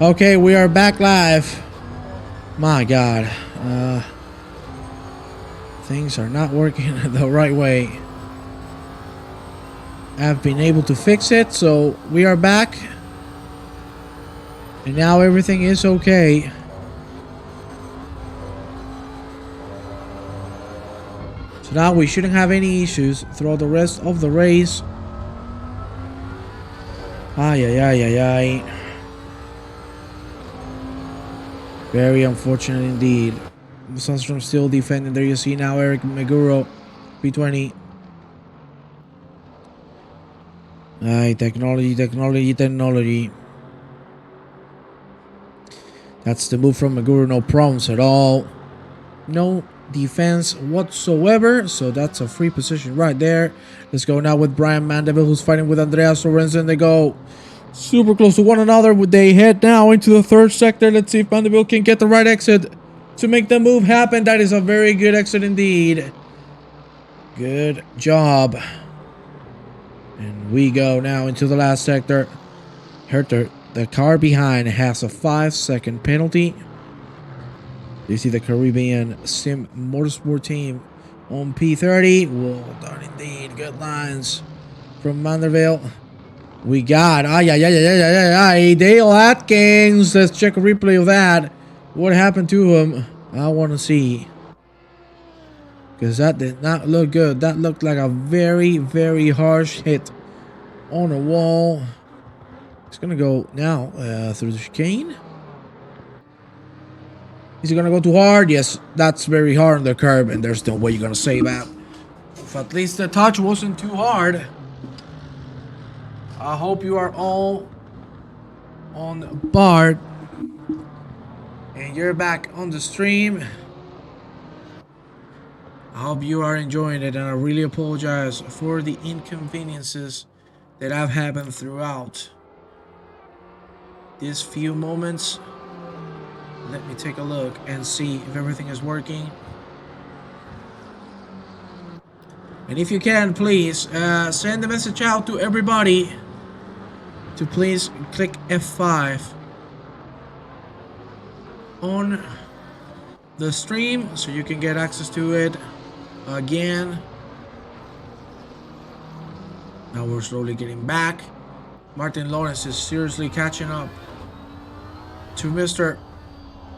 Okay, we are back live. My God. Things are not working the right way. I've been able to fix it, so we are back. And now everything is okay. So now we shouldn't have any issues throughout the rest of the race. Ay, ay, ay, ay, ay. Very unfortunate indeed. The Sunstrom still defending. There you see now Eric Meguro, P20. Ay, technology, technology, technology. That's the move from Meguro. No problems at all. No defense whatsoever. So that's a free position right there. Let's go now with Brian Mandeville, who's fighting with Andreas Lorenzen. They go super close to one another. They head now into the third sector. Let's see if Mandeville can get the right exit to make the move happen. That is a very good exit indeed. Good job. And we go now into the last sector. Herter, the car behind, has a 5-second penalty. You see the Caribbean Sim Motorsport team on P30. Well done indeed. Good lines from Mandeville. We got Dale Atkins. Let's check a replay of that. What happened to him? I want to see. Because that did not look good. That looked like a very, very harsh hit on a wall. It's going to go now through the chicane. Is he going to go too hard? Yes, that's very hard on the curb. And there's no way you're going to save that. If at least the touch wasn't too hard. I hope you are all on board. And you're back on the stream. I hope you are enjoying it, and I really apologize for the inconveniences that have happened throughout these few moments. Let me take a look and see if everything is working. And if you can, please send a message out to everybody to please click F5 on the stream so you can get access to it again. Now we're slowly getting back. Martin Lawrence is seriously catching up to Mr.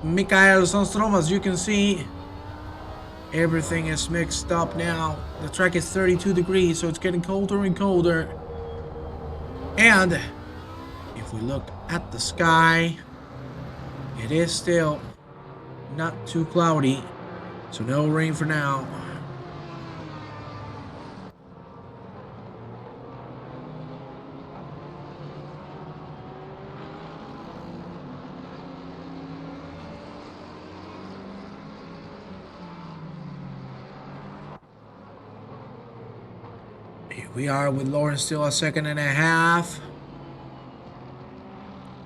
Mikael Sandstrom. As you can see, everything is mixed up now. The track is 32 degrees, so it's getting colder and colder. And if we look at the sky, it is still not too cloudy, so no rain for now. Here we are with Lawrence still a second and a half.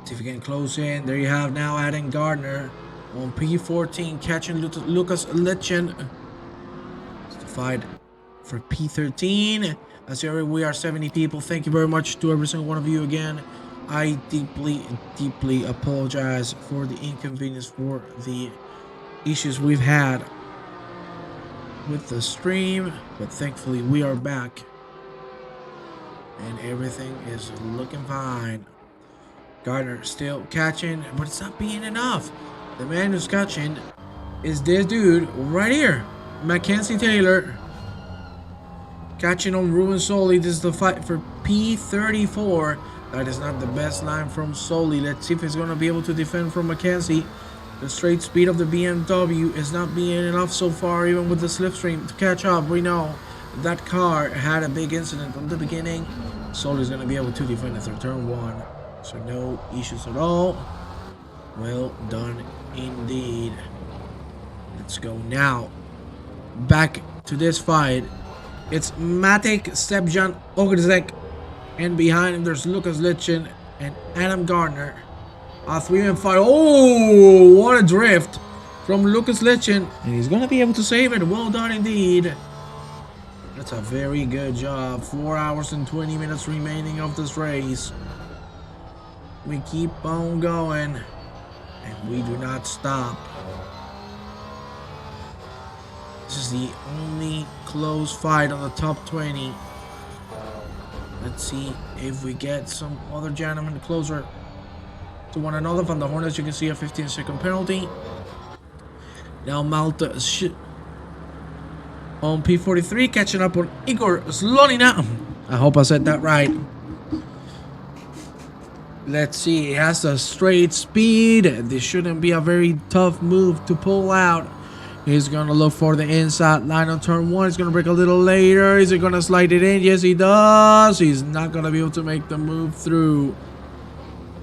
See if we can close in. There you have now Adam Gardner on P14 catching Lucas Litchen. It's the fight for P13. As we are 70 people. Thank you very much to every single one of you again. I deeply apologize for the inconvenience, for the issues we've had with the stream, but thankfully we are back and everything is looking fine. Gardner still catching, but it's not being enough. The man who's catching is this dude right here, Mackenzie Taylor, catching on Ruben Soli. This is the fight for P34. That is not the best line from Soli. Let's see if he's going to be able to defend from Mackenzie. The straight speed of the BMW is not being enough so far, even with the slipstream, to catch up. We know that car had a big incident on the beginning. Soli's going to be able to defend it through turn 1. So no issues at all. Well done indeed. Let's go now. Back to this fight. It's Matic Stepjan Ogrzek. And behind him there's Lucas Litchen and Adam Gardner. A 3-man fight. Oh, what a drift from Lucas Litchen. And he's going to be able to save it. Well done indeed. That's a very good job. 4 hours and 20 minutes remaining of this race. We keep on going, and we do not stop. This is the only close fight on the top 20. Let's see if we get some other gentlemen closer to one another. From the Hornets, you can see a 15-second penalty. Now Malta on P43, catching up on Igor Slonina. I hope I said that right. Let's see, he has a straight speed. This shouldn't be a very tough move to pull out. He's going to look for the inside line on turn 1. He's going to break a little later. Is he going to slide it in? Yes, he does. He's not going to be able to make the move through.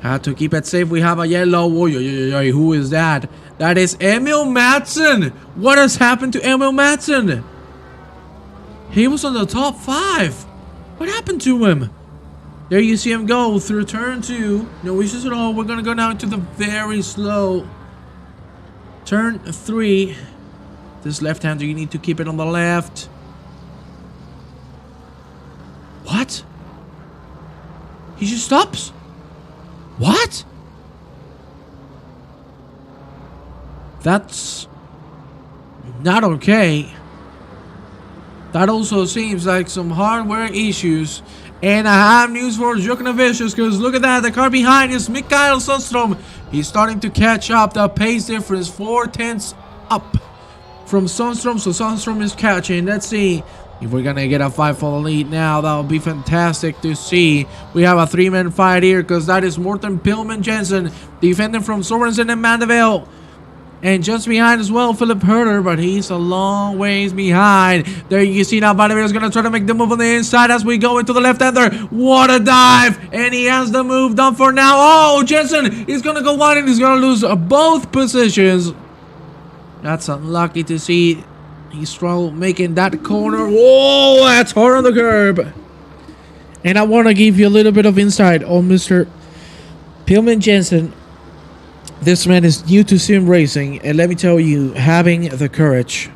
Had to keep it safe. We have a yellow. Who is that? That is Emil Madsen. What has happened to Emil Madsen? He was on the top 5. What happened to him? There you see him go through turn 2. No issues at all. We're going to go now into the very slow turn 3. This left-hander, you need to keep it on the left. What? He just stops? What? That's not okay. That also seems like some hardware issues. And I have news for Chicane, because look at that. The car behind is Mikael Sundstrom. He's starting to catch up. The pace difference 4/10 up from Sundstrom. So Sundstrom is catching. Let's see if we're going to get a fight for the lead now. That would be fantastic to see. We have a 3-man fight here, because that is Morten Pillman Jensen defending from Sorensen and Mandeville. And just behind as well, Philip Herder, but he's a long ways behind. There you see now, Mandeville is going to try to make the move on the inside as we go into the left-hander. What a dive! And he has the move done for now. Oh, Jensen is going to go wide and he's going to lose both positions. That's unlucky to see. He's struggled making that corner. Whoa, that's hard on the curb. And I want to give you a little bit of insight on Mr. Pillman Jensen. This man is new to sim racing, and let me tell you, having the courage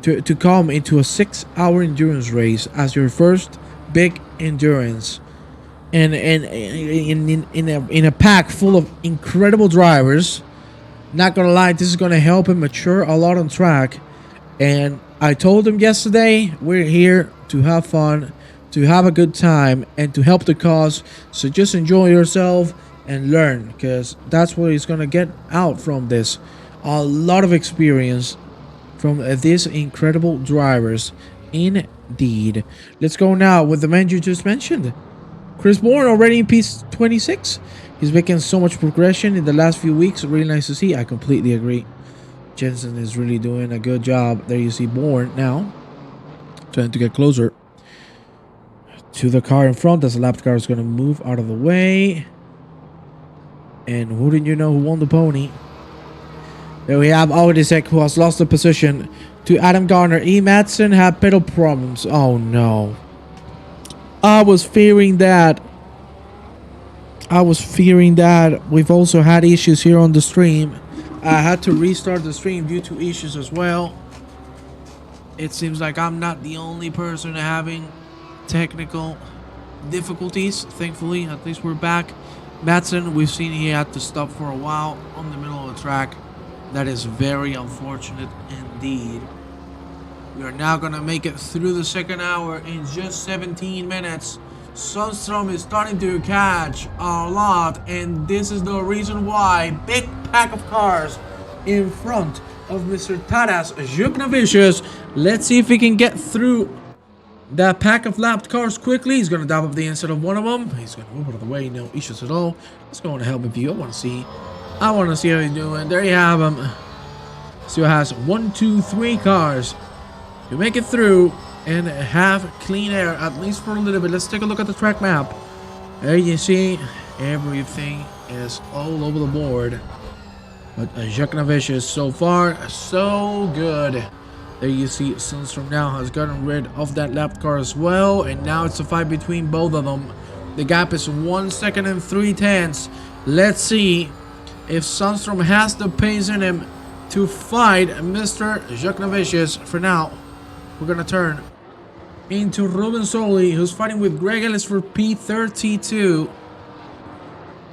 to come into a 6-hour endurance race as your first big endurance, and in a pack full of incredible drivers. Not gonna lie, this is gonna help him mature a lot on track. And I told him yesterday, we're here to have fun, to have a good time, and to help the cause. So just enjoy yourself and learn, because that's what he's gonna get out from this. A lot of experience from these incredible drivers indeed. Let's go now with the man you just mentioned, Chris Bourne, already in P26. He's making so much progression in the last few weeks. Really nice to see. I completely agree. Jensen is really doing a good job. There you see Bourne now trying to get closer to the car in front, as the lap car is going to move out of the way. And who didn't you know who won the pony? There we have Audisek, who has lost the position to Adam Gardner. E. Madsen had pedal problems. Oh no. I was fearing that. We've also had issues here on the stream. I had to restart the stream due to issues as well. It seems like I'm not the only person having technical difficulties. Thankfully, at least we're back. Madsen, we've seen he had to stop for a while on the middle of the track. That is very unfortunate indeed. We are now going to make it through the second hour in just 17 minutes. Sundstrom is starting to catch a lot, and this is the reason why. Big pack of cars in front of Mr. Taras Chicane. Let's see if he can get through that pack of lapped cars quickly. He's going to dive up the inside of one of them. He's going to move out of the way, no issues at all. Let's go on to help him view. I want to see how he's doing. There you have him. So he has 1, 2, 3 cars to make it through and have clean air, at least for a little bit. Let's take a look at the track map. There you see everything is all over the board. But Chicane so far, so good. There you see Sundstrom now has gotten rid of that lap car as well. And now it's a fight between both of them. The gap is 1 second and 3/10. Let's see if Sundstrom has the pace in him to fight Mr. Chicane. For now, we're going to turn into Ruben Soli, who's fighting with Greg Ellis for P32.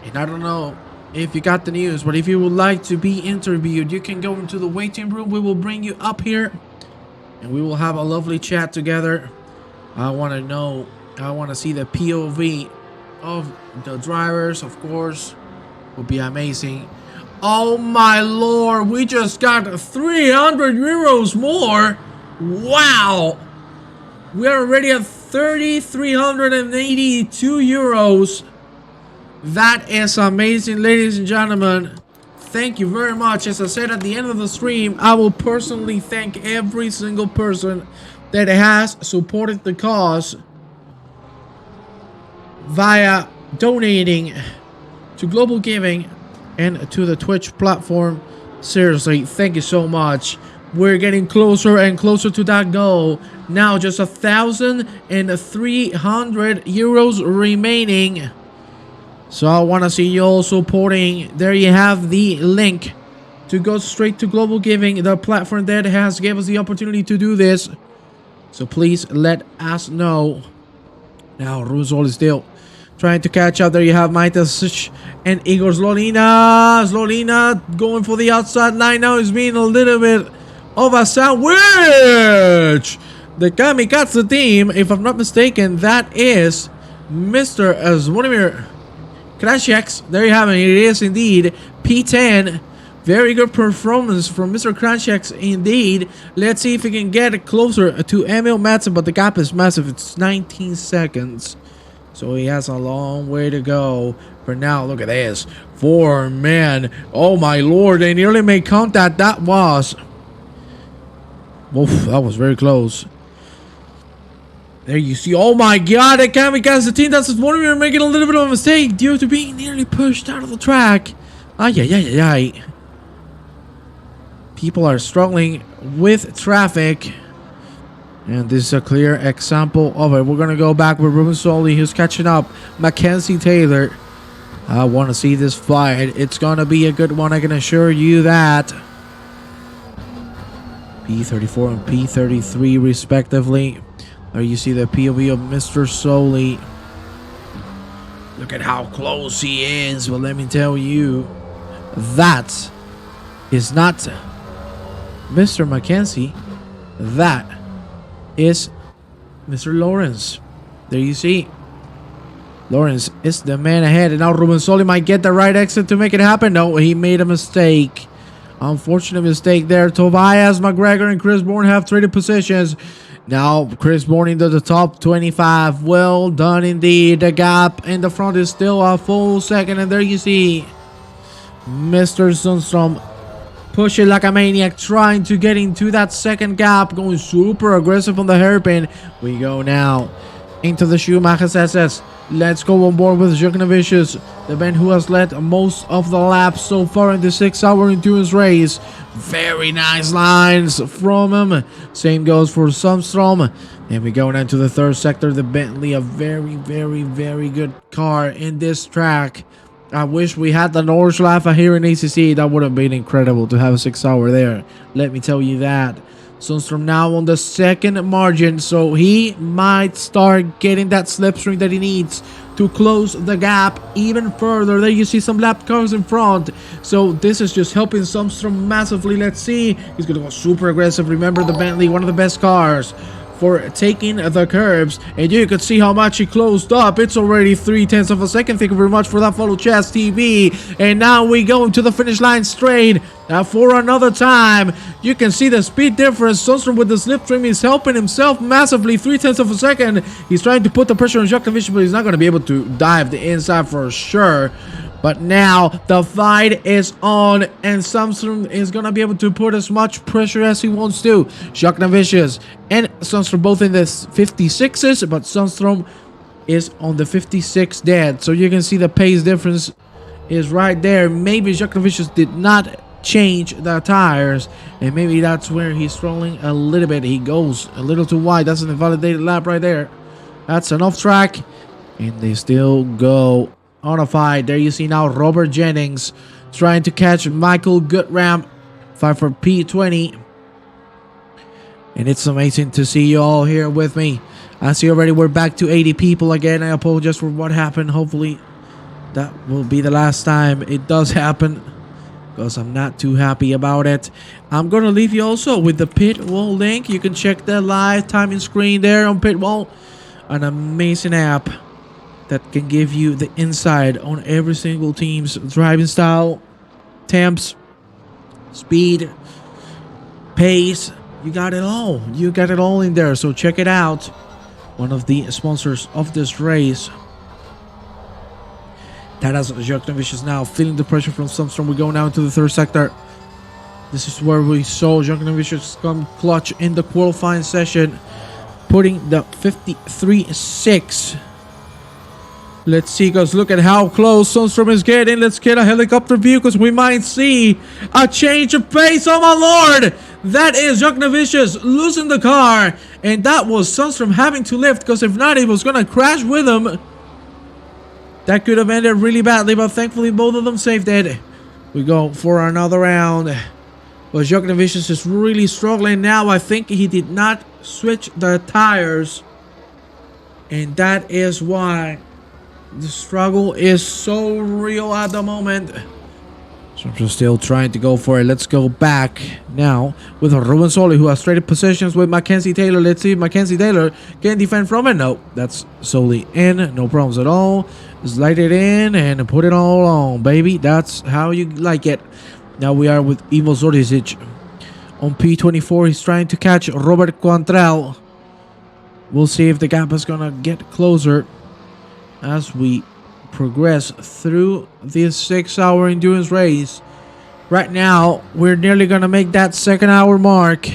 And I don't know if you got the news, but if you would like to be interviewed, you can go into the waiting room. We will bring you up here and we will have a lovely chat together. I want to see the POV of the drivers, of course. Would be amazing. Oh my lord, we just got 300 euros more. Wow. We are already at 3,382 euros. That is amazing, ladies and gentlemen. Thank you very much. As I said at the end of the stream, I will personally thank every single person that has supported the cause via donating to Global Giving and to the Twitch platform. Seriously, thank you so much. We're getting closer and closer to that goal. Now just 1,300 euros remaining. So I want to see you all supporting. There you have the link to go straight to Global Giving, the platform that has gave us the opportunity to do this. So please let us know. Now Ruzol is still trying to catch up. There you have Maitas and Igor Zlolina. Zlolina going for the outside line now. Is being a little bit of a sandwich. The Kamikaze team, if I'm not mistaken, that is Mr. Zvonimir Krasheks. There you have it. It is indeed P10. Very good performance from Mr. Krasheks indeed. Let's see if we can get closer to Emil Madsen, but the gap is massive. It's 19 seconds. So he has a long way to go. For now, look at this. 4 men. Oh my lord, they nearly made contact. That was... Oof, that was very close. There you see. Oh my god, the Kamikaze team. That's one of you making a little bit of a mistake due to being nearly pushed out of the track. Ay, ay, ay, ay, ay. People are struggling with traffic. And this is a clear example of it. We're going to go back with Ruben Soli, who's catching up. Mackenzie Taylor. I want to see this fight. It's going to be a good one, I can assure you that. P34 and P33 respectively. There you see the POV of Mr. Soli. Look at how close he is. But let me tell you, that is not Mr. Mackenzie. That is Mr. Lawrence. There you see. Lawrence is the man ahead. And now Ruben Soli might get the right exit to make it happen. No, he made a mistake. Unfortunate mistake there. Tobias McGregor and Chris Bourne have traded positions. Now Chris Bourne into the top 25. Well done indeed. The gap in the front is still a full second. And there you see Mr. Sundstrom pushing like a maniac, trying to get into that second gap, going super aggressive on the hairpin. We go now into the Schumacher's SS. Let's go on board with Joknovicius, the man who has led most of the laps so far in the 6-hour endurance race. Very nice lines from him. Same goes for Sundstrom. And we go now to the third sector, the Bentley, a very, very, very good car in this track. I wish we had the Nordschleife here in ACC. That would have been incredible to have a 6-hour there. Let me tell you that. Sundstrom now on the second margin, so he might start getting that slipstream that he needs to close the gap even further. There you see some lap cars in front, so this is just helping Sundstrom massively. Let's see. He's going to go super aggressive. Remember the Bentley, one of the best cars for taking the curbs, and you can see how much he closed up. It's already 0.3 of a second. Thank you very much for that follow, Chess TV. And now we go to the finish line straight for another time. You can see the speed difference. Sundstrom with the slipstream is helping himself massively. 0.3 of a second. He's trying to put the pressure on Joknovicius, but he's not going to be able to dive the inside for sure. But now the fight is on, and Sundstrom is going to be able to put as much pressure as he wants to. Joknovicius and Sundstrom both in the 56s, but Sundstrom is on the 56 dead. So you can see the pace difference is right there. Maybe Joknovicius did not change the tires, and maybe that's where he's struggling a little bit. He goes a little too wide. That's an invalidated lap right there. That's an off track, and they still go on a fight. There you see now Robert Jennings trying to catch Michael Goodram, fight for P20. And it's amazing to see you all here with me I see already we're back to 80 people again. I apologize for what happened. Hopefully that will be the last time it does happen, because I'm not too happy about it. I'm going to leave you also with the pit wall link. You can check the live timing screen there on pit wall. An amazing app that can give you the insight on every single team's driving style, temps, speed, pace. You got it all. You got it all in there. So check it out. One of the sponsors of this race. That has Jacques Vicious now feeling the pressure from Sundstorm. We go now into the third sector. This is where we saw Jacques Vicious come clutch in the qualifying session, putting the 53.6. Let's see, guys. Look at how close Sundstorm is getting. Let's get a helicopter view, because we might see a change of pace. Oh my lord! That is Jacques Vicious losing the car, and that was Sundstorm having to lift, because if not, he was gonna crash with him. That could have ended really badly, but thankfully both of them saved it. We go for another round. But Jacques Vicious is really struggling now. I think he did not switch the tires, and that is why the struggle is so real at the moment. So I'm just still trying to go for it. Let's go back now with Ruben Soli, who has traded positions with Mackenzie Taylor. Let's see if Mackenzie Taylor can defend from it. No, that's Soli in. No problems at all. Slide it in and put it all on, baby. That's how you like it. Now we are with Ivo Zordisic on P24. He's trying to catch Robert Quantrell. We'll see if the gap is gonna get closer as we progress through this 6-hour endurance race. Right now, we're nearly gonna make that second hour mark,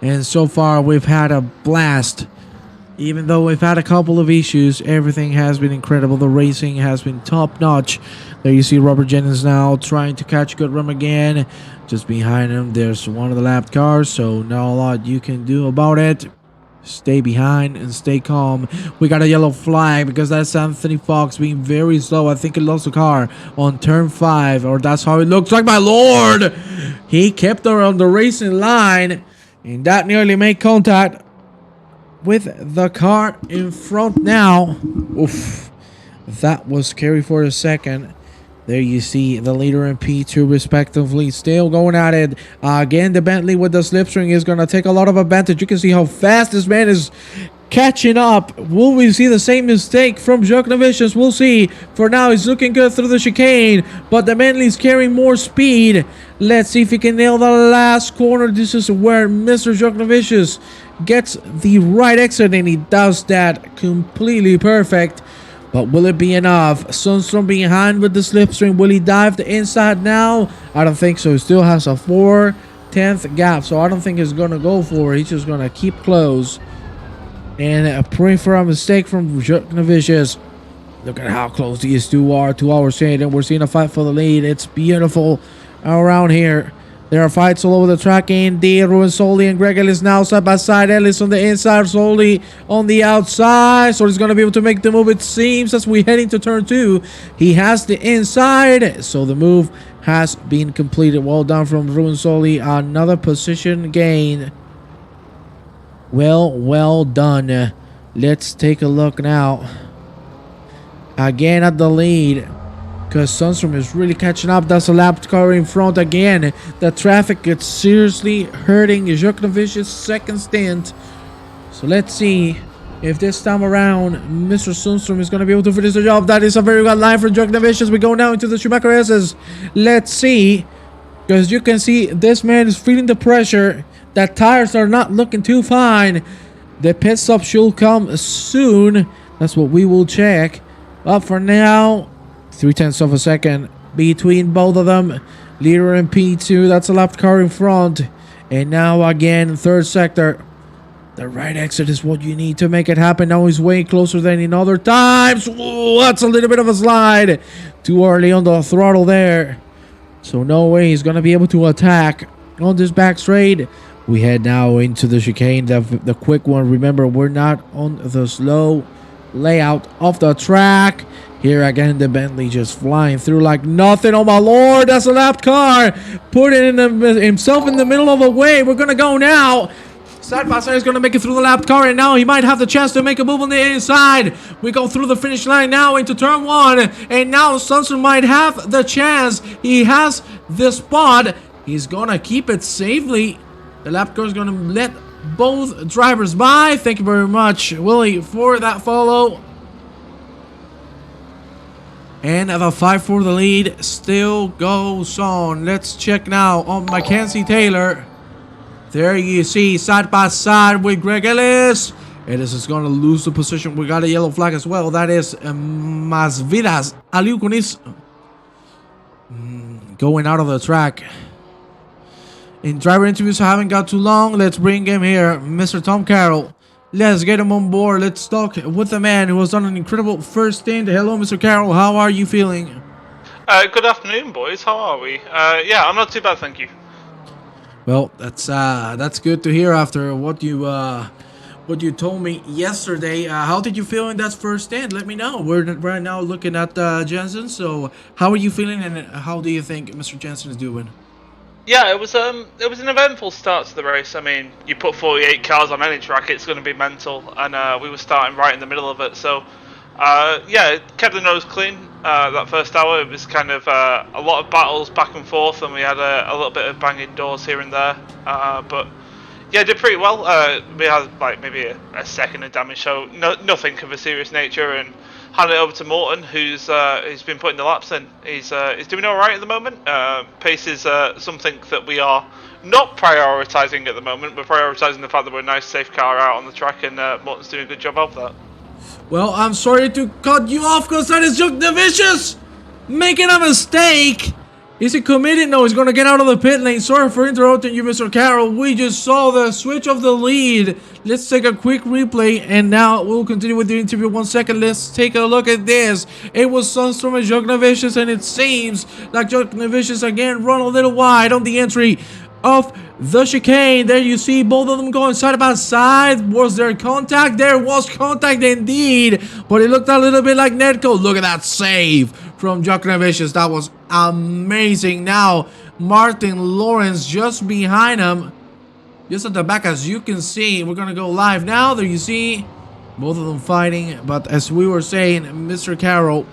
and so far we've had a blast. Even though we've had a couple of issues, everything has been incredible. The racing has been top notch. There you see Robert Jennings now trying to catch Goodrum again. Just behind him, there's one of the lapped cars, so not a lot you can do about it. Stay behind and stay calm. We got a yellow flag because that's Anthony Fox being very slow. I think he lost the car on turn 5, or that's how it looks like. My lord, he kept her on the racing line, and that nearly made contact with the car in front now. Oof, that was scary for a second. There you see the leader and P2 respectively still going at it. Again, the Bentley with the slipstring is going to take a lot of advantage. You can see how fast this man is catching up. Will we see the same mistake from Jacques Vicious? We'll see. For now, he's looking good through the chicane, but the Bentley's carrying more speed. Let's see if he can nail the last corner. This is where Mr. Jacques Vicious gets the right exit, and he does that completely perfect. But will it be enough? Sundstorm behind with the slipstream. Will he dive the inside now? I don't think so. He still has a 4/10 gap, so I don't think he's going to go for it. He's just going to keep close and pray for a mistake from Jacques Vicious. Look at how close these two are. 2 hours in, and we're seeing a fight for the lead. It's beautiful around here. There are fights all over the track. Indeed, Ruben Soli and Greg Ellis now side by side. Ellis on the inside, Soli on the outside. So he's going to be able to make the move, it seems, as we head into turn 2. He has the inside, so the move has been completed. Well done from Ruben Soli. Another position gain. Well done. Let's take a look now. Again at the lead, because Sundstorm is really catching up. That's a lapped car in front again. The traffic gets seriously hurting Jacques Vicious' second stint. So let's see if this time around Mr. Sundstorm is going to be able to finish the job. That is a very good line for Jacques Vicious. We go now into the Schumacher S's. Let's see, because you can see this man is feeling the pressure. The tires are not looking too fine. The pit stop should come soon. That's what we will check. But for now, 0.3 of a second between both of them. Leader in P2. That's a left car in front. And now again, third sector. The right exit is what you need to make it happen. Now he's way closer than in other times. Ooh, that's a little bit of a slide. Too early on the throttle there. So no way he's going to be able to attack on this back straight. We head now into the chicane, the quick one. Remember, we're not on the slow layout of the track. Here again, the Bentley just flying through like nothing. Oh my lord, that's a lapped car. Put it in himself in the middle of the way. We're gonna go now. Side by side is going to make it through the lap car, and now he might have the chance to make a move on the inside. We go through the finish line now into turn 1, and now Sunstrom might have the chance. He has the spot. He's going to keep it safely. The lap car is going to let both drivers by. Thank you very much, Willie, for that follow. And the fight for the lead still goes on. Let's check now on Mackenzie Taylor. There you see, side by side with Greg Ellis. Ellis is going to lose the position. We got a yellow flag as well. That is Masvidas Aliukunis going out of the track. In driver interviews, I haven't got too long. Let's bring him here, Mr. Tom Carroll. Let's get him on board. Let's talk with the man who has done an incredible first stint. Hello, Mr. Carroll. How are you feeling? Good afternoon, boys. How are we? Yeah, I'm not too bad, thank you. Well, that's good to hear after what you told me yesterday. How did you feel in that first stint? Let me know. We're right now looking at Jensen. So, how are you feeling, and how do you think Mr. Jensen is doing? Yeah, it was an eventful start to the race. I mean, you put 48 cars on any track, it's going to be mental, and we were starting right in the middle of it. So, yeah, it kept the nose clean. That first hour, it was kind of a lot of battles back and forth, and we had a little bit of banging doors here and there. But yeah, did pretty well. We had like maybe a second of damage, so nothing of a serious nature, and handed it over to Morton, who's been putting the laps in. He's doing all right at the moment. Pace is something that we are not prioritising at the moment. We're prioritising the fact that we're a nice, safe car out on the track, and Morton's doing a good job of that. Well, I'm sorry to cut you off because that is Jock Vicious making a mistake. Is he committed? No, he's going to get out of the pit lane. Sorry for interrupting you, Mr. Carroll. We just saw the switch of the lead. Let's take a quick replay, and now we'll continue with the interview. 1 second. Let's take a look at this. It was Sunstrom and Jock Vicious, and it seems like Jock Vicious again run a little wide on the entry of the chicane. There you see both of them going side by side. Was there contact? There was contact indeed, but it looked a little bit like Netco. Look at that save from Jock Vicious. That was amazing. Now Martin Lawrence just behind him, just at the back, as you can see. We're gonna go live now. There you see both of them fighting, but as we were saying, Mr. Carroll,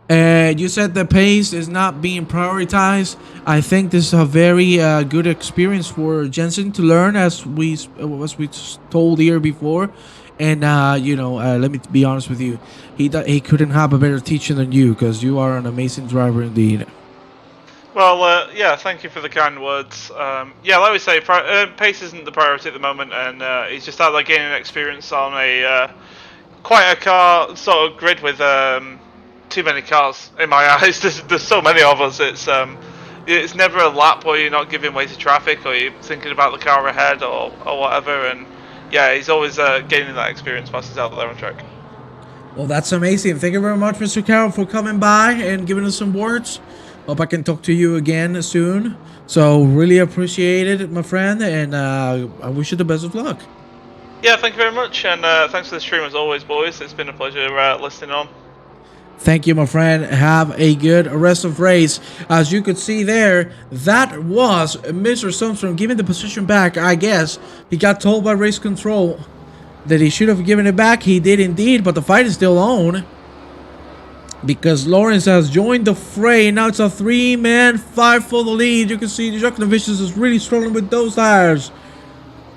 you said the pace is not being prioritized. I think this is a very good experience for Jensen to learn, as we told here before. And let me be honest with you, he couldn't have a better teacher than you, because you are an amazing driver indeed. Well, yeah, thank you for the kind words. Yeah, like we say, pace isn't the priority at the moment, and he's just out there gaining experience on a quite a car sort of grid with too many cars in my eyes. There's so many of us. It's never a lap where you're not giving way to traffic, or you're thinking about the car ahead, or whatever. And yeah, he's always gaining that experience whilst he's out there on track. Well, that's amazing. Thank you very much, Mr. Carroll, for coming by and giving us some words. Hope I can talk to you again soon. So really appreciate it, my friend, and I wish you the best of luck. Yeah, thank you very much, and thanks for the stream as always, boys. It's been a pleasure listening on. Thank you, my friend. Have a good rest of race. As you could see there, that was Mr. Sunstrom giving the position back. I guess he got told by race control that he should have given it back. He did indeed, but the fight is still on, because Lawrence has joined the fray. Now it's a 3-man fight for the lead. You can see Jock Vicious is really struggling with those tires.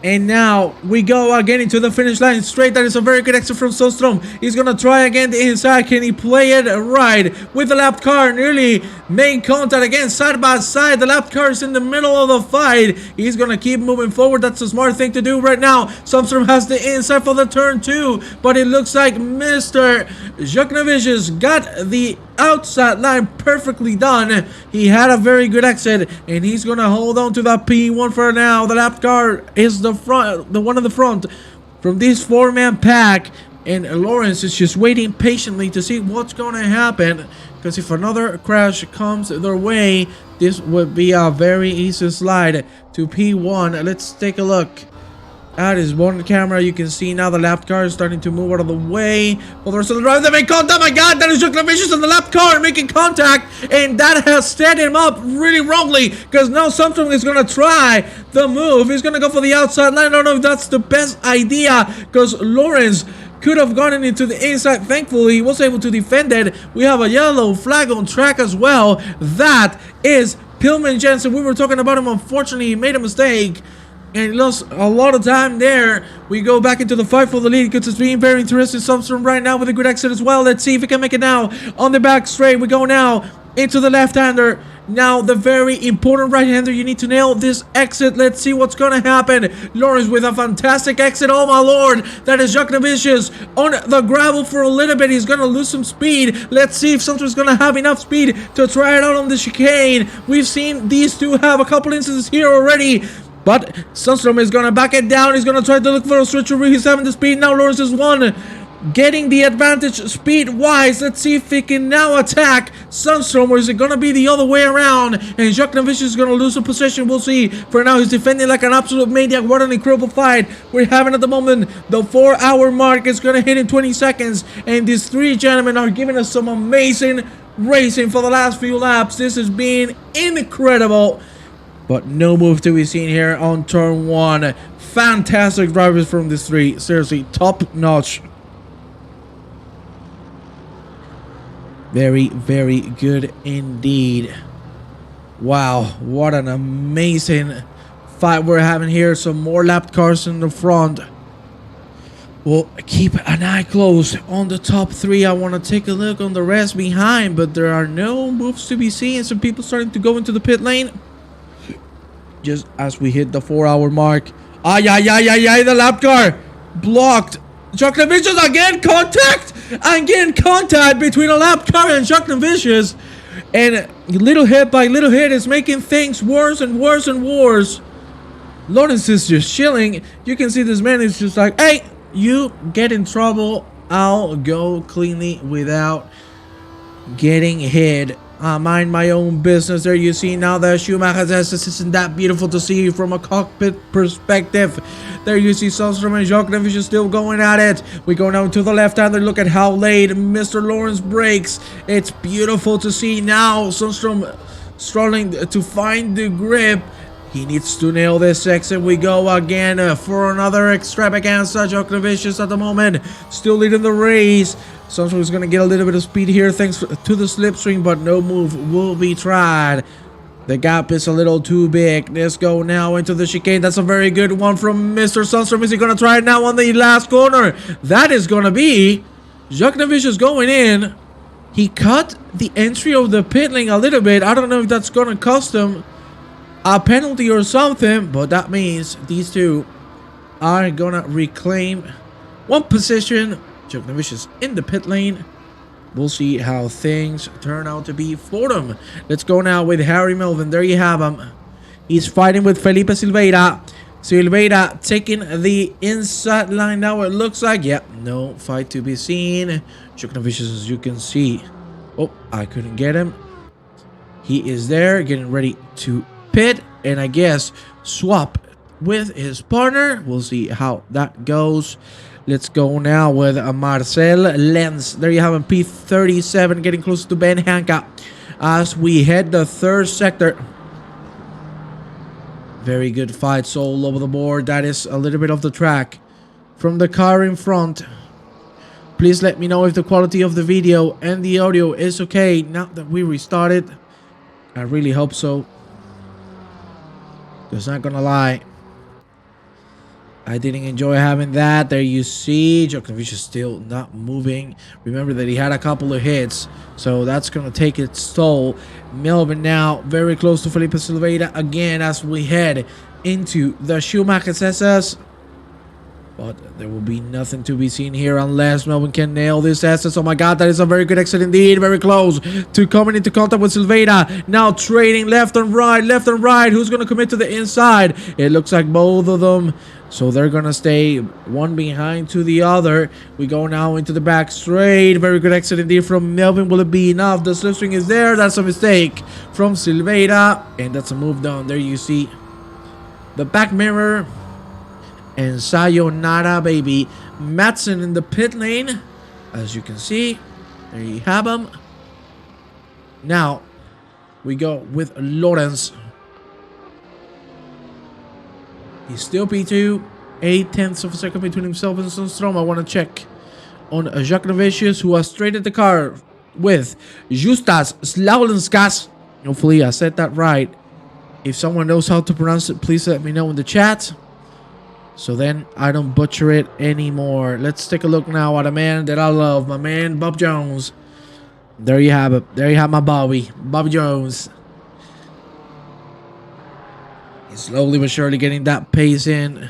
And now we go again into the finish line straight. That is a very good exit from Sunstrom. He's going to try again the inside. Can he play it right with the lap car? Nearly main contact again, side by side. The lap car is in the middle of the fight. He's going to keep moving forward. That's a smart thing to do right now. Sunstrom has the inside for the turn 2, but it looks like Mr. Jock Vicious got the outside line perfectly done. He had a very good exit, and he's gonna hold on to that P1 for now. The lap car is the one in the front from this 4-man pack, and Lawrence is just waiting patiently to see what's gonna happen, because if another crash comes their way, this would be a very easy slide to P1. Let's take a look. That is one camera. You can see now the lap car is starting to move out of the way. Well, the rest of the driver, they make contact. Oh my god, that is Chicane Vicious in the lap car making contact. And that has set him up really wrongly. Because now Samsung is going to try the move. He's going to go for the outside line. I don't know if that's the best idea. Because Lawrence could have gotten into the inside. Thankfully, he was able to defend it. We have a yellow flag on track as well. That is Pillman Jensen. We were talking about him. Unfortunately, he made a mistake and lost a lot of time there. We go back into the fight for the lead because it's being very interesting. Samsung right now with a good exit as well. Let's see if we can make it now on the back straight. We go now into the left-hander. Now the very important right-hander. You need to nail this exit. Let's see what's going to happen. Lawrence with a fantastic exit. Oh my lord. That is Chicane Vicious on the gravel for a little bit. He's going to lose some speed. Let's see if Samsung's going to have enough speed to try it out on the chicane. We've seen these two have a couple instances here already. But Sundstrom is going to back it down. He's going to try to look for a switcheroo. He's having the speed. Now Lawrence is one. Getting the advantage speed-wise. Let's see if he can now attack Sundstrom. Or is it going to be the other way around? And Chicane Vicious is going to lose a possession. We'll see. For now, he's defending like an absolute maniac. What an incredible fight we're having at the moment. The 4-hour mark is going to hit in 20 seconds. And these three gentlemen are giving us some amazing racing for the last few laps. This has been incredible. But no move to be seen here on turn 1. Fantastic drivers from these three. Seriously, top notch. Very, very good indeed. Wow, what an amazing fight we're having here. Some more lapped cars in the front. We'll keep an eye closed on the top 3. I want to take a look on the rest behind, but there are no moves to be seen. Some people starting to go into the pit lane. Just as we hit the 4-hour mark. The lap car blocked. Chicane Vicious again, contact! Again, contact between a lap car and Chicane Vicious. And little hit by little hit is making things worse and worse and worse. Lawrence is just chilling. You can see this man is just like, hey, you get in trouble. I'll go cleanly without getting hit. Mind my own business. There you see now the Schumacher's SS. Isn't that beautiful to see from a cockpit perspective? There you see Sundstrom and Chicane Vicious still going at it. We go now to the left-hander. Look at how late Mr. Lawrence brakes. It's beautiful to see now. Sundstrom struggling to find the grip. He needs to nail this exit. We go again for another extravaganza. Chicane Vicious at the moment still leading the race. Sundstrom is going to get a little bit of speed here thanks to the slipstream, but no move will be tried. The gap is a little too big. Let's go now into the chicane. That's a very good one from Mr. Sundstrom. Is he going to try it now on the last corner? That is going to be Chicane Vicious going in. He cut the entry of the pit lane a little bit. I don't know if that's going to cost him a penalty or something, but that means these two are going to reclaim one position. Chicane Vicious in the pit lane. We'll see how things turn out to be for them. Let's go now with Harry Melvin. There you have him. He's fighting with Felipe Silveira. Silveira taking the inside line now, it looks like. Yeah, no fight to be seen. Chicane Vicious, as you can see. Oh, I couldn't get him. He is there getting ready to pit. And I guess swap with his partner. We'll see how that goes. Let's go now with Marcel Lenz. There you have him, P37, getting close to Ben Hanka as we head the third sector. Very good fights all over the board. That is a little bit of the track from the car in front. Please let me know if the quality of the video and the audio is okay now that we restarted. I really hope so. Just not gonna lie, I didn't enjoy having that. There you see Chicane Vicious still not moving. Remember that he had a couple of hits, so that's gonna take its toll. Melvin now very close to Felipe Silveira again as we head into the Schumacher's SS. But there will be nothing to be seen here unless Melvin can nail this SS. Oh my god, that is a very good exit indeed. Very close to coming into contact with Silveira. Now trading left and right, left and right. Who's going to commit to the inside? It looks like both of them. So they're going to stay one behind to the other. We go now into the back straight. Very good exit indeed from Melvin. Will it be enough? The slipstream is there. That's a mistake from Silveira. And that's a move down. There you see the back mirror. And sayonara, baby. Madsen in the pit lane. As you can see, there you have him. Now, we go with Lawrence. He's still P2. 8/10 of a second between himself and Sundstrom. I want to check on Jacques Novicius, who has traded the car with Justas Slavenskas. Hopefully I said that right. If someone knows how to pronounce it, please let me know in the chat, so then I don't butcher it anymore. Let's take a look now at a man that I love, my man Bob Jones. There you have it. There you have my Bobby Jones. He's slowly but surely getting that pace in,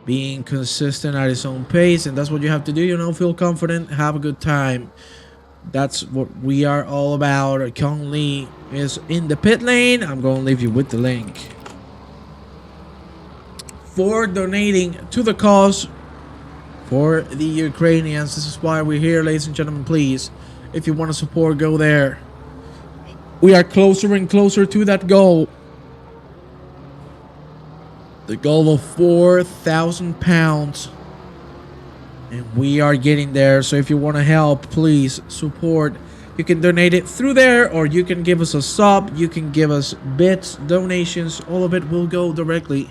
being consistent at his own pace, and that's what you have to do, you know, feel confident, have a good time. That's what we are all about. Kong Lee is in the pit lane. I'm going to leave you with the link for donating to the cause for the Ukrainians. This is why we're here, ladies and gentlemen. Please, if you want to support, go there. We are closer and closer to that goal. The goal of 4,000 pounds. And we are getting there. So if you want to help, please support. You can donate it through there, or you can give us a sub. You can give us bits, donations. All of it will go directly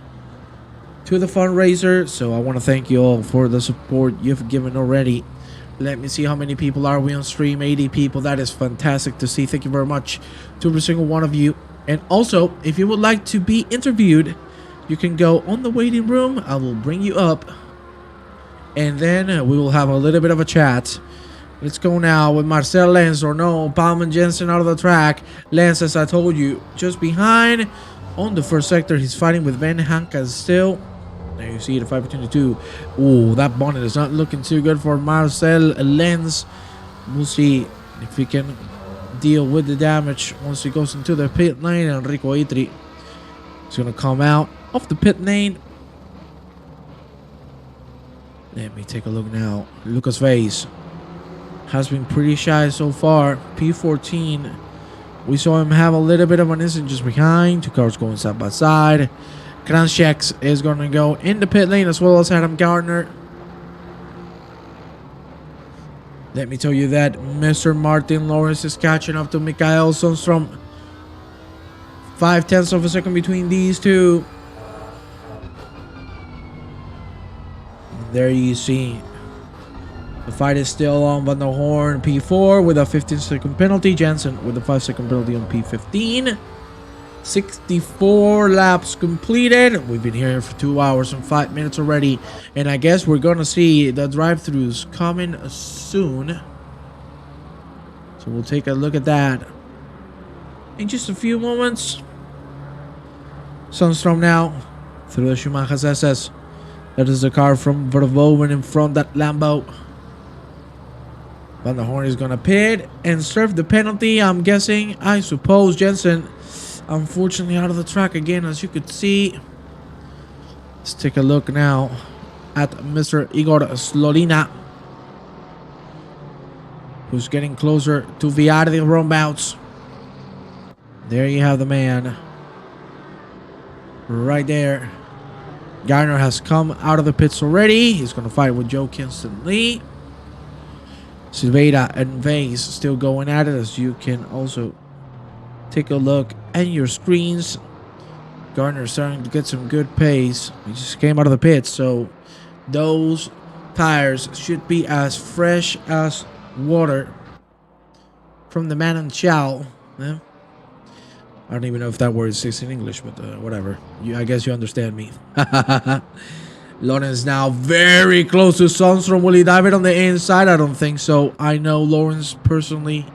to the fundraiser. So I want to thank you all for the support you've given already. Let me see how many people are we on stream. 80 people. That is fantastic to see. Thank you very much to every single one of you. And also, if you would like to be interviewed, you can go on the waiting room. I will bring you up, and then we will have a little bit of a chat. Let's go now with Marcel Lenz, or no, Palman Jensen out of the track. Lenz, as I told you, just behind on the first sector. He's fighting with Ben Hanka still. There you see the fight between the two. Ooh, that bonnet is not looking too good for Marcel Lenz. We'll see if he can deal with the damage once he goes into the pit lane. Enrico Itri is going to come out of the pit lane. Let me take a look now. Lucas Vase has been pretty shy so far. P14. We saw him have a little bit of an incident just behind. Two cars going side by side. Krancheks is going to go in the pit lane, as well as Adam Gardner. Let me tell you that Mr. Martin Lawrence is catching up to Mikael Sundstrom. 5/10 of a second between these two. There you see, the fight is still on Van der Horn, P4 with a 15-second penalty. Jensen with a 5-second penalty on P15. 64 laps completed. We've been here for 2 hours and 5 minutes already, and I guess we're gonna see the drive-thrus coming soon. So we'll take a look at that in just a few moments. Sundstrom now through the Schumacher's SS. That is the car from Verhoeven in front, that Lambo. Van der Horn is going to pit and serve the penalty, I'm guessing. I suppose Jensen, unfortunately, out of the track again, as you could see. Let's take a look now at Mr. Igor Slolina, who's getting closer to Viardi roundabouts. There you have the man. Right there. Gardner has come out of the pits already. He's going to fight with Joe Kinston Lee. Silveira and Vase still going at it, as you can also take a look at your screens. Gardner starting to get some good pace. He just came out of the pits, so those tires should be as fresh as water from the man and chow. Yeah? I don't even know if that word exists in English, but whatever. I guess you understand me. Lawrence now very close to Sundstrom. Will he dive it on the inside? I don't think so. I know Lawrence personally.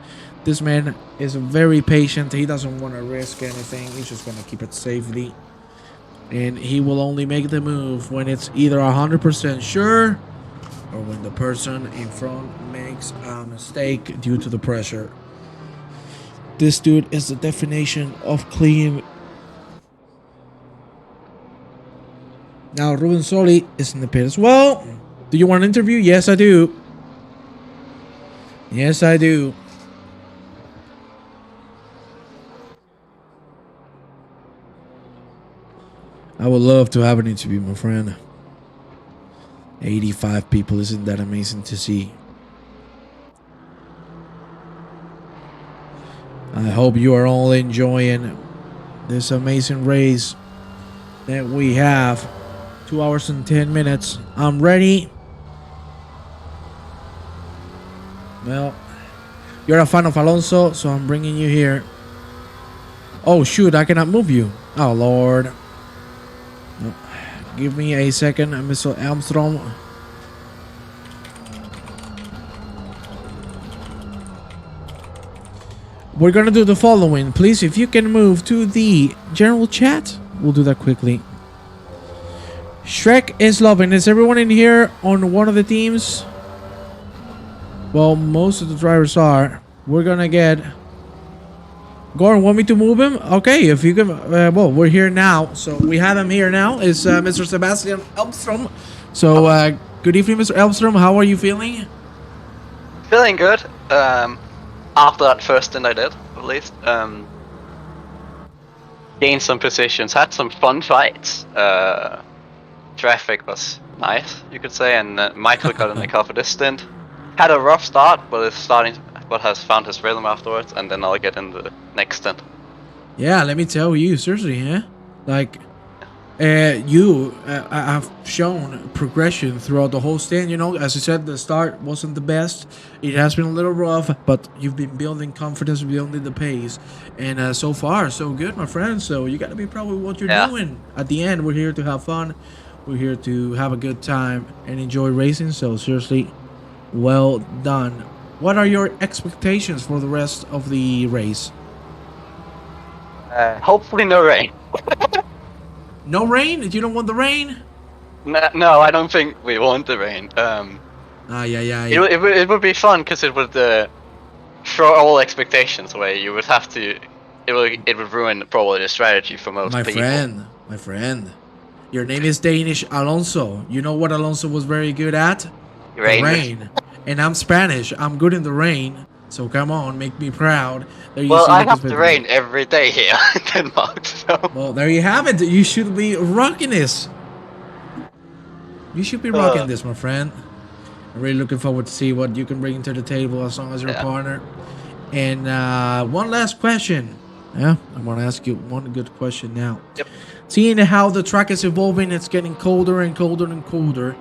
This man is very patient. He doesn't want to risk anything. He's just going to keep it safely. And he will only make the move when it's either 100% sure, or when the person in front makes a mistake due to the pressure. This dude is the definition of clean. Now, Ruben Soli is in the pit as well. Do you want an interview? Yes, I do. Yes, I do. I would love to have an interview, my friend. 85 people, isn't that amazing to see? I hope you are all enjoying this amazing race that we have. 2 hours and 10 minutes. I'm ready. Well, you're a fan of Alonso, so I'm bringing you here. Oh shoot, I cannot move you. Oh Lord. No. Give me a second, Mr. Armstrong. We're gonna do the following. Please, if you can move to the general chat, we'll do that quickly. Shrek is loving. Is everyone in here on one of the teams? Well, most of the drivers are. We're gonna get... Gordon, want me to move him? Okay, if you can... well, we're here now. So we have him here now. It's Mr. Sebastian Elbstrom. So, good evening, Mr. Elbstrom. How are you feeling? Feeling good. After that first stint I did, at least. Gained some positions, had some fun fights. Traffic was nice, you could say, and Michael got in the car for this stint. Had a rough start, but has found his rhythm afterwards, and then I'll get in the next stint. Yeah, let me tell you, seriously, huh? Like, you have shown progression throughout the whole stint. You know, as you said, the start wasn't the best. It has been a little rough, but you've been building confidence, building the pace, and so far, so good, my friend. So you got to be proud of what you're doing. At the end, we're here to have fun. We're here to have a good time and enjoy racing. So seriously, well done. What are your expectations for the rest of the race? Hopefully no rain. No rain? You don't want the rain? No, I don't think we want the rain. Yeah. It would be fun because it would throw all expectations away. You would have to. It would ruin probably the strategy for most people. My friend. Your name is Danish Alonso. You know what Alonso was very good at? Rain. The rain. And I'm Spanish. I'm good in the rain. So come on, make me proud. Well, I have the rain every day here in Denmark. So. Well, there you have it. You should be rocking this. You should be rocking this, my friend. I'm really looking forward to see what you can bring to the table as long as you're a partner. And one last question. Yeah, I want to ask you one good question now. Yep. Seeing how the track is evolving, it's getting colder and colder and colder.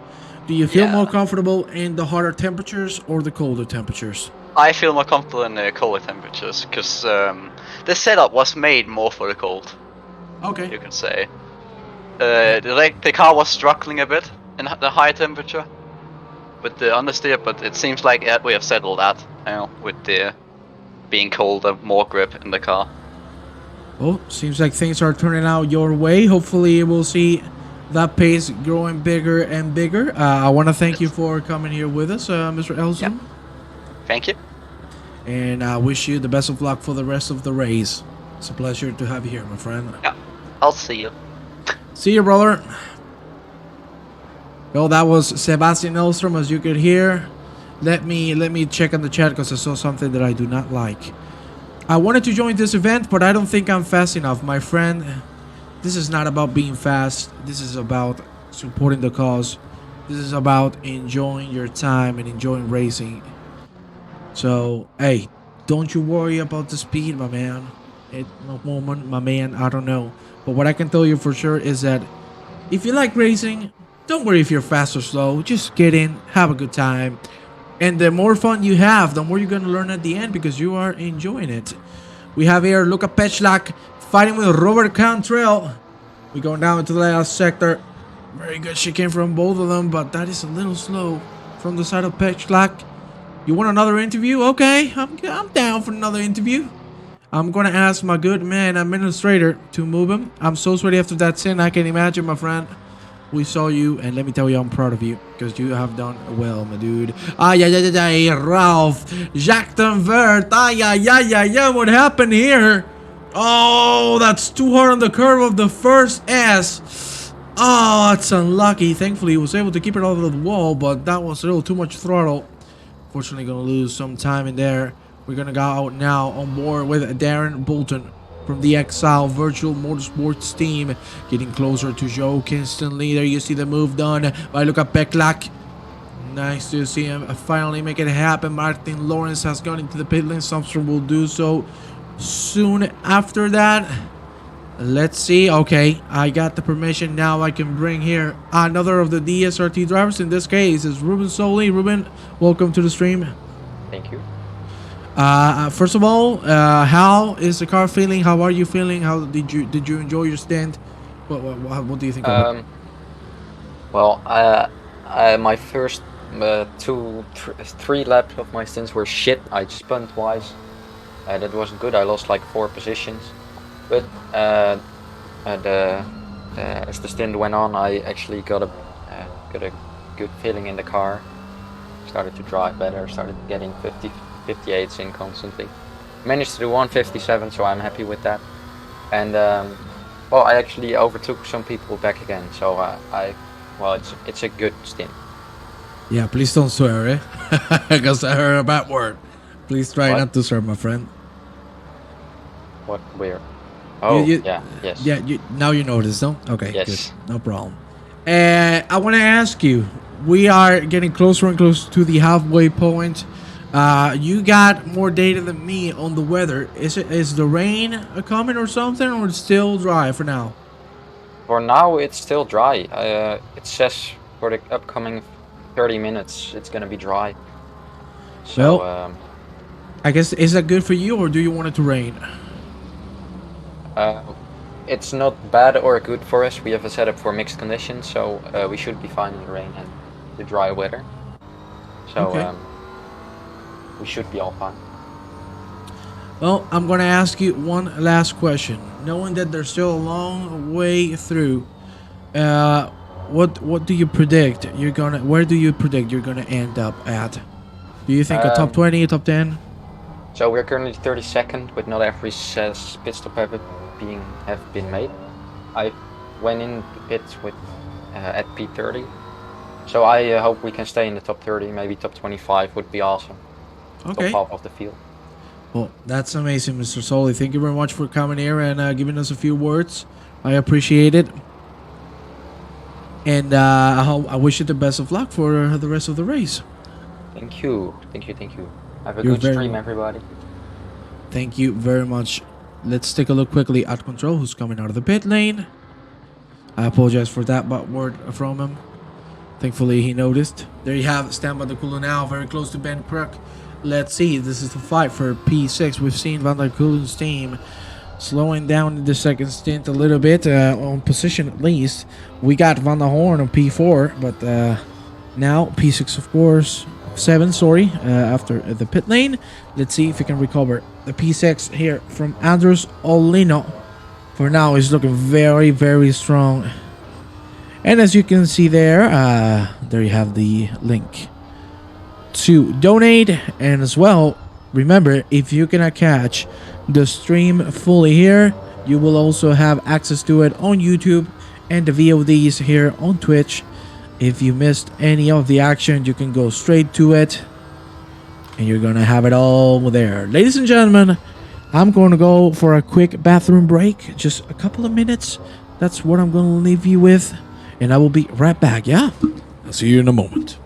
Do you feel more comfortable in the hotter temperatures or the colder temperatures? I feel more comfortable in the colder temperatures because the setup was made more for the cold. Okay. You could say. The car was struggling a bit in the high temperature with the understeer, but it seems like we have settled that now with the being colder, more grip in the car. Well, seems like things are turning out your way. Hopefully we'll see that pace growing bigger and bigger. I want to thank you for coming here with us, Mr. Elson. Yep. Thank you. And I wish you the best of luck for the rest of the race. It's a pleasure to have you here, my friend. Yeah, I'll see you. See you, brother. Well, that was Sebastian Elstrom, as you could hear. Let me check on the chat because I saw something that I do not like. I wanted to join this event, but I don't think I'm fast enough, my friend. This is not about being fast. This is about supporting the cause. This is about enjoying your time and enjoying racing. So, hey, don't you worry about the speed, my man. At the moment, my man, I don't know. But what I can tell you for sure is that if you like racing, don't worry if you're fast or slow. Just get in, have a good time. And the more fun you have, the more you're going to learn at the end because you are enjoying it. We have here Luca Pechlak fighting with Robert Cantrell. We're going down into the last sector. Very good chicane from both of them, but that is a little slow from the side of Pechlak. You want another interview? Okay, I'm down for another interview. I'm going to ask my good man administrator to move him. I'm so sweaty after that sin. I can imagine, my friend. We saw you, and let me tell you, I'm proud of you because you have done well, my dude. Ralph, Jacques Denvert. What happened here? Oh, that's too hard on the curve of the first S. Oh, that's unlucky. Thankfully, he was able to keep it over the wall, but that was a little too much throttle. Fortunately, gonna lose some time in there. We're gonna go out now on board with Darren Bolton. from the Exile Virtual Motorsports team, getting closer to Joe instantly. There you see the move done by Luka Peklak. Nice to see him finally make it happen. Martin Lawrence has gone into the pit lane. Substrom will do so soon after that. Let's see. Okay, I got the permission. Now I can bring here another of the DSRT drivers. In this case, is Ruben Soli. Ruben, welcome to the stream. Thank you. First of all, how is the car feeling? How are you feeling? How did you enjoy your stint? What do you think of it? Well, my first three laps of my stints were shit. I spun twice. That wasn't good. I lost like 4 positions. But as the stint went on, I actually got a good feeling in the car. Started to drive better. Started getting 58s in constantly. Managed to do 157, so I'm happy with that. And well, I actually overtook some people back again. So well, it's a good stint. Yeah, please don't swear, eh? Because I heard a bad word. Please try not to swear, my friend. What weird? Oh, yeah, yes. Yeah, now you notice, no? Okay, yes. Good. No problem. I want to ask you, we are getting closer and closer to the halfway point. You got more data than me on the weather. Is the rain coming or something, or it's still dry for now? For now, it's still dry. It says for the upcoming 30 minutes, it's gonna be dry. So, well, I guess, is that good for you, or do you want it to rain? It's not bad or good for us. We have a setup for mixed conditions, so we should be fine in the rain and the dry weather. So, okay. We should be all fine. Well, I'm gonna ask you one last question. Knowing that there's still a long way through, what do you predict where do you predict you're gonna end up at? Do you think a top 20, a top 10? So we're currently 32nd, with not every pit stop have been made. I went in the pits with at P30, so I hope we can stay in the top 30. Maybe top 25 would be awesome. Okay. Top half of the field. Well, that's amazing, Mr. Soli. Thank you very much for coming here and giving us a few words. I appreciate it. And I wish you the best of luck for the rest of the race. Thank you. Have a good stream, everybody. Thank you very much. Let's take a look quickly at Control, who's coming out of the pit lane. I apologize for that bad word from him. Thankfully, he noticed. There you have Stand by the Cooler now, very close to Ben Kruk. Let's see. This is the fight for P6. We've seen Van der Kulen's team slowing down in the second stint a little bit, on position at least. We got Van der Horn on P4, but now P6, of course. 7, sorry, after the pit lane. Let's see if we can recover the P6 here from Andros Olino. For now, he's looking very, very strong. And as you can see there, there you have the link to donate. And as well, remember, if you cannot catch the stream fully here, you will also have access to it on YouTube and the VODs here on Twitch. If you missed any of the action, you can go straight to it and you're gonna have it all there. Ladies and gentlemen, I'm going to go for a quick bathroom break, just a couple of minutes. That's what I'm gonna leave you with, and I will be right back. Yeah, I'll see you in a moment.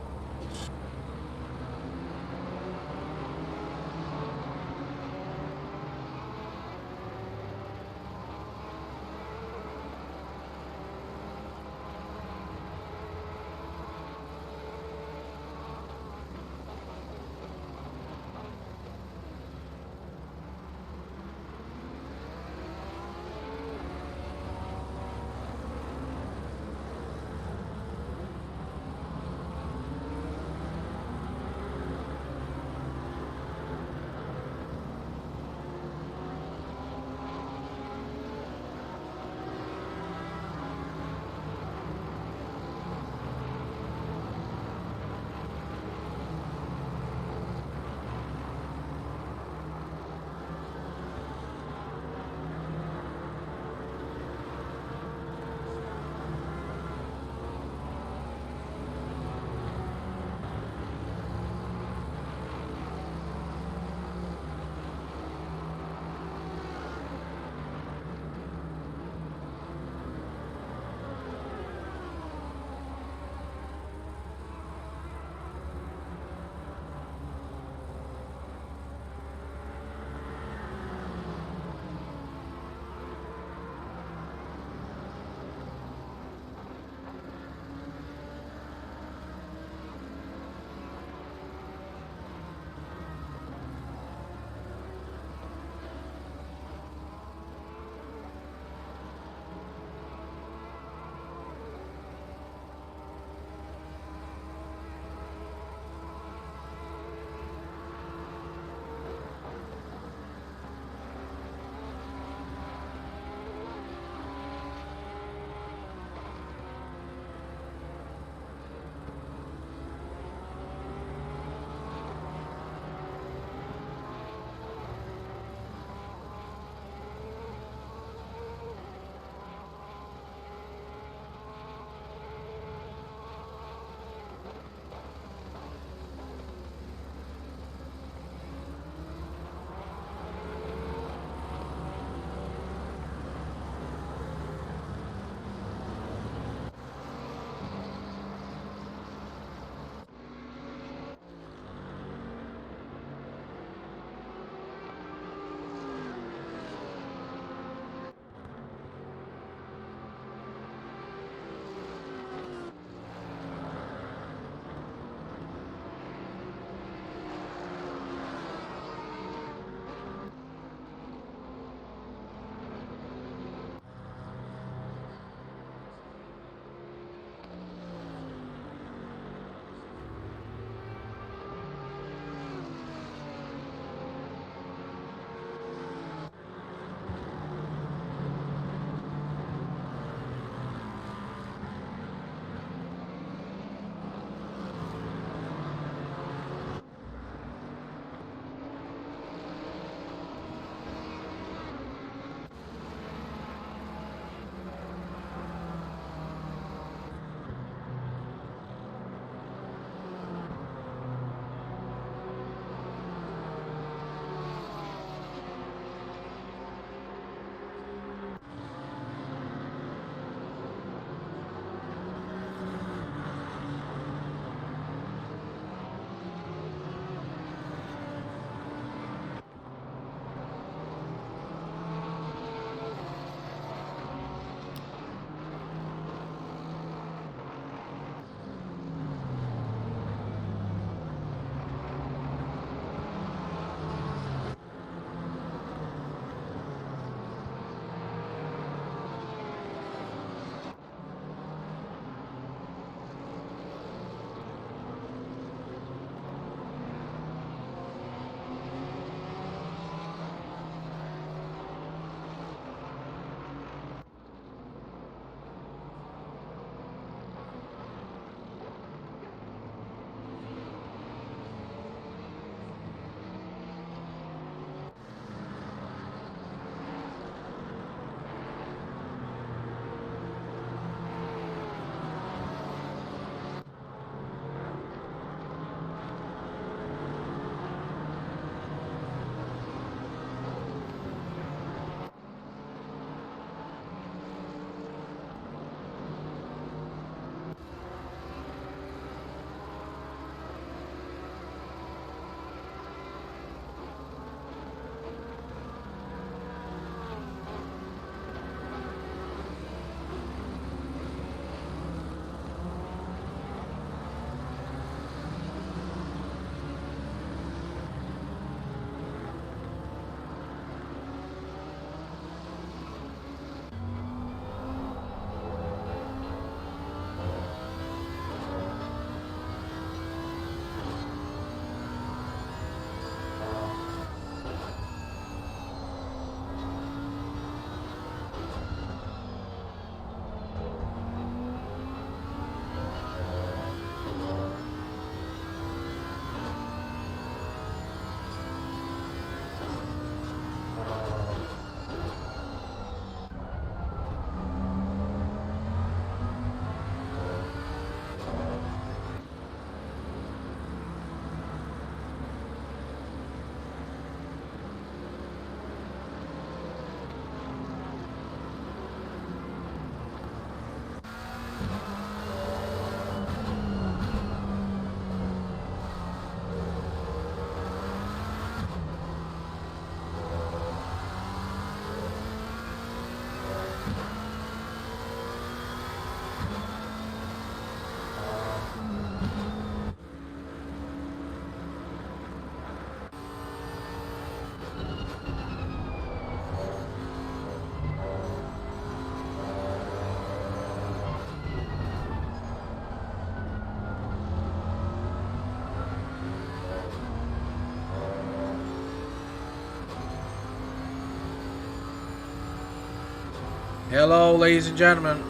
Hello, ladies and gentlemen.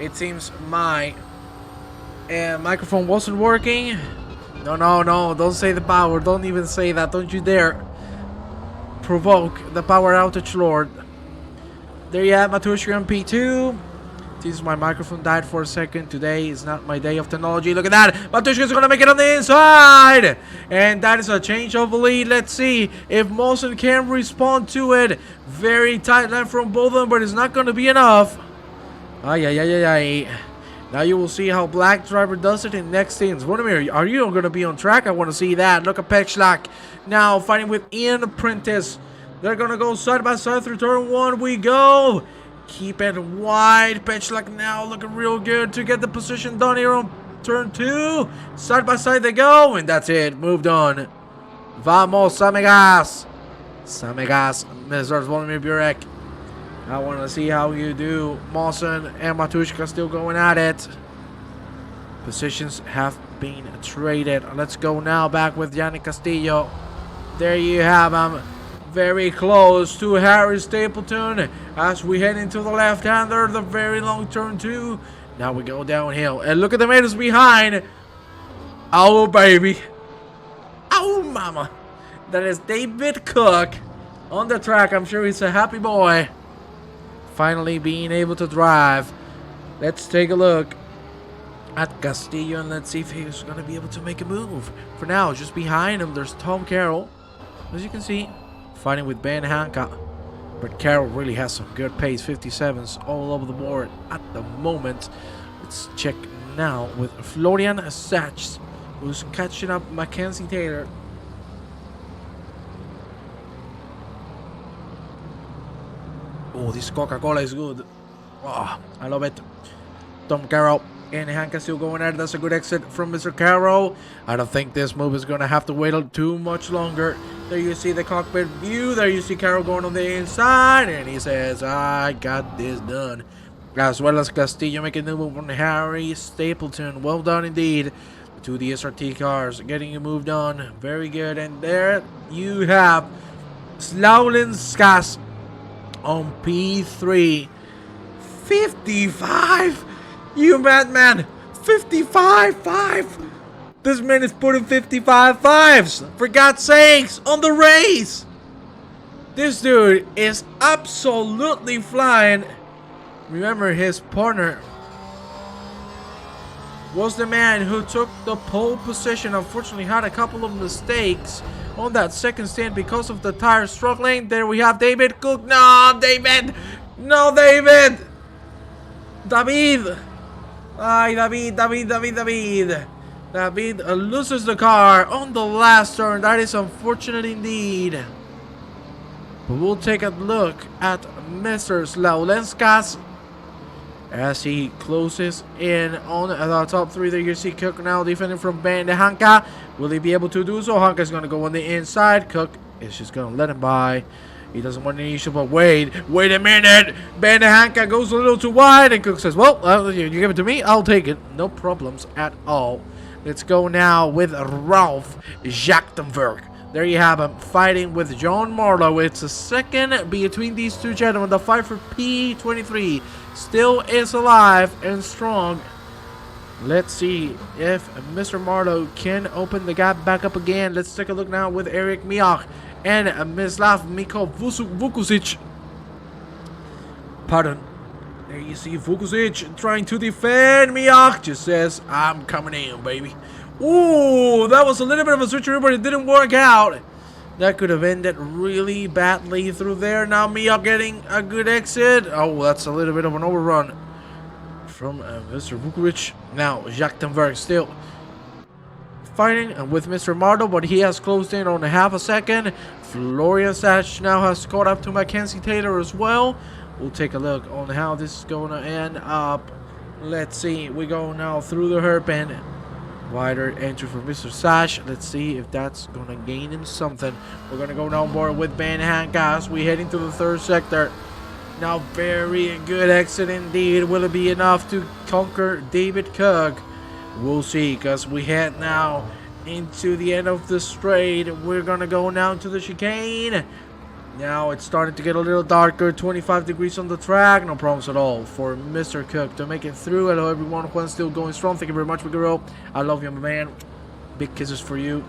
It seems my microphone wasn't working. No, don't say the power. Don't even say that. Don't you dare provoke the power outage lord. There you have Matushka on P2. Seems my microphone died for a second. Today is not my day of technology. Look at that. Matushka's gonna make it on the inside. And that is a change of lead. Let's see if Molson can respond to it. Very tight line from both of them, but it's not gonna be enough. Ay. Now you will see how Black Driver does it in next scenes. Vladimir, are you gonna be on track? I want to see that. Look at Pechlak now fighting with Ian Prentice. They're gonna go side by side through turn 1. We go. Keep it wide. Pechlak now looking real good to get the position done here on turn 2. Side by side they go, and that's it. Moved on. Vamos, amigas. Amigas, Mr. Vladimir Burek. I want to see how you do. Mawson and Matushka still going at it. Positions have been traded. Let's go now back with Yannick Castillo. There you have him. Very close to Harry Stapleton as we head into the left-hander, the very long turn 2. Now we go downhill. And look at the meters behind. Oh, baby. Oh, mama. That is David Cook on the track. I'm sure he's a happy boy. Finally being able to drive. Let's take a look at Castillo and let's see if he's going to be able to make a move. For now, just behind him, there's Tom Carroll. As you can see, fighting with Ben Hancock. But Carroll really has some good pace. 57s all over the board at the moment. Let's check now with Florian Sachs, who's catching up Mackenzie Taylor. Oh, this Coca-Cola is good. Oh, I love it. Tom Carroll and Hanka still going at it. That's a good exit from Mr. Carroll. I don't think this move is going to have to wait too much longer. There you see the cockpit view. There you see Carroll going on the inside. And he says, I got this done. As well as Castillo making the move on Harry Stapleton. Well done indeed. To the SRT cars. Getting you moved on. Very good. And there you have Slaulinskas on P3. 55. You madman. 55.5. This man is putting 55.5s. For God's sakes. On the race. This dude is absolutely flying. Remember, his partner was the man who took the pole position. Unfortunately had a couple of mistakes on that second stand because of the tire struggling. There we have David Cook. No, David. No, David. David. Ay, David. David loses the car on the last turn. That is unfortunate indeed. But we'll take a look at Mr. Slaulenskas as he closes in on the top 3. There you see Cook now defending from Ben Hanka. Will he be able to do so? Hanka's going to go on the inside. Cook is just going to let him by. He doesn't want any issue, but wait a minute. Ben Hanka goes a little too wide, and Cook says, well, you give it to me, I'll take it. No problems at all. Let's go now with Ralph Jachtenberg. There you have him fighting with John Marlowe. It's a second between these two gentlemen. The fight for P23 still is alive and strong. Let's see if Mr. Marlowe can open the gap back up again. Let's take a look now with Eric Miach and Mislav Miko Vukusic. Pardon. There you see Vukusic trying to defend. Miach just says, I'm coming in, baby. Ooh, that was a little bit of a switcheroo, but it didn't work out. That could have ended really badly through there. Now Miach getting a good exit. Oh, that's a little bit of an overrun from Mr. Vukovic. Now Jachtenberg still fighting with Mr. Mardo, but he has closed in on half a second. Florian Satch now has caught up to Mackenzie Taylor as well. We'll take a look on how this is going to end up. Let's see. We go now through the hairpin. Wider entry for Mr. Sash. Let's see if that's going to gain him something. We're going to go down board with Ben Hankas. We head into the third sector. Now, very good exit indeed. Will it be enough to conquer David Cook? We'll see, because we head now into the end of the straight. We're going to go now to the chicane. Now it's starting to get a little darker. 25 degrees on the track. No problems at all for Mr. Cook to make it through. Hello, everyone. Juan's still going strong. Thank you very much, Figueroa. I love you, my man. Big kisses for you.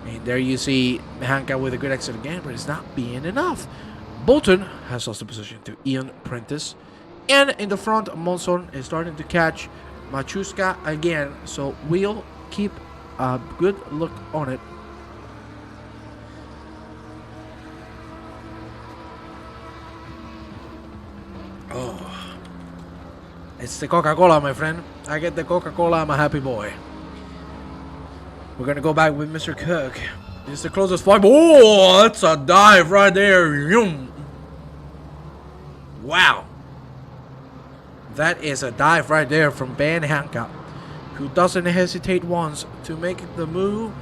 And there you see Hanka with a good exit again, but it's not being enough. Bolton has lost the position to Ian Prentice. And in the front, Monson is starting to catch Machuska again. So we'll keep a good look on it. Oh, it's the Coca-Cola, my friend. I get the Coca-Cola, I'm a happy boy. We're gonna go back with Mr. Cook. This is the closest 5. Oh, that's a dive right there. Wow. That is a dive right there from Ben Hancock, who doesn't hesitate once to make the move.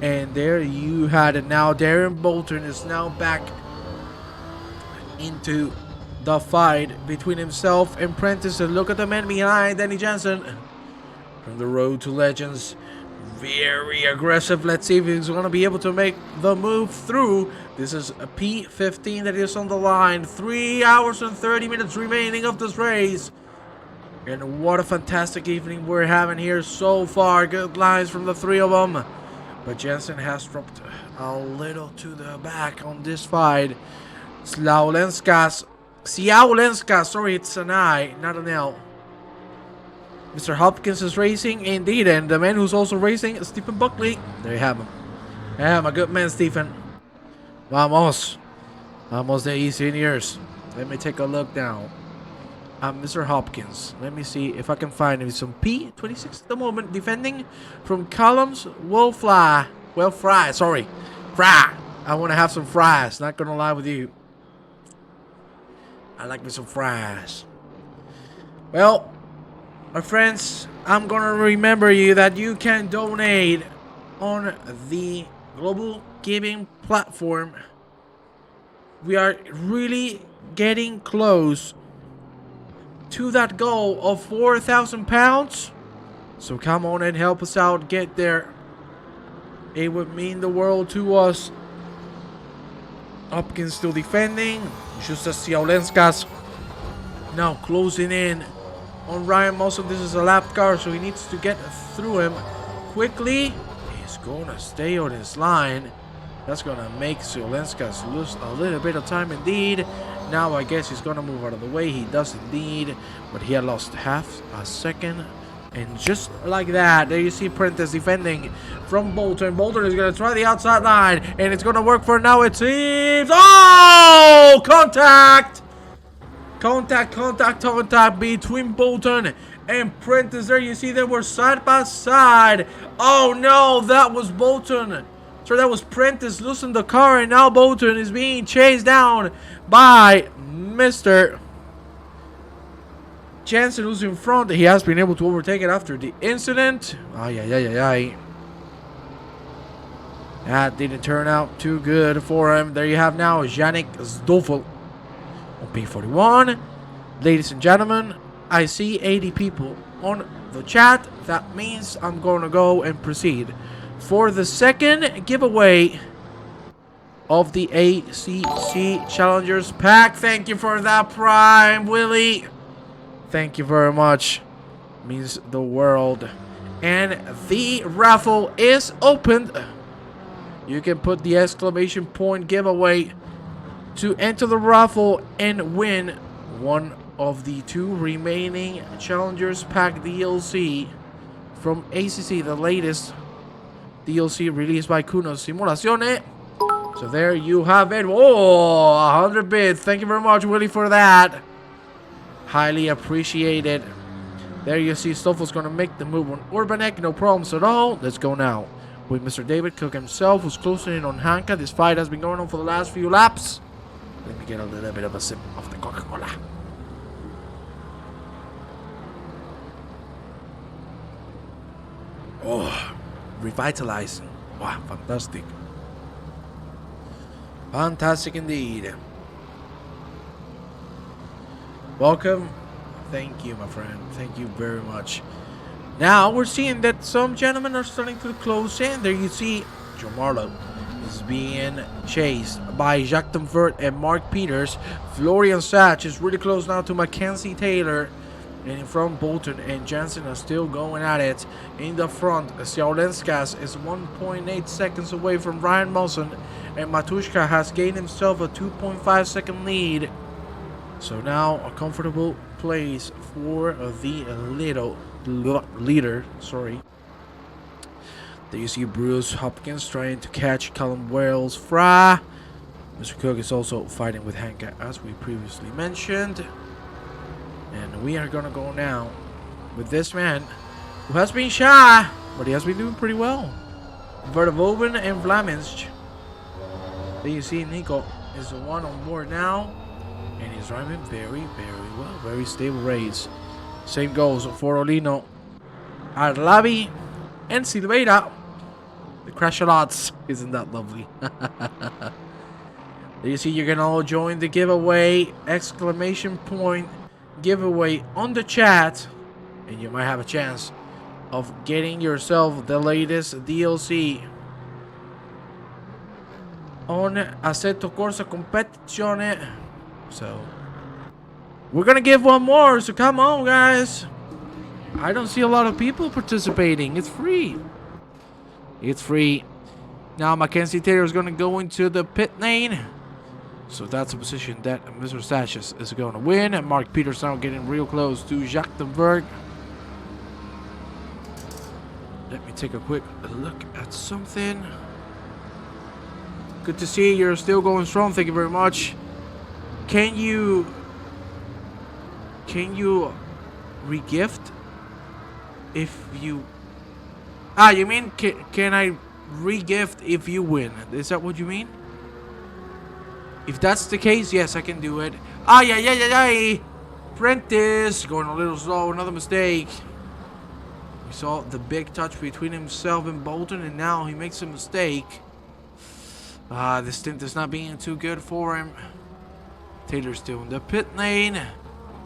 And there you had it. Now Darren Bolton is now back into the fight between himself and Prentice. And look at the man behind, Danny Jansen. From the road to legends. Very aggressive. Let's see if he's going to be able to make the move through. This is a P15 that is on the line. 3 hours and 30 minutes remaining of this race. And what a fantastic evening we're having here so far. Good lines from the three of them. But Jensen has dropped a little to the back on this fight. Siaulenskas, sorry, it's an I, not an L. Mr. Hopkins is racing indeed, and the man who's also racing is Stephen Buckley. There you have him. Yeah, my good man, Stephen. Vamos. Almost the easy in years. Let me take a look now. Mr. Hopkins. Let me see if I can find him. Some P26 at the moment, defending from Columns. Fry. Sorry. Fry. I want to have some fries. Not gonna lie with you. I like me some fries. Well, my friends, I'm gonna remember you that you can donate on the global giving platform. We are really getting close to that goal of 4,000 pounds. So come on and help us out, get there. It would mean the world to us. Hopkins still defending. Just as Siaulenskas now closing in on Ryan Mossel. This is a lap car, so he needs to get through him quickly. He's gonna stay on his line. That's gonna make Siaulenskas lose a little bit of time indeed. Now I guess he's gonna move out of the way. He does indeed, but he had lost half a second. And just like that, there you see Prentice defending from Bolton. Bolton is going to try the outside line, and it's going to work for now, it seems. Oh! Contact! Contact between Bolton and Prentice. There you see they were side by side. Oh no, that was Bolton. So that was Prentice losing the car, and now Bolton is being chased down by Mr. Jansen, who's in front. He has been able to overtake it after the incident. That didn't turn out too good for him. There you have now Yannick Stoffel on P41. Ladies and gentlemen, I see 80 people on the chat. That means I'm going to go and proceed for the second giveaway of the ACC Challengers Pack. Thank you for that, Prime Willie. Thank you very much. Means the world. And the raffle is opened. You can put the exclamation point giveaway to enter the raffle and win one of the 2 remaining Challengers Pack DLC from ACC, the latest DLC released by Kuno Simulazione. So there you have it. Oh, 100 bits. Thank you very much, Willie, for that. Highly appreciated. There you see Stoffel's going to make the move on Urbanek. No problems at all. Let's go now with Mr. David Cook himself, who's closing in on Hanka. This fight has been going on for the last few laps. Let me get a little bit of a sip of the Coca-Cola. Oh, revitalizing. Wow, fantastic. Fantastic indeed. Welcome. Thank you, my friend. Thank you very much. Now we're seeing that some gentlemen are starting to close in. There you see Joe Marlowe is being chased by Jacques Demvert and Mark Peters. Florian Satch is really close now to Mackenzie Taylor. And in front, Bolton and Jansen are still going at it. In the front, Siaulenskas is 1.8 seconds away from Ryan Mulson. And Matushka has gained himself a 2.5 second lead. So now a comfortable place for the leader. Sorry. There you see Bruce Hopkins trying to catch Callum Wales Fra. Mr. Cook is also fighting with Hanka, as we previously mentioned. And we are gonna go now with this man who has been shy, but he has been doing pretty well. Verhoeven and Vlaminsk. There you see Nico is the one on board now. And he's driving very, very well. Very stable race. Same goes for Olino, Arlavi, and Silveira. The Crash-a-Lots. Isn't that lovely? There you see you can all join the giveaway. Exclamation point giveaway on the chat. And you might have a chance of getting yourself the latest DLC on Assetto Corsa Competizione. So we're gonna give one more, so come on guys. I don't see a lot of people participating. It's free. It's free. Now Mackenzie Taylor is gonna go into the pit lane. So that's a position that Mr. Sashes is going to win. And Mark Peters now getting real close to Jacques Demberg. Let me take a quick look at something. Good to see you're still going strong. Thank you very much. Can you regift if you... you mean can I regift if you win? Is that what you mean? If that's the case, yes, I can do it. Yeah. Prentice going a little slow. Another mistake. We saw the big touch between himself and Bolton, and now he makes a mistake. The stint is not being too good for him. Taylor's still in the pit lane.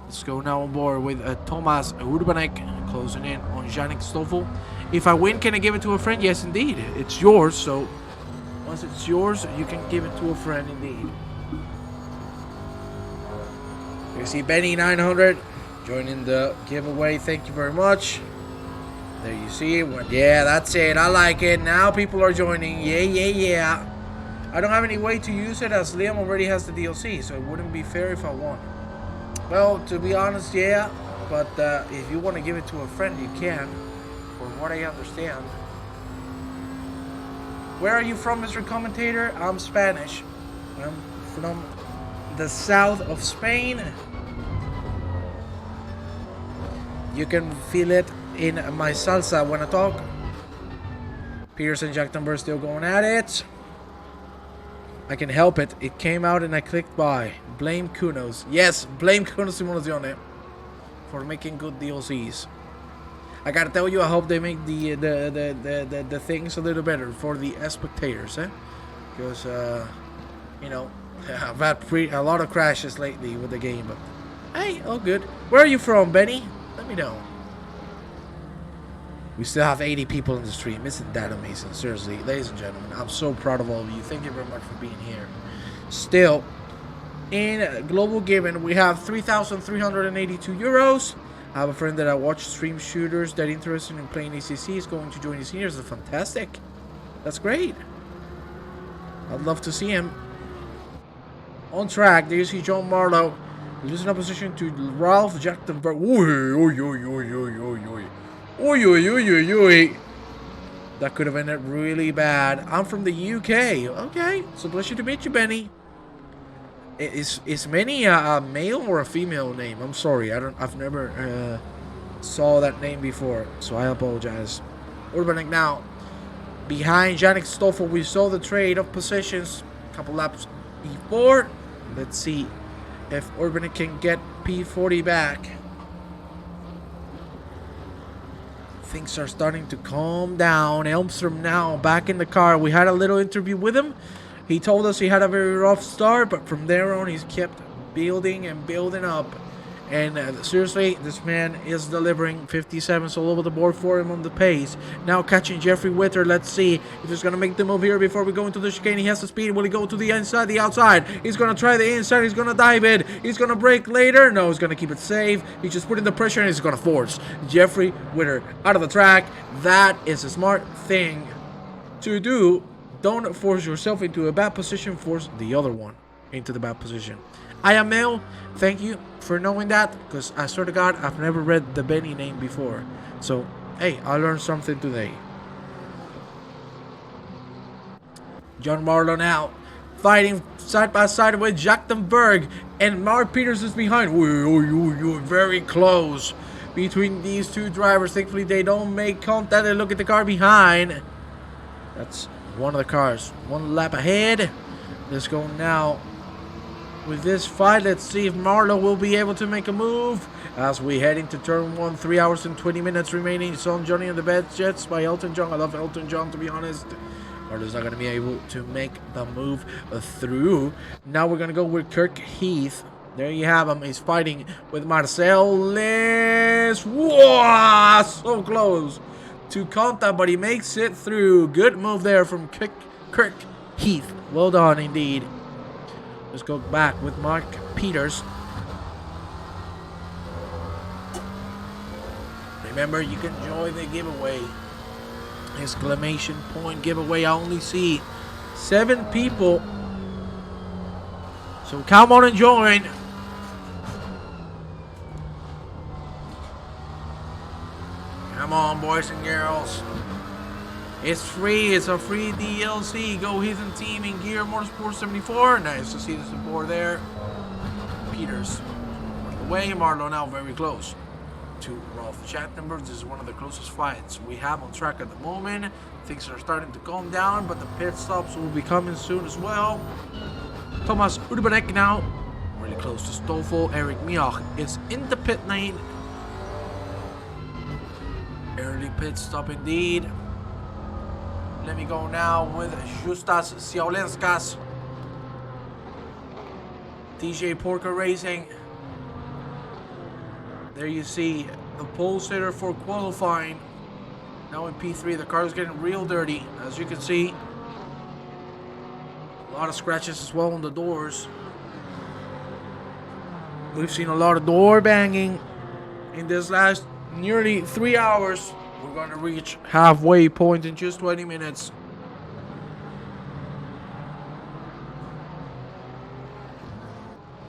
Let's go now on board with Thomas Urbanek closing in on Yannick Stoffel. If I win, can I give it to a friend? Yes, indeed. It's yours, so once it's yours, you can give it to a friend indeed. You see Benny 900 joining the giveaway. Thank you very much. There you see it. Yeah, that's it. I like it. Now people are joining. Yeah. I don't have any way to use it as Liam already has the DLC, so it wouldn't be fair if I won. Well, to be honest, yeah. But if you want to give it to a friend, you can. From what I understand. Where are you from, Mr. Commentator? I'm Spanish. I'm from the south of Spain. You can feel it in my salsa when I talk. Peters and Jack Dumber still going at it. I can help it. It came out and I clicked buy. Blame Kunos. Yes, blame Kunos Simulazione for making good DLCs. I gotta tell you, I hope they make the things a little better for the spectators, because you know, I've had a lot of crashes lately with the game, but hey, all good. Where are you from, Benny? Let me know. We still have 80 people in the stream. Isn't that amazing? Seriously, ladies and gentlemen, I'm so proud of all of you. Thank you very much for being here. Still, in Global Gaming, we have 3,382 euros. I have a friend that I watch stream shooters that interested in playing ACC is going to join the seniors. That's fantastic. That's great. I'd love to see him. On track, there you see John Marlowe losing opposition to Ralph Jachtenberg. That could have ended really bad. I'm from the UK. Okay, so pleasure to meet you, Benny. Is Manny a male or a female name? I'm sorry, I've never saw that name before, so I apologize. Urbanek now behind Yannick Stoffel. We saw the trade of positions a couple laps before. Let's see if Urbanek can get P40 back. Things are starting to calm down. Elmstrom now back in the car. We had a little interview with him. He told us he had a very rough start, but from there on he's kept building and building up. And seriously, this man is delivering 57s all over the board for him on the pace. Now catching Jeffrey Witter. Let's see if he's going to make the move here before we go into the chicane. He has the speed. Will he go to the inside, the outside? He's going to try the inside. He's going to dive it. He's going to brake later. No, he's going to keep it safe. He's just putting the pressure and he's going to force Jeffrey Witter out of the track. That is a smart thing to do. Don't force yourself into a bad position. Force the other one into the bad position. I am Mel. Thank you for knowing that, because I swear to God, I've never read the Benny name before. So, hey, I learned something today. John Marlowe now fighting side by side with Jack Denberg, and Mark Peters is behind. You're very close between these two drivers. Thankfully, they don't make contact. They look at the car behind. That's one of the cars. One lap ahead. Let's go now. With this fight, let's see if Marlowe will be able to make a move as we head into turn 1. 3 hours and 20 minutes remaining. Son Johnny and the Bad Jets by Elton John. I love Elton John, to be honest. Marlowe's not going to be able to make the move through. Now we're going to go with Kirk Heath. There you have him. He's fighting with Marcel Les. Whoa! So close to contact, but he makes it through. Good move there from Kirk Heath. Well done indeed. Let's go back with Mark Peters. Remember, you can join the giveaway. Exclamation point giveaway. I only see 7 people. So come on and join. Come on, boys and girls. It's free. It's a free DLC. Go Heathen Team in Gear Motorsport 74. Nice to see the support there. Peters on the way. Marlowe now very close to Rolf Chattenberg. This is one of the closest fights we have on track at the moment. Things are starting to calm down, but the pit stops will be coming soon as well. Thomas Urbanek now really close to Stoffel. Eric Mioch is in the pit lane. Early pit stop indeed. Let me go now with Justas Siaulenskas. DJ Porker Racing. There you see the pole sitter for qualifying. Now in P3, the car is getting real dirty, as you can see. A lot of scratches as well on the doors. We've seen a lot of door banging in this last nearly 3 hours. We're going to reach halfway point in just 20 minutes.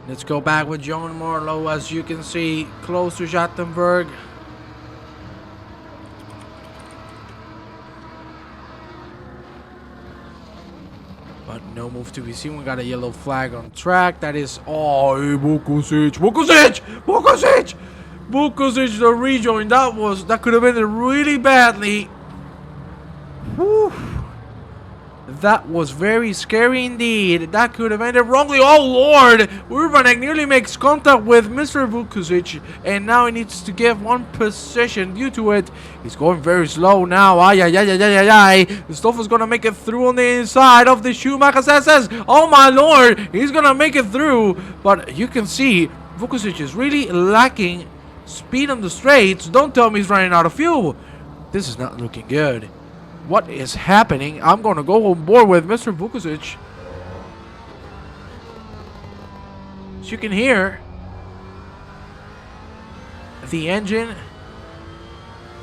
Let's go back with John Marlowe, as you can see, close to Schattenberg. But no move to be seen. We got a yellow flag on track. That is... Oh, Vukusic! Vukusic, the rejoin. That could have ended really badly. Whew. That was very scary indeed. That could have ended wrongly. Oh Lord! Urbanek nearly makes contact with Mr. Vukusic, and now he needs to give one position. Due to it, he's going very slow now. Stoffel's gonna make it through on the inside of the Schumacher SS. Oh my Lord! He's gonna make it through, but you can see Vukusic is really lacking speed on the straights. Don't tell me he's running out of fuel. This is not looking good. What is happening? I'm going to go on board with Mr. Vukusic. As you can hear, the engine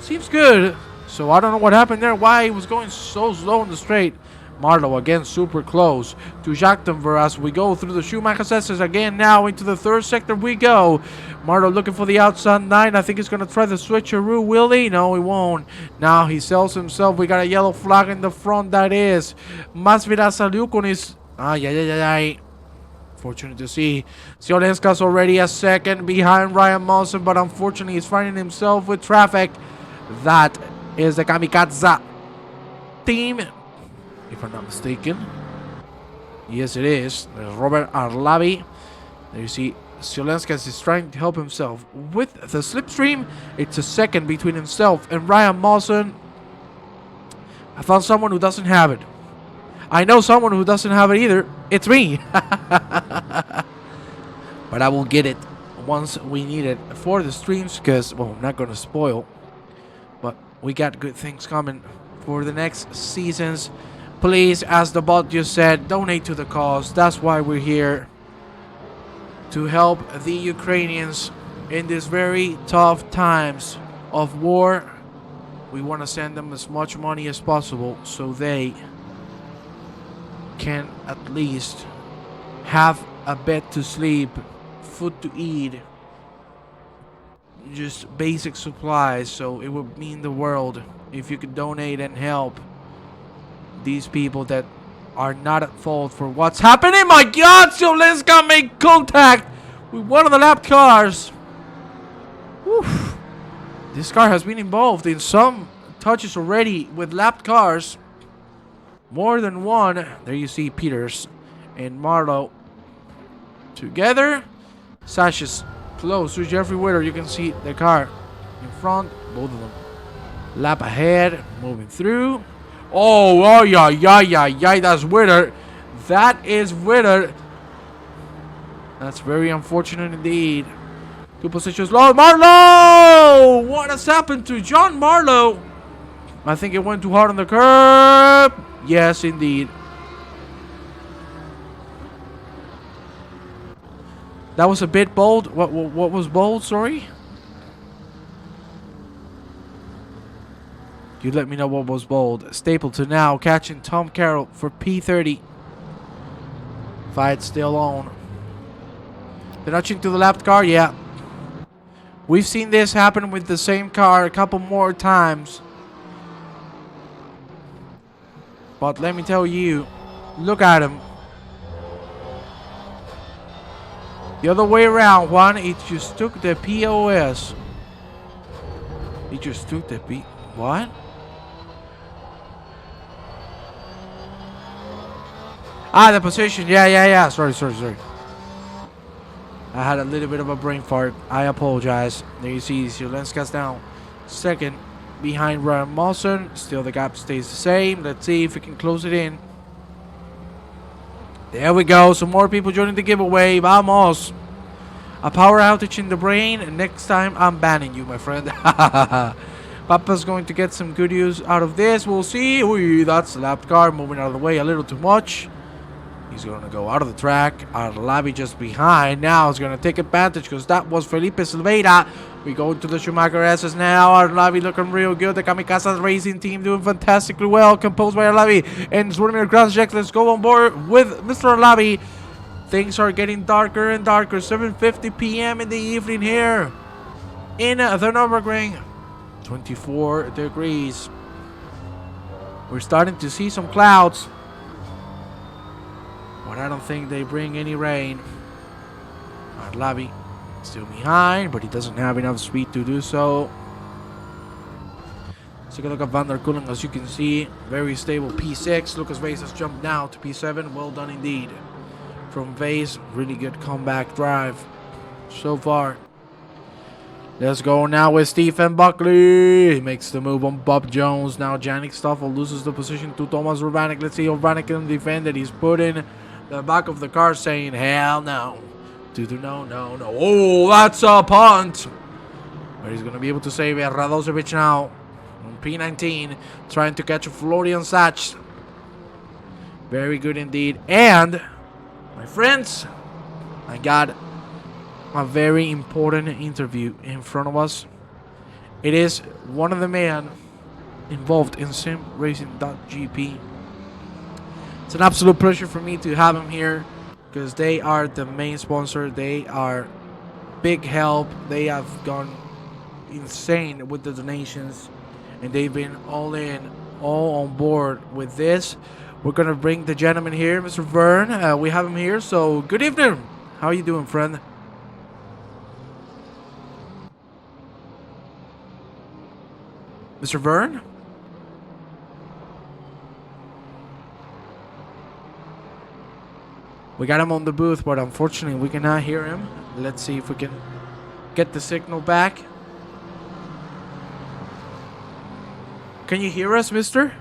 seems good. So I don't know what happened there. Why he was going so slow on the straight. Marlowe again super close to Jachtenver as we go through the Schumacher sensors again. Now into the third sector we go. Marlowe looking for the outside 9. I think he's going to try the switcheroo. Will he? No, he won't. Now he sells himself. We got a yellow flag in the front. That is Masvidal Saliukon is... Fortunate to see Siolenskas already a second behind Ryan Monson, but unfortunately he's finding himself with traffic. That is the Kamikaze team, if I'm not mistaken. Yes, it is. There's Robert Arlavi. There you see Siolenskas is trying to help himself with the slipstream. It's a second between himself and Ryan Mawson. I found someone who doesn't have it. I know someone who doesn't have it either. It's me. But I will get it ones we needed for the streams, because, well, I'm not going to spoil, but we got good things coming for the next seasons. Please, as the bot just said, donate to the cause. That's why we're here, to help the Ukrainians in these very tough times of war. We want to send them as much money as possible so they can at least have a bed to sleep, food to eat, just basic supplies. So it would mean the world if you could donate and help these people that are not at fault for what's happening. My God, so let's go make contact with one of the lap cars. Oof. This car has been involved in some touches already with lapped cars. More than one. There you see Peters and Marlowe together. Sasha's close to Jeffrey Witter. You can see the car in front. Both of them. Lap ahead. Moving through. Oh, yeah. That's Witter. That is Witter. That's very unfortunate indeed. Two positions low. Marlowe! What has happened to John Marlowe? I think it went too hard on the curb. Yes, indeed. That was a bit bold. What was bold? Sorry. You let me know what was bold. Stapleton now catching Tom Carroll for P30. Fight still on. They're nudging to the left car. Yeah. We've seen this happen with the same car a couple more times. But let me tell you, look at him. The other way around, Juan. It just took the POS. It just took the P... What? Ah, the position. Yeah. Sorry. I had a little bit of a brain fart. I apologize. There you see Zielinska's down second behind Ryan Mawson. Still the gap stays the same. Let's see if we can close it in. There we go. Some more people joining the giveaway. Vamos. A power outage in the brain. And next time I'm banning you, my friend. Papa's going to get some good use out of this. We'll see. Ooh, that's the lap car moving out of the way a little too much. He's going to go out of the track. Arlavi just behind. Now he's going to take advantage because that was Felipe Silveira. We go to the Schumacher S's now. Arlavi looking real good. The Kamikaze Racing team doing fantastically well. Composed by Arlavi and Swarmir Krasjek. Let's go on board with Mr. Arlavi. Things are getting darker and darker. 7:50 p.m. in the evening here in the Nurburgring. 24 degrees. We're starting to see some clouds. But I don't think they bring any rain. Arlavi still behind, but he doesn't have enough speed to do so. Let's take a look at Van der Kulen. As you can see, very stable P6. Lucas Vase has jumped now to P7. Well done indeed. From Vase, really good comeback drive so far. Let's go now with Stephen Buckley. He makes the move on Bob Jones. Now Janik Stoffel loses the position to Thomas Urbanik. Let's see if Urbanik can defend it. He's put in the back of the car saying, hell no. No. Oh, that's a punt. But he's going to be able to save it. Radosevic now on P19. Trying to catch a Florian Sachs. Very good indeed. And, my friends, I got a very important interview in front of us. It is one of the men involved in simracing.gp. It's an absolute pleasure for me to have him here because they are the main sponsor. They are big help. They have gone insane with the donations and they've been all on board with this. We're gonna bring the gentleman here, Mr. Vern. We have him here, so good evening. How are you doing, friend? Mr. Vern? We got him on the booth, but unfortunately we cannot hear him. Let's see if we can get the signal back. Can you hear us, mister?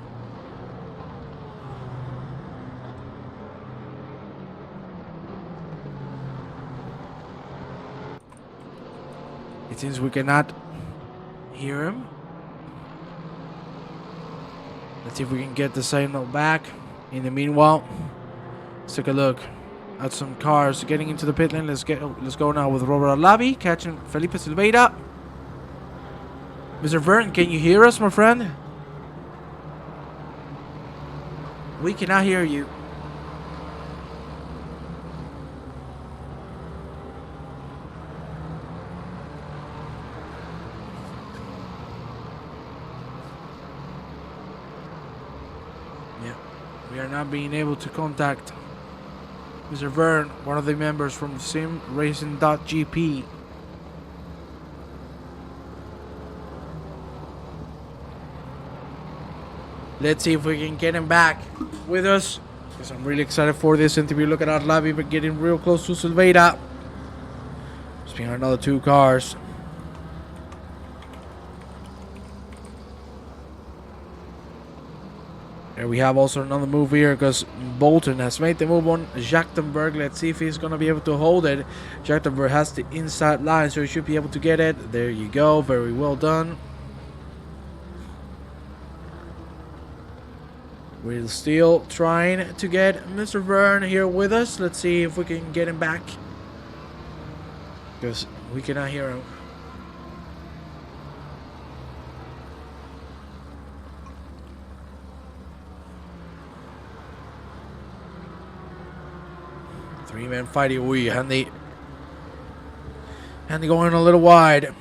It seems we cannot hear him. Let's see if we can get the signal back. In the meanwhile, let's take a look at some cars getting into the pit lane. Let's go now with Robert Alavi catching Felipe Silveira. Mr. Vern, can you hear us, my friend? We cannot hear you. Yeah, we are not being able to contact Mr. Vern, one of the members from simracing.gp. Let's see if we can get him back with us, because I'm really excited for this interview. Look at Arlavi, but getting real close to Silveira. Just being another 2 cars. There we have also another move here, because Bolton has made the move on Jachtenberg. Let's see if he's going to be able to hold it. Jachtenberg has the inside line, so he should be able to get it. There you go. Very well done. We're still trying to get Mr. Vern here with us. Let's see if we can get him back, because we cannot hear him. Three-man fighting. Ooh, Handy going a little wide.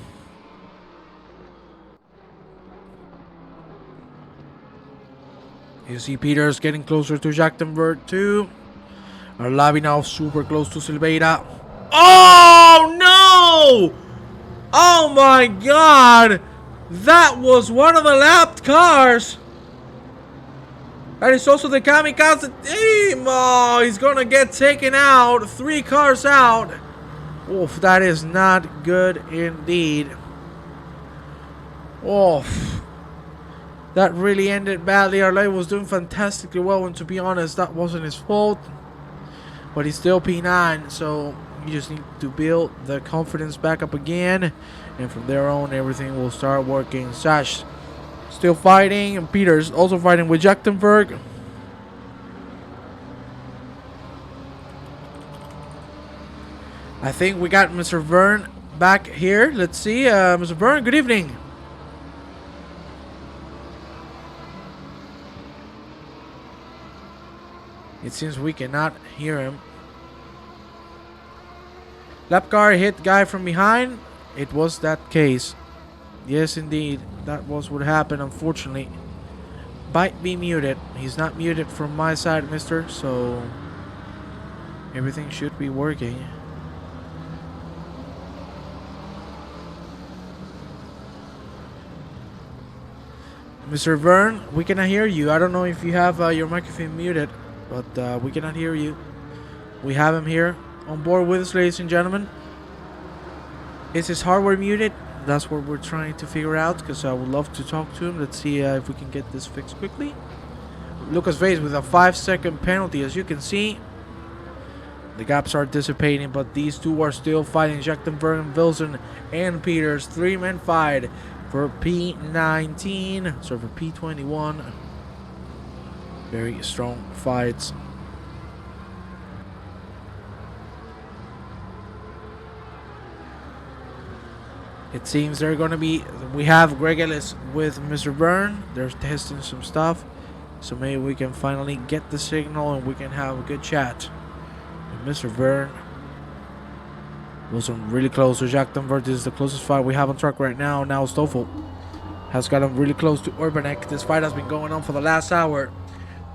You see Peters getting closer to Jachtenberg too. Arlavi now super close to Silveira. Oh no! Oh my god! That was one of the lapped cars. That is also the kamikaze team. Oh, he's gonna get taken out. 3 cars out. Oof, that is not good indeed. Oof. That really ended badly. Arlavi was doing fantastically well, and to be honest, that wasn't his fault. But he's still P9, so you just need to build the confidence back up again. And from there on, everything will start working. Sash still fighting, and Peters also fighting with Jachtenberg. I think we got Mr. Vern back here. Let's see. Mr. Vern, good evening. It seems we cannot hear him. Lap car hit guy from behind. It was that case. Yes, indeed. That was what happened, unfortunately. Might be muted. He's not muted from my side, mister. So everything should be working. Mr. Vern, we cannot hear you. I don't know if you have your microphone muted, but we cannot hear you. We have him here on board with us, ladies and gentlemen. Is his hardware muted? That's what we're trying to figure out, because I would love to talk to him. Let's see if we can get this fixed quickly. Lucas Vase with a 5-second penalty. As you can see, the gaps are dissipating, but these two are still fighting. Jachtenberg, Wilson, and Peters. 3-man fight for P19. So for P21. Very strong fights. It seems they're going to be... We have Greg Ellis with Mr. Vern. They're testing some stuff. So maybe we can finally get the signal and we can have a good chat with Mr. Vern. Wilson really close to Jachtenberg. This is the closest fight we have on track right now. Now Stoffel has gotten really close to Urbanek. This fight has been going on for the last hour.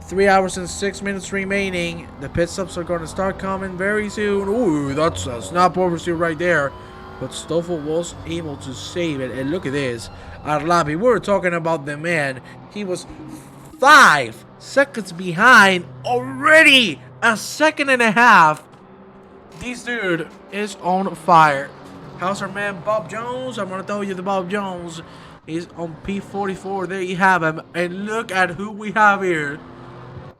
3 hours and 6 minutes remaining. The pit stops are going to start coming very soon. Ooh, that's a snap oversteer right there. But Stoffel was able to save it. And look at this. Arlavi, we were talking about the man. He was 5 seconds behind already. A second and a half. This dude is on fire. How's our man Bob Jones? I'm going to tell you the Bob Jones is on P44. There you have him. And look at who we have here.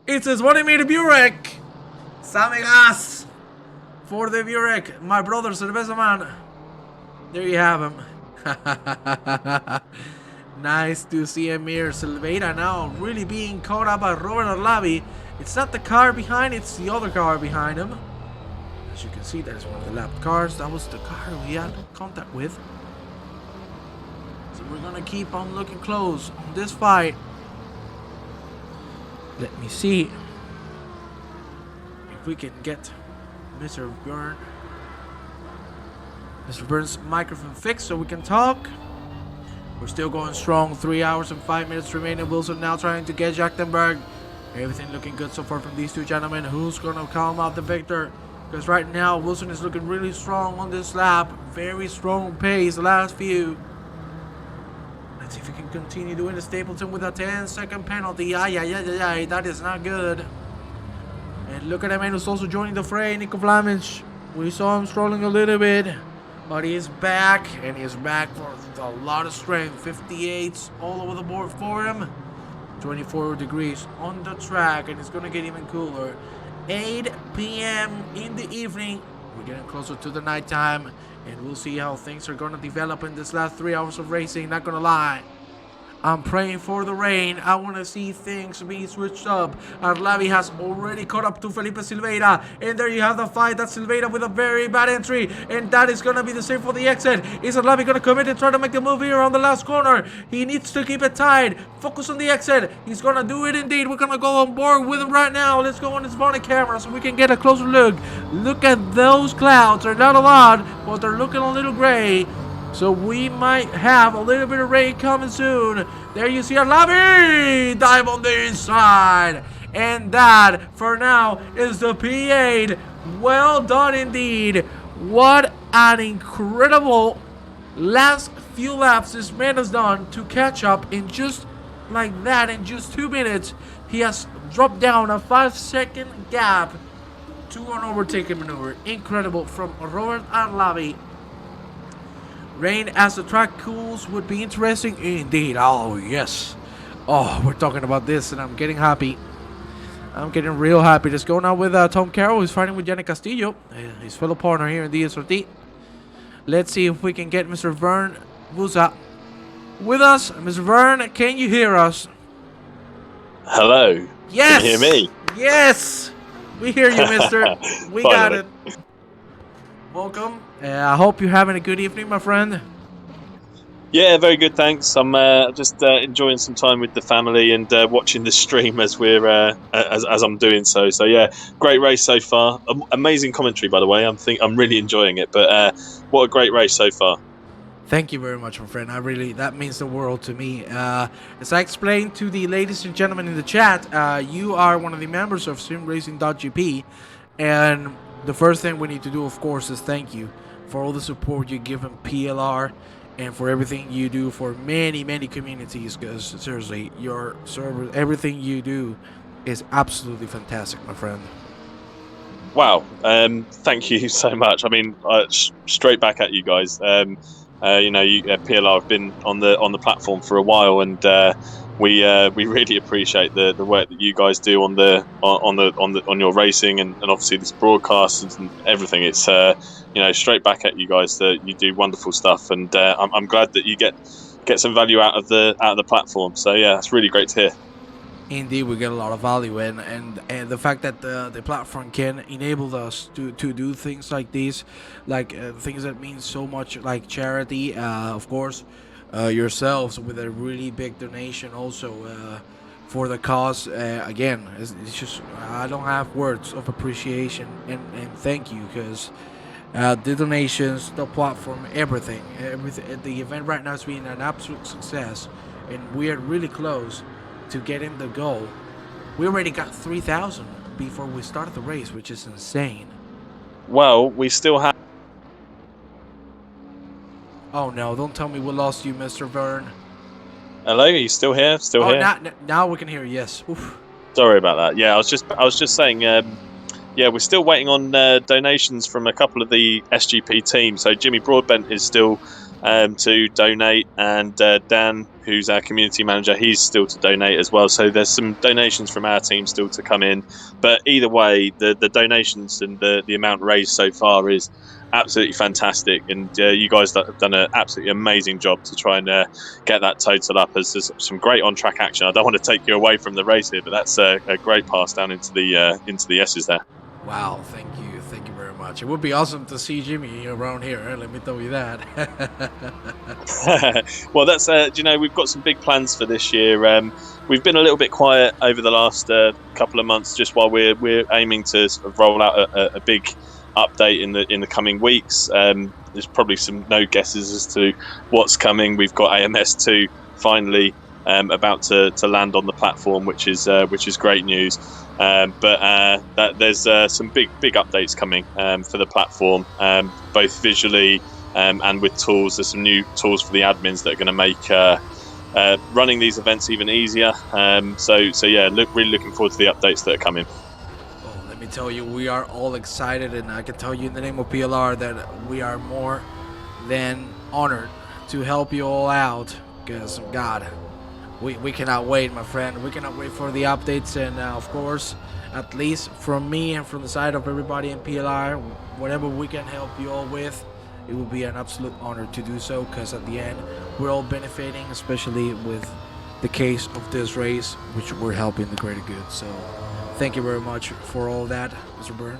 It's his Vladimir Burek. Same gas for the Burek. My brother, Cerveza man. there you have him. Nice to see Emir Silveira now really being caught up by Robert Arlavi. It's not the car behind, it's the other car behind him. As you can see, that is one of the lapped cars. That was the car we had contact with. So we're gonna keep on looking close on this fight. Let me see if we can get Mr. Burns' microphone fixed so we can talk. We're still going strong. 3 hours and 5 minutes remaining. Wilson now trying to get Jachtenberg. Everything looking good so far from these two gentlemen. Who's gonna come out the victor? Because right now Wilson is looking really strong on this lap. Very strong pace the last few. Let's see if he can continue doing the Stapleton with a 10-second penalty. That is not good. And look at that man who's also joining the fray, Nico Vlamic. We saw him strolling a little bit, but he is back, and he is back for a lot of strength. 58s all over the board for him. 24 degrees on the track, and it's going to get even cooler. 8 p.m. in the evening. We're getting closer to the nighttime, and we'll see how things are going to develop in this last 3 hours of racing. Not going to lie, I'm praying for the rain. I want to see things being switched up. Arlavi has already caught up to Felipe Silveira. And there you have the fight. That's Silveira with a very bad entry. And that is going to be the same for the exit. Is Arlavi going to commit and try to make the move here on the last corner? He needs to keep it tight. Focus on the exit. He's going to do it indeed. We're going to go on board with him right now. Let's go on his body camera so we can get a closer look. Look at those clouds. They're not a lot, but they're looking a little gray. So we might have a little bit of rain coming soon. There you see Arlavi dive on the inside. And that, for now, is the P8. Well done indeed. What an incredible last few laps this man has done to catch up in just like that. In just 2 minutes, he has dropped down a 5-second gap to an overtaking maneuver. Incredible from Robert Arlavi. Rain as the track cools would be interesting indeed. Oh, yes. Oh, we're talking about this, and I'm getting happy. I'm getting real happy. Let's go now with Tom Carroll, who's fighting with Yannick Castillo, his fellow partner here in the SRT. Let's see if we can get Mr. Vern Wuza with us. Mr. Vern, can you hear us? Hello. Yes. Can you hear me? Yes. We hear you, mister. We got it. Welcome. I hope you're having a good evening, my friend. Yeah, very good, thanks. I'm just enjoying some time with the family and watching the stream as we're as I'm doing so. So yeah, great race so far. Amazing commentary, by the way. I'm really enjoying it. But what a great race so far. Thank you very much, my friend. That means the world to me. As I explained to the ladies and gentlemen in the chat, you are one of the members of SimRacing.gp, and the first thing we need to do, of course, is thank you for all the support you give in PLR and for everything you do for many, many communities, because seriously, your server, everything you do is absolutely fantastic, my friend. Wow. Thank you so much. I mean, straight back at you guys. PLR have been on the platform for a while, and we really appreciate the work that you guys do on your racing and obviously this broadcast and everything. It's straight back at you guys. That you do wonderful stuff, and I'm glad that you get some value out of the platform. So yeah, it's really great to hear. Indeed, we get a lot of value, and the fact that the platform can enable us to do things like these, like things that mean so much, like charity, of course, yourselves with a really big donation also for the cause. Again, it's just, I don't have words of appreciation and thank you, because the donations, the platform, everything, the event right now is being an absolute success, and we are really close to getting the goal. We already got 3,000 before we started the race, which is insane. Well, we still have. Oh no! Don't tell me we lost you, Mr. Vern. Hello, are you still here? Still here? Now we can hear you. Yes. Oof. Sorry about that. Yeah, I was just saying. We're still waiting on donations from a couple of the SGP teams. So Jimmy Broadbent is still to donate, and Dan, who's our community manager, he's still to donate as well. So there's some donations from our team still to come in. But either way, the donations and the amount raised so far is absolutely fantastic, and you guys have done an absolutely amazing job to try and get that total up. As there's some great on track action. I don't want to take you away from the race here, but that's a great pass down into the S's there. Wow, thank you very much. It would be awesome to see Jimmy around here. Let me tell you that. Well, that's we've got some big plans for this year. We've been a little bit quiet over the last couple of months, just while we're aiming to sort of roll out a big update in the coming weeks. There's probably no guesses as to what's coming. We've got AMS2 finally about to land on the platform, which is great news. But there's some big updates coming for the platform, both visually and with tools. There's some new tools for the admins that are going to make running these events even easier. So yeah, really looking forward to the updates that are coming. Oh, let me tell you, we are all excited, and I can tell you in the name of PLR that we are more than honored to help you all out. Because God, we cannot wait, my friend. We cannot wait for the updates, and of course, at least from me and from the side of everybody in PLR, whatever we can help you all with, it will be an absolute honor to do so, because at the end, we're all benefiting, especially with the case of this race, which we're helping the greater good. So thank you very much for all that, Mr. Byrne.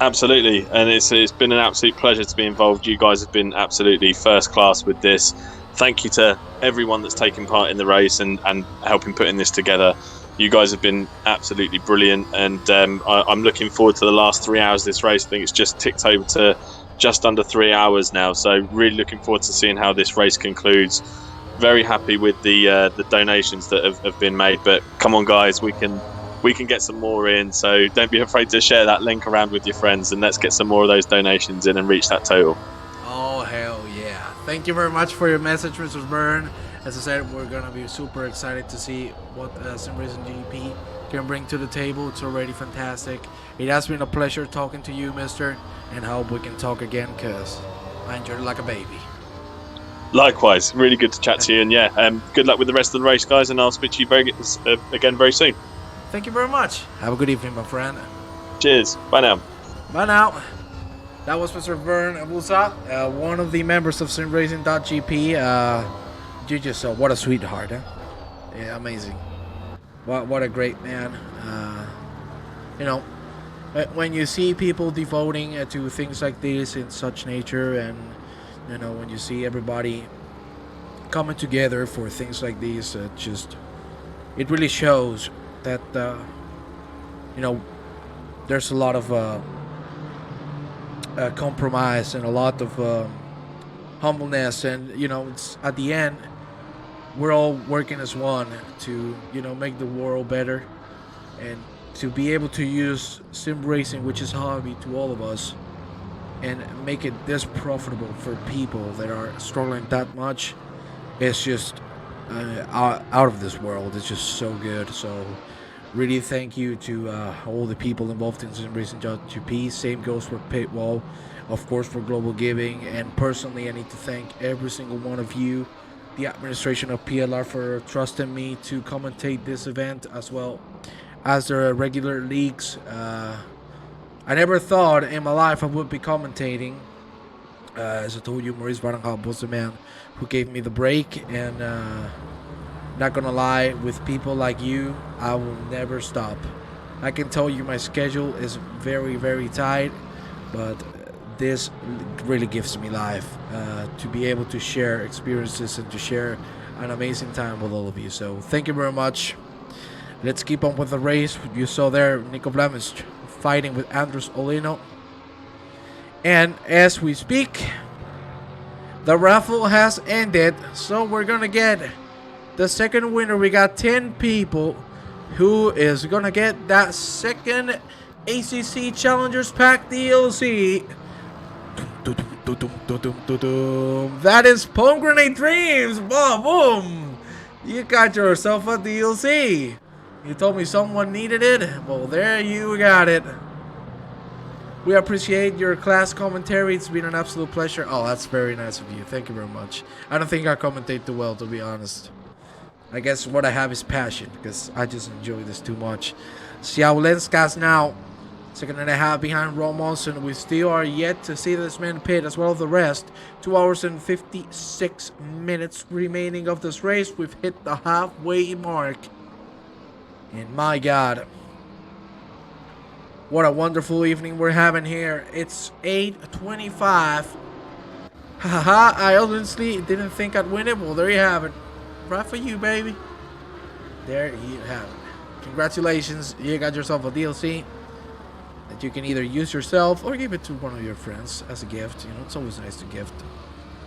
Absolutely, and it's been an absolute pleasure to be involved. You guys have been absolutely first class with this. Thank you to everyone that's taken part in the race and helping putting this together. You guys have been absolutely brilliant, and I'm looking forward to the last 3 hours of this race. I think it's just ticked over to just under 3 hours now, so really looking forward to seeing how this race concludes. Very happy with the donations that have been made, but come on guys, we can get some more in, so don't be afraid to share that link around with your friends, and let's get some more of those donations in and reach that total. Oh, hell yeah. Thank you very much for your message, Mr. Byrne. As I said, we're going to be super excited to see what Sim Racing GP can bring to the table. It's already fantastic. It has been a pleasure talking to you, mister, and hope we can talk again, because I enjoyed it like a baby. Likewise, really good to chat to you, and yeah, good luck with the rest of the race, guys, and I'll speak to you again very soon. Thank you very much. Have a good evening, my friend. Cheers. Bye now. Bye now. That was Mr. Vern Abusa, one of the members of SimRacing.gp. You just saw, what a sweetheart, huh? Yeah, amazing. What a great man. When you see people devoting to things like this in such nature, and when you see everybody coming together for things like these, it really shows that there's a lot of compromise and a lot of humbleness, and it's at the end we're all working as one to make the world better, and to be able to use sim racing, which is a hobby to all of us, and make it this profitable for people that are struggling that much. It's just out of this world. It's just so good. So really thank you to all the people involved in SimRacing.gp. Same goes for Pitwall, of course, for Global Giving, and personally I need to thank every single one of you, the administration of PLR, for trusting me to commentate this event, as well as their regular leagues. I never thought in my life I would be commentating. As I told you, Maurice Baranghal was the man who gave me the break, and not gonna lie, with people like you, I will never stop. I can tell you my schedule is very, very tight, but this really gives me life to be able to share experiences and to share an amazing time with all of you. So thank you very much. Let's keep on with the race. You saw there Nico Blemish fighting with Andres Olino, and as we speak, the raffle has ended, so we're gonna get the second winner. We got 10 people who is gonna get that second ACC Challengers Pack DLC. That is Pomegranate Dreams. Boom, boom. You got yourself a DLC. You told me someone needed it. Well, there you got it. We appreciate your class commentary. It's been an absolute pleasure. Oh, that's very nice of you. Thank you very much. I don't think I commentate too well, to be honest. I guess what I have is passion, because I just enjoy this too much. Xiaolenskas now, 2.5 behind Romonson. We still are yet to see this man pit as well as the rest. 2 hours and 56 minutes remaining of this race. We've hit the halfway mark. And my God, what a wonderful evening we're having here. It's 8:25. Haha, I honestly didn't think I'd win it. Well, there you have it. Right for you, baby. There you have it. Congratulations, you got yourself a DLC that you can either use yourself or give it to one of your friends as a gift. You know, it's always nice to gift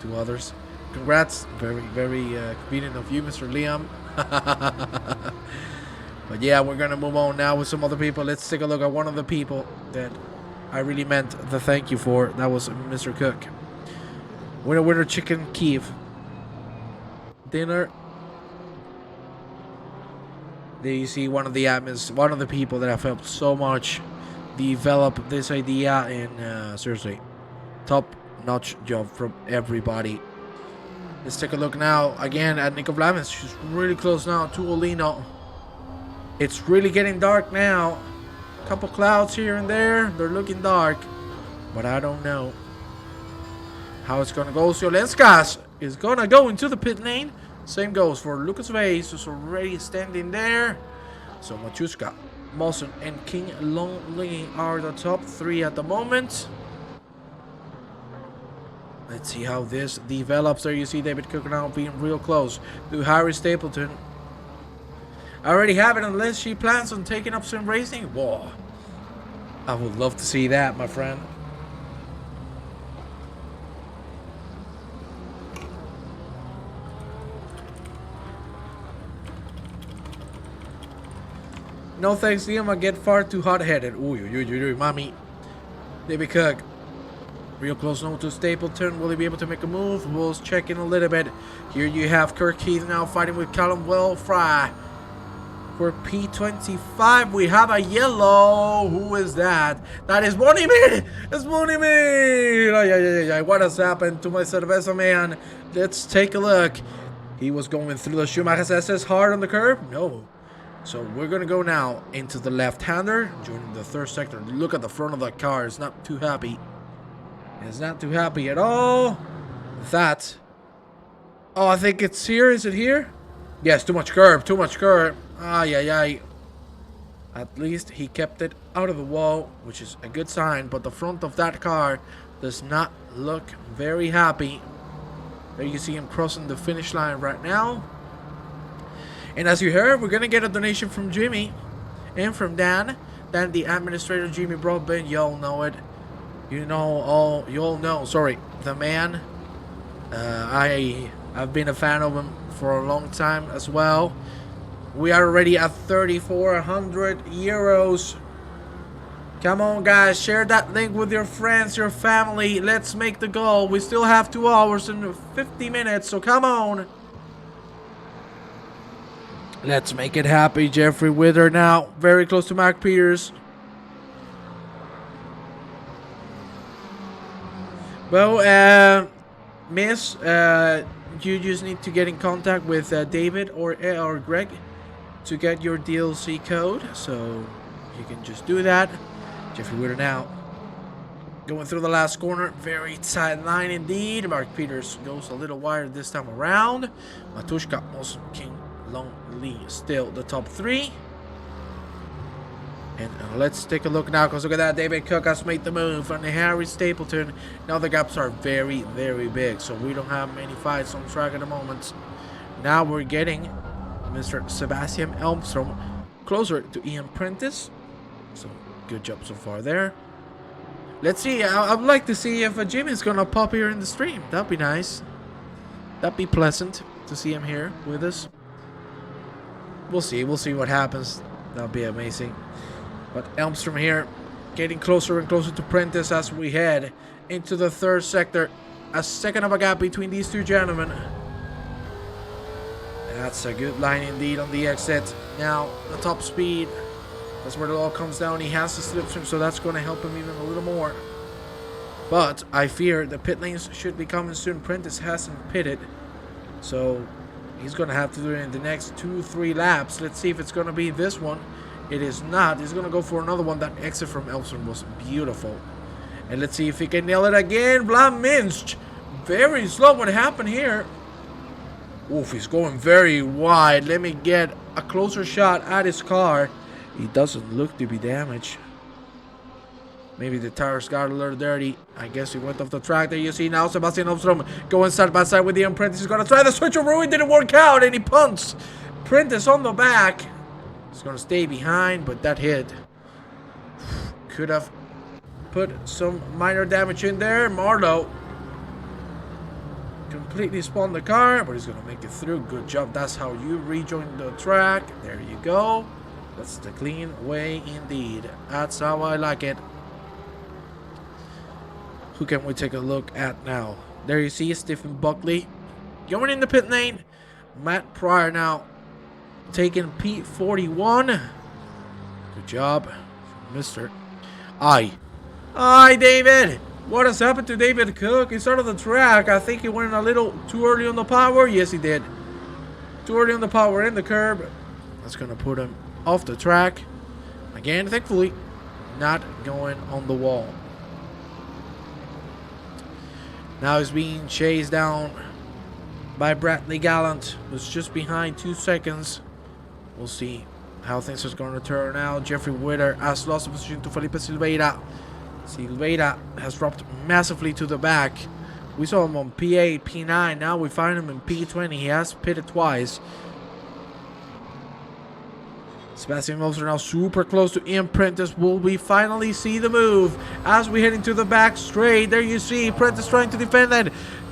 to others. Congrats. Very, very convenient of you, Mr. Liam. But yeah, we're going to move on now with some other people. Let's take a look at one of the people that I really meant the thank you for. That was Mr. Cook. Winner, chicken Kiev. Dinner. There you see one of the admins, one of the people that have helped so much develop this idea. And seriously, top-notch job from everybody. Let's take a look now again at Nico Vlamens. She's really close now to Olino. It's really getting dark now. Couple clouds here and there. They're looking dark. But I don't know how it's going to go. Xiolenskas is going to go into the pit lane. Same goes for Lucas Vase, who's already standing there. So Machuska, Mawson, and King Longley are the top 3 at the moment. Let's see how this develops. There you see David Cook now being real close to Harry Stapleton. I already have it unless she plans on taking up some racing. Whoa. I would love to see that, my friend. No thanks, Liam. I get far too hot-headed. Ooh, mommy. David Cook. Real close now to Stapleton. Will he be able to make a move? We'll check in a little bit. Here you have Kirk Heath now fighting with Callum Fry. For P25, we have a yellow. Who is that? That is Bonimir. It's Bonimir. Oh, what has happened to my Cerveza man? Let's take a look. He was going through the Schumacher's SS hard on the curb. No. So we're going to go now into the left-hander, joining the 3rd sector. Look at the front of that car. It's not too happy. It's not too happy at all. That. Oh, I think it's here. Is it here? Yes, too much curb. Too much curb. Ay. At least he kept it out of the wall, which is a good sign. But the front of that car does not look very happy. There you see him crossing the finish line right now. And as you heard, we're going to get a donation from Jimmy and from Dan. Dan, the administrator, Jimmy Broadbent. You all know it. You all know, sorry, the man. I've been a fan of him for a long time as well. We are already at 3,400 euros. Come on, guys. Share that link with your friends, your family. Let's make the goal. We still have 2 hours and 50 minutes, so come on. Let's make it happy. Jeffrey Wither now. Very close to Mark Peters. Well, Miss, you just need to get in contact with David or Greg to get your DLC code. So you can just do that. Jeffrey Witter now going through the last corner. Very tight line indeed. Mark Peters goes a little wider this time around. Matushka, Mawson, King, Long, Lee still the top 3. And let's take a look now, because look at that. David Cook has made the move on Harry Stapleton. Now the gaps are very, very big, so we don't have many fights on track at the moment. Now we're getting Mr. Sebastian Elmstrom closer to Ian Prentice. So good job so far there. Let's see. I'd like to see if Jimmy's going to pop here in the stream. That'd be nice. That'd be pleasant to see him here with us. We'll see. We'll see what happens. That'll be amazing. But Elmstrom here getting closer and closer to Prentice as we head into the 3rd sector. A second of a gap between these 2 gentlemen. That's a good line indeed on the exit. Now the top speed That's where it all comes down. He has the slipstream, so that's going to help him even a little more. But I fear the pit lanes should be coming soon. Prentice hasn't pitted, so he's going to have to do it in the next 2-3 laps. Let's see if it's going to be this one. It is not. He's going to go for another one. That exit from Elfstrom was beautiful. And let's see if he can nail it again. Minch. Very slow. What happened here? Oof, he's going very wide. Let me get a closer shot at his car. He doesn't look to be damaged. Maybe the tires got a little dirty. I guess he went off the track. There you see now Sebastian Elfstrom going side by side with the Prentice. He's going to try the switch over. It didn't work out, and he punts. Prentice on the back. He's going to stay behind, but that hit could have put some minor damage in there. Marlowe completely spun the car, but he's going to make it through. Good job. That's how you rejoin the track. There you go. That's the clean way indeed. That's how I like it. Who can we take a look at now? There you see Stephen Buckley going in the pit lane. Matt Pryor now taking P41. Good job, Mr. Aye, David. What has happened to David Cook? He started the track. I think he went a little too early on the power. Yes, he did. Too early on the power in the curb. That's going to put him off the track. Again, thankfully, not going on the wall. Now he's being chased down by Bradley Gallant, who's just behind 2 seconds. We'll see how things are going to turn out. Jeffrey Witter has lost the position to Felipe Silveira. Silveira has dropped massively to the back. We saw him on P8, P9. Now we find him in P20. He has pitted twice. Sebastian Elfstrom now super close to Ian Prentice. Will we finally see the move as we head into the back straight? There you see Prentice trying to defend it.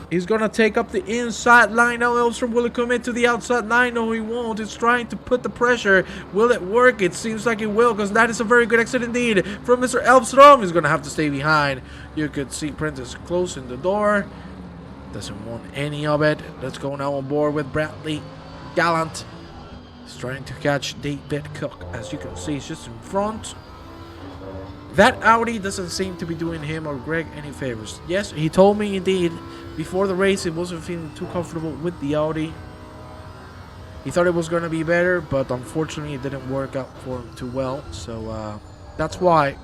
He's going to take up the inside line. Now Elfstrom will commit to the outside line. No, he won't. It's trying to put the pressure. Will it work? It seems like it will, because that is a very good exit indeed from Mr. Elfstrom. He's going to have to stay behind. You could see Prentice closing the door. Doesn't want any of it. Let's go now on board with Bradley Gallant. He's trying to catch David Cook. As you can see, he's just in front. That Audi doesn't seem to be doing him or Greg any favors. Yes, he told me indeed before the race he wasn't feeling too comfortable with the Audi. He thought it was going to be better, but unfortunately it didn't work out for him too well. So that's why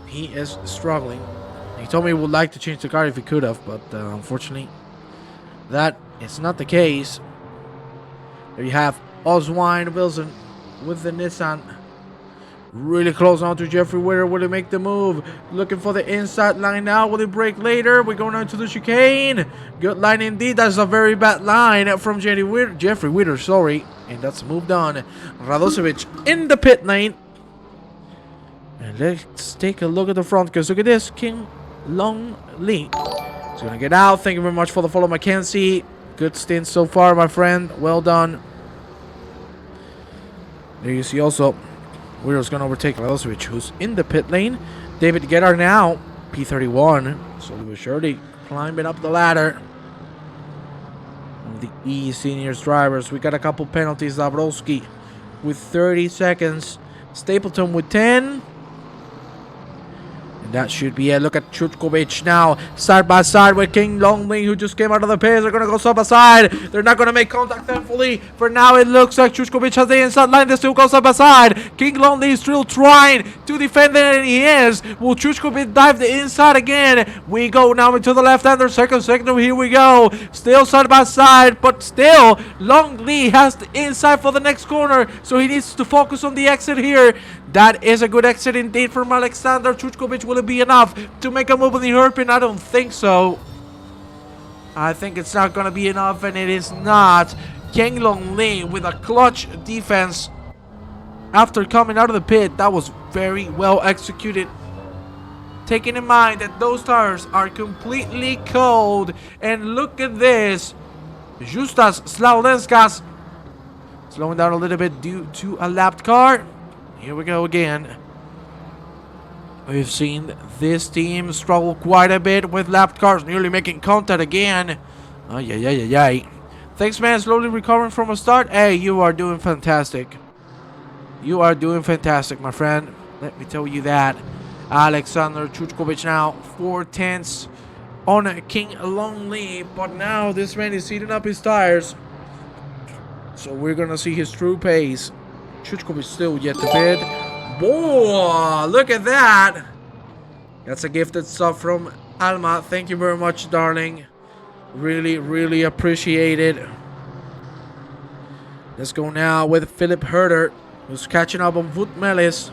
he is struggling. He told me he would like to change the car if he could have, but unfortunately that is not the case. There you have Oswine Wilson with the Nissan. Really close on to Jeffrey Witter. Will he make the move? Looking for the inside line now. Will he break later? We're going on to the chicane. Good line indeed. That's a very bad line from Jeffrey Witter, sorry. And that's moved on. Radosevic in the pit lane. And let's take a look at the front, because look at this. King Long Lee. He's going to get out. Thank you very much for the follow, Mackenzie. Good stint so far, my friend. Well done. There you see also Witter's going to overtake Radosevic, who's in the pit lane. David Guetta now, P31. Slowly but surely climbing up the ladder of the E Seniors drivers. We got a couple penalties. Dabrowski with 30 seconds. Stapleton with 10. And that should be it. Look at Chutkovic now, side by side with King Longley, who just came out of the pits. They're going to go side by side. They're not going to make contact, thankfully. For now, it looks like Chutkovic has the inside line. They still go side by side. King Longley is still trying to defend it, and he is. Will Chutkovic dive the inside again? We go now into the left-hander. Second, here we go. Still side by side, but still, Longley has the inside for the next corner, so he needs to focus on the exit here. That is a good exit indeed from Alexander Chutkovic. Will it be enough to make a move in the hairpin? I don't think so. I think it's not going to be enough, and it is not. King Long Lee with a clutch defense after coming out of the pit. That was very well executed. Taking in mind that those tires are completely cold. And look at this. Justas Slaulenskas slowing down a little bit due to a lapped car. Here we go again. We've seen this team struggle quite a bit with lapped cars, nearly making contact again. Thanks, man. Slowly recovering from a start. Hey, you are doing fantastic. You are doing fantastic, my friend. Let me tell you that. Alexander Chuchkovic now 4/10 on King Lonely, but now this man is heating up his tires. So we're gonna see his true pace. Chuchkovic still yet to bid. Boy, look at that. That's a gifted stuff from Alma. Thank you very much, darling. Really, really appreciate it. Let's go now with Philip Herder, who's catching up on Wout Melis.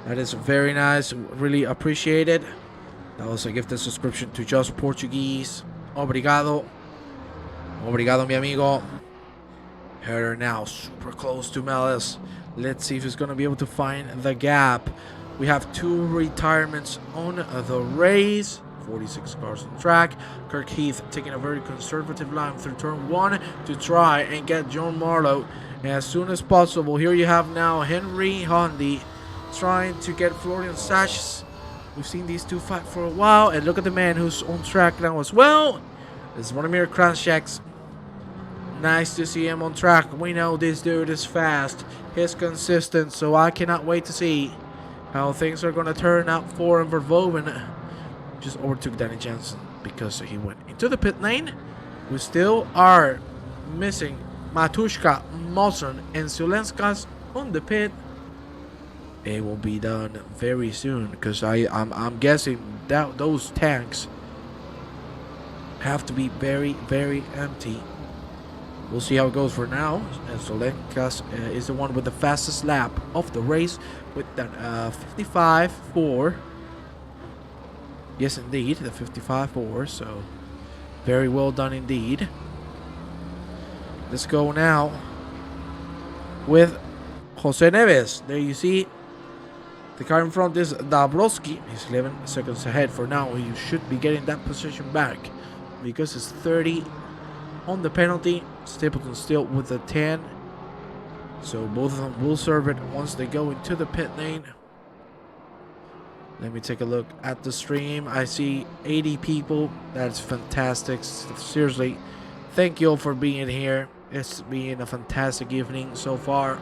That is very nice. Really appreciate it. That was a gifted subscription to Just Portuguese. Obrigado. Obrigado, mi amigo. Herder now super close to Melis. Let's see if he's going to be able to find the gap. We have 2 retirements on the race. 46 cars on track. Kirk Heath taking a very conservative line through turn 1 to try and get John Marlowe as soon as possible. Here you have now Henry Hondy trying to get Florian Sachs. We've seen these two fight for a while, and look at the man who's on track now as well. It's Vladimir Kranjček. Nice to see him on track. We know this dude is fast. He's consistent, so I cannot wait to see how things are going to turn out for him. Verhoeven just overtook Danny Jansen because he went into the pit lane. We still are missing Matushka, Mawson, and Zulenskas on the pit. It will be done very soon because I'm guessing that those tanks have to be very, very empty. We'll see how it goes for now. And Zulenskas is the one with the fastest lap of the race with that 55.4. Yes, indeed, the 55.4. So very well done indeed. Let's go now with Jose Neves. There you see the car in front is Dabrowski. He's 11 seconds ahead for now. He should be getting that position back because it's 30 on the penalty. Stapleton still with the 10. So both of them will serve it once they go into the pit lane. Let me take a look at the stream. I see 80 people. That's fantastic. Seriously, thank you all for being here. It's been a fantastic evening so far.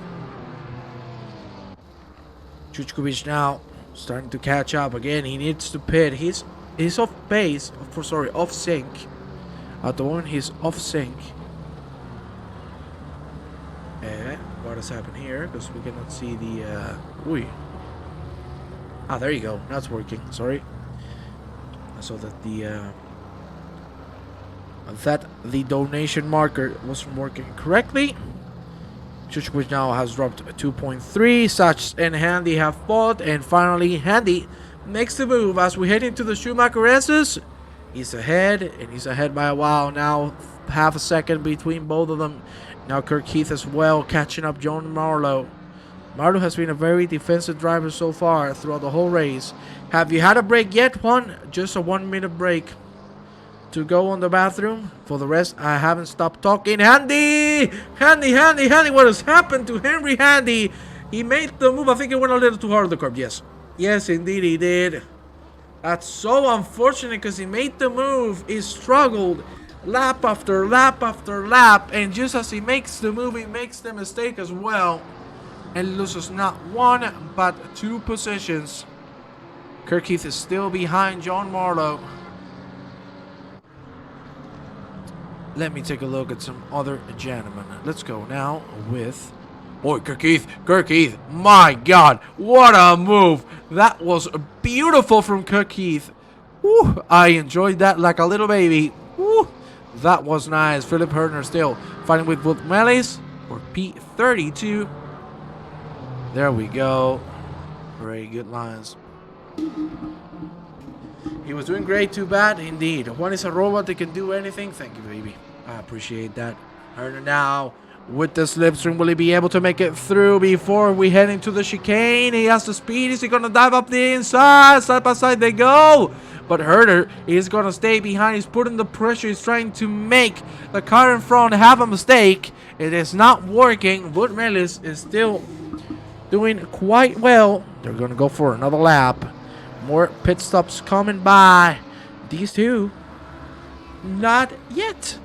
Chuchkovic now starting to catch up again. He needs to pit. He's off pace. Off sync. At the moment he's off sync. What has happened here? Because we cannot see the there you go. That's working. Sorry. I saw that the donation marker wasn't working correctly. Chuchkovic now has dropped 2.3. Sachs and Handy have fought, and finally Handy makes the move as we head into the Schumacher S's. He's ahead, and he's ahead by a while now. Half a second between both of them. Now Kirk Heath as well, catching up John Marlowe. Marlowe has been a very defensive driver so far throughout the whole race. Have you had a break yet, Juan? Just a 1-minute break to go on the bathroom. For the rest, I haven't stopped talking. Handy! Handy! What has happened to Henry Handy? He made the move. I think it went a little too hard on the curb. Yes. Yes, indeed he did. That's so unfortunate because he made the move. He struggled lap after lap after lap. And just as he makes the move, he makes the mistake as well. And loses not 1, but 2 positions. Kirk Heath is still behind John Marlowe. Let me take a look at some other gentlemen. Let's go now with... Boy, Kirk Heath. My God, what a move. That was beautiful from Kirk Heath. Woo, I enjoyed that like a little baby. Woo, that was nice. Philip Herder still fighting with Wout Melis for P32. There we go. Very good lines. He was doing great, too bad. Indeed. Juan is a robot that can do anything. Thank you, baby. I appreciate that. Herder now with the slipstream. Will he be able to make it through before we head into the chicane? He has the speed. Is he going to dive up the inside? Side by side they go. But Herder is going to stay behind. He's putting the pressure. He's trying to make the car in front have a mistake. It is not working. Wout Melis is still doing quite well. They're going to go for another lap. More pit stops coming by. These two, not yet.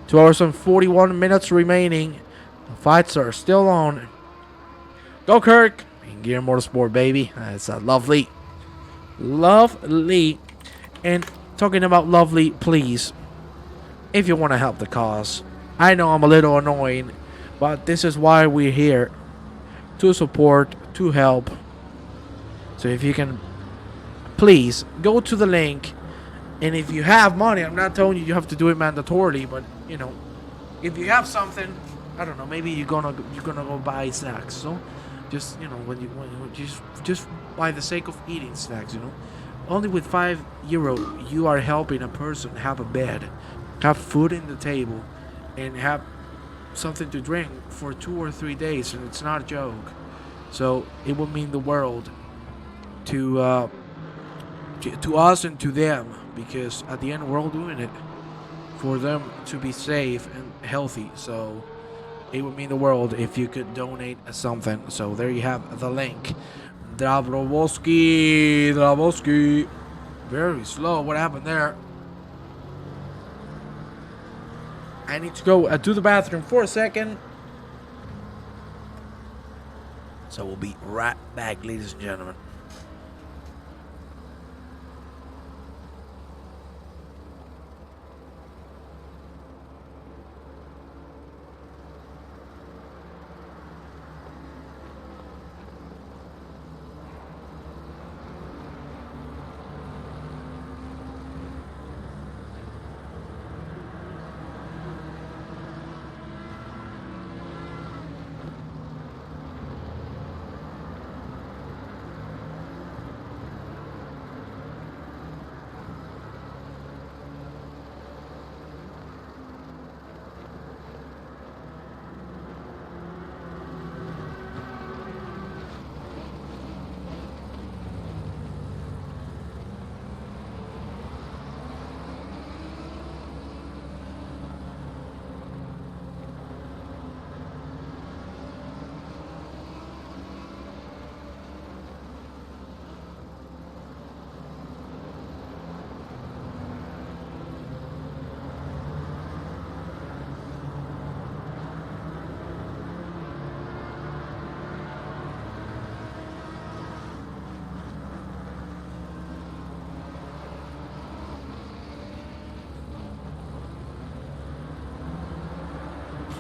2 hours and 41 minutes remaining. The fights are still on. Go Kirk! In Gear Motorsport, baby. That's lovely. Lovely. And talking about lovely, please, if you want to help the cause, I know I'm a little annoying, but this is why we're here. To support, to help. So if you can, please, go to the link. And if you have money, I'm not telling you have to do it mandatorily, but, you know, if you have something, I don't know, maybe you're gonna go buy snacks, so just, you know, when you just by the sake of eating snacks, you know, only with €5 you are helping a person have a bed, have food in the table, and have something to drink for 2 or 3 days, and it's not a joke. So it will mean the world to us and to them, because at the end we're all doing it for them to be safe and healthy. So it would mean the world if you could donate something. So there you have the link. Drabowski. Very slow. What happened there? I need to go to the bathroom for a second. So we'll be right back, ladies and gentlemen.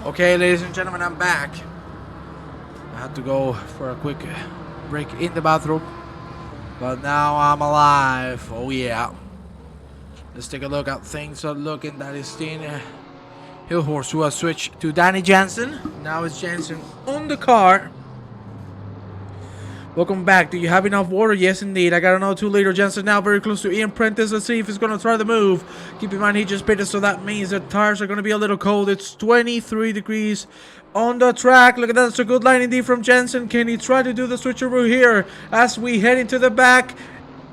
Okay, ladies and gentlemen, I'm back. I had to go for a quick break in the bathroom, but now I'm alive. Oh yeah. Let's take a look at things are looking. That is Steen Hillhorse, who has switched to Danny Jansen. Now it's Jansen on the car. Welcome back. Do you have enough water? Yes, indeed. I got another 2-liter. Jansen now very close to Ian Prentice. Let's see if he's going to try the move. Keep in mind, he just pitted, so that means the tires are going to be a little cold. It's 23 degrees on the track. Look at that. That's a good line indeed from Jansen. Can he try to do the switcheroo here as we head into the back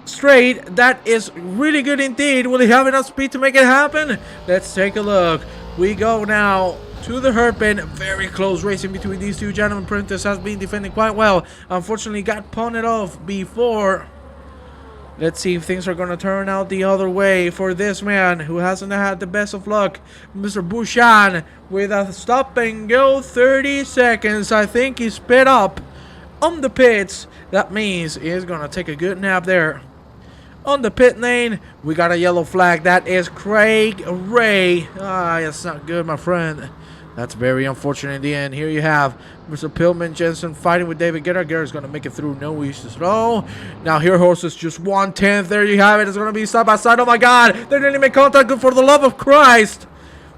straight? That is really good indeed. Will he have enough speed to make it happen? Let's take a look. We go now to the hairpin. Very close racing between these two gentlemen. Prentice has been defending quite well. Unfortunately, got punted off before. Let's see if things are going to turn out the other way for this man who hasn't had the best of luck. Mr. Bouchan with a stop and go 30 seconds. I think he's sped up on the pits. That means he's going to take a good nap there. On the pit lane, we got a yellow flag. That is Craig Ray. That's not good, my friend. That's very unfortunate in the end. Here you have Mr. Pillman Jensen fighting with David Guerra. Guerra's going to make it through. No issues at all. Now here horses just 1/10. There you have it. It's going to be side by side. Oh my God. They didn't make contact. For the love of Christ.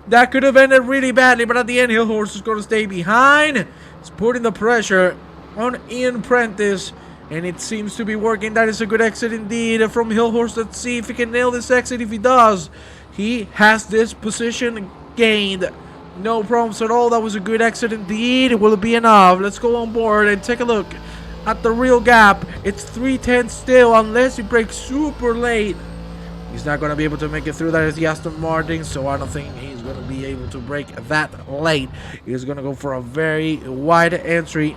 That could have ended really badly. But at the end, Hill Horse is going to stay behind. It's putting the pressure on Ian Prentice. And it seems to be working. That is a good exit indeed from Hill Horse. Let's see if he can nail this exit. If he does, he has this position gained. No problems at all. That was a good exit indeed. Will it be enough? Let's go on board and take a look at the real gap. It's 3:10 still, unless he breaks super late. He's not going to be able to make it through. That is the Aston Martin, so I don't think he's going to be able to break that late. He's going to go for a very wide entry,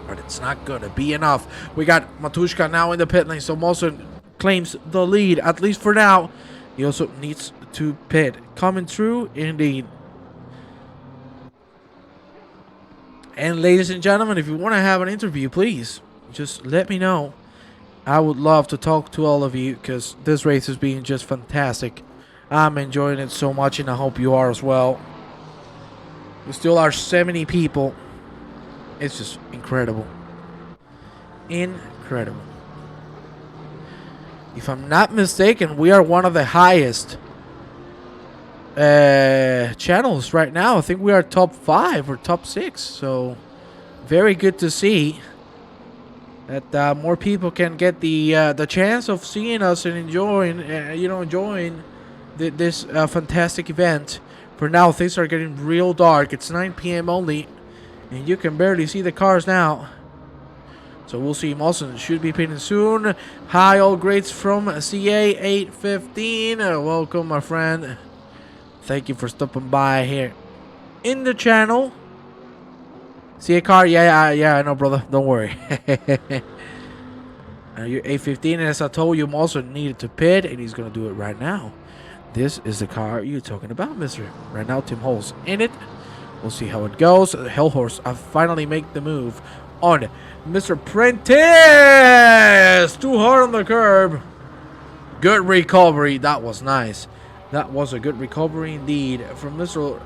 but it's not going to be enough. We got Matushka now in the pit lane, so Molson claims the lead, at least for now. He also needs to pit. Coming through, indeed. And ladies and gentlemen, if you want to have an interview, please just let me know. I would love to talk to all of you because this race has been just fantastic. I'm enjoying it so much, and I hope you are as well. We still are 70 people. It's just incredible. Incredible. If I'm not mistaken, we are one of the highest channels right now. I think we are top 5 or top 6. So very good to see that more people can get the chance of seeing us and enjoying this fantastic event. For now, things are getting real dark. It's 9 p.m. only, and you can barely see the cars now. So we'll see. Mawson should be pitting soon. Hi, all greats from CA 815. Welcome, my friend. Thank you for stopping by here in the channel. CA car? Yeah, I know, brother. Don't worry. You're 815, and as I told you, Mawson needed to pit, and he's going to do it right now. This is the car you're talking about, mister. Right now, Tim Hole's in it. We'll see how it goes. Hellhorse, I finally make the move on Mr. Prentice. Too hard on the curb. Good recovery. That was nice. That was a good recovery indeed from Mr.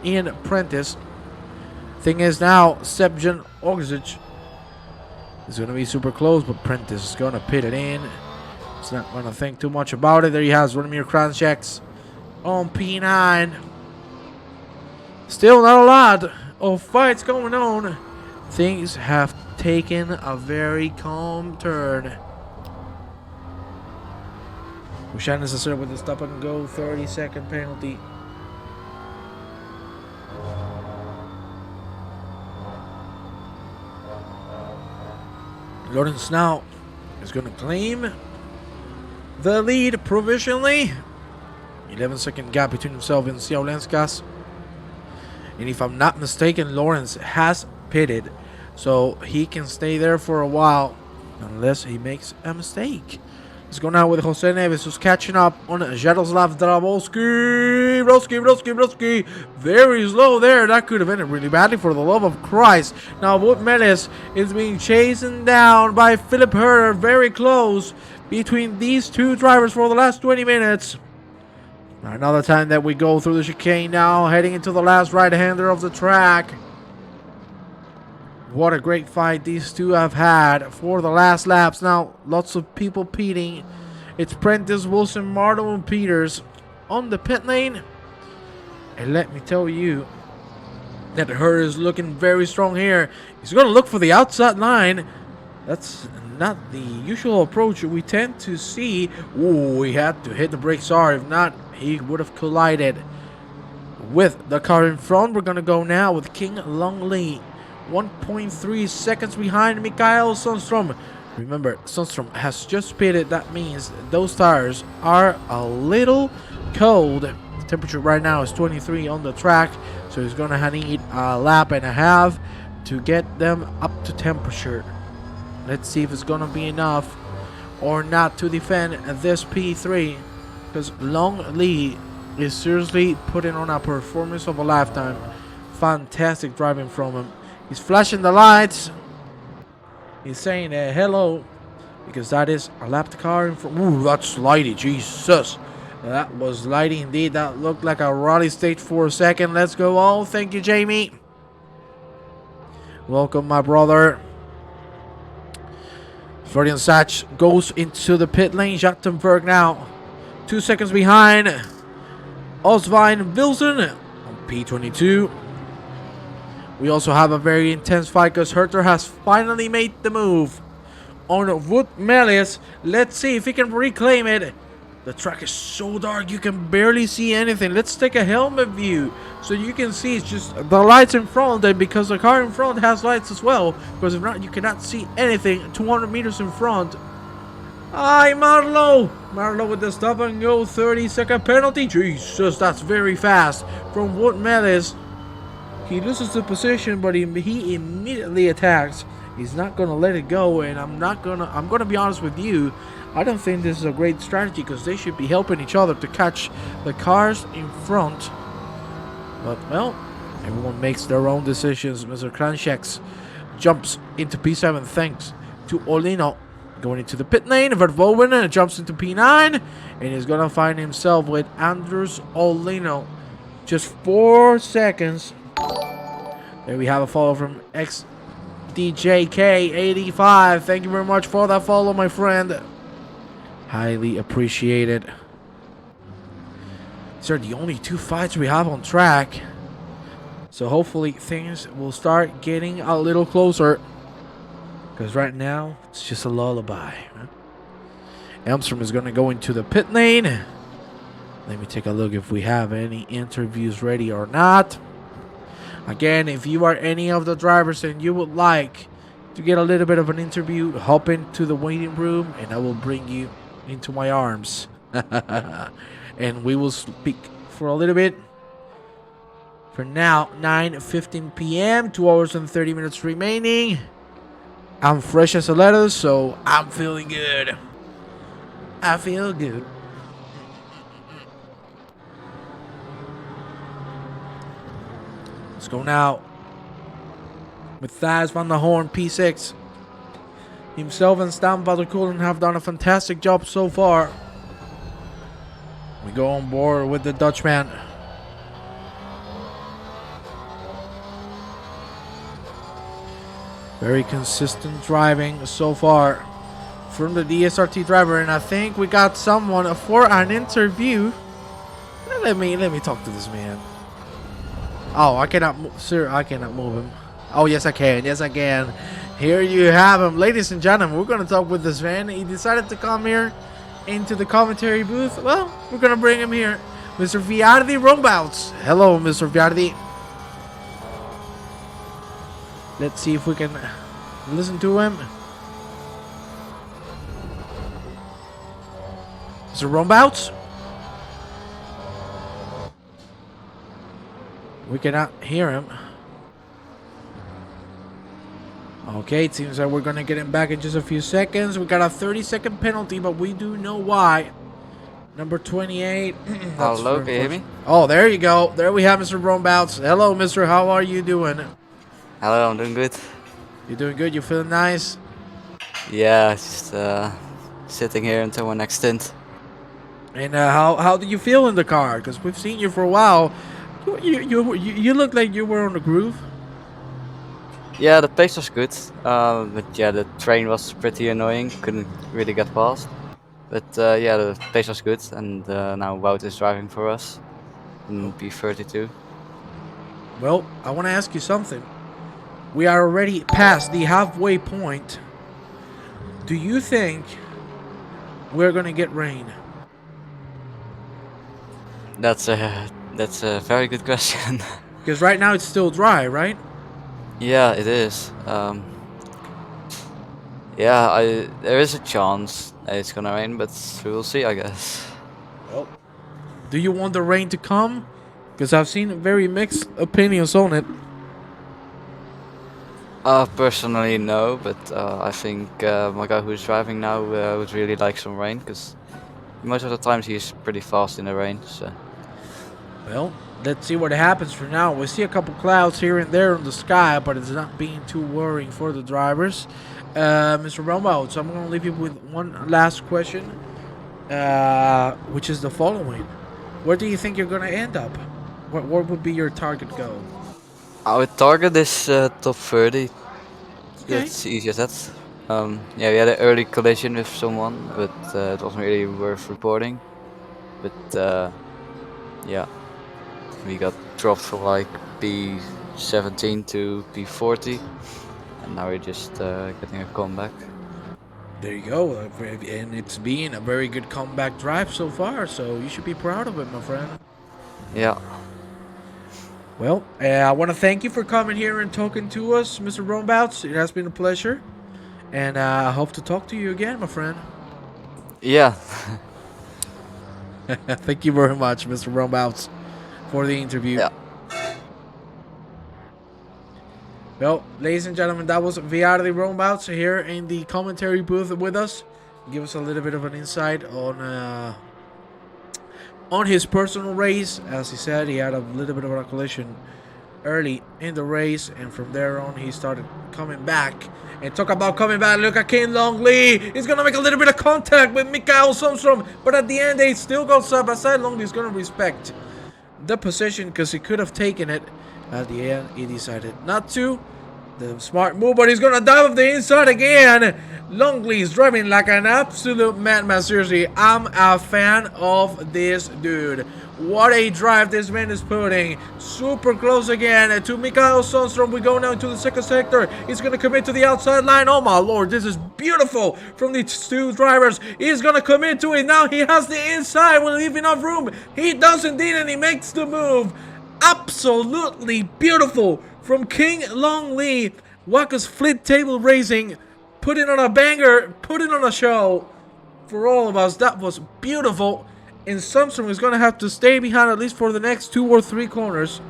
Ian Prentice. Thing is now, Sebjan Ogic is going to be super close, but Prentice is going to pit it in. It's not going to think too much about it. There he has Radomir Kranjc's on P9. Still not a lot of fights going on. Things have taken a very calm turn. Chicane is assisted with the stop and go 30-second penalty. Lawrence now is going to claim the lead provisionally. 11-second gap between himself and Siaulenskas. And if I'm not mistaken, Lawrence has pitted, so he can stay there for a while unless he makes a mistake. Let's go now with Jose Neves, who's catching up on Jaroslav Drabolski. Broski. Very slow there. That could have ended really badly, for the love of Christ. Now, Wout Melis is being chased down by Philip Herter. Very close between these two drivers for the last 20 minutes. Another time that we go through the chicane now, heading into the last right-hander of the track. What a great fight these two have had for the last laps. Now, lots of people pitting. It's Prentice, Wilson, Martin, and Peters on the pit lane. And let me tell you that Herter is looking very strong here. He's going to look for the outside line. That's not the usual approach we tend to see. Ooh, he had to hit the brakes hard. If not, he would have collided with the car in front. We're going to go now with King Long Lee. 1.3 seconds behind Mikael Sundstrom. Remember, Sundstrom has just pitted. That means those tires are a little cold. The temperature right now is 23 on the track, so he's going to need a lap and a half to get them up to temperature. Let's see if it's going to be enough or not to defend this P3, because Long Lee is seriously putting on a performance of a lifetime. Fantastic driving from him. He's flashing the lights. He's saying hello, because that is a lapped car in front. Ooh, that's slidey. Jesus. That was slidey indeed. That looked like a rally stage for a second. Let's go on. Thank you, Jamie. Welcome, my brother. Florian Sachs goes into the pit lane. Jachtenberg now 2 seconds behind Osvine Wilson on P22. We also have a very intense fight, because Herter has finally made the move on Wout Melis. Let's see if he can reclaim it. The track is so dark you can barely see anything. Let's take a helmet view so you can see. It's just the lights in front, and because the car in front has lights as well, because if not, you cannot see anything 200 meters in front. Hi, Marlo with the stop and go 30-second penalty. Jesus, that's very fast from Wout Melis. He loses the position, but he immediately attacks. He's not gonna let it go, and I'm gonna be honest with you. I don't think this is a great strategy, because they should be helping each other to catch the cars in front. But well, Everyone makes their own decisions. Mr. Krancheks jumps into P7 thanks to Olino. Going into the pit lane, Verthoven jumps into P9 and is going to find himself with Anders Olino. Just 4 seconds. There we have a follow from XDJK85. Thank you very much for that follow, my friend. Highly appreciated. These are the only 2 fights we have on track. So hopefully things will start getting a little closer. Because right now, it's just a lullaby. Elmstrom is going to go into the pit lane. Let me take a look if we have any interviews ready or not. Again, if you are any of the drivers and you would like to get a little bit of an interview, hop into the waiting room and I will bring you into my arms. And we will speak for a little bit. For now, 9:15 p.m., 2 hours and 30 minutes remaining. I'm fresh as a lettuce, so I'm feeling good. I feel good. Let's go now with Thaz van der Horn, P6. Himself and Stan Vaderkoelen have done a fantastic job so far. We go on board with the Dutchman. Very consistent driving so far from the DSRT driver, and I think we got someone for an interview. Let me talk to this man. Oh, I cannot, sir. I cannot move him. Oh, yes, I can. Yes, I can. Here you have him, ladies and gentlemen. We're gonna talk with this man. He decided to come here into the commentary booth. Well, we're gonna bring him here, Mr. Viardi Rombouts. Hello, Mr. Viardi. Let's see if we can listen to him. Mr. Rombouts? We cannot hear him. Okay, it seems like we're going to get him back in just a few seconds. We got a 30-second penalty, but we do know why. Number 28. Hello, can you hear me? Oh, there you go. There we have Mr. Rombouts. Hello, mister. How are you doing? Hello, I'm doing good. You doing good? You feeling nice? Yeah, just sitting here until my next stint. And how do you feel in the car? Because we've seen you for a while. You look like you were on the groove. Yeah, the pace was good, but yeah, the train was pretty annoying. Couldn't really get past. But yeah, the pace was good, and now Wout is driving for us in P32. Well, I want to ask you something. We are already past the halfway point. Do you think we're gonna get rain? That's a very good question. Because right now it's still dry, right? Yeah, it is. Yeah, there is a chance it's gonna rain, but we will see, I guess. Well, do you want the rain to come? Because I've seen very mixed opinions on it. Personally, no, but I think my guy who's driving now would really like some rain, because most of the times he's pretty fast in the rain. So. Well, let's see what happens for now. We see a couple clouds here and there in the sky, but it's not being too worrying for the drivers. Mr. Rombo, so I'm going to leave you with one last question, which is the following. Where do you think you're going to end up? What would be your target goal? Our target is top 30. Okay. That's easy as that. Yeah, we had an early collision with someone, but it wasn't really worth reporting. But yeah, we got dropped from like P17 to P40, and now we're just getting a comeback. There you go, and it's been a very good comeback drive so far, so you should be proud of it, my friend. Yeah. Well, I want to thank you for coming here and talking to us, Mr. Rombouts. It has been a pleasure, and I hope to talk to you again, my friend. Yeah. Thank you very much, Mr. Rombouts, for the interview. Yeah. Well, ladies and gentlemen, that was Viardi Rombouts here in the commentary booth with us. Give us a little bit of an insight on his personal race. As he said, he had a little bit of a collision early in the race, and from there on he started coming back. And talk about coming back, look at King Long Lee. He's gonna make a little bit of contact with Mikael Sundstrom, but at the end they still go side by side. Long Lee's gonna respect the position because he could have taken it. At the end he decided not to. The smart move, but he's gonna dive up the inside again. Longley's driving like an absolute madman. Seriously, I'm a fan of this dude. What a drive this man is putting. Super close again to Mikael Sundstrom. We go now into the second sector. He's gonna commit to the outside line. Oh my lord, this is beautiful from these two drivers. He's gonna commit to it. Now he has the inside. Will leave enough room. He does indeed, and he makes the move. Absolutely beautiful from King Long Lee. Waka's Flip Table Racing, putting on a banger, putting on a show for all of us. That was beautiful. And Sundstrom is going to have to stay behind at least for the next 2 or 3 corners.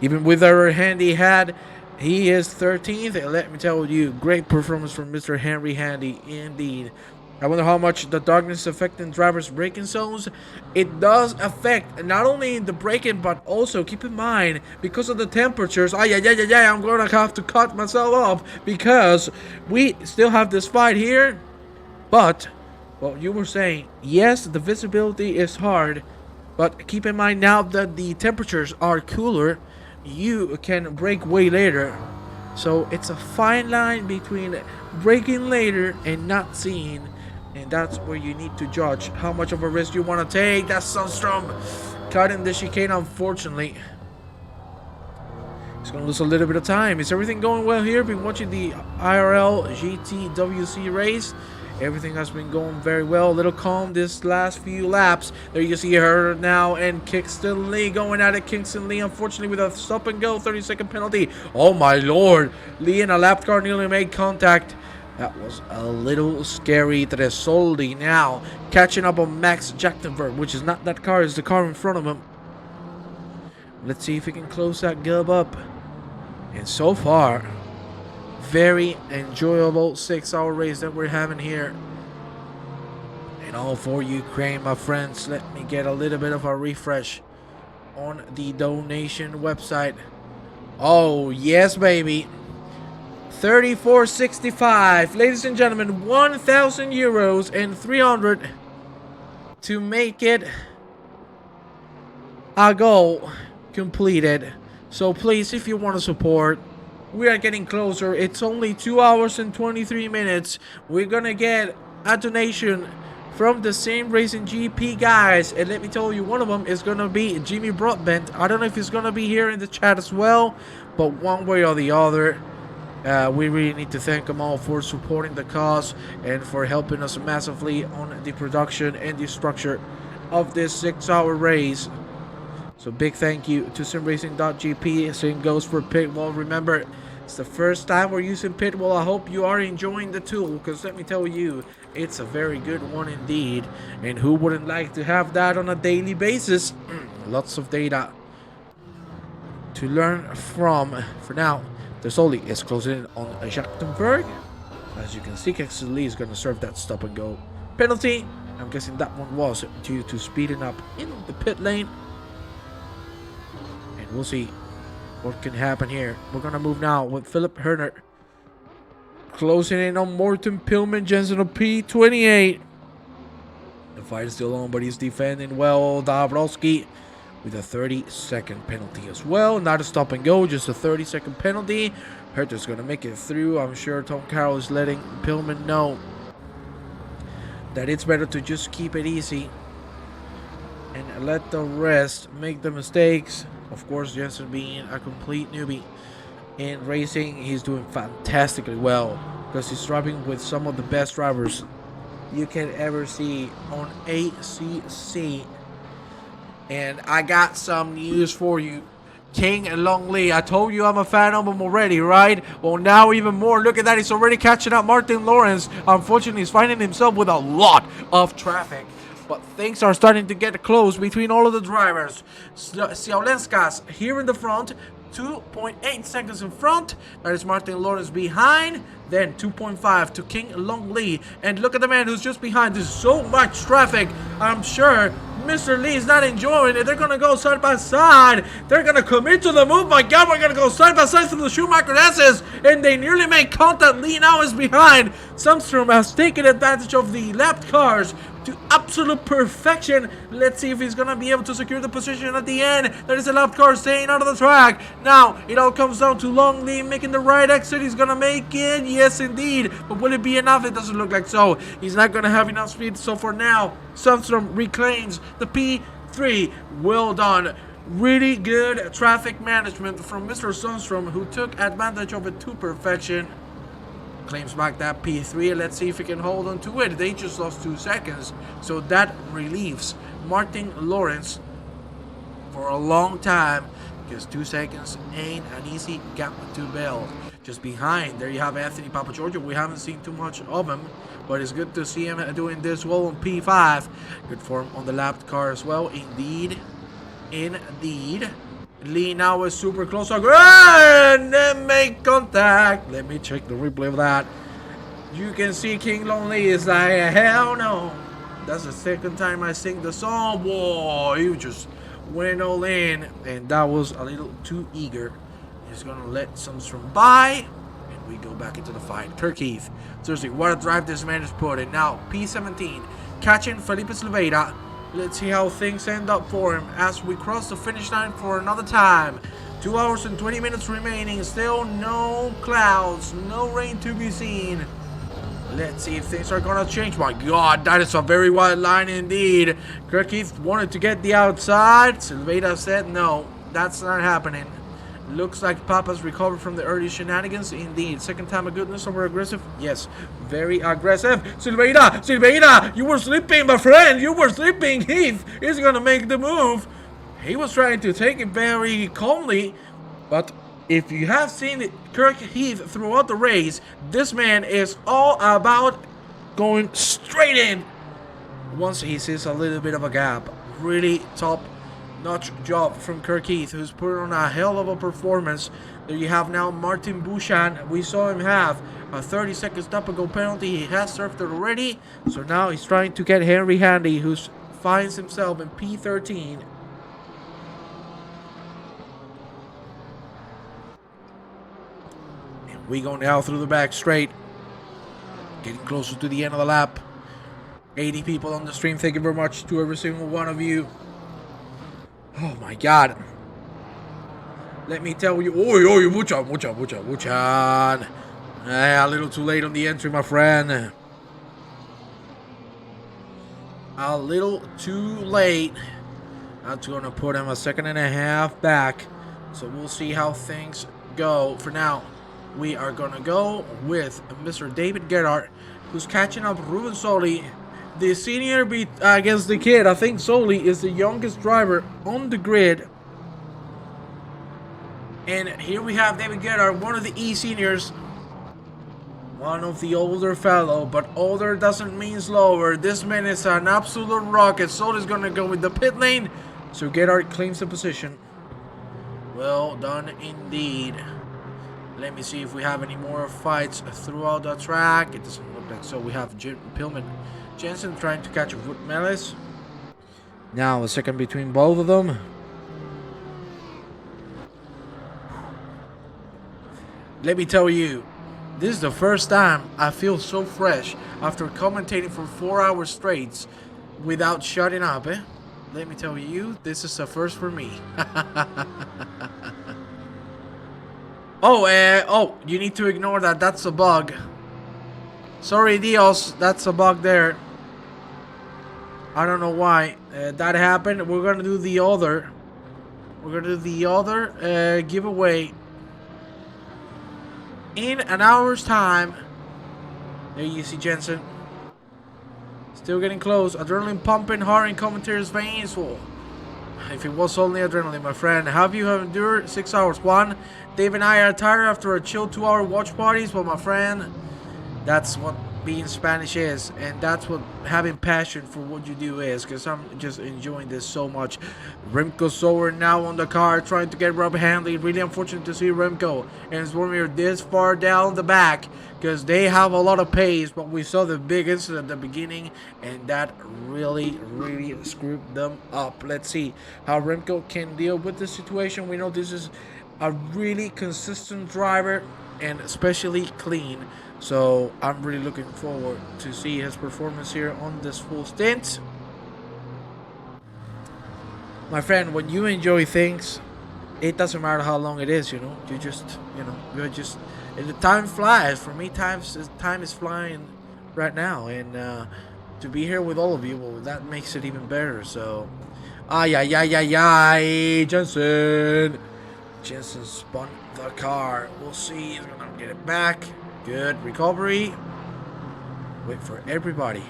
Even with our handy hat, he is 13th. And let me tell you, great performance from Mr. Henry Handy indeed. I wonder how much the darkness is affecting drivers' braking zones. It does affect not only the braking, but also keep in mind because of the temperatures. I'm gonna have to cut myself off because we still have this fight here. But well, you were saying yes, the visibility is hard, but keep in mind now that the temperatures are cooler, you can brake way later. So it's a fine line between braking later and not seeing. And that's where you need to judge how much of a risk you want to take. That's Sundstrom cutting the chicane, unfortunately. He's going to lose a little bit of time. Is everything going well here? Been watching the IRL GTWC race. Everything has been going very well. A little calm this last few laps. There you see her now and Kingston Lee going at it. Kingston Lee, unfortunately, with a stop and go 30-second penalty. Oh my lord. Lee in a lap car nearly made contact. That was a little scary. Tresoldi now catching up on Max Jachtenberg, which is not that car, it's the car in front of him. Let's see if he can close that gap up. And so far, very enjoyable 6-hour race that we're having here. And all for Ukraine, my friends. Let me get a little bit of a refresh on the donation website. Oh, yes, baby. 34.65, ladies and gentlemen, 1,000 euros and 300 to make it a goal completed. So please, if you want to support, we are getting closer. It's only 2 hours and 23 minutes. We're gonna get a donation from the same Racing GP guys, and let me tell you, one of them is gonna be Jimmy Broadbent. I don't know if he's gonna be here in the chat as well, but one way or the other, we really need to thank them all for supporting the cause and for helping us massively on the production and the structure of this 6-hour race. So big thank you to simracing.gp. Same goes for Pitwall. Remember, it's the first time we're using Pitwall. I hope you are enjoying the tool, because let me tell you, it's a very good one indeed. And who wouldn't like to have that on a daily basis? Lots of data to learn from. For now, Tresoldi is closing in on Jachtenberg. As you can see, Kingston Lee is going to serve that stop and go penalty. I'm guessing that one was due to speeding up in the pit lane. And we'll see what can happen here. We're going to move now with Philip Herner closing in on Morten Pillman Jensen of P28. The fight is still on, but he's defending well. Dabrowski with a 30-second penalty as well. Not a stop and go, just a 30-second penalty. Herter's going to make it through. I'm sure Tom Carroll is letting Pillman know that it's better to just keep it easy and let the rest make the mistakes. Of course, Jensen being a complete newbie in racing, he's doing fantastically well because he's driving with some of the best drivers you can ever see on ACC. And I got some news for you. King and Long Lee, I told you I'm a fan of him already, right? Well, now even more. Look at that. He's already catching up Martin Lawrence. Unfortunately, he's finding himself with a lot of traffic. But things are starting to get close between all of the drivers. Siaulenskas here in the front. 2.8 seconds in front. That is Martin Lawrence behind. Then 2.5 to King Long Lee. And look at the man who's just behind. There's so much traffic. I'm sure Mr. Lee is not enjoying it. They're gonna go side by side. They're gonna commit to the move. My God, we're gonna go side by side through the Schumacher S's, and they nearly make contact. Lee now is behind. Sundstrom has taken advantage of the lapped cars to absolute perfection. Let's see if he's gonna be able to secure the position at the end. There is a lapped car staying out of the track. Now it all comes down to Long Lee making the right exit. He's gonna make it, yes indeed. But will it be enough? It doesn't look like so. He's not gonna have enough speed. So for now, Sundstrom reclaims the P3. Well done. Really good traffic management from Mr. Sundstrom, who took advantage of it to perfection. Claims back that P3, and let's see if he can hold on to it. They just lost 2 seconds, so that relieves Martin Lawrence for a long time, because 2 seconds ain't an easy gap to build. Just behind, there you have Anthony Papagiorgio. We haven't seen too much of him, but it's good to see him doing this well on P5. Good form on the lapped car as well, indeed. Lee now is super close and then make contact. Let me check the replay of that. You can see King Long Lee is like, hell no. That's the second time I sing the song. Whoa, you just went all in, and that was a little too eager. He's gonna let Sundstrom by, and we go back into the fight. Kirk Heath, seriously, what a drive this man has put in. Now P17 catching Felipe Silveira. Let's see how things end up for him as we cross the finish line for another time. 2 hours and 20 minutes remaining. Still no clouds, no rain to be seen. Let's see if things are gonna change. My God, that is a very wide line indeed. Kirk Heath wanted to get the outside. Silveira said no, that's not happening. Looks like Papa's recovered from the early shenanigans. Indeed, second time a goodness over aggressive. Yes, very aggressive. Silveira, you were sleeping, my friend. You were sleeping. Heath is gonna make the move. He was trying to take it very calmly, but if you have seen Kirk Heath throughout the race, this man is all about going straight in once he sees a little bit of a gap. Really top-notch job from Kirk Heath, who's put on a hell of a performance. There you have now Martin Bouchan. We saw him have a 30-second stop-and-go penalty. He has served it already, so now he's trying to get Henry Handy, who finds himself in P13. We go now through the back straight. Getting closer to the end of the lap. 80 people on the stream. Thank you very much to every single one of you. Oh my God. Let me tell you. Oi, Buchan. A little too late on the entry, my friend. A little too late. That's going to put him a second and a half back. So we'll see how things go. For now, we are going to go with Mr. David Gerhardt, who's catching up Ruben Soli. The senior beat against the kid. I think Soli is the youngest driver on the grid. And here we have David Gerhardt, one of the E-seniors. One of the older fellow, but older doesn't mean slower. This man is an absolute rocket. Soli's going to go with the pit lane. So Gerhardt claims the position. Well done indeed. Let me see if we have any more fights throughout the track. It doesn't look like so. We have Pillman Jensen trying to catch Wood Mellis. Now a second between both of them. Let me tell you, this is the first time I feel so fresh after commentating for 4 hours straight without shutting up, eh? Let me tell you, this is a first for me. Oh, you need to ignore that. That's a bug. Sorry, Dios. That's a bug there. I don't know why that happened. We're going to do the other. We're going to do the other giveaway in an hour's time. There you see Jensen. Still getting close. Adrenaline pumping hard in commentator's veins. Well, if it was only adrenaline, my friend. Have you endured 6 hours? One, Dave and I are tired after a chill 2-hour watch parties. Well, my friend, that's what being Spanish is, and that's what having passion for what you do is, because I'm just enjoying this so much. Remco Sower now on the car trying to get Rob Handley. Really unfortunate to see Remco and Swarmier this far down the back, because they have a lot of pace, but we saw the big incident at the beginning, and that really screwed them up. Let's see how Remco can deal with the situation. We know this is a really consistent driver and especially clean, so I'm really looking forward to see his performance here on this full stint. My friend, when you enjoy things, it doesn't matter how long it is, you just and the time flies. For me, time is flying right now, and to be here with all of you, well, that makes it even better. So Jensen spun the car. We'll see. He's gonna get it back. Good recovery. Wait for everybody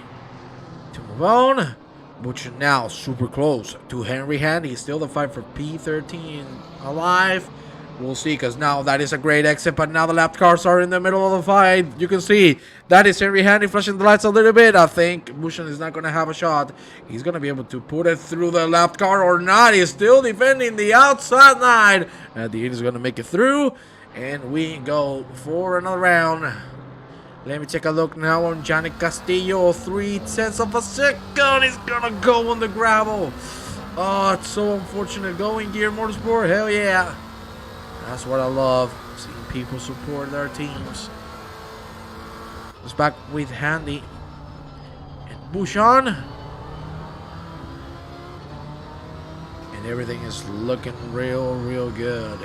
to move on. Butcher now super close to Henry Handy. Still the fight for P13 alive. We'll see, because now that is a great exit, but now the lap cars are in the middle of the fight. You can see that is Henry Handy flashing the lights a little bit. I think Bushan is not going to have a shot. He's going to be able to put it through the lap car or not. He's still defending the outside line. At the end, he's going to make it through, and we go for another round. Let me take a look now on Johnny Castillo. 3/10 of a second. He's going to go on the gravel. Oh, it's so unfortunate. Going Gear Motorsport. Hell yeah. That's what I love, seeing people support their teams. It's back with Handy and Bouchon. And everything is looking real good.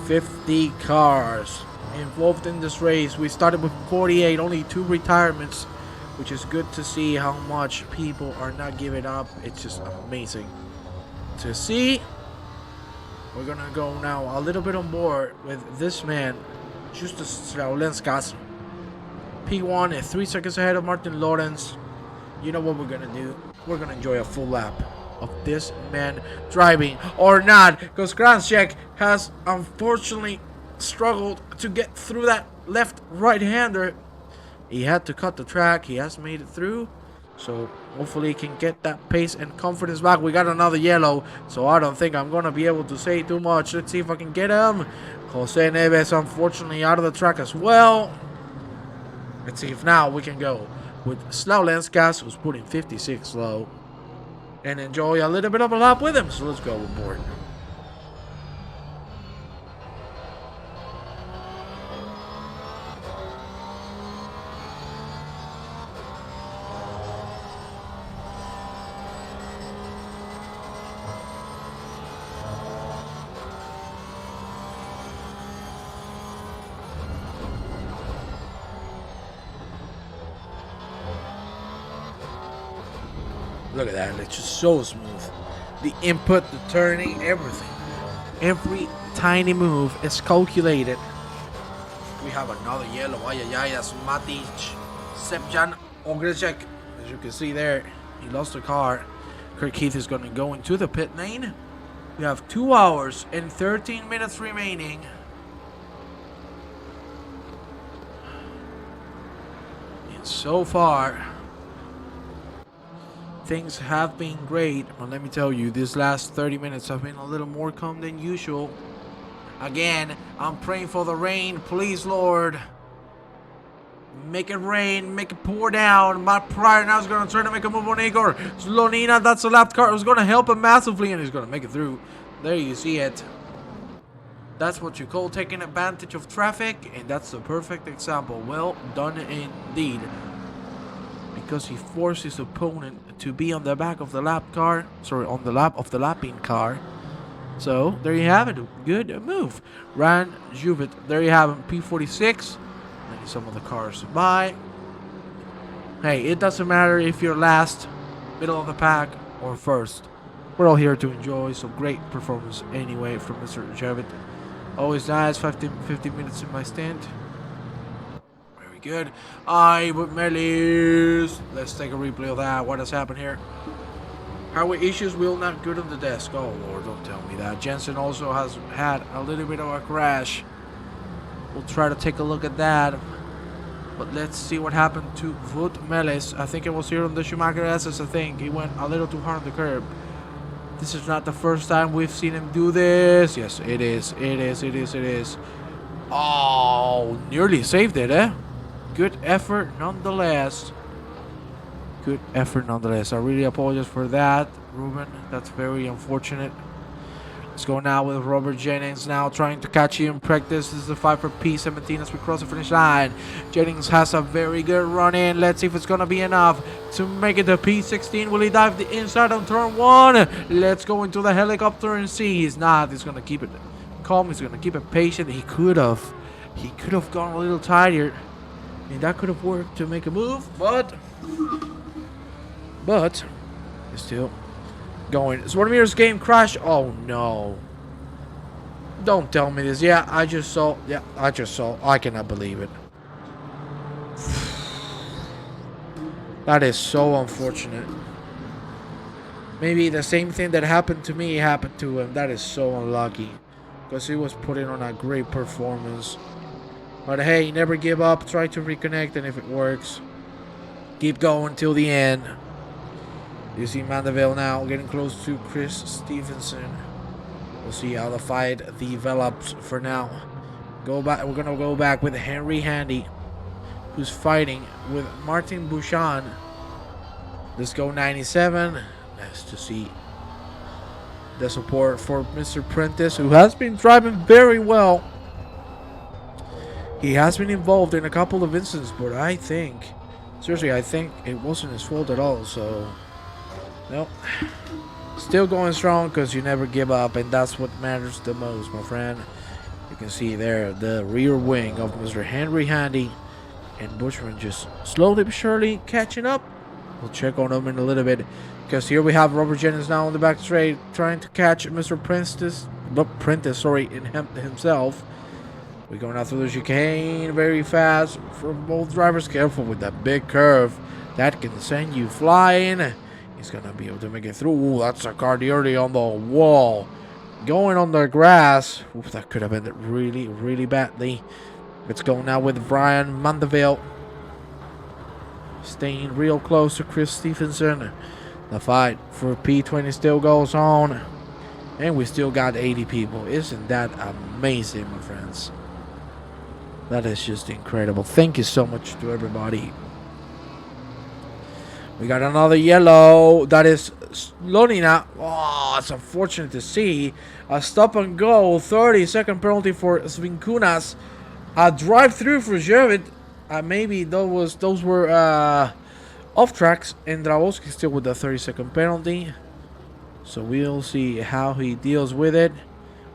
50 cars involved in this race. We started with 48, only 2 retirements, which is good to see how much people are not giving up. It's just amazing to see. We're gonna go now a little bit on board with this man, Justus Straulenskas. P1 at 3 seconds ahead of Martin Lawrence. You know what we're gonna do? We're gonna enjoy a full lap of this man driving, or not, because Kranjček has unfortunately struggled to get through that left right-hander. He had to cut the track. He has made it through, so hopefully he can get that pace and confidence back. We got another yellow, so I don't think I'm going to be able to say too much. Let's see if I can get him. Jose Neves, unfortunately, out of the track as well. Let's see if now we can go with Slaulenskas, who's putting 56 low, and enjoy a little bit of a lap with him. So let's go aboard. Look at that, it's just so smooth. The input, the turning, everything. Every tiny move is calculated. We have another yellow. That's Matic Sepjan Ogrejek. As you can see there, he lost the car. Kirk Heath is going to go into the pit lane. We have 2 hours and 13 minutes remaining. And so far, things have been great, but let me tell you, these last 30 minutes have been a little more calm than usual. Again, I'm praying for the rain. Please, Lord, make it rain, make it pour down. Matt Pryor now is going to try to make a move on Igor Slonina. That's the lap car. It was going to help him massively, and he's going to make it through. There you see it. That's what you call taking advantage of traffic, and that's the perfect example. Well done indeed. Because he forced his opponent to be on the back of the lap car. Sorry, on the lap of the lapping car. So, there you have it. Good move. Ran Juvit. There you have him. P46. Letting some of the cars by. Hey, it doesn't matter if you're last, middle of the pack, or first. We're all here to enjoy. So, great performance anyway from Mr. Juvit. Always nice. 15 minutes in my stint. Good. With Melis. Let's take a replay of that. What has happened here? Highway issues will not good on the desk. Oh Lord, don't tell me that. Jensen also has had a little bit of a crash. We'll try to take a look at that. But let's see what happened to Wout Melis. I think it was here on the Schumacher SS. I think he went a little too hard on the curb. This is not the first time we've seen him do this. Yes, it is. It is. It is. It is. Oh, nearly saved it, eh? Good effort nonetheless. Good effort nonetheless. I really apologize for that, Ruben. That's very unfortunate. Let's go now with Robert Jennings now trying to catch you in practice. This is the fight for P17 as we cross the finish line. Jennings has a very good run in. Let's see if it's going to be enough to make it to P16. Will he dive the inside on turn 1? Let's go into the helicopter and see. He's not. He's going to keep it calm. He's going to keep it patient. He could have gone a little tighter. And that could have worked to make a move. But he's still going. Swartmir's game crash. Oh no. Don't tell me this. Yeah, I just saw. I cannot believe it. That is so unfortunate. Maybe the same thing that happened to me happened to him. That is so unlucky. Because he was putting on a great performance. But hey, never give up. Try to reconnect, and if it works, keep going till the end. You see Mandeville now getting close to Chris Stevenson. We'll see how the fight develops for now. We're gonna go back with Henry Handy, who's fighting with Martin Bouchan. Let's go 97. Nice to see the support for Mr. Prentice, who has been driving very well. He has been involved in a couple of incidents, but I think it wasn't his fault at all. So, nope. Still going strong because you never give up, and that's what matters the most, my friend. You can see there the rear wing of Mr. Henry Handy, and Bushman just slowly but surely catching up. We'll check on him in a little bit, because here we have Robert Jennings now on the back straight trying to catch Mr. Prentice in himself. We're going out through the chicane very fast for both drivers. Careful with that big curve. That can send you flying. He's going to be able to make it through. Ooh, that's a car nearly on the wall. Going on the grass. Ooh, that could have ended really, really badly. Let's go now with Brian Mandeville. Staying real close to Chris Stevenson. The fight for P20 still goes on. And we still got 80 people. Isn't that amazing, my friends? That is just incredible. Thank you so much to everybody. We got another yellow. That is Slonina. Oh, it's unfortunate to see. A stop and go. 30-second penalty for Svinkunas. A drive-through for Jervit. Maybe those were off tracks. And Dravoski still with the 30-second penalty. So we'll see how he deals with it.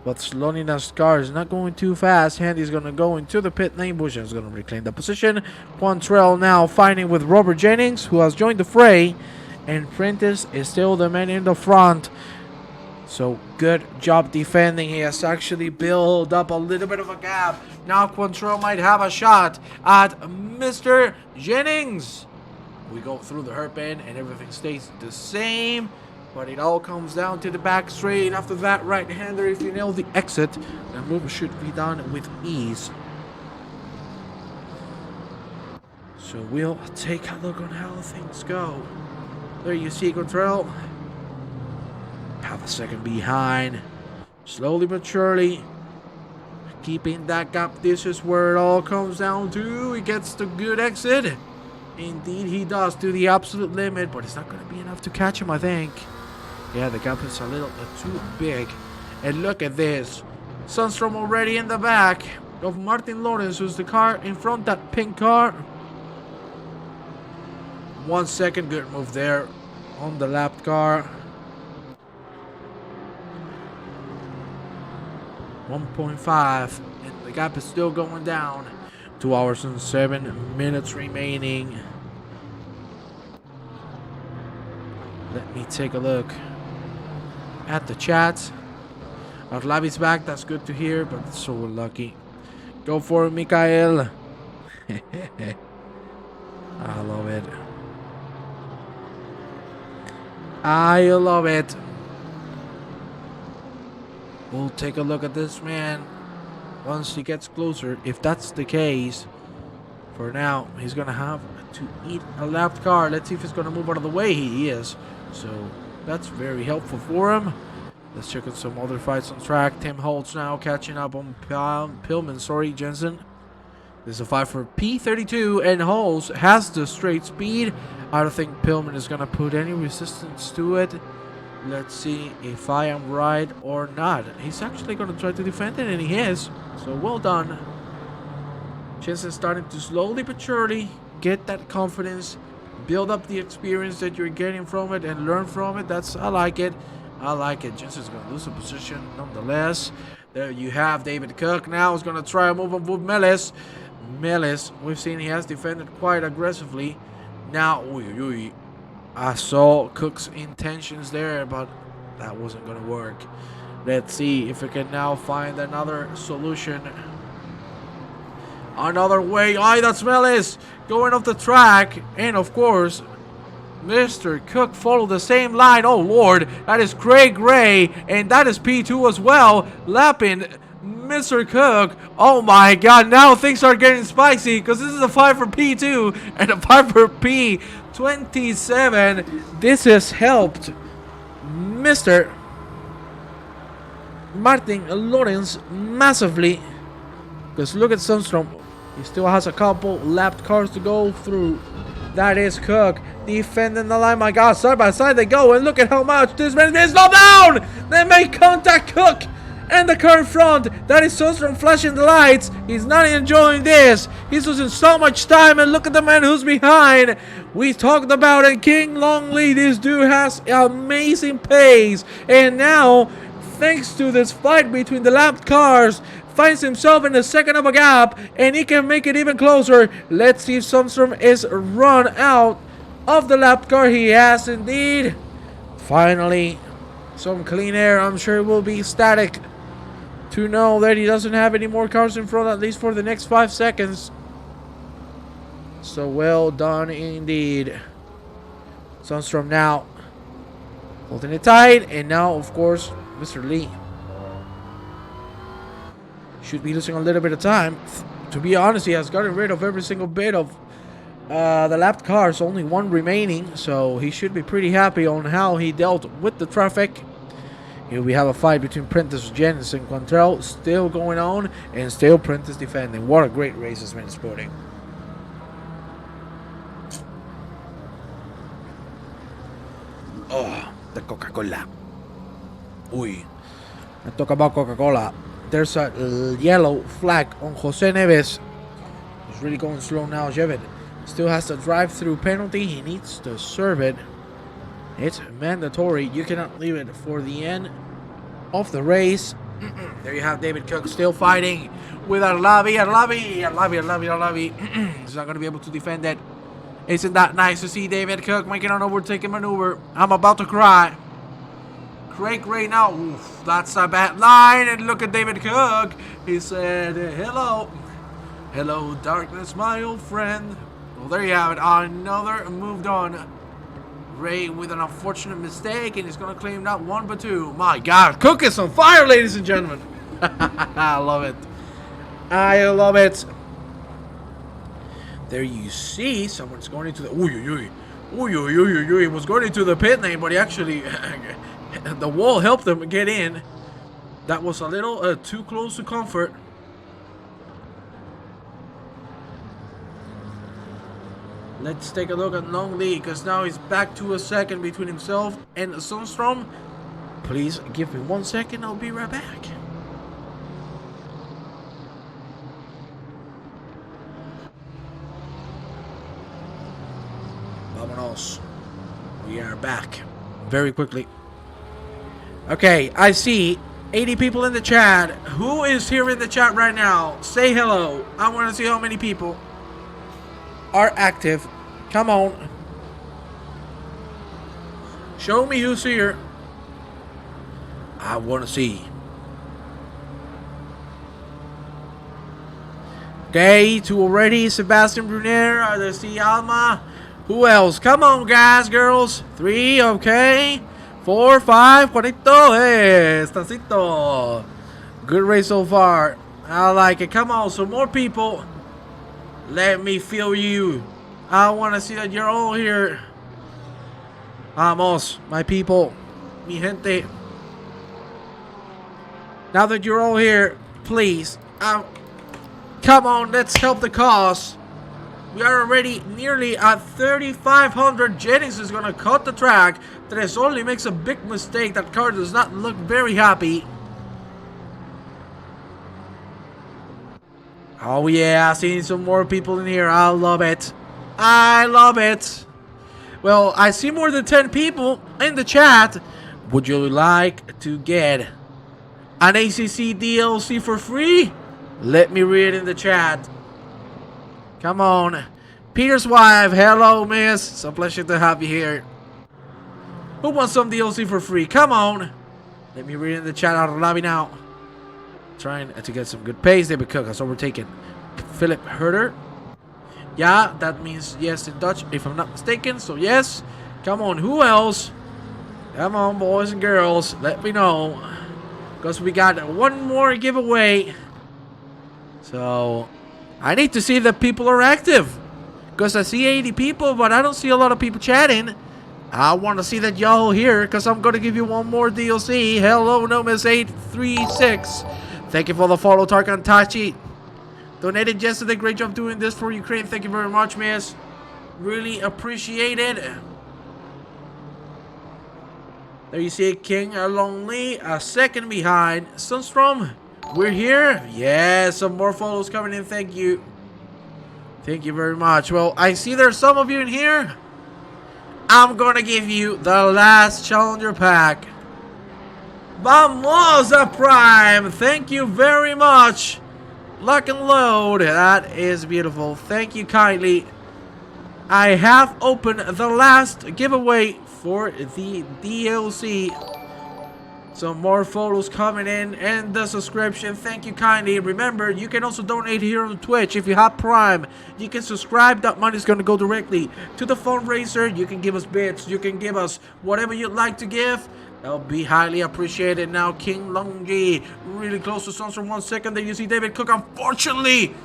But Slonina's car is not going too fast. Handy's going to go into the pit lane. Bush is going to reclaim the position. Quantrell now fighting with Robert Jennings, who has joined the fray. And Prentice is still the man in the front. So good job defending. He has actually built up a little bit of a gap. Now Quantrell might have a shot at Mr. Jennings. We go through the hairpin and everything stays the same. But it all comes down to the back straight. After that, right-hander, if you nail the exit, the move should be done with ease. So we'll take a look on how things go. There you see Control. Half a second behind. Slowly but surely. Keeping that gap. This is where it all comes down to. He gets the good exit. Indeed, he does to the absolute limit. But it's not going to be enough to catch him, I think. Yeah, the gap is a little too big. And look at this. Sundstrom already in the back of Martin Lawrence, who's the car in front, that pink car. 1 second, good move there on the lapped car. 1.5, and the gap is still going down. 2 hours and 7 minutes remaining. Let me take a look at the chat. Arlavi's back, that's good to hear, but it's so lucky. Go for it, Mikael. I love it. I love it. We'll take a look at this man once he gets closer. If that's the case, For now, he's going to have to eat a lapped car. Let's see if he's going to move out of the way. He is. So that's very helpful for him. Let's check out some other fights on track. Tim Holtz now catching up on Pillman. Sorry, Jensen. This is a fight for P32, and Holtz has the straight speed. I don't think Pillman is going to put any resistance to it. Let's see if I am right or not. He's actually going to try to defend it, and he is. So well done. Jensen starting to slowly but surely get that confidence, build up the experience that you're getting from it, and learn from it. I like it. I like it. Jensen's going to lose a position nonetheless. There you have David Cook. Now is going to try a move on with Melis. Melis, we've seen he has defended quite aggressively. Now, I saw Cook's intentions there, but that wasn't going to work. Let's see if we can now find another solution. Another way. Aye, that's Melis going off the track. And of course, Mr. Cook followed the same line. Oh Lord, that is Craig Gray, and that is P2 as well, lapping Mr. Cook. Oh my god, now things are getting spicy, because this is a fight for P2 and a fight for P27. This has helped Mr. Martin Lawrence massively, because look at Sundstrom. He still has a couple lapped cars to go through. That is Cook defending the line. My god, side by side they go, and look at how much this man is slowed down. They make contact, Cook and the car in front. That is Sundstrom flashing the lights. He's not enjoying this. He's losing so much time, and look at the man who's behind. We talked about it, King Longley. This dude has amazing pace, and now, thanks to this fight between the lapped cars, finds himself in a second of a gap, and he can make it even closer. Let's see if Sundstrom is run out of the lapped car. He has indeed. Finally, some clean air. I'm sure it will be ecstatic to know that he doesn't have any more cars in front, at least for the next 5 seconds. So well done indeed. Sundstrom now holding it tight, and now of course Mr. Lee should be losing a little bit of time. To be honest, he has gotten rid of every single bit of the lapped cars, only one remaining, so he should be pretty happy on how he dealt with the traffic. Here we have a fight between Prentice, Jens, and Quantrell still going on, and still Prentice defending. What a great race this man is putting. Oh, the Coca-Cola. Uy. I talk about Coca-Cola. There's a yellow flag on Jose Neves. He's really going slow now. Jevet still has the drive-through penalty. He needs to serve it. It's mandatory. You cannot leave it for the end of the race. There you have David Cook still fighting with Arlavi. He's not going to be able to defend it. Isn't that nice to see David Cook making an overtaking maneuver? I'm about to cry. Craig Gray now. Oof, that's a bad line. And look at David Cook. He said, hello. Hello, darkness, my old friend. Well, there you have it. Another moved on. Ray with an unfortunate mistake, and he's going to claim not one but two. My God, Cook is on fire, ladies and gentlemen. I love it. I love it. There you see, someone's going into the... He was going into the pit lane, but he actually... the wall helped him get in. That was a little too close to comfort. Let's take a look at Long Lee, because now he's back to a second between himself and Sundstrom. Please give me 1 second, I'll be right back. Vámonos. We are back very quickly. Okay, I see 80 people in the chat. Who is here in the chat right now? Say hello. I want to see how many people are active. Come on. Show me who's here. I want to see. Okay, two already. Sebastian Brunner. I see Alma. Who else? Come on, guys, girls. 3, okay. 4, 5. Juanito. Hey, Estancito. Good race so far. I like it. Come on, some more people. Let me feel you. I want to see that you're all here. Vamos, my people. Mi gente. Now that you're all here, please. Come on, let's help the cause. We are already nearly at 3,500. Jennings is going to cut the track. Tres only makes a big mistake. That car does not look very happy. Oh yeah, seeing some more people in here. I love it. I love it. Well, I see more than 10 people in the chat. Would you like to get an ACC DLC for free? Let me read in the chat. Come on. Peter's wife. Hello, miss. It's a pleasure to have you here. Who wants some DLC for free? Come on. Let me read in the chat. I'll love you now. Trying to get some good pace. David Cook has overtaken Philip Herder. Yeah, that means yes in Dutch, if I'm not mistaken. So yes. Come on, who else? Come on, boys and girls. Let me know. Because we got one more giveaway. So I need to see that people are active. Because I see 80 people, but I don't see a lot of people chatting. I want to see that y'all here, because I'm going to give you one more DLC. Hello, Nomis836. Thank you for the follow, Tarkan Tachi. Donated yesterday. Great job doing this for Ukraine. Thank you very much, miss. Really appreciate it. There you see King Lonely, a second behind. Sunstrom, we're here. Yeah, some more follows coming in. Thank you. Thank you very much. Well, I see there's some of you in here. I'm going to give you the last challenger pack. Vamos a Prime. Thank you very much. Lock and load. That is beautiful. Thank you kindly. I have opened the last giveaway for the DLC. Some more photos coming in and the subscription. Thank you kindly. Remember, you can also donate here on Twitch. If you have Prime, you can subscribe. That money is going to go directly to the fundraiser. You can give us bits. You can give us whatever you'd like to give. That'll be highly appreciated. Now, King Longi, really close to Sons for 1 second. There you see David Cook. Unfortunately,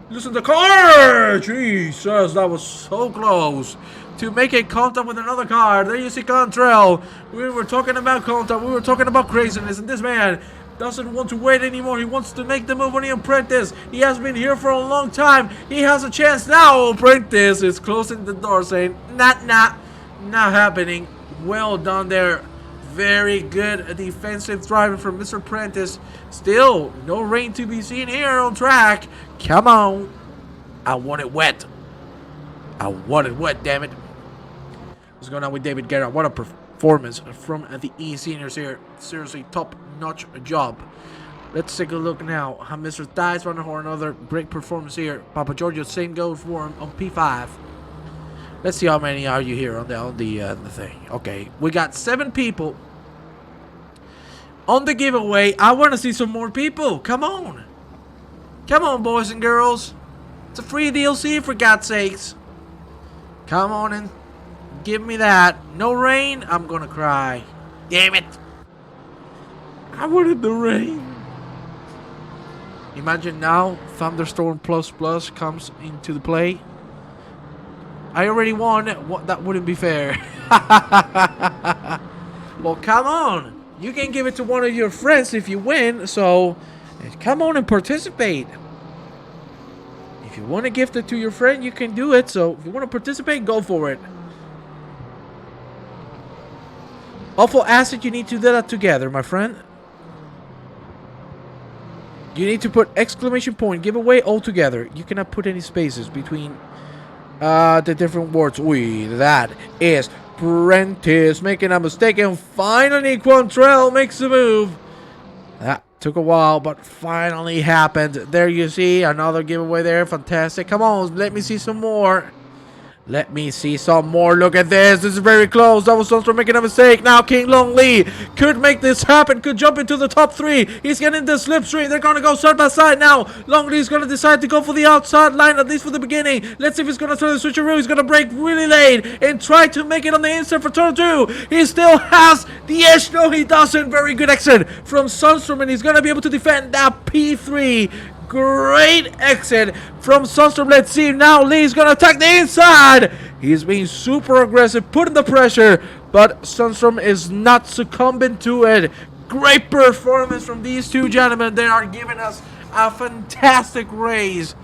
listen to the car. Jesus, that was so close to making contact with another car. There you see Cantrell. We were talking about contact. We were talking about craziness. And this man doesn't want to wait anymore. He wants to make the move on the Apprentice. He has been here for a long time. He has a chance now. Apprentice is closing the door saying, not happening. Well done there. Very good defensive driving from Mr. Prentice. Still, no rain to be seen here on track. Come on. I want it wet. I want it wet, damn it. What's going on with David Guerra? What a performance from the E seniors here. Seriously, top-notch job. Let's take a look now. Mr. Dice running for another great performance here. Papa Giorgio, same goes for him on P5. Let's see how many are you here on the thing. Okay, we got 7 people on the giveaway. I want to see some more people. Come on. Come on, boys and girls. It's a free DLC, for God's sakes. Come on and give me that. No rain, I'm going to cry. Damn it. I wanted the rain. Imagine now, Thunderstorm Plus Plus comes into the play. I already won. What? That wouldn't be fair. Well, come on. You can give it to one of your friends if you win. So, come on and participate. If you want to gift it to your friend, you can do it. So, if you want to participate, go for it. Awful acid, you need to do that together, my friend. You need to put exclamation point, giveaway all together. You cannot put any spaces between the different words. Ui, that is Prentice making a mistake, and finally Quantrell makes a move. That took a while, but finally happened. There you see another giveaway there. Fantastic. Come on, let me see some more. Let me see some more. Look at this. This is very close. That was Sunstrom making a mistake. Now King Long Lee could make this happen. Could jump into the top 3. He's getting the slipstream. They're going to go side by side now. Long Lee is going to decide to go for the outside line, at least for the beginning. Let's see if he's going to try the switcheroo. He's going to break really late and try to make it on the inside for turn 2. He still has the edge. No, he doesn't. Very good exit from Sunstrom, and he's going to be able to defend that P3. Great exit from Sunstrom. Let's see now. Lee's gonna attack the inside. He's being super aggressive, putting the pressure, but Sunstrom is not succumbing to it. Great performance from these two gentlemen. They are giving us a fantastic race.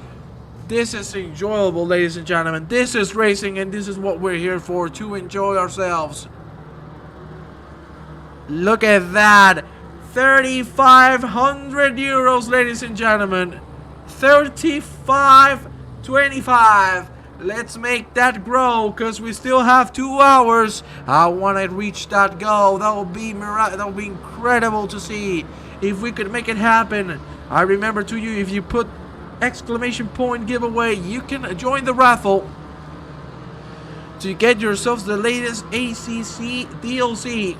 This is enjoyable, ladies and gentlemen. This is racing, and this is what we're here for, to enjoy ourselves. Look at that. 3,500 euros, ladies and gentlemen. 35.25. Let's make that grow, because we still have 2 hours. I want to reach that goal. That will be incredible to see if we could make it happen. I remember to you, if you put exclamation point giveaway, you can join the raffle to get yourselves the latest ACC DLC.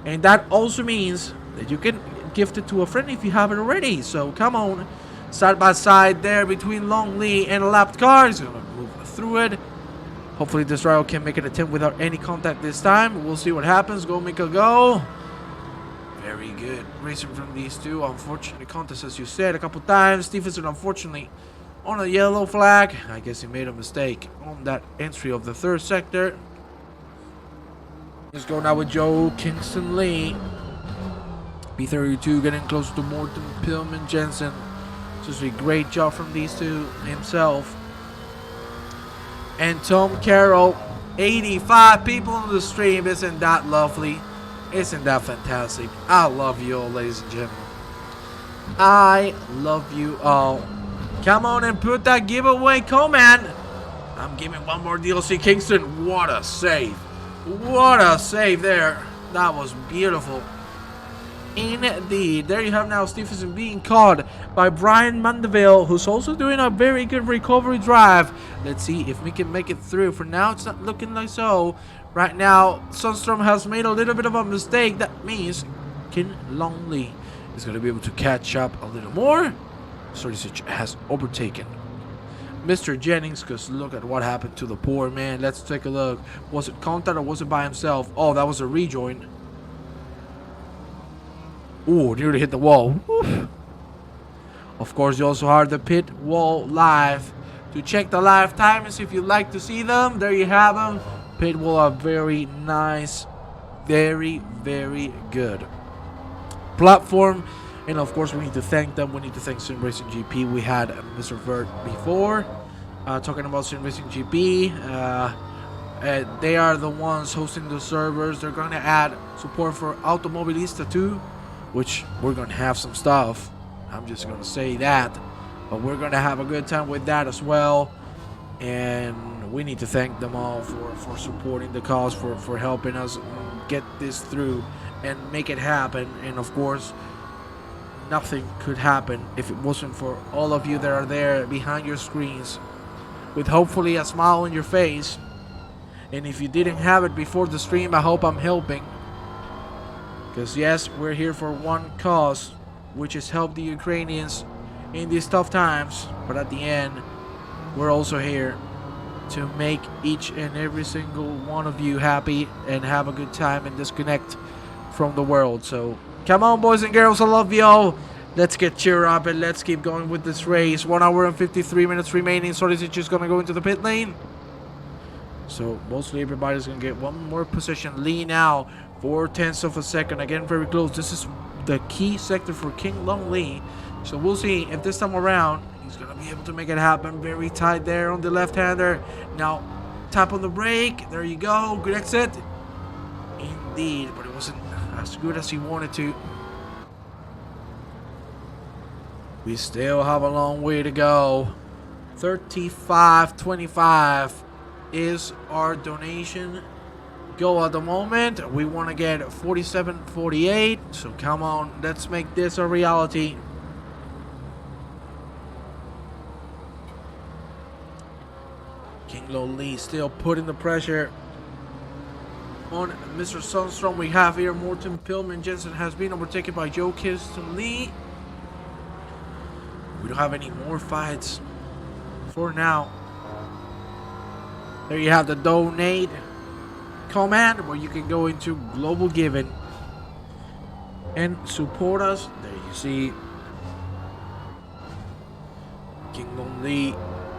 And that also means that you can gift it to a friend if you haven't already. So come on, side by side there between Longley and a lapped car. He's gonna move through it. Hopefully this rival can make an attempt without any contact this time. We'll see what happens. Go Mika, go. Very good racing from these two. Unfortunately, contest, as you said a couple times. Stevenson unfortunately on a yellow flag. I guess he made a mistake on that entry of the 3rd sector. Let's go now with Joe Kingston Lee. B32 getting closer to Morten Pillman Jensen. Just a great job from these two himself. And Tom Carroll. 85 people on the stream. Isn't that lovely? Isn't that fantastic? I love you all, ladies and gentlemen. I love you all. Come on and put that giveaway comment. I'm giving one more DLC. Kingston, what a save. What a save there. That was beautiful. Indeed. There you have now Stevenson being caught by Brian Mandeville, who's also doing a very good recovery drive. Let's see if we can make it through. For now, it's not looking like so. Right now, Sunstrom has made a little bit of a mistake. That means Ken Longley is going to be able to catch up a little more. Sorisic has overtaken Mr. Jennings, because look at what happened to the poor man. Let's take a look. Was it contact or was it by himself? Oh, that was a rejoin. Ooh, nearly hit the wall. Oof. Of course, you also have the pit wall live. To check the live timers if you'd like to see them, there you have them. Pit wall are very nice. Very, very good platform. And of course, we need to thank them. We need to thank Sim Racing GP. We had Mr. Vert before talking about Sim Racing GP. They are the ones hosting the servers. They're going to add support for Automobilista too, which we're going to have some stuff. I'm just going to say that. But we're going to have a good time with that as well. And we need to thank them all for supporting the cause, for helping us get this through and make it happen. And of course, nothing could happen if it wasn't for all of you that are there behind your screens with hopefully a smile on your face. And if you didn't have it before the stream, I hope I'm helping, because yes, we're here for one cause, which is help the Ukrainians in these tough times. But at the end, we're also here to make each and every single one of you happy and have a good time and disconnect from the world. So come on, boys and girls, I love y'all. Let's get cheered up and let's keep going with this race. 1 hour and 53 minutes remaining. Sorisic just gonna go into the pit lane. So mostly everybody's gonna get one more position. Lee now 4/10 of a second. Again, very close. This is the key sector for King Long Lee. So we'll see if this time around he's gonna be able to make it happen. Very tight there on the left-hander. Now tap on the brake. There you go. Good exit. Indeed, but it wasn't as good as he wanted to. We still have a long way to go. 35.25 is our donation goal at the moment. We want to get 47.48. So come on, let's make this a reality. King Lo Lee still putting the pressure on Mr. Sunstrom. We have here Morten Pillman Jensen has been overtaken by Joe Kingston Lee. We don't have any more fights for now. There you have the donate command where you can go into global giving and support us. There you see Lee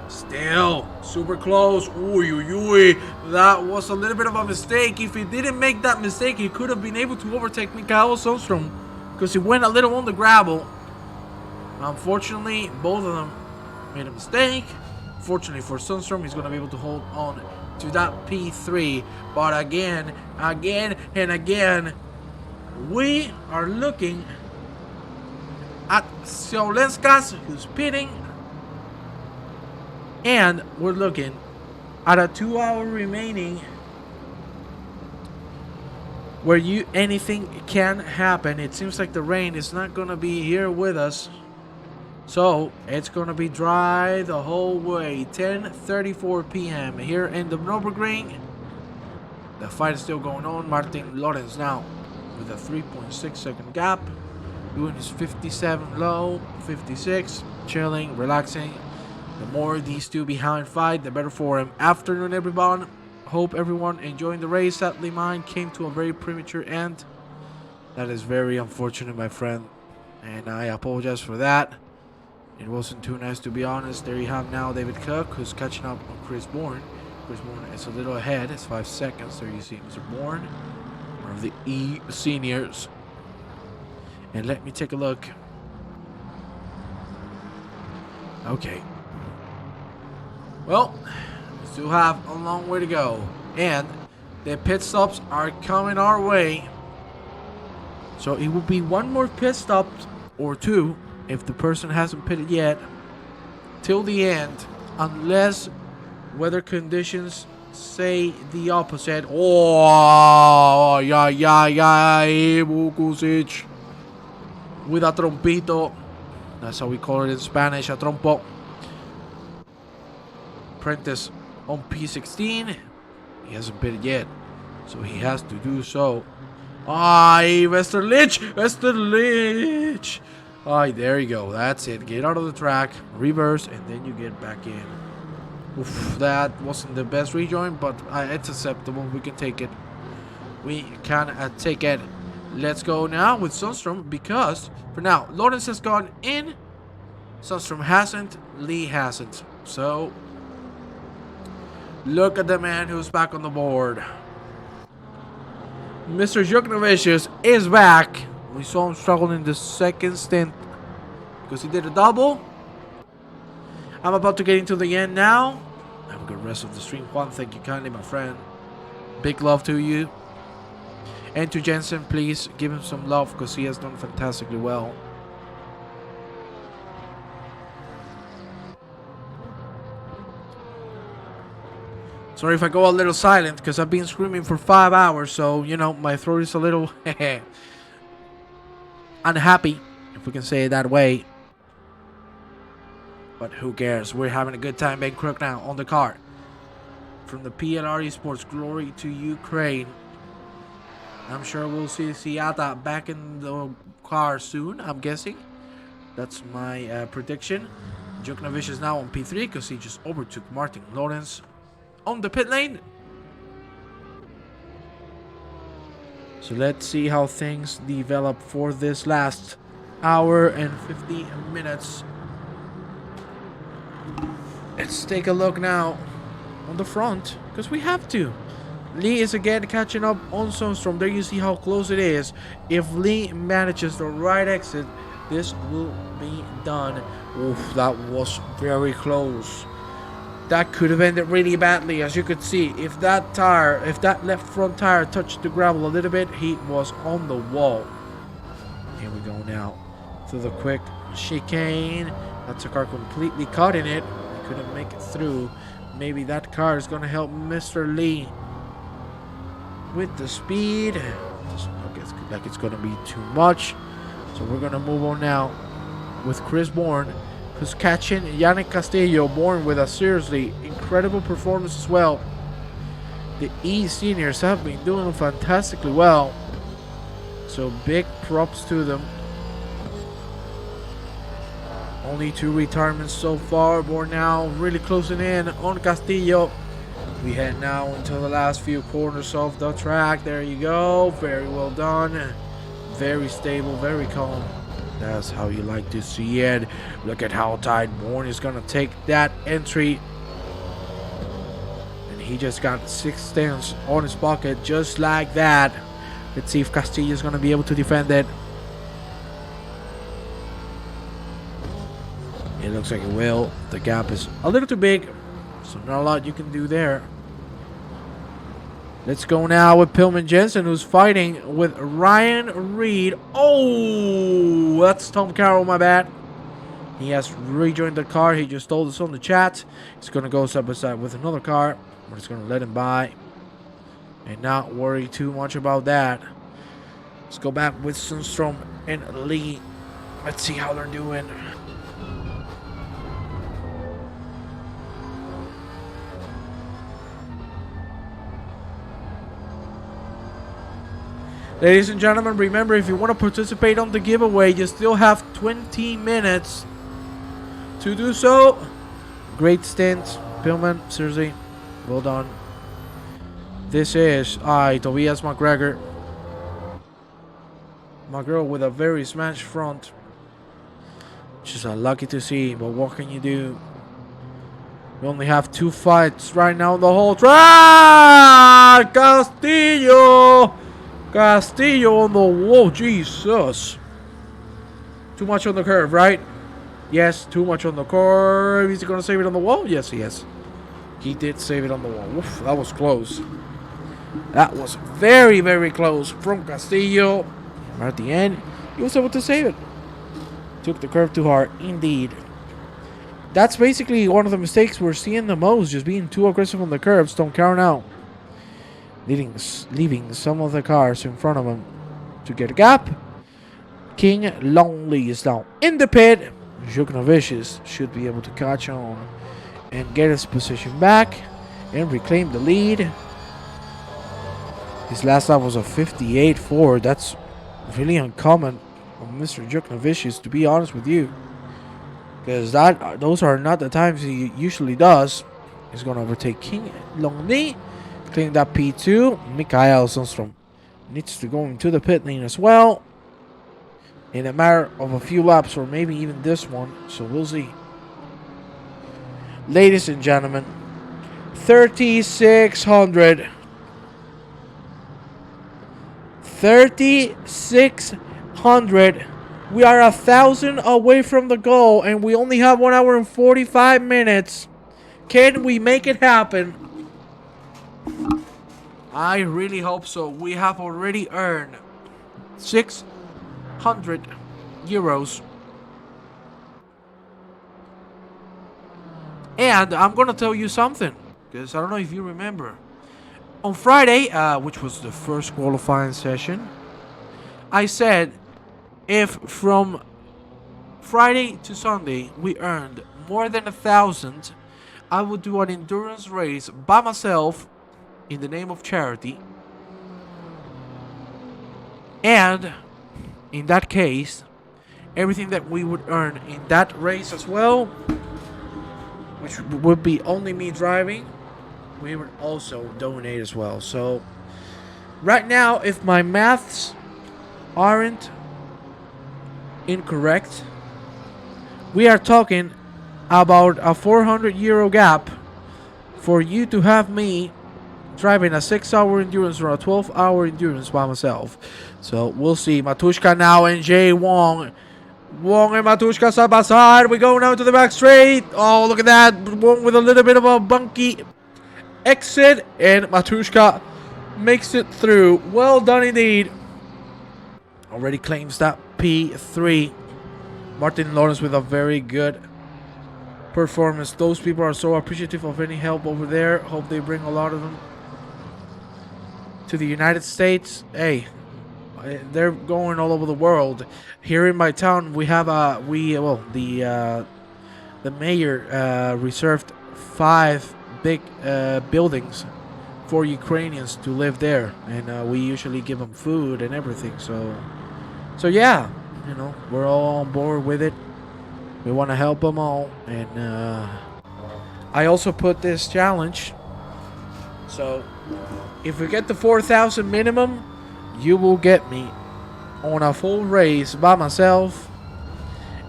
still super close. Ooh. That was a little bit of a mistake. If he didn't make that mistake, he could have been able to overtake Mikael Sundstrom because he went a little on the gravel. Unfortunately, both of them made a mistake. Fortunately for Sundstrom, he's going to be able to hold on to that P3. But again, we are looking at Siolenskas, who's pitting. And we're looking at a 2 hour remaining where anything can happen. It seems like the rain is not going to be here with us. So, it's going to be dry the whole way. 10:34 p.m. here in the Nurburgring. The fight is still going on. Martin Lorenz now with a 3.6 second gap. Doing his 57 low, 56. Chilling, relaxing. The more these two behind fight, the better for him. Afternoon, everyone. Hope everyone enjoying the race. Sadly, mine came to a very premature end. That is very unfortunate, my friend. And I apologize for that. It wasn't too nice, to be honest. There you have now David Cook, who's catching up on Chris Bourne. Chris Bourne is a little ahead. It's 5 seconds. There you see Mr. Bourne, one of the E seniors. And let me take a look. Okay. Well, we still have a long way to go. And the pit stops are coming our way. So it will be one more pit stop or two, if the person hasn't pitted yet, till the end, unless weather conditions say the opposite. Oh, Vukusic with a trompito. That's how we call it in Spanish, a trompo. Prentice on P16. He hasn't pitted yet, so he has to do so. Ay, Westerlich! Ay, there you go. That's it. Get out of the track, reverse, and then you get back in. Oof, that wasn't the best rejoin, but it's acceptable. We can take it. We can take it. Let's go now with Sundstrom, because for now, Lawrence has gone in. Sundstrom hasn't. Lee hasn't. So, look at the man who's back on the board. Mr. Juknovicius is back. We saw him struggle in the second stint because he did a double. I'm about to get into the end now. Have a good rest of the stream, Juan. Thank you kindly, my friend. Big love to you. And to Jensen, please give him some love because he has done fantastically well. Sorry if I go a little silent because I've been screaming for 5 hours, so you know my throat is a little unhappy, if we can say it that way. But who cares? We're having a good time. Ben Crook now on the car. From the PLR Esports, glory to Ukraine. I'm sure we'll see Siata back in the car soon, I'm guessing. That's my prediction. Juknovich is now on P3 because he just overtook Martin Lawrence on the pit lane. So let's see how things develop for this last hour and 50 minutes. Let's take a look now on the front, because we have to. Lee is again catching up on Sundstrom. There you see how close it is. If Lee manages the right exit, this will be done. Oof, that was very close. That could have ended really badly, as you could see. If that left front tire touched the gravel a little bit, he was on the wall. Here we go now. Through the quick chicane. That's a car completely caught in it. He couldn't make it through. Maybe that car is going to help Mr. Lee with the speed. Doesn't look like it's going to be too much. So we're going to move on now with Chris Bourne, who's catching Yannick Castillo. Bourne with a seriously incredible performance as well. The E seniors have been doing fantastically well, so big props to them. Only 2 retirements so far. Bourne now really closing in on Castillo. We head now into the last few corners of the track. There you go. Very well done. Very stable, very calm. That's how you like to see it. Look at how Tideborn is gonna take that entry. And he just got 6 tenths on his pocket just like that. Let's see if Castillo is gonna be able to defend it. It looks like it will. The gap is a little too big, so not a lot you can do there. Let's go now with Pillman Jensen, who's fighting with Ryan Reed. Oh, that's Tom Carroll, my bad. He has rejoined the car. He just told us on the chat. He's going to go side by side with another car. We're just going to let him by and not worry too much about that. Let's go back with Sundstrom and Lee. Let's see how they're doing. Ladies and gentlemen, remember, if you want to participate on the giveaway, you still have 20 minutes to do so. Great stint, Pillman, seriously, well done. This is Tobias McGregor. McGregor with a very smashed front, which is unlucky to see, but what can you do? We only have 2 fights right now in the whole track. Castillo on the wall. Jesus. Too much on the curve, right? Yes, too much on the curve. Is he going to save it on the wall? Yes, he is. He did save it on the wall. Oof, that was close. That was very, very close from Castillo. Right at the end, he was able to save it. Took the curve too hard, indeed. That's basically one of the mistakes we're seeing the most, just being too aggressive on the curves. Don't count out. Leaving some of the cars in front of him to get a gap. King Lonely is down in the pit. Zhuknovicius should be able to catch on and get his position back and reclaim the lead. His last lap was a 58.4. That's really uncommon on Mr. Zhuknovicius, to be honest with you, because those are not the times he usually does. He's going to overtake King Lonely. Clean that P2. Mikael Sundstrom needs to go into the pit lane as well in a matter of a few laps, or maybe even this one. So we'll see. Ladies and gentlemen, 3,600. 3,600. We are 1,000 away from the goal, and we only have 1 hour and 45 minutes. Can we make it happen? I really hope so. We have already earned 600 euros. And I'm going to tell you something, because I don't know if you remember. On Friday, which was the first qualifying session, I said if from Friday to Sunday we earned more than 1,000, I would do an endurance race by myself in the name of charity. And in that case, everything that we would earn in that race as well, which would be only me driving, we would also donate as well. So right now, if my maths aren't incorrect, we are talking about a 400 euro gap for you to have me driving a 6-hour endurance or a 12-hour endurance by myself. So we'll see. Matushka now and Jay Wong. Wong and Matushka side by side. We go now to the back straight. Oh, look at that. Wong with a little bit of a bunky exit. And Matushka makes it through. Well done indeed. Already claims that P3. Martin Lawrence with a very good performance. Those people are so appreciative of any help over there. Hope they bring a lot of them to the United States. Hey, they're going all over the world. Here in my town, we have the mayor reserved 5 big buildings for Ukrainians to live there, and we usually give them food and everything. So yeah, you know, we're all on board with it. We want to help them all, and I also put this challenge. So if we get the 4,000 minimum, you will get me on a full race by myself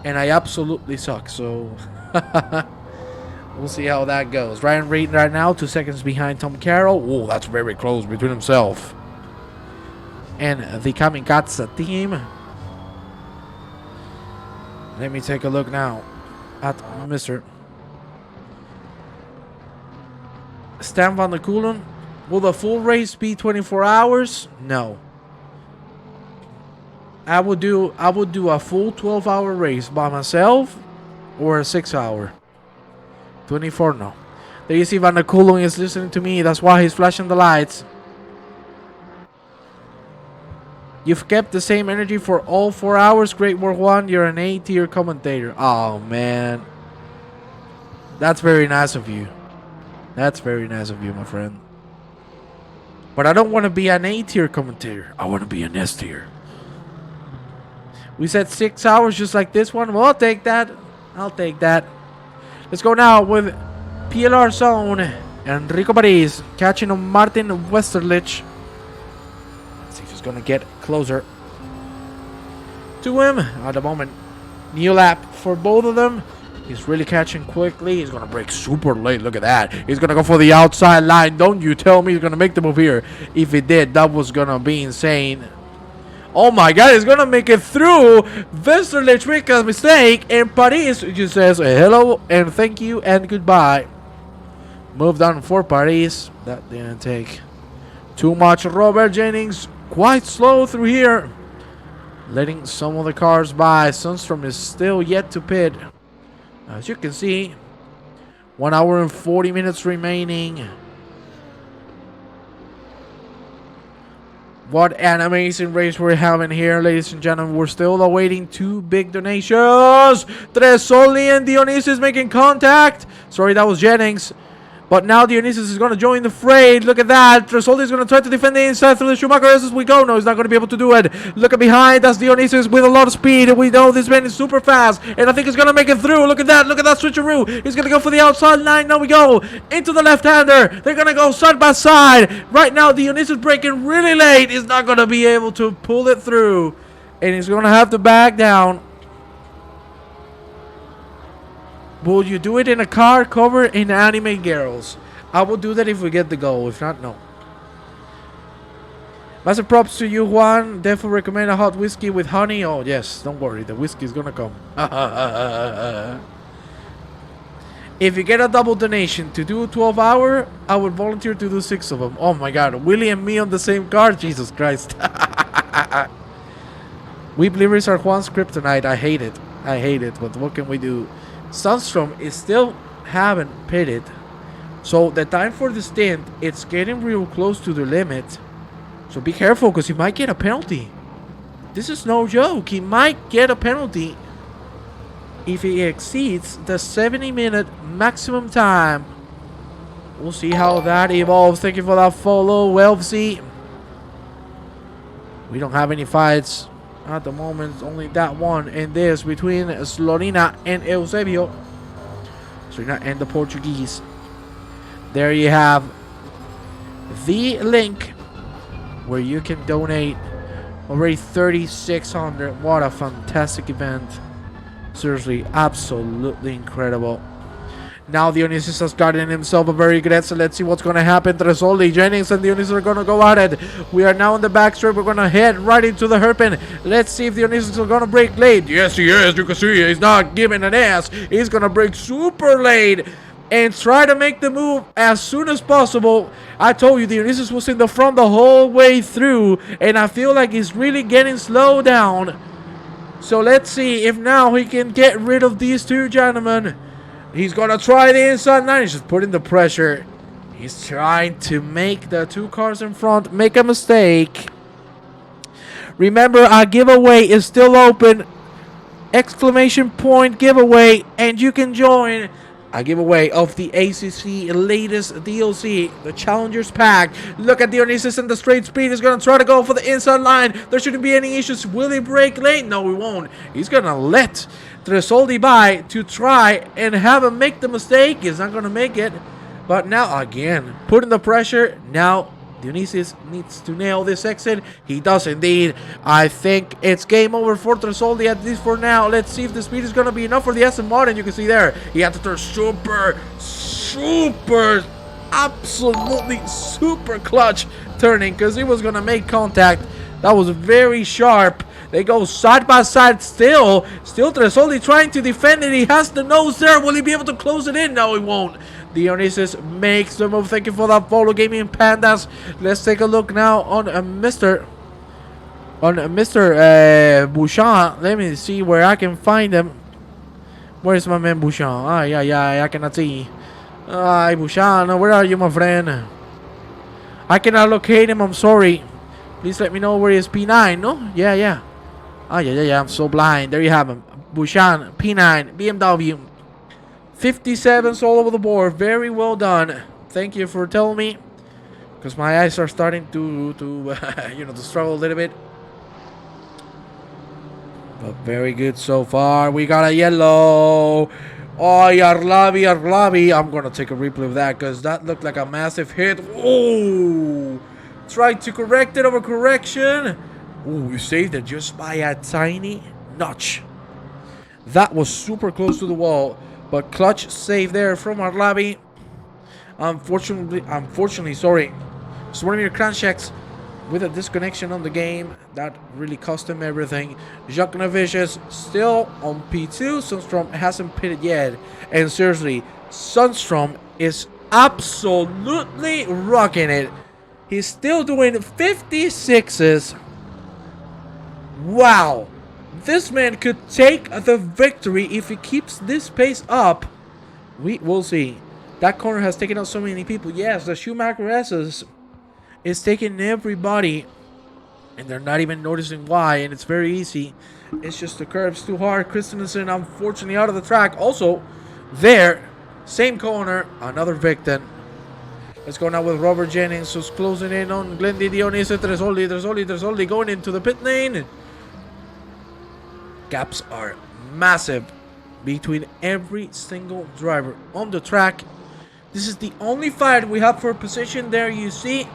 and I absolutely suck. So we'll see how that goes. Ryan Reed right now 2 seconds behind Tom Carroll. Oh, that's very close between himself and the Kamikaze team. Let me take a look now at Mr. Stan van der Koelen. Will the full race be 24 hours? No. I would do a full 12-hour race by myself or a 6-hour. 24, no. There you see Van der Koelen is listening to me. That's why he's flashing the lights. You've kept the same energy for all 4 hours. Great work, Juan. You're an A-tier commentator. Oh, man. That's very nice of you. That's very nice of you, my friend. But I don't want to be an A-tier commentator. I want to be an S-tier. We said 6 hours just like this one. Well, I'll take that. I'll take that. Let's go now with PLR Zone. Enrico Paris catching on Martin Westerlich. Let's see if he's going to get closer to him at the moment. New lap for both of them. He's really catching quickly. He's going to brake super late. Look at that. He's going to go for the outside line. Don't you tell me he's going to make the move here. If he did, that was going to be insane. Oh my god, he's going to make it through. Westerlich makes a mistake. And Paris just says hello and thank you and goodbye. Moved on for Paris. That didn't take too much. Robert Jennings quite slow through here. Letting some of the cars by. Sundstrom is still yet to pit. As you can see, 1 hour and 40 minutes remaining. What an amazing race we're having here, ladies and gentlemen. We're still awaiting 2 big donations. Tresoli and Dionysus making contact. Sorry, that was Jennings. But now Dionysus is going to join the fray. Look at that. Tresoli is going to try to defend the inside through the Schumacher as we go. No, he's not going to be able to do it. Look at behind. That's Dionysus with a lot of speed. We know this man is super fast. And I think he's going to make it through. Look at that. Look at that switcheroo. He's going to go for the outside line. Now we go into the left-hander. They're going to go side by side. Right now, Dionysus braking really late. He's not going to be able to pull it through. And he's going to have to back down. Will you do it in a car cover in anime girls? I will do that if we get the goal. If not, no. Massive props to you, Juan. Definitely recommend a hot whiskey with honey. Oh, yes. Don't worry. The whiskey is going to come. If you get a double donation to do a 12-hour, I would volunteer to do 6 of them. Oh, my God. Willie and me on the same car? Jesus Christ. We believers are Juan's kryptonite. I hate it. I hate it. But what can we do? Sundstrom is still haven't pitted, so the time for the stint, it's getting real close to the limit, so be careful because he might get a penalty. This is no joke. He might get a penalty if he exceeds the 70-minute maximum time. We'll see how that evolves. Thank you for that follow, Welvsy. We don't have any fights at the moment, only that one and this between Slorina and Eusebio. Slorina and the Portuguese. There you have the link where you can donate. Already 3,600. What a fantastic event. Seriously, absolutely incredible. Now Dionysus has gotten himself a very good head, so let's see what's going to happen. Tresoli, Jennings, and Dionysus are going to go at it. We are now on the back straight. We're going to head right into the hairpin. Let's see if Dionysus is going to break late. Yes, he is. You can see he's not giving an ass. He's going to break super late and try to make the move as soon as possible. I told you, Dionysus was in the front the whole way through, and I feel like he's really getting slowed down. So let's see if now he can get rid of these 2 gentlemen. He's going to try the inside line. He's just putting the pressure. He's trying to make the 2 cars in front make a mistake. Remember, our giveaway is still open. Exclamation point giveaway. And you can join a giveaway of the ACC latest DLC, the Challengers Pack. Look at Dionysus and the straight speed. He's going to try to go for the inside line. There shouldn't be any issues. Will he break late? No, he won't. He's going to let Tresoldi by to try and have him make the mistake. He's not going to make it. But now, again, putting the pressure. Now, Dionysius needs to nail this exit. He does indeed. I think it's game over for Tresoldi, at least for now. Let's see if the speed is going to be enough for the Aston Martin. You can see there, he had to turn absolutely super clutch turning because he was going to make contact. That was very sharp. They go side by side still. Still Tresoldi trying to defend it. He has the nose there. Will he be able to close it in? No, he won't. Dionysius makes the move. Thank you for that follow, Gaming Pandas. Let's take a look now on Mr. Bouchon. Let me see where I can find him. Where's my man Bouchon? I cannot see. Bouchon, where are you, my friend? I cannot locate him. I'm sorry. Please let me know where he is. P9, no? Yeah. I'm so blind. There you have him. Bouchon, P9, BMW. 57s all over the board. Very well done. Thank you for telling me. Because my eyes are starting to to struggle a little bit. But very good so far. We got a yellow. Oh, Arlabi. I'm going to take a replay of that because that looked like a massive hit. Oh! Tried to correct it over correction. Oh, you saved it just by a tiny notch. That was super close to the wall. But clutch save there from Arlabi. Unfortunately, sorry. Swarmir Krancheks with a disconnection on the game. That really cost him everything. Jacques Navicius still on P2. Sundstrom hasn't pitted yet. And seriously, Sundstrom is absolutely rocking it. He's still doing 56s. Wow. This man could take the victory if he keeps this pace up. We will see. That corner has taken out so many people. Yes, the Schumacher S's is taking everybody. And they're not even noticing why. And it's very easy. It's just the curb's too hard. Christensen, unfortunately, out of the track. Also, there, same corner, another victim. Let's go now with Robert Jennings, who's closing in on Glendy Dionysius. Tresoldi going into the pit lane. Gaps are massive between every single driver on the track. This is the only fight we have for position. There you see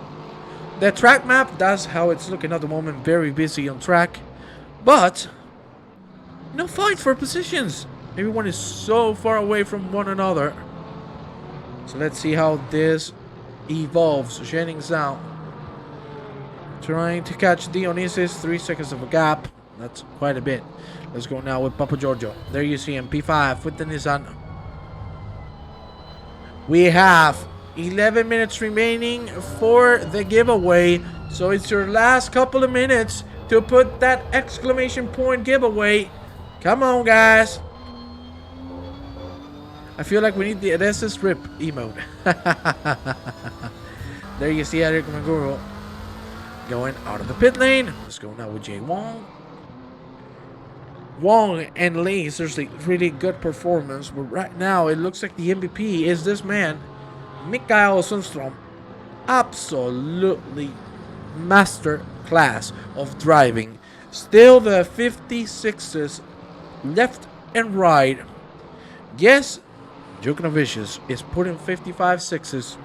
the track map. That's how it's looking at the moment. Very busy on track. But no fight for positions. Everyone is so far away from one another. So let's see how this evolves. Jennings now trying to catch Dionysius. 3 seconds of a gap. That's quite a bit. Let's go now with Papa Giorgio. There you see him, P5 with the Nissan. We have 11 minutes remaining for the giveaway. So it's your last couple of minutes to put that exclamation point giveaway. Come on, guys. I feel like we need the Adessis Rip emote. There you see Eric Maguro going out of the pit lane. Let's go now with Jay Wong. Wong and Lee, seriously, really good performance. But right now, it looks like the MVP is this man, Mikael Sundstrom. Absolutely master class of driving. Still the 56s left and right. Yes, Djokovic is putting 55 sixes,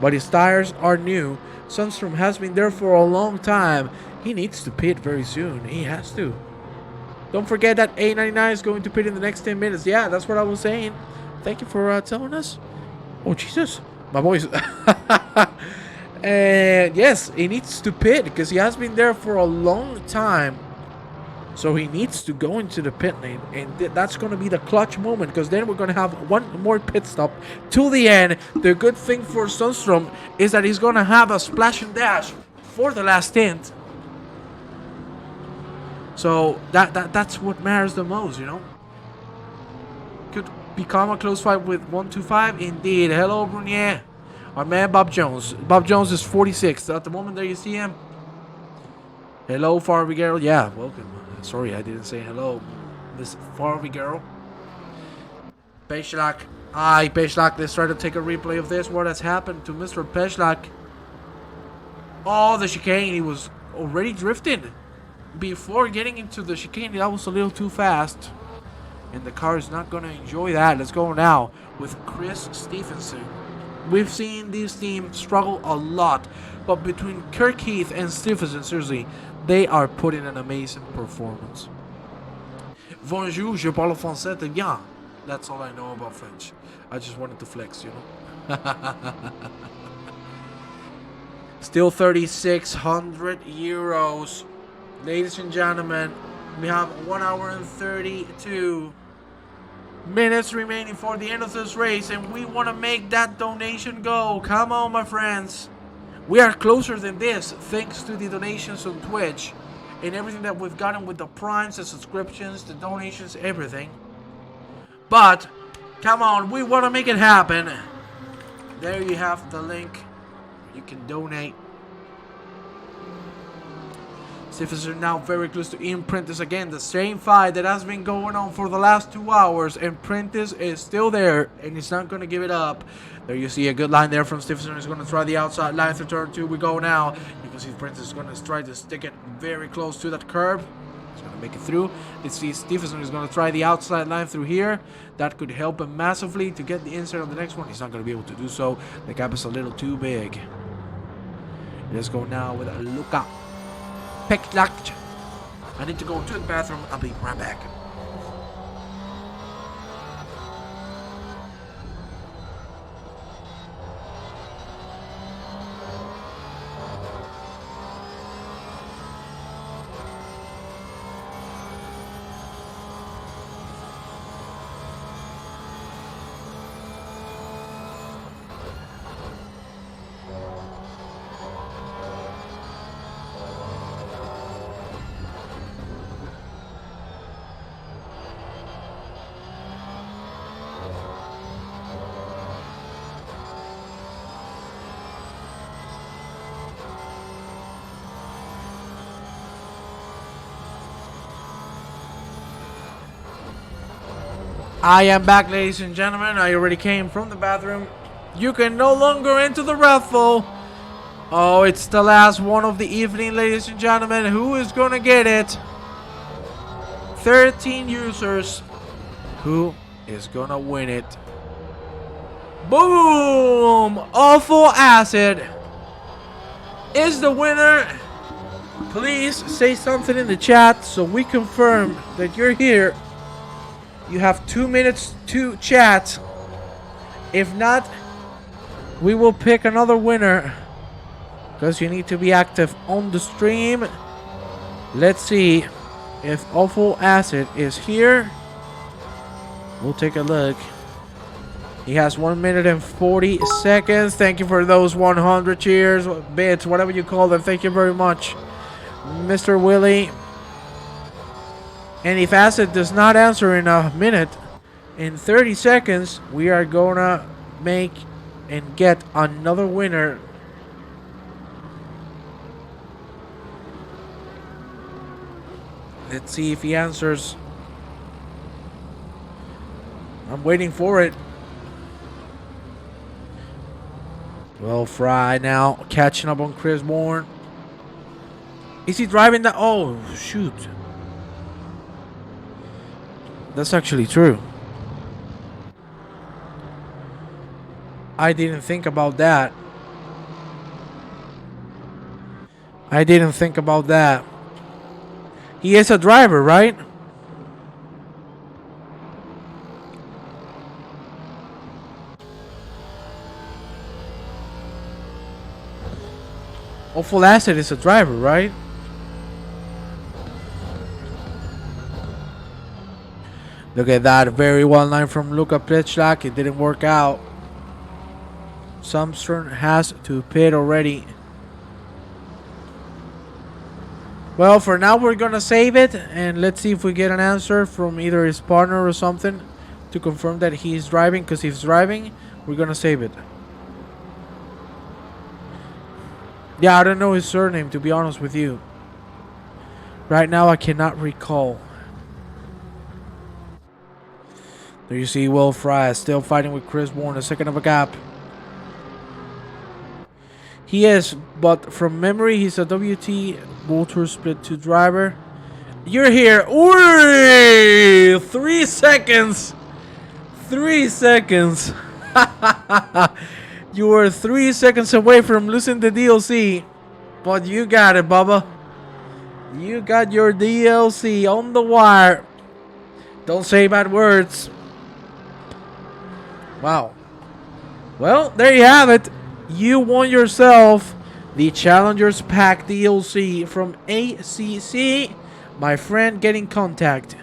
but his tires are new. Sundstrom has been there for a long time. He needs to pit very soon. He has to. Don't forget that A99 is going to pit in the next 10 minutes. Yeah, that's what I was saying. Thank you for telling us. Oh, Jesus. My voice. And yes, he needs to pit because he has been there for a long time. So he needs to go into the pit lane. And that's going to be the clutch moment because then we're going to have one more pit stop till the end. The good thing for Sundstrom is that he's going to have a splash and dash for the last stint. So that's what matters the most, you know. Could become a close fight with 125. Indeed. Hello, Brunier. Our man Bob Jones. Bob Jones is 46. At the moment there you see him. Hello, Farby girl. Yeah, welcome. Sorry, I didn't say hello, Miss Farby girl. Pechlak. Aye, Pechlak. Let's try to take a replay of this. What has happened to Mr. Pechlak? Oh, the chicane. He was already drifting. Before getting into the chicane, that was a little too fast. And the car is not going to enjoy that. Let's go now with Chris Stephenson. We've seen this team struggle a lot, but between Kirk Heath and Stephenson, seriously, they are putting an amazing performance. Bonjour, je parle français très bien. That's all I know about French. I just wanted to flex, you know. Still 3,600 euros. Ladies and gentlemen, we have 1 hour and 32 minutes remaining for the end of this race, and we want to make that donation go. Come on, my friends. We are closer than this thanks to the donations on Twitch and everything that we've gotten with the primes, the subscriptions, the donations, everything. But come on, we want to make it happen. There you have the link. You can donate. Stephenson are now very close to Ian Prentice again. The same fight that has been going on for the last 2 hours, and Prentice is still there, and he's not going to give it up. There you see a good line there from Stephenson. He's going to try the outside line through turn 2. We go now. You can see Prentice is going to try to stick it very close to that curb. He's going to make it through. Let's see, Stephenson is going to try the outside line through here. That could help him massively to get the inside on the next one. He's not going to be able to do so. The gap is a little too big. Let's go now with Luka Peklak. I need to go to the bathroom. I'll be right back. I am back, ladies and gentlemen. I already came from the bathroom. You can no longer enter the raffle. Oh, it's the last one of the evening, ladies and gentlemen. Who is going to get it? 13 users. Who is going to win it? Boom! Awful Acid is the winner. Please say something in the chat so we confirm that you're here. You have 2 minutes to chat. If not, we will pick another winner, because you need to be active on the stream. Let's see if Awful Acid is here. We'll take a look. He has 1 minute and 40 seconds. Thank you for those 100 cheers, bits, whatever you call them. Thank you very much, Mr. Willie. And if Acid does not answer in a minute, in 30 seconds, we are gonna make and get another winner. Let's see if he answers. I'm waiting for it. Well, Fry now catching up on Chris Bourne. Is he driving that? Oh, shoot. That's actually true. I didn't think about that. I didn't think about that. He is a driver, right? Awful Acid is a driver, right? Look at that, very well line from Luka Plichak. It didn't work out. Sumstern has to pit already. Well, for now we're gonna save it, and let's see if we get an answer from either his partner or something to confirm that he's driving, because if he's driving, we're gonna save it. Yeah, I don't know his surname, to be honest with you. Right now I cannot recall. There you see Will Fry still fighting with Chris Bourne, a second of a gap. He is, but from memory, he's a WT Motor Split 2 driver. You're here. Ooh, 3 seconds. 3 seconds. You were 3 seconds away from losing the DLC. But you got it, Bubba. You got your DLC on the wire. Don't say bad words. Wow. Well, there you have it. You won yourself the Challengers Pack DLC from ACC. My friend, get in contact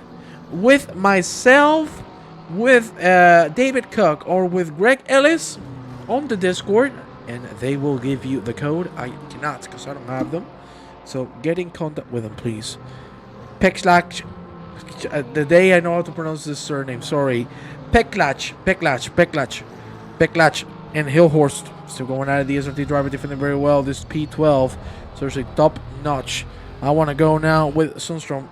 with myself, with David Cook, or with Greg Ellis on the Discord, and they will give you the code. I cannot because I don't have them. So get in contact with them, please. Pekslach. The day I know how to pronounce this surname. Sorry. Pekslach, and Hillhorst. Still going out of the SRT driver, defending very well. This P12. Seriously, top notch. I want to go now with Sundstrom.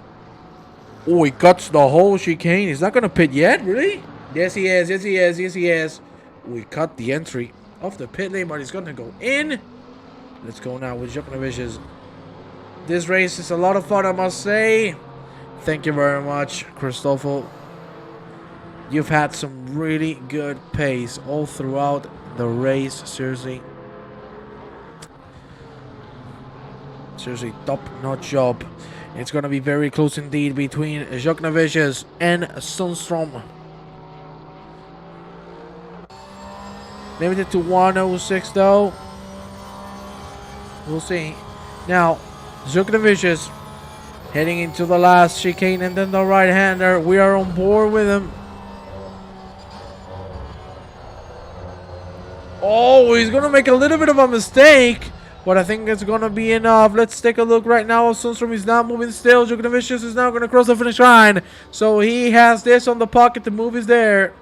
Oh, he cuts the whole chicane. He's not going to pit yet, really? Yes, he is. Yes, he is. Yes, he is. We cut the entry of the pit lane, but he's going to go in. Let's go now with Jokovic. This race is a lot of fun, I must say. Thank you very much, Christoffel. You've had some really good pace all throughout the race. Seriously, top-notch job. It's going to be very close indeed between Jokovic and Sundstrom. Limited to 106 though. We'll see. Now, Jokovic heading into the last chicane, and then the right-hander. We are on board with him. Oh, he's going to make a little bit of a mistake, but I think it's going to be enough. Let's take a look right now. Sundstrom is not moving still. Jokovic is now going to cross the finish line. So he has this on the pocket. The move is there.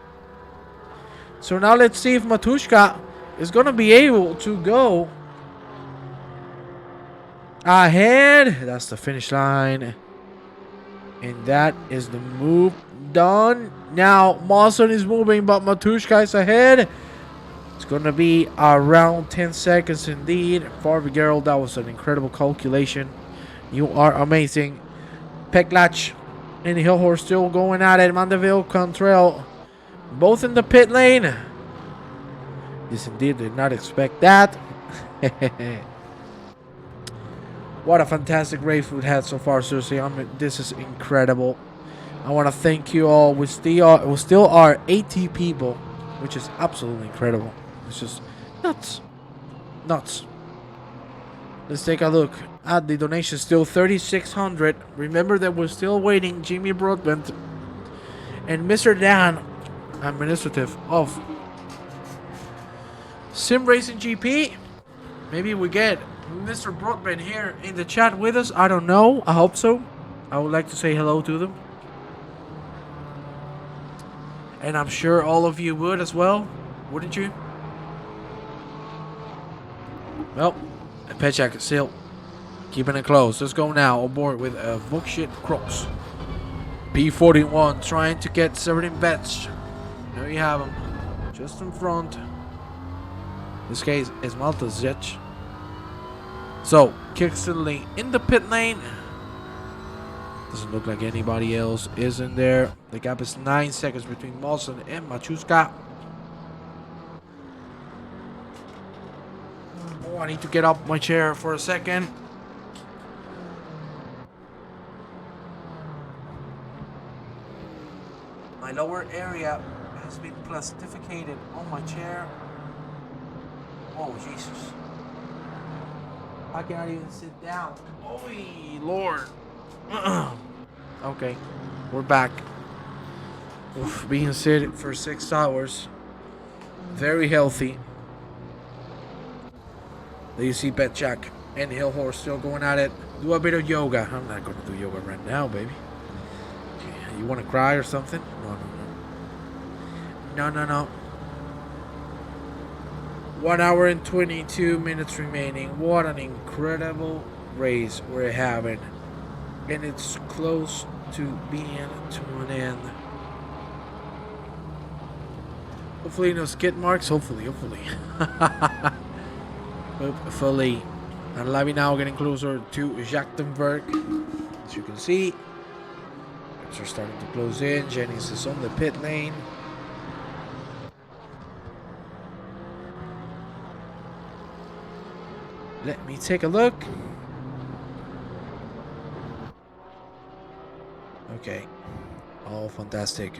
So now let's see if Matushka is going to be able to go ahead. That's the finish line. And that is the move done. Now, Mawson is moving, but Matushka is ahead. It's going to be around 10 seconds indeed. Farby, that was an incredible calculation. You are amazing. Pekslach and Hillhorst still going at it. Mandeville, Cantrell, both in the pit lane. Yes, indeed, did not expect that. What a fantastic race we've had so far, seriously. This is incredible. I want to thank you all. We still are 80 people, which is absolutely incredible. It's just nuts. Nuts. Let's take a look at the donation. Still 3,600. Remember that we're still waiting. Jimmy Broadbent and Mr. Dan, administrative of Sim Racing GP. Maybe we get Mr. Broadbent here in the chat with us. I don't know. I hope so. I would like to say hello to them. And I'm sure all of you would as well. Wouldn't you? Well, Pechak still keeping it close. Let's go now aboard with a Vokshit Cross. P41 trying to get 17 bets. There you have him. Just in front. This case is Malta Zech. So, Kickstedley in the pit lane. Doesn't look like anybody else is in there. The gap is 9 seconds between Mawson and Machuska. Oh, I need to get up my chair for a second. My lower area has been plastificated on my chair. Oh, Jesus. I cannot even sit down. Oh, Lord. Okay, we're back. Oof, being seated for 6 hours. Very healthy. There you see Petchak and Hillhorse still going at it. Do a bit of yoga. I'm not going to do yoga right now, baby. You want to cry or something? No. 1 hour and 22 minutes remaining. What an incredible race we're having. And it's close to being to an end. Hopefully no skid marks. Hopefully. Hopefully. And Lavi now getting closer to Jachtenberg. As you can see, are starting to close in. Jennings is on the pit lane. Let me take a look. Okay. Oh, fantastic.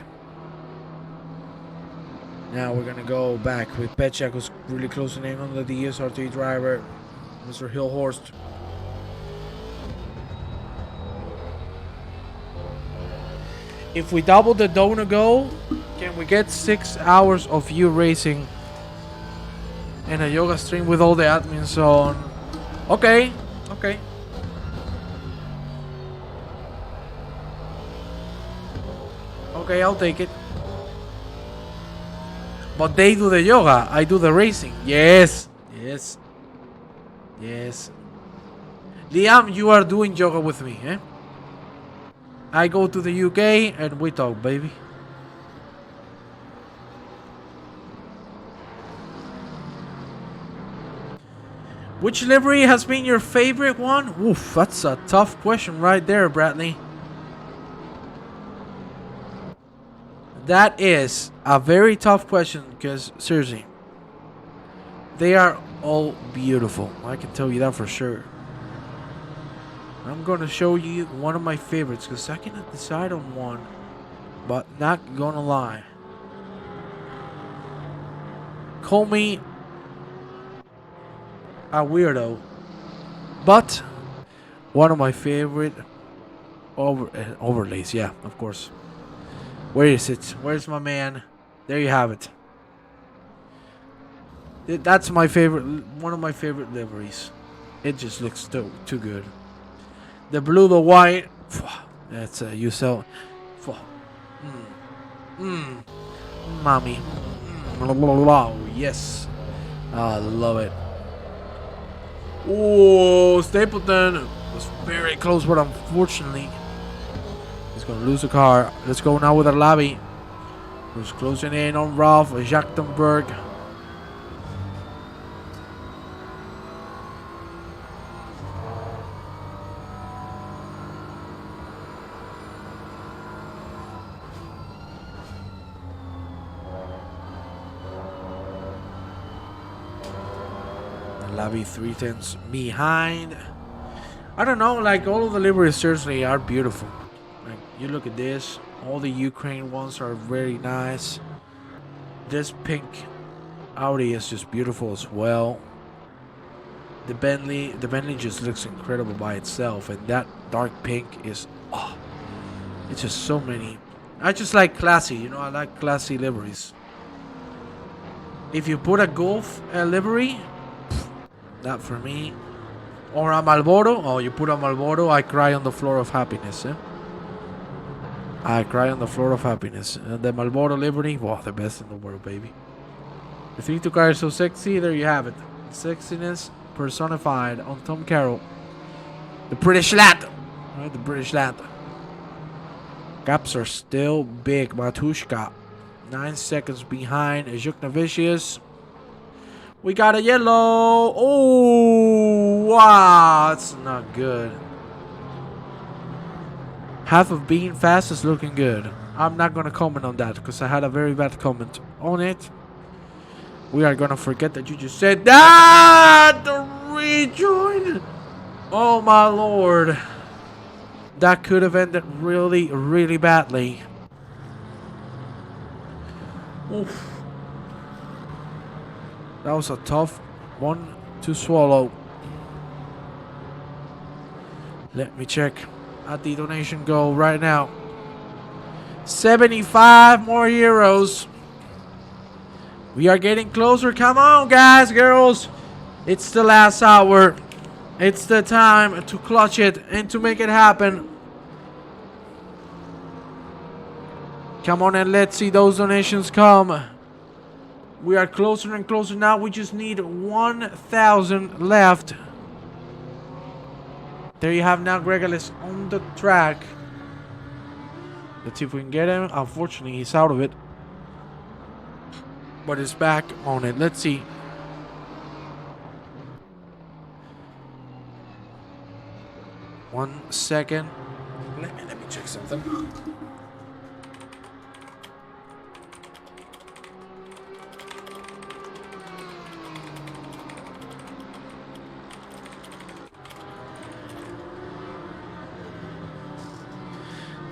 Now we're gonna go back with Petchak, who's really closing in on the DSRT driver, Mr. Hillhorst. If we double the donut goal, can we get 6 hours of you racing and a yoga stream with all the admins on? Okay, okay. Okay, I'll take it. But they do the yoga, I do the racing. Yes, yes, yes. Liam, you are doing yoga with me, eh? I go to the UK and we talk, baby. Which livery has been your favorite one? Oof, that's a tough question right there, Bradley. That is a very tough question because, seriously, they are all beautiful. I can tell you that for sure. I'm going to show you one of my favorites because I cannot decide on one, but not gonna lie. Call me a weirdo, but one of my favorite overlays. Yeah, of course. Where is it? Where's my man? There you have it. That's my favorite. One of my favorite liveries. It just looks too good. The blue, the white. That's you sell. Mommy. Yes. I love it. Oh, Stapleton was very close, but unfortunately, he's gonna lose the car. Let's go now with Arlabi, who's closing in on Ralph Jachtenberg. Arlabi 3/10 behind. I don't know, like all of the liveries seriously are beautiful. Like you look at this, all the Ukraine ones are very nice. This pink Audi is just beautiful as well. The Bentley just looks incredible by itself, and that dark pink is, oh, it's just so many. I just like classy, you know, I like classy liveries. If you put a Golf livery, not for me. Or a Marlboro. Oh, you put a Marlboro, I cry on the floor of happiness, eh? I cry on the floor of happiness. And the Marlboro livery, wow, the best in the world, baby. The 3-2 car is so sexy, there you have it. Sexiness personified on Tom Carroll. The British lad. Right, the British lad. Gaps are still big. Matushka. 9 seconds behind Zhuknavicius. We got a yellow. Oh, wow. That's not good. Half of being fast is looking good. I'm not going to comment on that because I had a very bad comment on it. We are going to forget that you just said that. The rejoin. Oh, my Lord. That could have ended really, really badly. Oof. That was a tough one to swallow. Let me check at the donation goal right now. 75 more euros. We are getting closer. Come on, guys, girls. It's the last hour. It's the time to clutch it and to make it happen. Come on and let's see those donations come. We are closer and closer now. We just need 1,000 left. There you have now Gregalis on the track. Let's see if we can get him. Unfortunately, he's out of it. But he's back on it. Let's see. One second. Let me check something.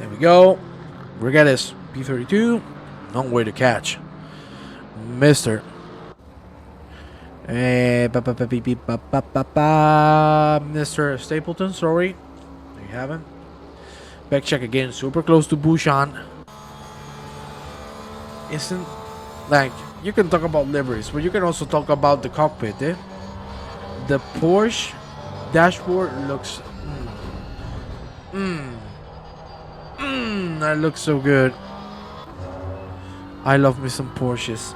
There we go. Regalis P32. Long way to catch. Mister. Mr. Stapleton, sorry. There you have him. Back check again. Super close to Bouchan. Isn't like you can talk about liveries, but you can also talk about the cockpit, eh? The Porsche dashboard looks that looks so good. I love me some Porsches.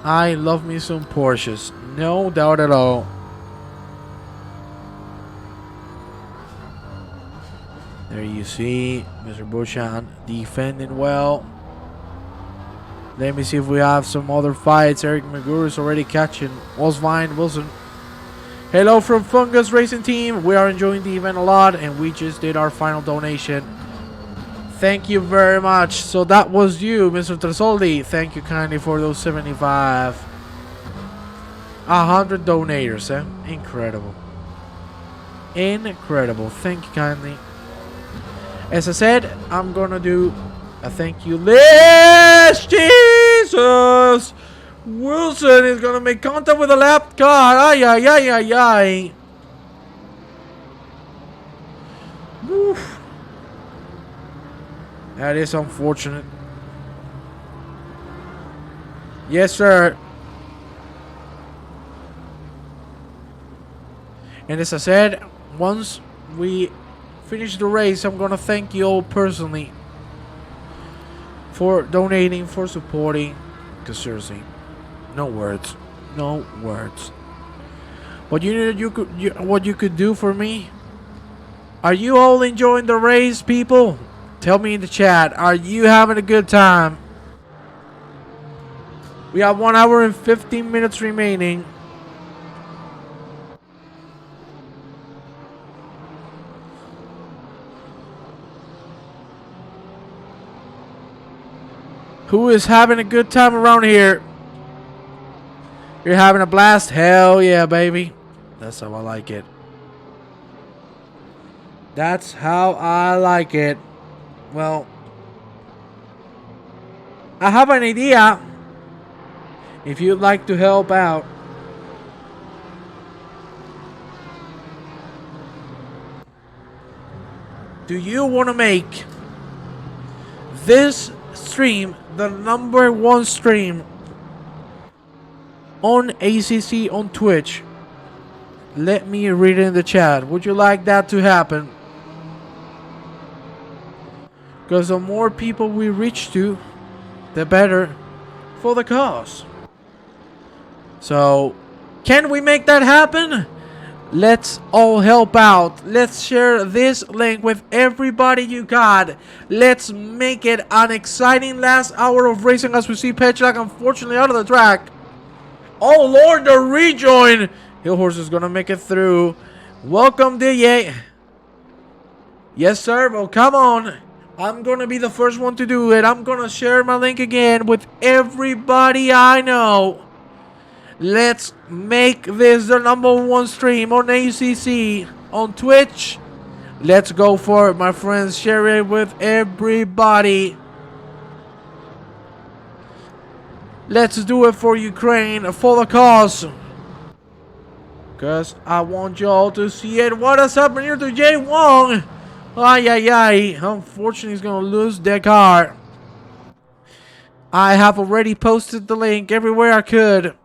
I love me some Porsches. No doubt at all. There you see Mr. Bouchan defending well. Let me see if we have some other fights. Eric McGurr is already catching Osvine Wilson. Hello from Fungus Racing Team. We are enjoying the event a lot and we just did our final donation. Thank you very much. So that was you, Mr. Tresoldi. Thank you kindly for those 75. 100 donators, eh? Incredible. Incredible. Thank you kindly. As I said, I'm gonna do a thank you list. Jesus! Wilson is gonna make contact with a lap car. Ay, ay, ay, ay, ay. Woof. That is unfortunate. Yes, sir. And as I said, once we finish the race, I'm gonna thank you all personally for donating, for supporting. Because seriously, no words, no words. What what you could do for me? Are you all enjoying the race, people? Tell me in the chat. Are you having a good time? We have 1 hour and 15 minutes remaining. Who is having a good time around here? You're having a blast? Hell yeah, baby. That's how I like it. That's how I like it. Well, I have an idea. If you'd like to help out, do you want to make this stream the #1 stream on ACC on Twitch? Let me read it in the chat. Would you like that to happen? Because the more people we reach to, the better for the cause. So, can we make that happen? Let's all help out. Let's share this link with everybody you got. Let's make it an exciting last hour of racing as we see Petchlock unfortunately out of the track. Oh Lord, the rejoin. Hill Horse is gonna make it through. Welcome, DJ. Yes, sir. Well, come on. I'm gonna be the first one to do it. I'm gonna share my link again with everybody I know. Let's make this the #1 stream on ACC on Twitch. Let's go for it, my friends. Share it with everybody. Let's do it for Ukraine, for the cause. Because I want y'all to see it. What is happening here to Jay Wong? Ay, ay, ay. Unfortunately, he's going to lose their car. I have already posted the link everywhere I could.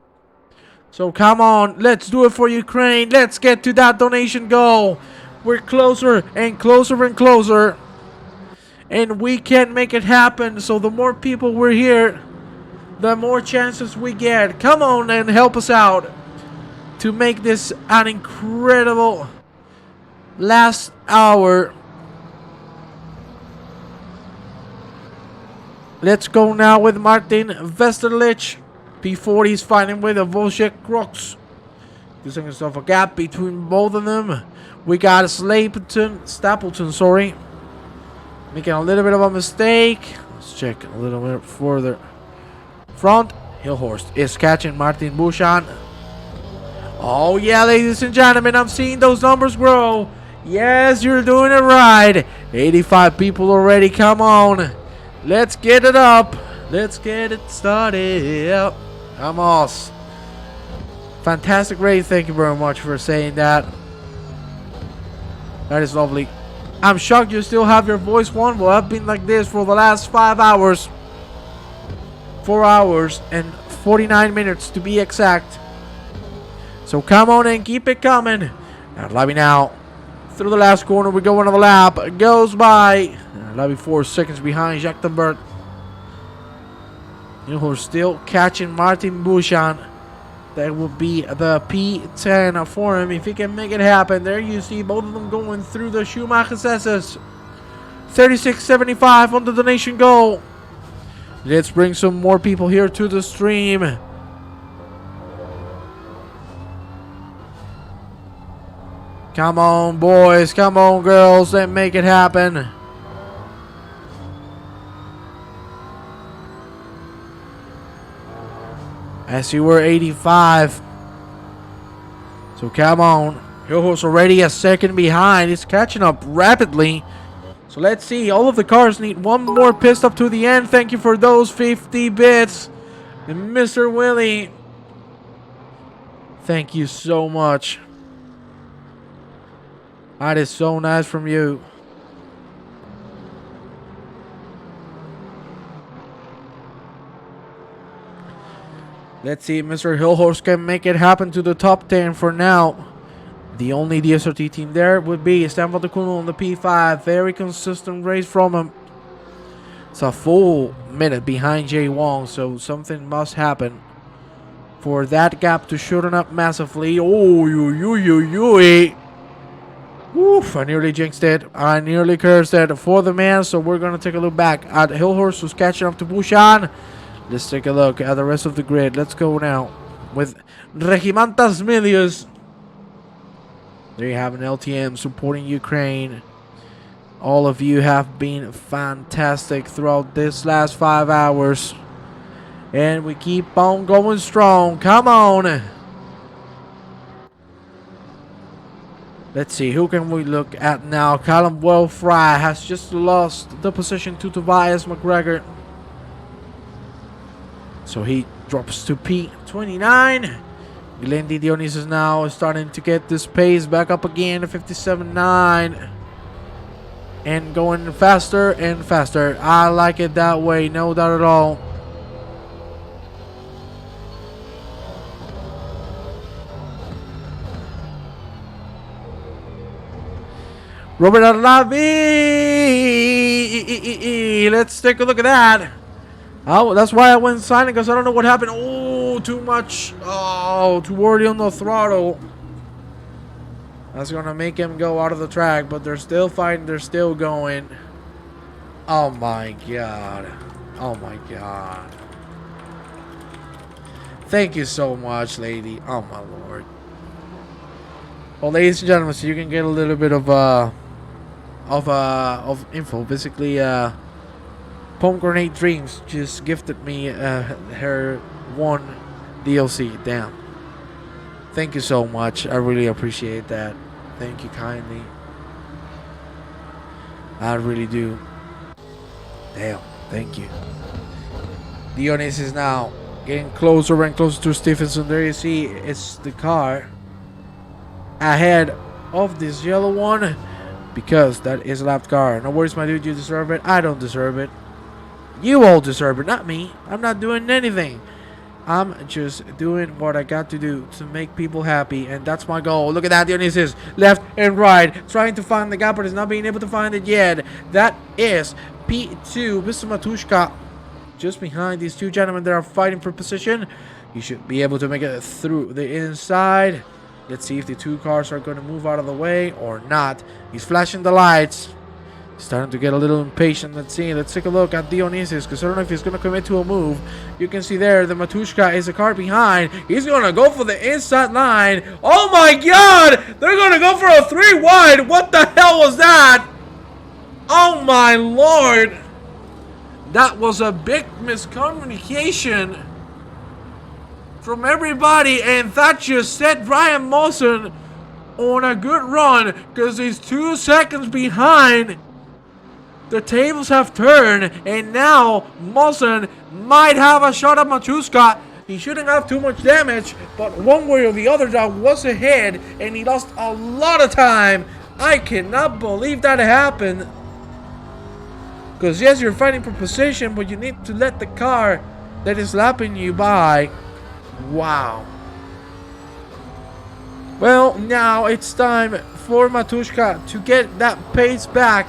So come on. Let's do it for Ukraine. Let's get to that donation goal. We're closer and closer and closer. And we can make it happen. So the more people we're here, the more chances we get. Come on and help us out to make this an incredible last hour. Let's go now with Martin Vesterlich. P40 is fighting with a Volchek Crocs. There's himself a gap between both of them. We got Stapleton, sorry. Making a little bit of a mistake. Let's check a little bit further. Front, Hillhorst is catching Martin Bouchan. Oh yeah, ladies and gentlemen, I'm seeing those numbers grow. Yes, you're doing it right. 85 people already. Come on. Let's get it up. Let's get it started. Vamos. Fantastic race. Thank you very much for saying that. That is lovely. I'm shocked you still have your voice on. Well, I've been like this for the last 5 hours. 4 hours and 49 minutes to be exact. So come on and keep it coming. Now, Labby now. Through the last corner, we go another lap. Goes by. Labby 4 seconds behind Jacques Tambert. You know who's still catching Martin Bouchan. That will be the P10 for him if he can make it happen. There you see both of them going through the Schumacher Sesses. 36.75 on the donation goal. Let's bring some more people here to the stream. Come on, boys. Come on, girls. Let's make it happen. I see we're 85. So come on. Yoho's already a second behind. He's catching up rapidly. So let's see. All of the cars need one more pit stop to the end. Thank you for those 50 bits. And Mr. Willie. Thank you so much. That is so nice from you. Let's see if Mr. Hillhorse can make it happen to the top 10 for now. The only DSRT team there would be Stan Vatakuno on the P5. Very consistent race from him. It's a full minute behind Jay Wong, so something must happen for that gap to shorten up massively. Oh, Oof, I nearly jinxed it. I nearly cursed it for the man, so we're going to take a look back at Hillhorse, who's catching up to Bouchan. Let's take a look at the rest of the grid. Let's go now with Regimantas Milius. There you have an LTM supporting Ukraine. All of you have been fantastic throughout this last 5 hours. And we keep on going strong. Come on. Let's see, who can we look at now? Callum Welfry has just lost the position to Tobias McGregor. So he drops to P29. Glenn Dionis is now starting to get this pace back up again to 57.9. And going faster and faster. I like it that way, no doubt at all. Robert Arlavi. Let's take a look at that. Oh, that's why I went silent, because I don't know what happened. Oh, too much. Oh, too early on the throttle. That's going to make him go out of the track, but they're still fighting. They're still going. Oh, my God. Oh, my God. Thank you so much, lady. Oh, my Lord. Well, ladies and gentlemen, so you can get a little bit of info. Basically, Pomegranate Dreams just gifted me her one DLC. Damn. Thank you so much. I really appreciate that. Thank you kindly. I really do. Damn. Thank you. Dionis is now getting closer and closer to Stephenson. There you see, it's the car ahead of this yellow one, because that is a lapped car. No worries, my dude. You deserve it. I don't deserve it. You all deserve it, not me. I'm not doing anything. I'm just doing what I got to do to make people happy, and that's my goal. Look at that, Dionysus, left and right, trying to find the gap, but is not being able to find it yet. That is P2, Mr. Matushka, just behind these two gentlemen that are fighting for position. He should be able to make it through the inside. Let's see if the two cars are going to move out of the way or not. He's flashing the lights. Starting to get a little impatient. Let's see. Let's take a look at Dionysus, because I don't know if he's going to commit to a move. You can see there the Matushka is a car behind. He's going to go for the inside line. Oh my God! They're going to go for a 3 wide. What the hell was that? Oh my Lord! That was a big miscommunication from everybody, and that just set Ryan Mawson on a good run because he's 2 seconds behind. The tables have turned, and now Mawson might have a shot at Matuska. He shouldn't have too much damage, but one way or the other, that was ahead, and he lost a lot of time. I cannot believe that happened. Because yes, you're fighting for position, but you need to let the car that is lapping you by. Wow. Well, now it's time for Matushka to get that pace back,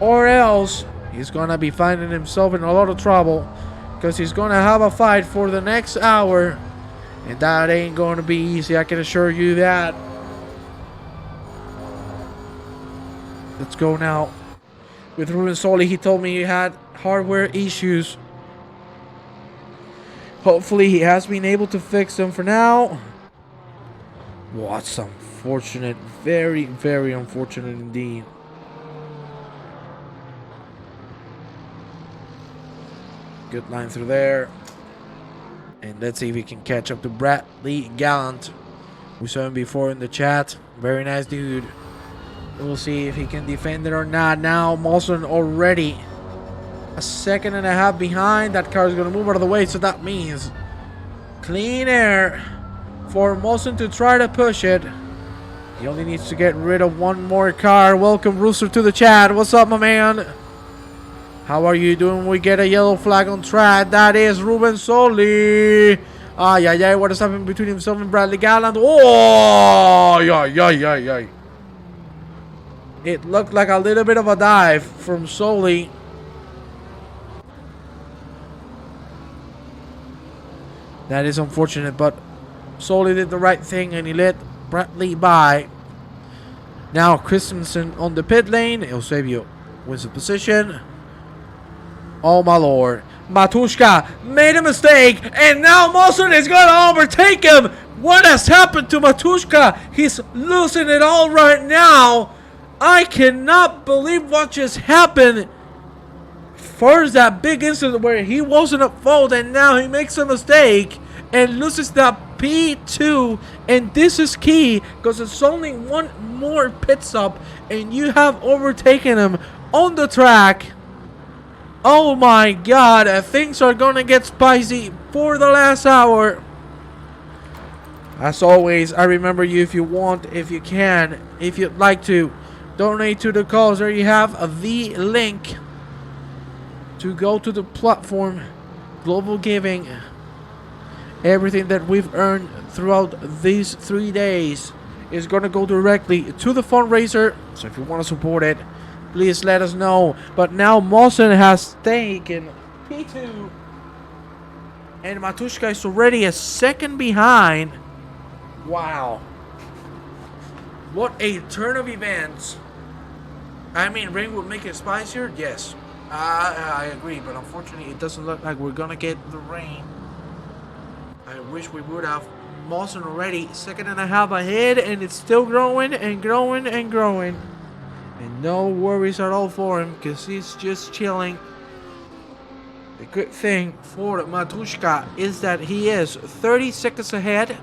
or else he's gonna be finding himself in a lot of trouble, because he's gonna have a fight for the next hour, and that ain't gonna be easy, I can assure you that. Let's go now with Ruben Soli. He told me he had hardware issues. Hopefully he has been able to fix them for now. What's unfortunate. Very, very unfortunate indeed. Good line through there. And let's see if we can catch up to Bradley Gallant. We saw him before in the chat. Very nice dude. We'll see if he can defend it or not. Now Mawson already a second and a half behind. That car is going to move out of the way, so that means clean air for Mawson to try to push it. He only needs to get rid of one more car. Welcome Rooster to the chat. What's up, my man? How are you doing? We get a yellow flag on track. That is Ruben Soli. Ay. What is happening between himself and Bradley Gallant? Oh, yeah. It looked like a little bit of a dive from Soli. That is unfortunate, but Soli did the right thing and he let Bradley by. Now Christensen on the pit lane. Eusebio wins the position. Oh my lord. Matushka made a mistake, and now Mawson is going to overtake him. What has happened to Matushka? He's losing it all right now. I cannot believe what just happened. First, that big incident where he wasn't at fault, and now he makes a mistake and loses that P2. And this is key because it's only one more pit stop, and you have overtaken him on the track. Oh my god, things are gonna get spicy for the last hour. As always, I remember you if you want, if you can, if you'd like to donate to the cause. There you have the link to go to the platform, Global Giving. Everything that we've earned throughout these 3 days is going to go directly to the fundraiser. So if you want to support it, please let us know. But now Mawson has taken P2, and Matushka is already a second behind. Wow. What a turn of events. I mean, rain would make it spicier? Yes. I agree, but unfortunately it doesn't look like we're gonna get the rain. I wish we would have. Mawson already second and a half ahead, and it's still growing and growing and growing. And no worries at all for him, because he's just chilling. The good thing for Matushka is that he is 30 seconds ahead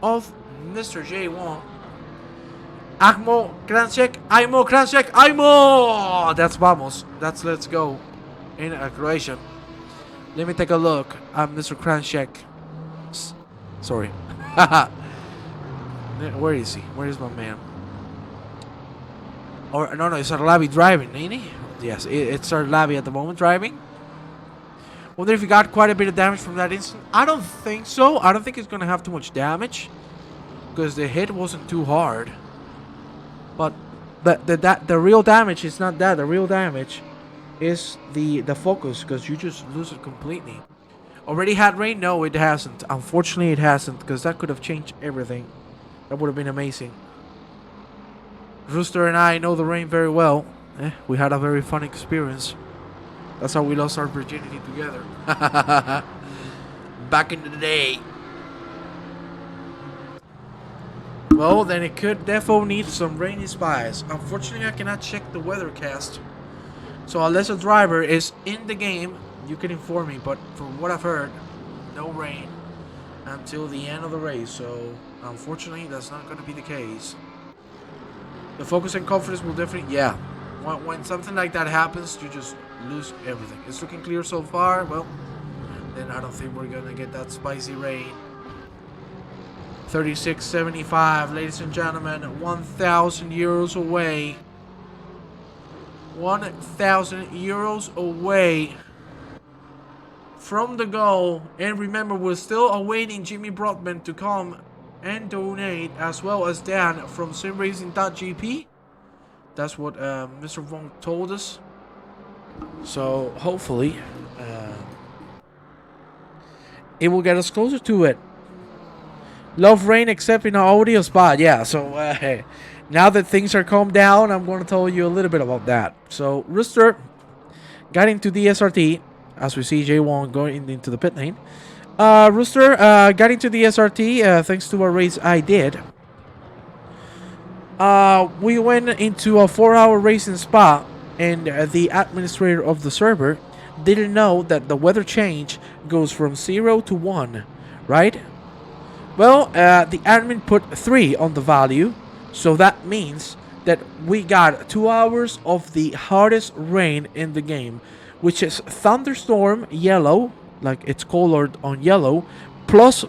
of Mr. J1. Akmo, Kranjek, Aimo, Kranjek, Aimo! That's vamos. That's let's go in Croatian. Let me take a look. I'm Mr. Kranjek. Sorry. Where is he? Where is my man? Or no, it's Arlabi driving, ain't he? Yes, it's Arlabi at the moment driving. Wonder if he got quite a bit of damage from that incident. I don't think so. I don't think he's gonna have too much damage because the hit wasn't too hard. But the real damage is not that. The real damage is the focus, because you just lose it completely. Already had rain? No, it hasn't. Unfortunately, it hasn't, because that could have changed everything. That would have been amazing. Rooster and I know the rain very well. We had a very fun experience. That's how we lost our virginity together. Back in the day. Well, then it could defo need some rainy spies. Unfortunately, I cannot check the weathercast. So unless a driver is in the game, you can inform me. But from what I've heard, no rain until the end of the race. So Unfortunately, that's not going to be the case. The focus and confidence will definitely, yeah. When something like that happens, you just lose everything. It's looking clear so far. Well, then I don't think we're going to get that spicy rain. 36.75, ladies and gentlemen, 1,000 euros away. 1,000 euros away from the goal. And remember, we're still awaiting Jimmy Broadbent to come and donate, as well as Dan from simracing.gp. That's what Mr. Wong told us. So hopefully it will get us closer to it. Love rain except in our audio spot. Yeah, so now that things are calmed down, I'm going to tell you a little bit about that. So Rooster got into the SRT, as we see Jay Wong going into the pit lane. Rooster got into the SRT thanks to a race I did. We went into a 4-hour race in Spa, and the administrator of the server didn't know that the weather change goes from 0 to 1, right? Well, the admin put 3 on the value, so that means that we got 2 hours of the hardest rain in the game, which is thunderstorm yellow, like it's colored on yellow, plus.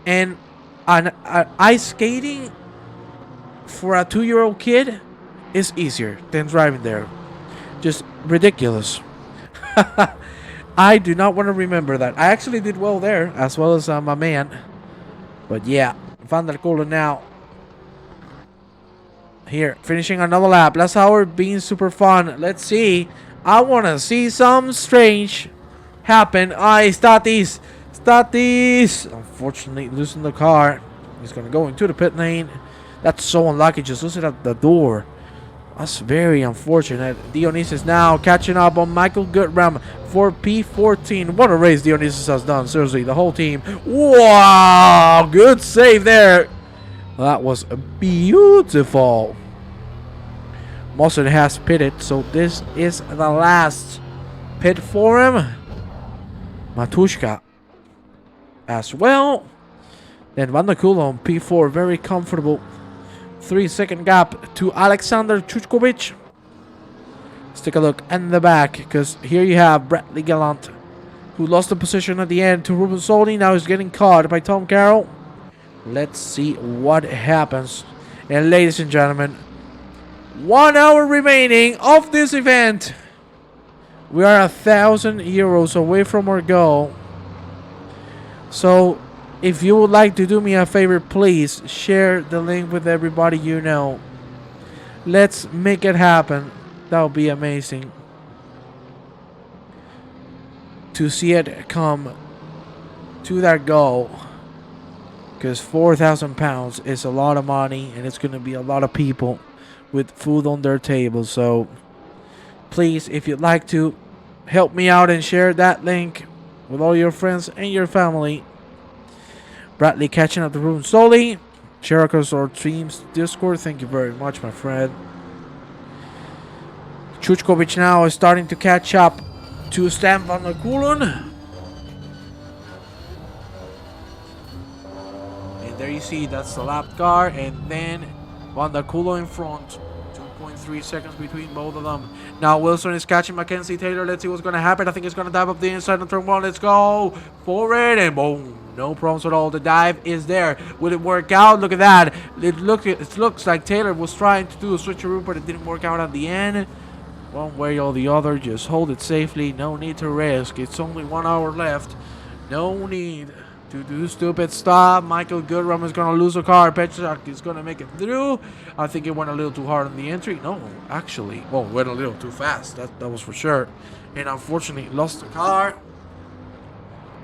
And ice skating for a 2-year-old kid is easier than driving there. Just ridiculous. I do not want to remember that. I actually did well there, as well as my man. But yeah, Van der Kolen now. Here, finishing another lap. Last hour being super fun. Let's see. I want to see something strange happen. Statis. Unfortunately, losing the car. He's going to go into the pit lane. That's so unlucky. Just lose it at the door. That's very unfortunate. Dionysus now catching up on Michael Goodram for P14. What a race Dionysus has done. Seriously, the whole team. Wow! Good save there. That was beautiful. Mawson has pitted, so this is the last pit for him. Matushka as well. Then Van der Kulen on P4. Very comfortable. 3-second gap to Alexander Chuchkovic. Let's take a look in the back, because here you have Bradley Gallant, who lost the position at the end to Ruben Soldi. Now he's getting caught by Tom Carroll. Let's see what happens. And ladies and gentlemen, 1 hour remaining of this event. We are 1,000 euros away from our goal. So if you would like to do me a favor, please share the link with everybody you know. Let's make it happen. That would be amazing to see it come to that goal. Because £4,000 is a lot of money, and it's going to be a lot of people with food on their table. So please, if you'd like to, help me out and share that link with all your friends and your family. Bradley catching up the room slowly. Share across our team's Discord. Thank you very much, my friend. Chuchkovic now is starting to catch up to Stan van der Kulen. And there you see, that's the lap car. And then Van der Kulen in front. 2.3 seconds between both of them. Now Wilson is catching Mackenzie Taylor. Let's see what's going to happen. I think it's going to dive up the inside of turn 1. Let's go forward, and boom. No problems at all. The dive is there. Will it work out? Look at that. It looks like Taylor was trying to do a switcheroo, but it didn't work out at the end. One way or the other, just hold it safely. No need to risk. It's only 1 hour left. No need to do stupid stuff. Michael Goodram is going to lose a car. Petrak is going to make it through. I think it went a little too hard on the entry. No, actually. Well, it went a little too fast. That was for sure. And unfortunately, lost the car.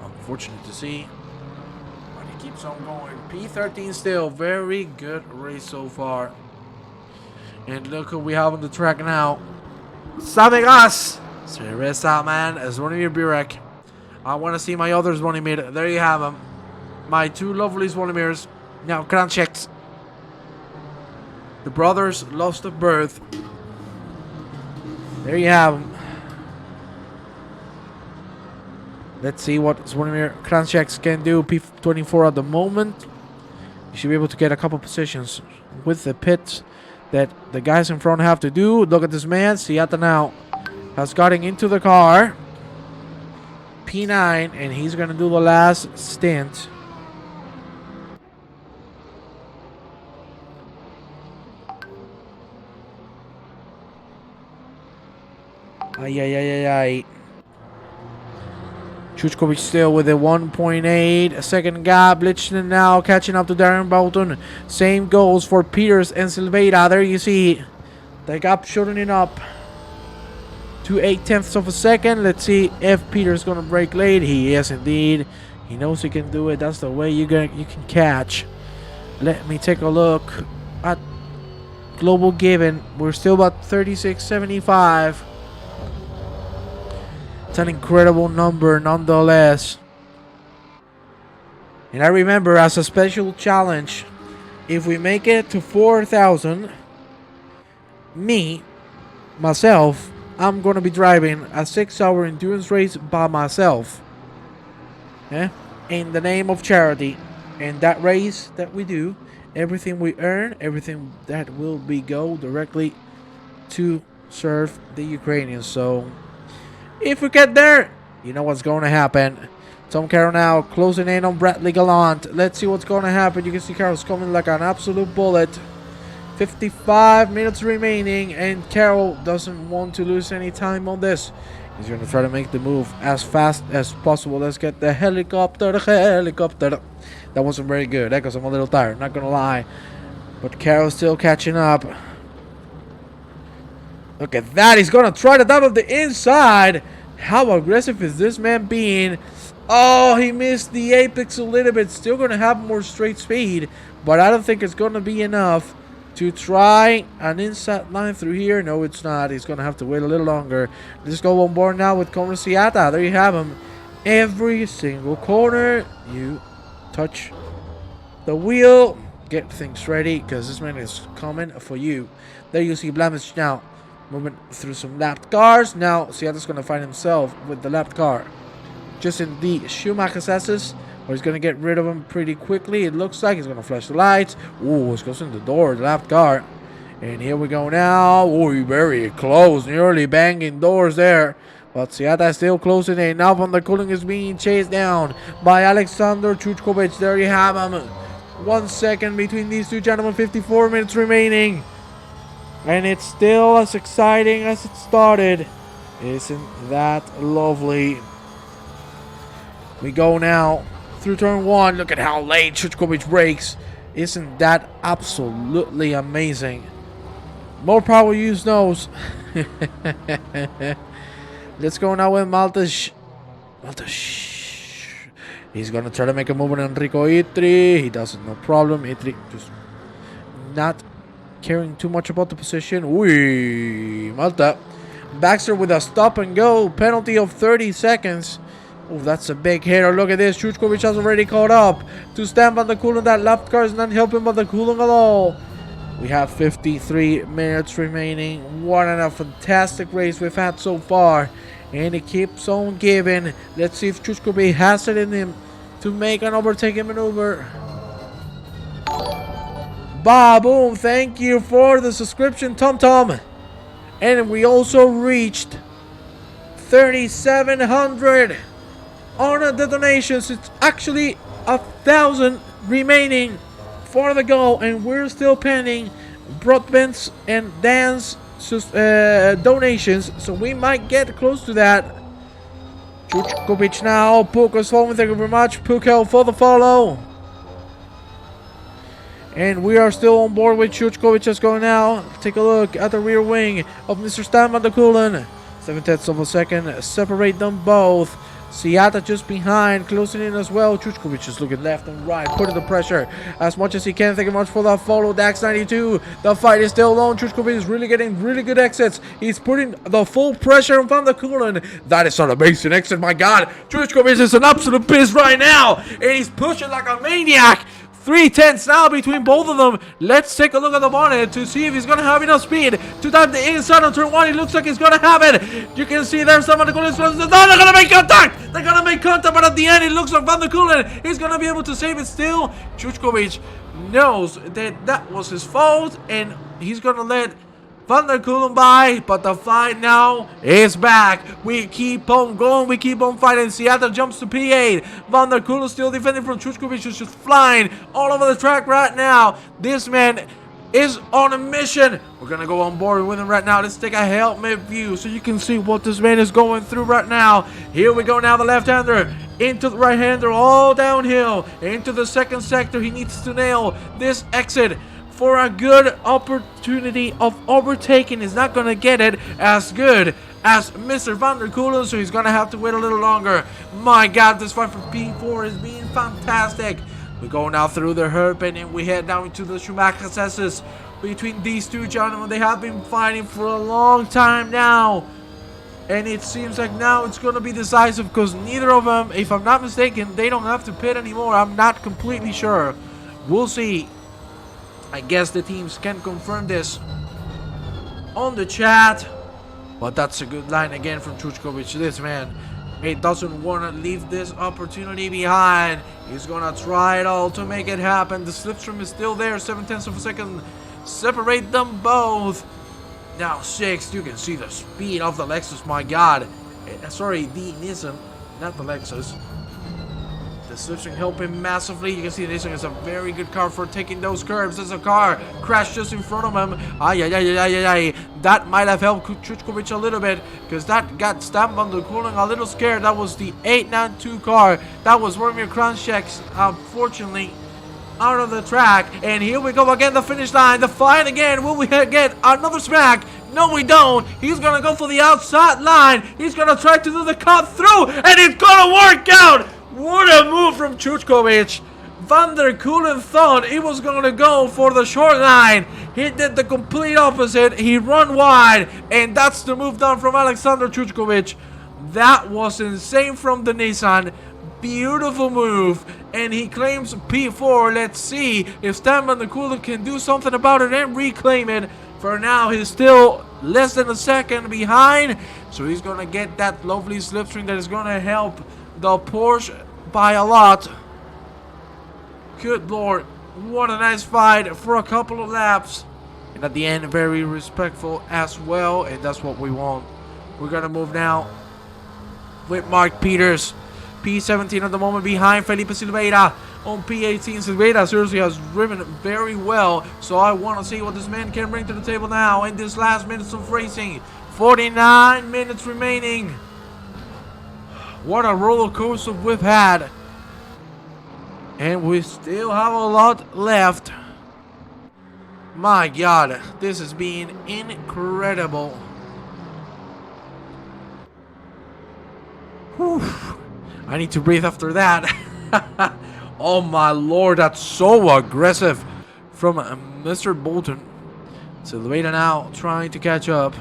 Unfortunate to see. But he keeps on going. P13 still. Very good race so far. And look who we have on the track now. Sabegas! Cerveza, man. Zvonimir Burek. I want to see my other Zvonimir. There you have him. My two lovely Zvonimirs. Now, Krancheks. The brothers lost of birth. There you have them. Let's see what Zvonimir Kranjček can do. P24 at the moment. You should be able to get a couple positions with the pits that the guys in front have to do. Look at this man. Siata now has gotten into the car. P9, and he's going to do the last stint. Ay. Chuchkovic still with a 1.8 second gap. Lichtner now catching up to Darren Bolton. Same goes for Peters and Silveira. There you see the gap shortening up to 0.8 of a second. Let's see if Peters gonna break late. He is indeed. He knows he can do it. That's the way you can catch. Let me take a look at global given. We're still about 36.75. It's an incredible number nonetheless. And I remember, as a special challenge, if we make it to 4,000, myself, I'm going to be driving a 6-hour endurance race by myself. In the name of charity. And that race that we do, everything we earn, everything that will be go directly to serve the Ukrainians. So if we get there, you know what's going to happen. Tom Carroll now closing in on Bradley Gallant. Let's see what's going to happen. You can see Carroll's coming like an absolute bullet. 55 minutes remaining, and Carroll doesn't want to lose any time on this. He's going to try to make the move as fast as possible. Let's get the helicopter. That wasn't very good, because I'm a little tired, not going to lie. But Carroll's still catching up. Look at that. He's going to try the top of the inside. How aggressive is this man being? Oh, he missed the apex a little bit. Still going to have more straight speed, but I don't think it's going to be enough to try an inside line through here. No, it's not. He's going to have to wait a little longer. Let's go on board now with Conor Siata. There you have him. Every single corner you touch the wheel, get things ready, because this man is coming for you. There you see Blamish now moving through some lapped cars. Now Siata's going to find himself with the lapped car just in the Schumacher's S's, or he's going to get rid of him pretty quickly. It looks like he's going to flash the lights. Ooh, it goes in the door, the lapped car. And here we go now. Ooh, very close, nearly banging doors there. But Siata is still closing in. Now Van der Koeling is being chased down by Alexander Chuchkovic. There you have him. 1 second between these two gentlemen. 54 minutes remaining. And it's still as exciting as it started. Isn't that lovely? We go now through turn 1. Look at how late Chuchkovic brakes. Isn't that absolutely amazing? More power use knows. Let's go now with Maltas. He's going to try to make a move on Enrico Itri. He doesn't, no problem. Itri just not caring too much about the position. Ooh, Malta. Baxter with a stop and go. Penalty of 30 seconds. Oh, that's a big hitter. Look at this. Chuchkovic has already caught up to stand by the Coulon. That left car is not helping by the Coulon at all. We have 53 minutes remaining. What a fantastic race we've had so far. And it keeps on giving. Let's see if Chuchkovic has it in him to make an overtaking maneuver. Boom. Thank you for the subscription, Tom. And we also reached 3,700 on the donations. It's actually 1,000 remaining for the goal, and we're still pending Broadbent's and Dan's donations, so we might get close to that. Chuchkovic now. Puko's following. Thank you very much, Puko, for the follow. And we are still on board with Chuchkovic. Let's go now. Take a look at the rear wing of Mr. Stan van der Koelen. 7/10 of a second separate them both. Siata just behind, closing in as well. Chuchkovic is looking left and right, putting the pressure as much as he can. Thank you much for that follow, Dax92. The fight is still on. Chuchkovic is really getting really good exits. He's putting the full pressure on Van der Koelen. That is an amazing exit, my God. Chuchkovic is an absolute beast right now, and he's pushing like a maniac 3/10 now between both of them. Let's take a look at the bonnet to see if he's gonna have enough speed to dive the inside on turn 1. It looks like he's gonna have it. You can see there's someone going to they're gonna make contact. They're gonna make contact, but at the end it looks like Van der Kulen is gonna be able to save it still. Chuchkovic knows that that was his fault, and he's gonna let Van der Kulen by, but the fight now is back. We keep on going, we keep on fighting. Seattle jumps to P8. Van der Kulen still defending from Chuchkovic, who's just flying all over the track right now. This man is on a mission. We're gonna go on board with him right now. Let's take a helmet view so you can see what this man is going through right now. Here we go now, the left-hander into the right-hander, all downhill into the second sector. He needs to nail this exit for a good opportunity of overtaking. He's not gonna get it as good as Mr. Van der Kulen, so he's gonna have to wait a little longer. My God, this fight for P4 is being fantastic. We go now through the hairpin and we head down into the Schumacher accesses between these two gentlemen. They have been fighting for a long time now, and it seems like now it's gonna be decisive because neither of them, if I'm not mistaken, they don't have to pit anymore. I'm not completely sure. We'll see. I guess the teams can confirm this on the chat, but that's a good line again from Chuchkovic. This man, he doesn't want to leave this opportunity behind. He's gonna try it all to make it happen. The slipstream is still there, 7/10 of a second separate them both. Now 6, you can see the speed of the Lexus. My God, sorry, the Nissan, not the Lexus. The slipstream help him massively. You can see this one is a very good car for taking those curves. There's a car crashed just in front of him. That might have helped Chuchkovic a little bit because that got stamped on the cooling. A little scared. That was the 892 car. That was Romeo Kranjc's, unfortunately, out of the track. And here we go again, the finish line. The fight again. Will we get another smack? No, we don't. He's gonna go for the outside line. He's gonna try to do the cut through, and it's gonna work out. What a move from Chuchkovic. Van der Kulen thought he was going to go for the short line. He did the complete opposite. He run wide, and that's the move done from Alexander Chuchkovic. That was insane from the Nissan. Beautiful move, and he claims P4. Let's see if Stan Van der Kulen can do something about it and reclaim it. For now, he's still less than a second behind, so he's going to get that lovely slipstream that is going to help the Porsche by a lot. Good Lord, what a nice fight for a couple of laps, and at the end very respectful as well, and that's what we want. We're gonna move now with Mark Peters, P17 at the moment behind Felipe Silveira on P18. Silveira seriously has driven very well, so I want to see what this man can bring to the table now in this last minutes of racing. 49 minutes remaining. What a roller coaster we've had, and we still have a lot left. My God, this has been incredible. Whew. I need to breathe after that. Oh my Lord, that's so aggressive from Mr. Bolton. Silveira now trying to catch up.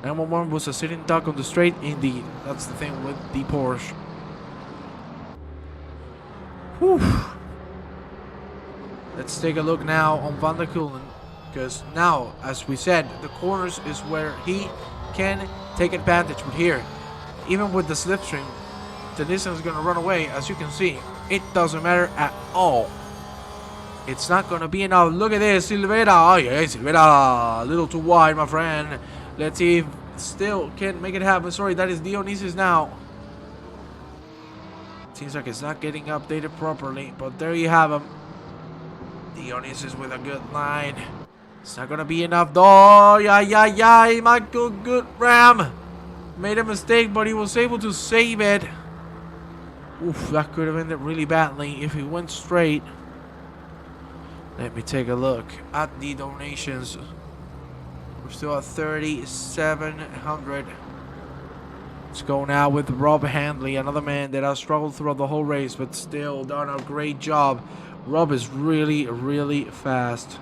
911 was a sitting duck on the straight indeed. That's the thing with the Porsche. Whew. Let's take a look now on Van der Kulen, because now, as we said, the corners is where he can take advantage. But here, even with the slipstream, the Nissan is going to run away. As you can see, it doesn't matter at all. It's not going to be enough. Look at this, Silveira. Oh yeah, Silveira, a little too wide, my friend. Let's see if still can make it happen. Sorry, that is Dionysus now. Seems like it's not getting updated properly, but there you have him. Dionysus with a good line. It's not gonna be enough though. Michael Goodram made a mistake, but he was able to save it. Oof, that could have ended really badly if he went straight. Let me take a look at the donations. We're still at 3,700. Let's go now with Rob Handley, another man that has struggled throughout the whole race, but still done a great job. Rob is really, really fast.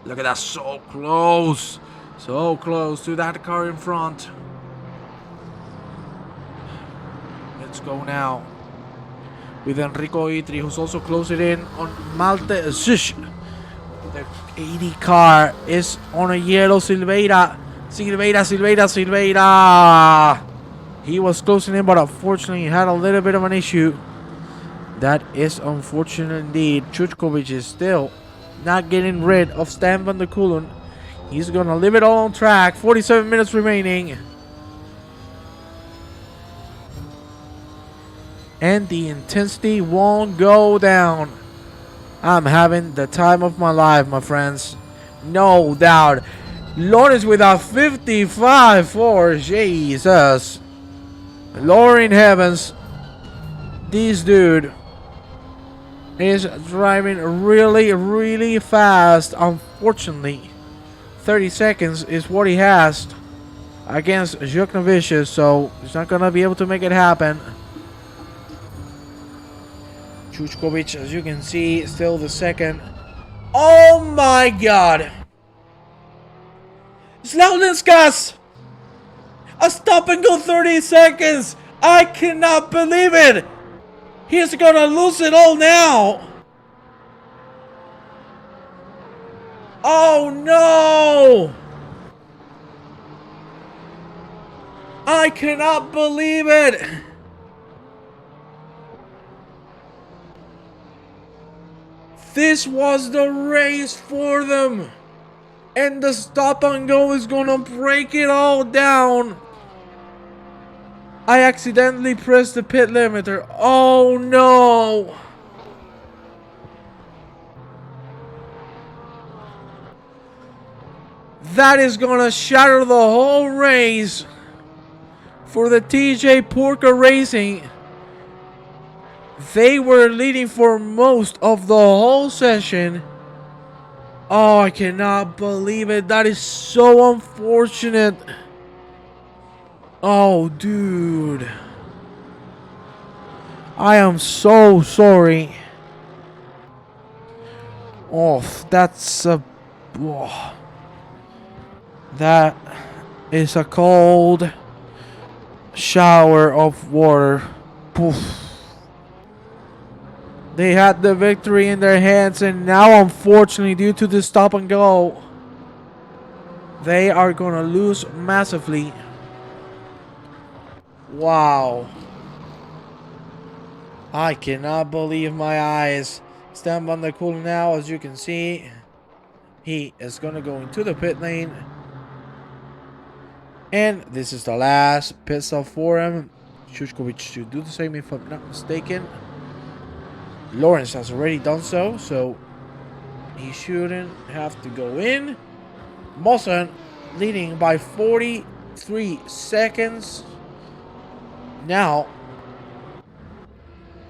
Look at that, so close to that car in front. Let's go now with Enrico Itri, who's also closing in on Malte Zisch. The 80 car is on a yellow Silveira. Silveira. He was closing in, but unfortunately he had a little bit of an issue. That is unfortunate indeed. Chuchkovic is still not getting rid of Stan van der Kulen. He's going to leave it all on track. 47 minutes remaining. And the intensity won't go down. I'm having the time of my life, my friends. No doubt. Lawrence with a 55 for Jesus. Lord in heavens. This dude is driving really fast. Unfortunately, 30 seconds is what he has against Juknovicius, so he's not gonna be able to make it happen. Chuchkovic, as you can see, still the second. Oh my god! Slaulinskas! A stop and go 30 seconds! I cannot believe it! He's gonna lose it all now! Oh no! I cannot believe it! This was the race for them! And the stop and go is gonna break it all down! I accidentally pressed the pit limiter. Oh no! That is gonna shatter the whole race for the TJ Porca Racing. They were leading for most of the whole session. Oh, I cannot believe it. That is so unfortunate. Oh, dude. I am so sorry. Oh, that's a... Oh, that is a cold shower of water. Poof. They had the victory in their hands, and now, unfortunately, due to the stop and go, they are going to lose massively. Wow. I cannot believe my eyes. Stan van der Kulen now, as you can see, he is going to go into the pit lane. And this is the last pit stop for him. Chuchkovic should do the same if I'm not mistaken. Lawrence has already done so, so he shouldn't have to go in. Mossen leading by 43 seconds. Now,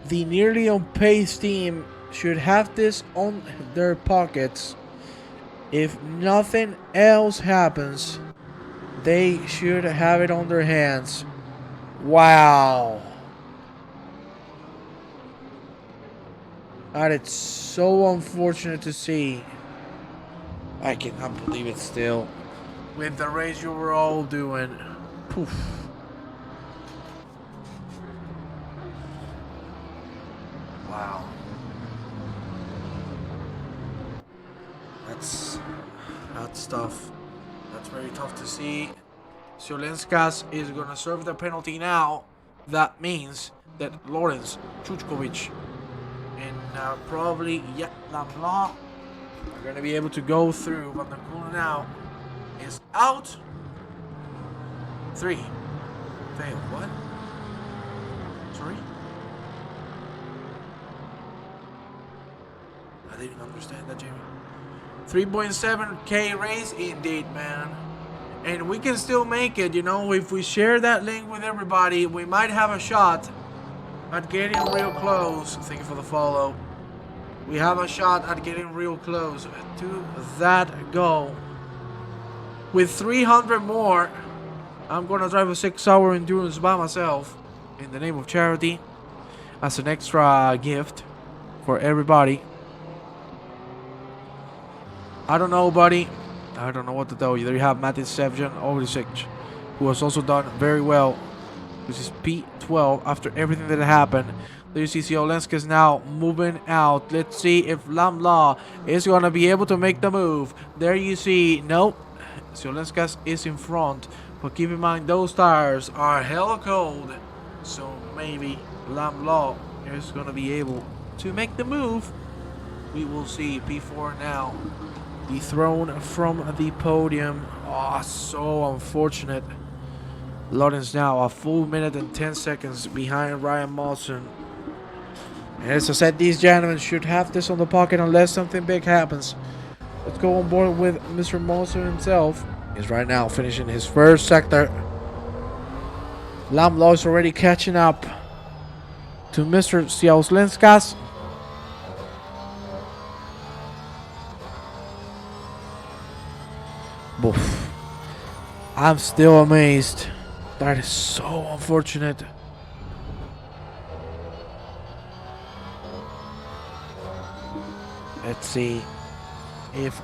the nearly on pace team should have this on their pockets. If nothing else happens, they should have it on their hands. Wow. And it's so unfortunate to see. I cannot believe it still. With the race you were all doing. Poof. Wow. That's tough. That's very tough to see. Siolentskas is going to serve the penalty now. That means that Lawrence, Chuchkovic, and probably Jet Leblanc are going to be able to go through. But the Kulen now is out. 3. Fail. What? Sorry? I didn't understand that, Jamie. 3.7k race indeed, man. And we can still make it, you know, if we share that link with everybody, we might have a shot at getting real close. Thank you for the follow. We have a shot at getting real close to that goal. With 300 more, I'm gonna drive a 6-hour endurance by myself in the name of charity as an extra gift for everybody. I don't know, buddy. I don't know what to tell you. There you have Matis Sevjan Olisic, who has also done very well. This is P 12 after everything that happened. There you see Ziolenska is now moving out. Let's see if Lamla is going to be able to make the move. There you see, nope, Ziolenska is in front. But keep in mind, those tires are hella cold. So maybe Lamla is going to be able to make the move. We will see. P4 now dethroned from the podium. Oh, so unfortunate. Lawrence now a full minute and 10 seconds behind Ryan Mawson. And as I said, these gentlemen should have this on the pocket unless something big happens. Let's go on board with Mr. Mawson himself. He's right now finishing his first sector. Lamla is already catching up to Mr. Ziolenska. Boof. I'm still amazed. That is so unfortunate. Let's see if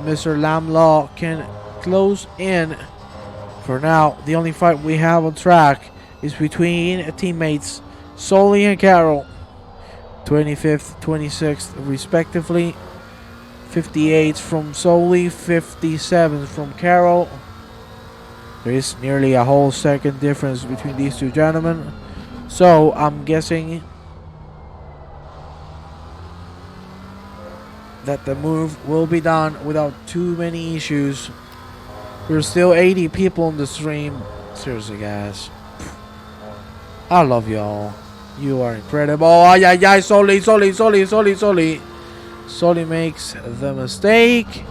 Mr. Lamla can close in. For now, the only fight we have on track is between teammates Sully and Carroll. 25th, 26th, respectively. 58 from Sully, 57 from Carroll. There is nearly a whole second difference between these two gentlemen. So I'm guessing that the move will be done without too many issues. There's still 80 people on the stream. Seriously, guys. I love y'all. You are incredible. Ay, ay, ay, Sully. Sully makes the mistake.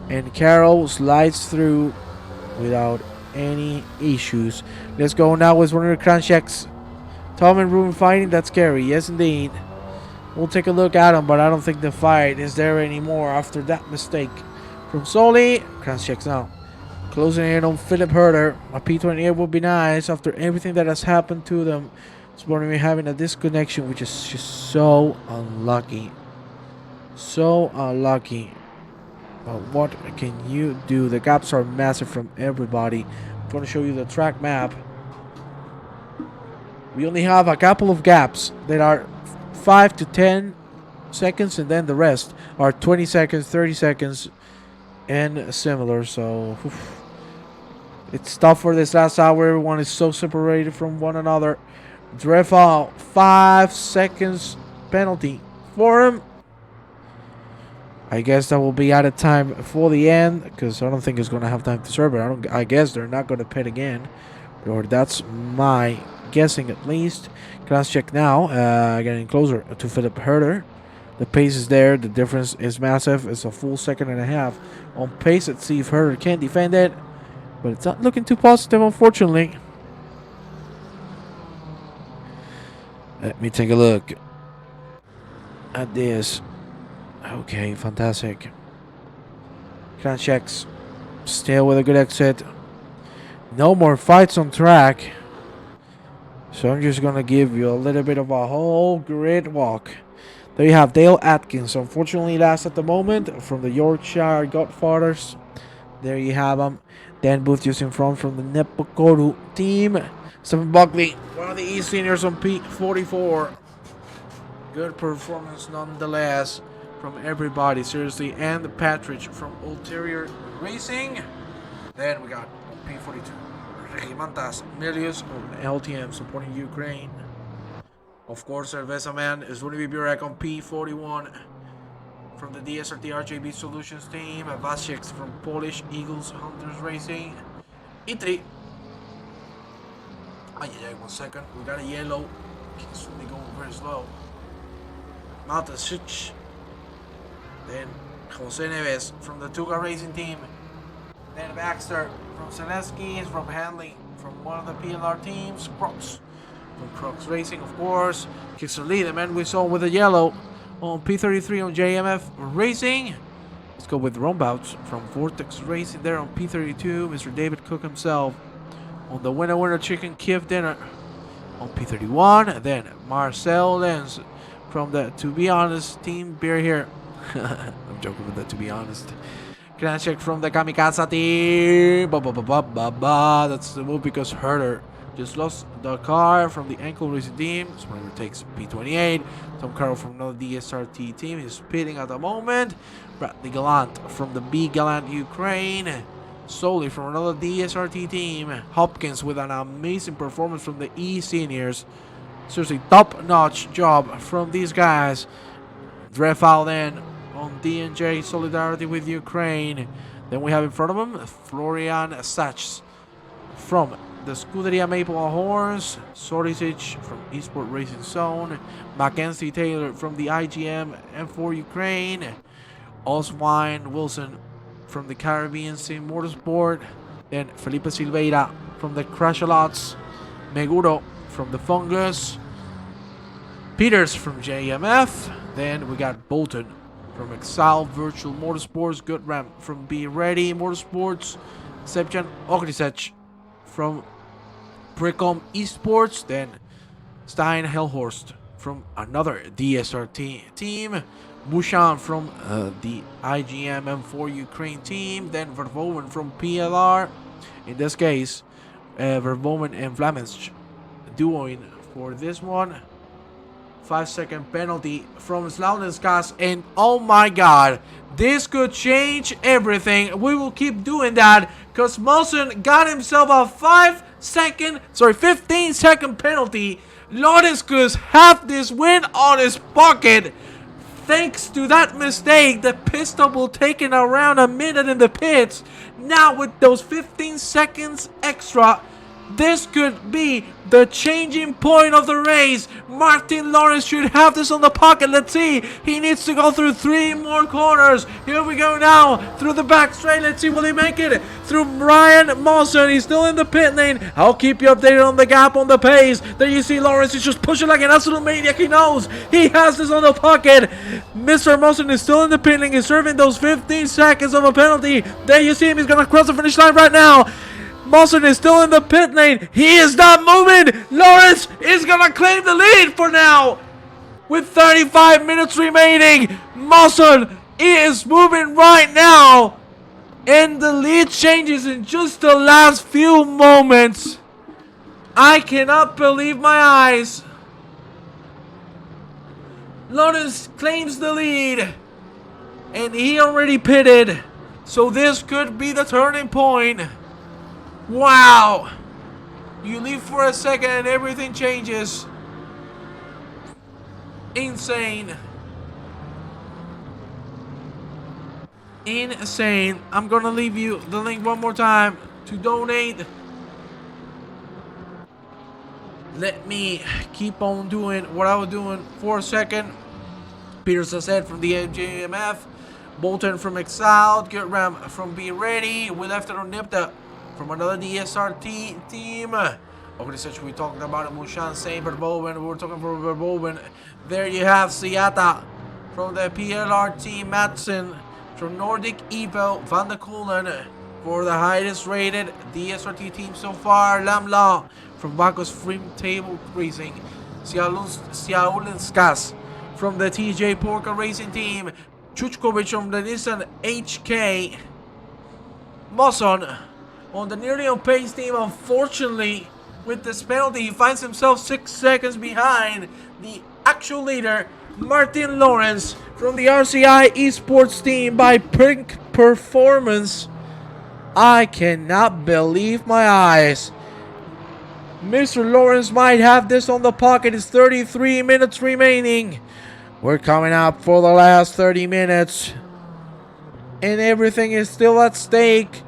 And Carroll slides through without any issues. Let's go now with one of the crunch checks. Tom and Ruben fighting. That's scary. Yes, indeed. We'll take a look at him, but I don't think the fight is there anymore after that mistake from Sully. Crunch checks now. Closing in on Philip Herter. A P28 would be nice after everything that has happened to them. This morning we're having a disconnection, which is just so unlucky. So unlucky. But what can you do? The gaps are massive from everybody. I'm going to show you the track map. We only have a couple of gaps that are 5 to 10 seconds, and then the rest are 20 seconds, 30 seconds, and similar. So it's tough for this last hour. Everyone is so separated from one another. Drefa, 5 seconds penalty for him. I guess that will be added time for the end, because I don't think it's going to have time to serve it. I guess they're not going to pit again, or that's my guessing at least. Class check now, getting closer to Philip Herter. The pace is there. The difference is massive. It's a full second and a half on pace. Let's see if Herter can defend it, but it's not looking too positive, unfortunately. Let me take a look at this. Okay, fantastic. Class checks. Still with a good exit. No more fights on track. So I'm just going to give you a little bit of a whole grid walk. There you have Dale Atkins. Unfortunately last at the moment from the Yorkshire Godfathers. There you have him. Dan Booth just in front from the Nepokoru team. Stephen Buckley, one of the East seniors on P44. Good performance nonetheless from everybody, seriously. And Patridge from Ulterior Racing. Then we got P42. Regimantas Milius of LTM supporting Ukraine. Of course, Cerveza Man is going to be Burek on P41 from the DSRT RJB Solutions team. Vasiek from Polish Eagles Hunters Racing. Itri. Ay, 1 second. We got a yellow. He's really going very slow. Matasic. Then Jose Neves from the Tuga Racing team. Then Baxter from Zelensky is from Hanley from one of the PLR teams. Crocs from Crocs Racing, of course. Kixer Lee, the man we saw with the yellow on P33 on JMF Racing. Let's go with Rombouts from Vortex Racing there on P32. Mr. David Cook himself on the winner chicken Kiev dinner on P31. And then Marcel Lenz from the To Be Honest team beer here. I'm joking with that, to be honest. Class check from the Kamikaze team. That's the move because Herter just lost the car from the Ankle Racing team. Sprinter takes P28. Tom Carroll from another DSRT team is pitting at the moment. Bradley Gallant from the B Gallant Ukraine. Solely from another DSRT team. Hopkins with an amazing performance from the E Seniors. Seriously, top-notch job from these guys. Drefal then on D&J Solidarity with Ukraine. Then we have in front of him Florian Sachs from the Scuderia Maple Horns. Sorisic from Esport Racing Zone. Mackenzie Taylor from the IGM M4 Ukraine. Oswine Wilson from the Caribbean Sim Motorsport. Then Felipe Silveira from the Crashalots. Meguro from the Fungus. Peters from JMF. Then we got Bolton from Exile Virtual Motorsports. Goodram from Be Ready Motorsports. Sepjan Ogrisech from Precom Esports. Then Stein Hellhorst from another DSRT team. Bouchan from the IGM M4 Ukraine team. Then Verboven from PLR. In this case, Verboven and Vlaminch duoing for this one. 5-second penalty from Slaudenskas, and oh my god, this could change everything. We will keep doing that because Molson got himself a 15-second penalty. Laudenskas have this win on his pocket. Thanks to that mistake, the pit stop will take in around a minute in the pits. Now with those 15 seconds extra, this could be the changing point of the race. Martin Lawrence should have this on the pocket. Let's see. He needs to go through 3 more corners. Here we go now. Through the back straight. Let's see. Will he make it? Through Ryan Molson. He's still in the pit lane. I'll keep you updated on the gap, on the pace. There you see Lawrence is just pushing like an absolute maniac. He knows. He has this on the pocket. Mr. Molson is still in the pit lane. He's serving those 15 seconds of a penalty. There you see him. He's going to cross the finish line right now. Molson is still in the pit lane. He is not moving. Lawrence is going to claim the lead for now. With 35 minutes remaining, Molson is moving right now. And the lead changes in just the last few moments. I cannot believe my eyes. Lawrence claims the lead. And he already pitted. So this could be the turning point. Wow! You leave for a second and everything changes. Insane. Insane. I'm gonna leave you the link one more time to donate. Let me keep on doing what I was doing for a second. Peter Sassett from the MJMF. Bolton from Exiled. Goodram from Be Ready. We left it on Nipta from another DSRT team. Organization we talking about it. Mushan saying Verboven. We're talking about Verboven. There you have Seata from the PLR team. Madsen from Nordic Evo. Van der Koelen for the highest rated DSRT team so far. Lamla from Bakos Frame Table Racing. Siaulenskas from the TJ Porca Racing team. Chuchkovic from the Nissan HK. Mosson on the nearly on pace team. Unfortunately, with this penalty, he finds himself 6 seconds behind the actual leader, Martin Lawrence, from the RCI Esports team by Pink Performance. I cannot believe my eyes. Mr. Lawrence might have this on the pocket. It's 33 minutes remaining. We're coming up for the last 30 minutes. And everything is still at stake.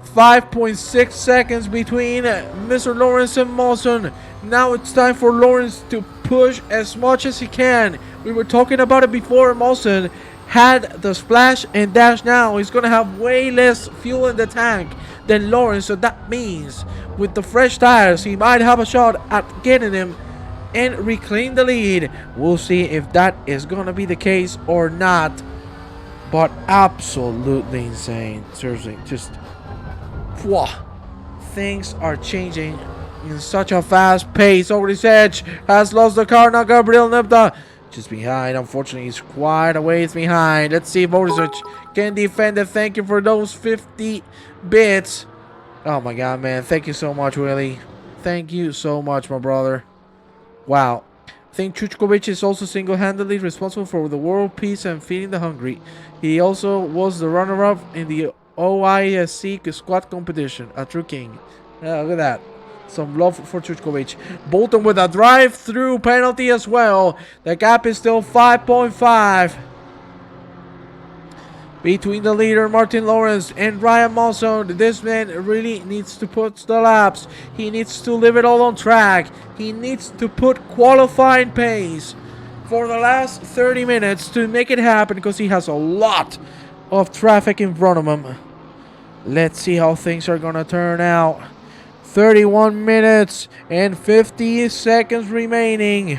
5.6 seconds between Mr. Lawrence and Molson. Now it's time for Lawrence to push as much as he can. We were talking about it before. Molson had the splash and dash now. He's going to have way less fuel in the tank than Lawrence. So that means with the fresh tires, he might have a shot at getting him and reclaim the lead. We'll see if that is going to be the case or not. But absolutely insane. Seriously, just... Wow. Things are changing in such a fast pace. Edge has lost the car. Now Gabriel Nepta just behind. Unfortunately, he's quite a ways behind. Let's see if Odisich can defend it. Thank you for those 50 bits. Oh my god, man. Thank you so much, Willie. thank you so much, my brother. Wow. I think Chuchkovic is also single-handedly responsible for the world peace and feeding the hungry. He also was the runner-up in the OISC squad competition. A true king. Look at that. Some love for Chuchkovic. Bolton with a drive-through penalty as well. The gap is still 5.5 between the leader Martin Lawrence and Ryan Monson. This man really needs to put the laps. He needs to leave it all on track. He needs to put qualifying pace for the last 30 minutes to make it happen, because he has a lot of traffic in front of him. Let's see how things are gonna turn out. 31 minutes and 50 seconds remaining.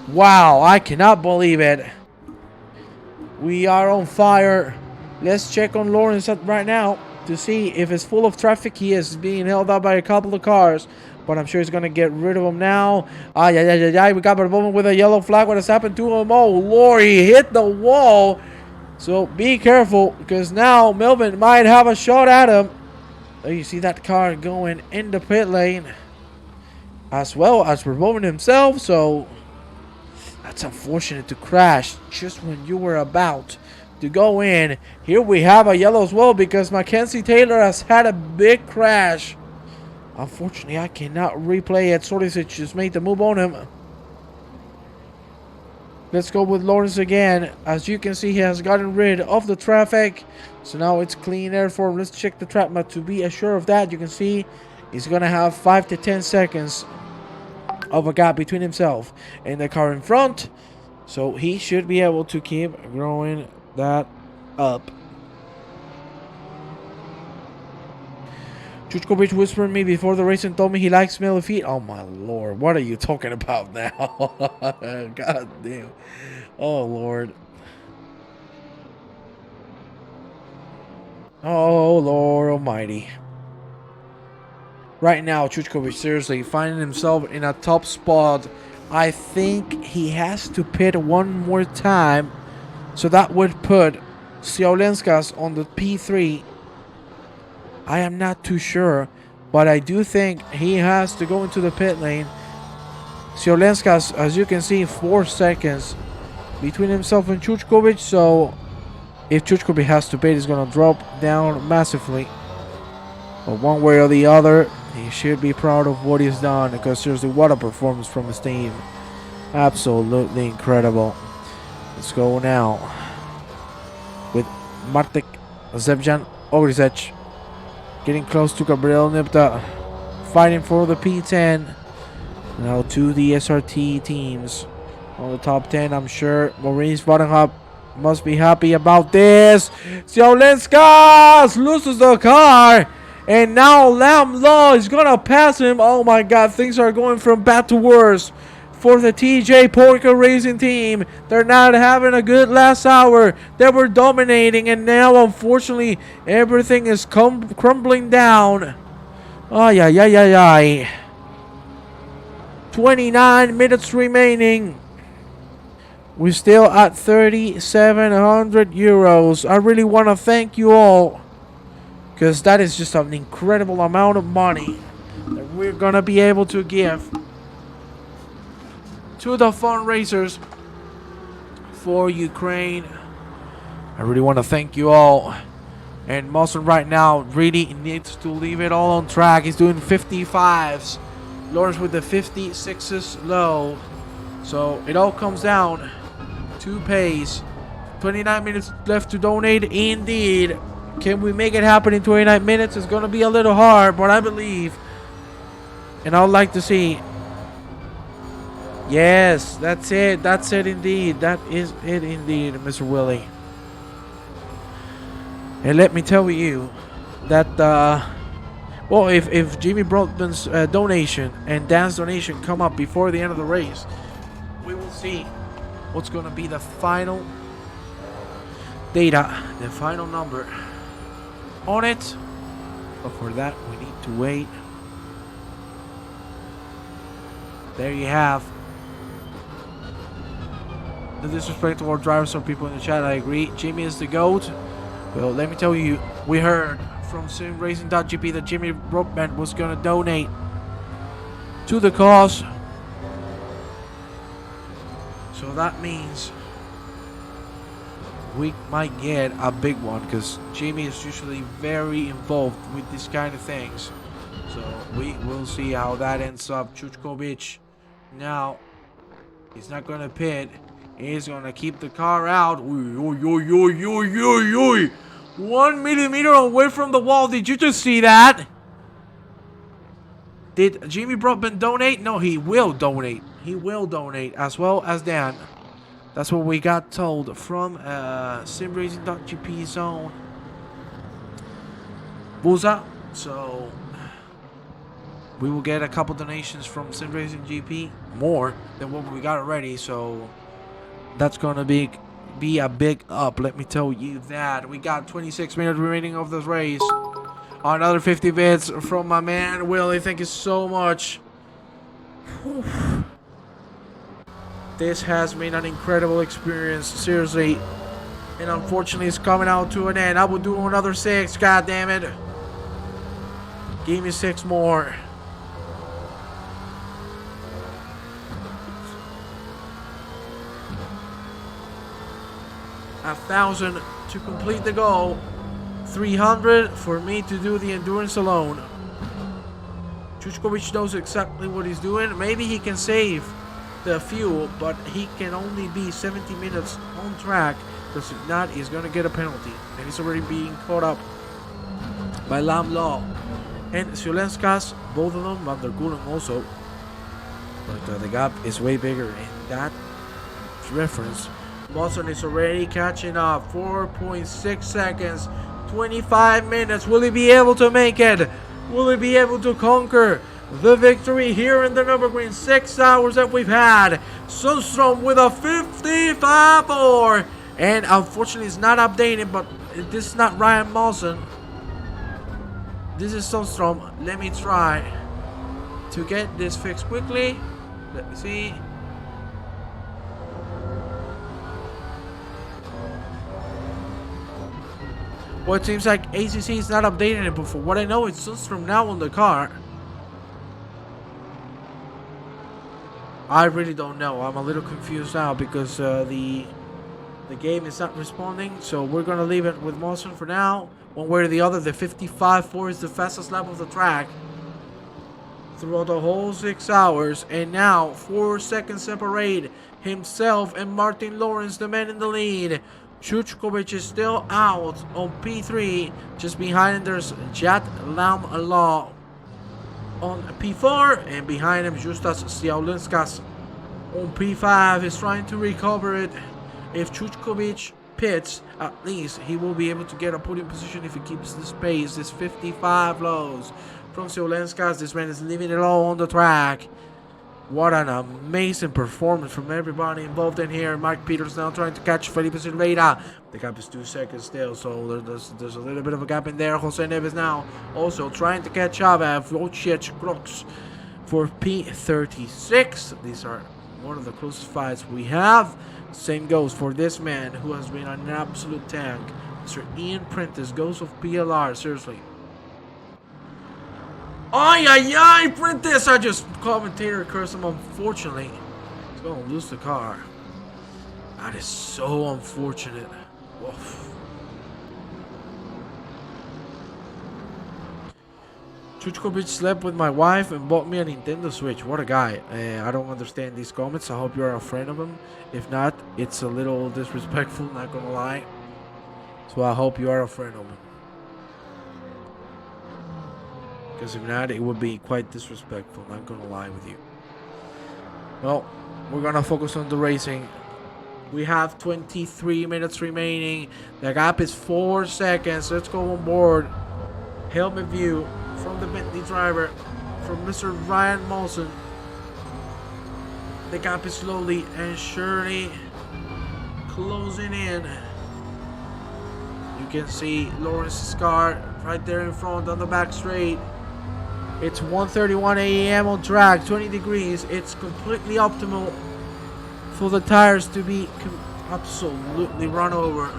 Wow, I cannot believe it. We are on fire. Let's check on Lawrence right now to see if it's full of traffic. He is being held up by a couple of cars, but I'm sure he's going to get rid of him now. Yeah. We got a moment with a yellow flag. What has happened to him? Oh, Lord, he hit the wall. So be careful, because now Melvin might have a shot at him. Oh, you see that car going in the pit lane, as well as Verboven himself. So that's unfortunate to crash just when you were about to go in. Here we have a yellow as well, because Mackenzie Taylor has had a big crash. Unfortunately, I cannot replay it. Sorisic just made the move on him. Let's go with Lawrence again. As you can see, he has gotten rid of the traffic. So now it's clean air for him. Let's check the track map to be assured of that. You can see he's going to have 5 to 10 seconds of a gap between himself and the car in front, so he should be able to keep growing that up. Chuchkovic whispered me before the race and told me he likes smelly feet. Oh my Lord, what are you talking about now? God damn. Oh Lord. Oh Lord Almighty. Right now, Chuchkovic seriously finding himself in a top spot. I think he has to pit one more time, so that would put Sioulenskas on the P3. I am not too sure, but I do think he has to go into the pit lane. Sioulenskas, as you can see, 4 seconds between himself and Chuchkovic, so if Chuchkovic has to pit, he's going to drop down massively. But one way or the other, he should be proud of what he's done, because seriously, what a performance from his team. Absolutely incredible. Let's go now with Martek Zebjan Ogrisec getting close to Gabriel Nipta, fighting for the P10. Now to the SRT teams on the top 10. I'm sure Maurice Vadenhop must be happy about this. Sioulenskas loses the car. And now Lam Law is going to pass him. Oh my God, things are going from bad to worse for the TJ Porker Racing team. They're not having a good last hour. They were dominating, and now unfortunately everything is crumbling down. Ay. 29 minutes remaining. We're still at 3,700 euros. I really want to thank you all, because that is just an incredible amount of money that we're going to be able to give to the fundraisers for Ukraine. I really want to thank you all. And Mawson right now really needs to leave it all on track. He's doing 55s. Lawrence with the 56s low. So it all comes down to pace. 29 minutes left to donate. Indeed. Can we make it happen in 29 minutes? It's going to be a little hard, but I believe. And I would like to see. Yes, that's it. That's it indeed. That is it indeed, Mr. Willie. And let me tell you that, well, if Jimmy Broadbent's donation and Dan's donation come up before the end of the race, we will see what's going to be the final data, the final number on it. But for that, we need to wait. There you have. The disrespect to our drivers, some people in the chat, I agree. Jimmy is the GOAT. Well, let me tell you, we heard from SimRacing.gp that Jimmy Brockman was going to donate to the cause. So that means we might get a big one, because Jimmy is usually very involved with these kind of things. So we will see how that ends up. Chuchkovic now, he's not going to pit. He's going to keep the car out. 1 millimeter away from the wall. Did you just see that? Did Jimmy Brockman donate? No, he will donate. He will donate, as well as Dan. That's what we got told from SimRacing.gp zone. Buza. So we will get a couple donations from SimRacing GP, more than what we got already. So that's gonna be a big up. Let me tell you that. We got 26 minutes remaining of this race. Another 50 bits from my man Willie. Thank you so much. Whew. This has been an incredible experience, seriously. And unfortunately, it's coming out to an end. I will do another 6, god damn it. Give me 6 more. $1,000 to complete the goal. 300 for me to do the endurance alone. Chuchkovic knows exactly what he's doing. Maybe he can save the fuel, but he can only be 70 minutes on track, because if not, he's gonna get a penalty, and he's already being caught up by Lam Law and Siolenskas, both of them, Van der Gulen also, but the gap is way bigger in that reference. Boston is already catching up. 4.6 seconds, 25 minutes. Will he be able to make it? Will he be able to conquer the victory here in the Nurburgring? 6 hours that we've had. Sundstrom with a 55.4. And unfortunately, it's not updated, but this is not Ryan Mawson. This is Sundstrom. Let me try to get this fixed quickly. Let me see. Well, it seems like ACC is not updating it, but for what I know, it's Sundstrom now on the car. I really don't know. I'm a little confused now, because the game is not responding. So we're going to leave it with Mawson for now. One way or the other, the 55.4 is the fastest lap of the track throughout the whole 6 hours. And now, 4 seconds separate himself and Martin Lawrence, the man in the lead. Chuchkovic is still out on P3. Just behind him, there's Jat Lam Law on P4. And behind him, Justas Siaulinskas on P5. He's trying to recover it. If Chuchkovic pits, at least he will be able to get a podium position if he keeps this pace. This 55 lows from Siaulinskas. This man is leaving it all on the track. What an amazing performance from everybody involved in here. Mark Peters now trying to catch Felipe Silveira. The gap is 2 seconds still, so there's a little bit of a gap in there. Jose Neves now also trying to catch up at Wojciech Kroks for P36. These are one of the closest fights we have. Same goes for this man who has been an absolute tank. Mr. Ian Prentice goes of PLR, seriously. Ay, ay, ay, Prentice! I just commentator cursed him, unfortunately. He's going to lose the car. That is so unfortunate. Woof. Chuchkovic slept with my wife and bought me a Nintendo Switch. What a guy. I don't understand these comments. I hope you're a friend of him. If not, it's a little disrespectful, not gonna lie. So I hope you are a friend of him. Because if not, it would be quite disrespectful, not gonna lie with you. Well, we're gonna focus on the racing. We have 23 minutes remaining. The gap is 4 seconds. Let's go on board. Helmet view from the Bentley driver, from Mr. Ryan Mawson. The gap is slowly and surely closing in. You can see Lawrence's car right there in front on the back straight. It's 1:31 a.m. on track, 20 degrees. It's completely optimal for the tires to be absolutely run over.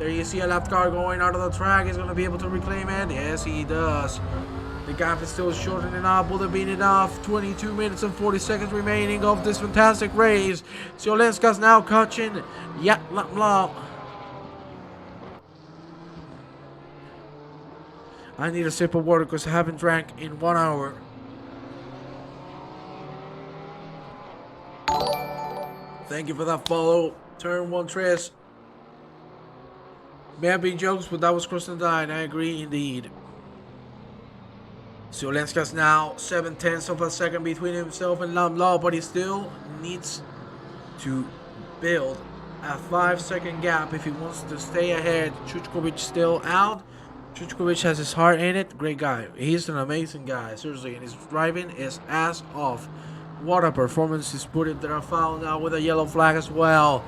There you see a lap car going out of the track. He's going to be able to reclaim it. Yes, he does. The gap is still shortening up. Will it be enough? 22 minutes and 40 seconds remaining of this fantastic race. Ziolenska's now catching Yatlamla. I need a sip of water because I haven't drank in 1 hour. Thank you for that follow. Turn 1 Tres. May have been jokes, but that was crossing the line. I agree indeed. Ziolenska's now 7/10 of a second between himself and Lamla, but he still needs to build a 5-second gap if he wants to stay ahead. Chuchkovic still out. Chuchkovic has his heart in it. Great guy. He's an amazing guy. Seriously, and he's driving his ass off. What a performance he's put in there. Foul now with a yellow flag as well.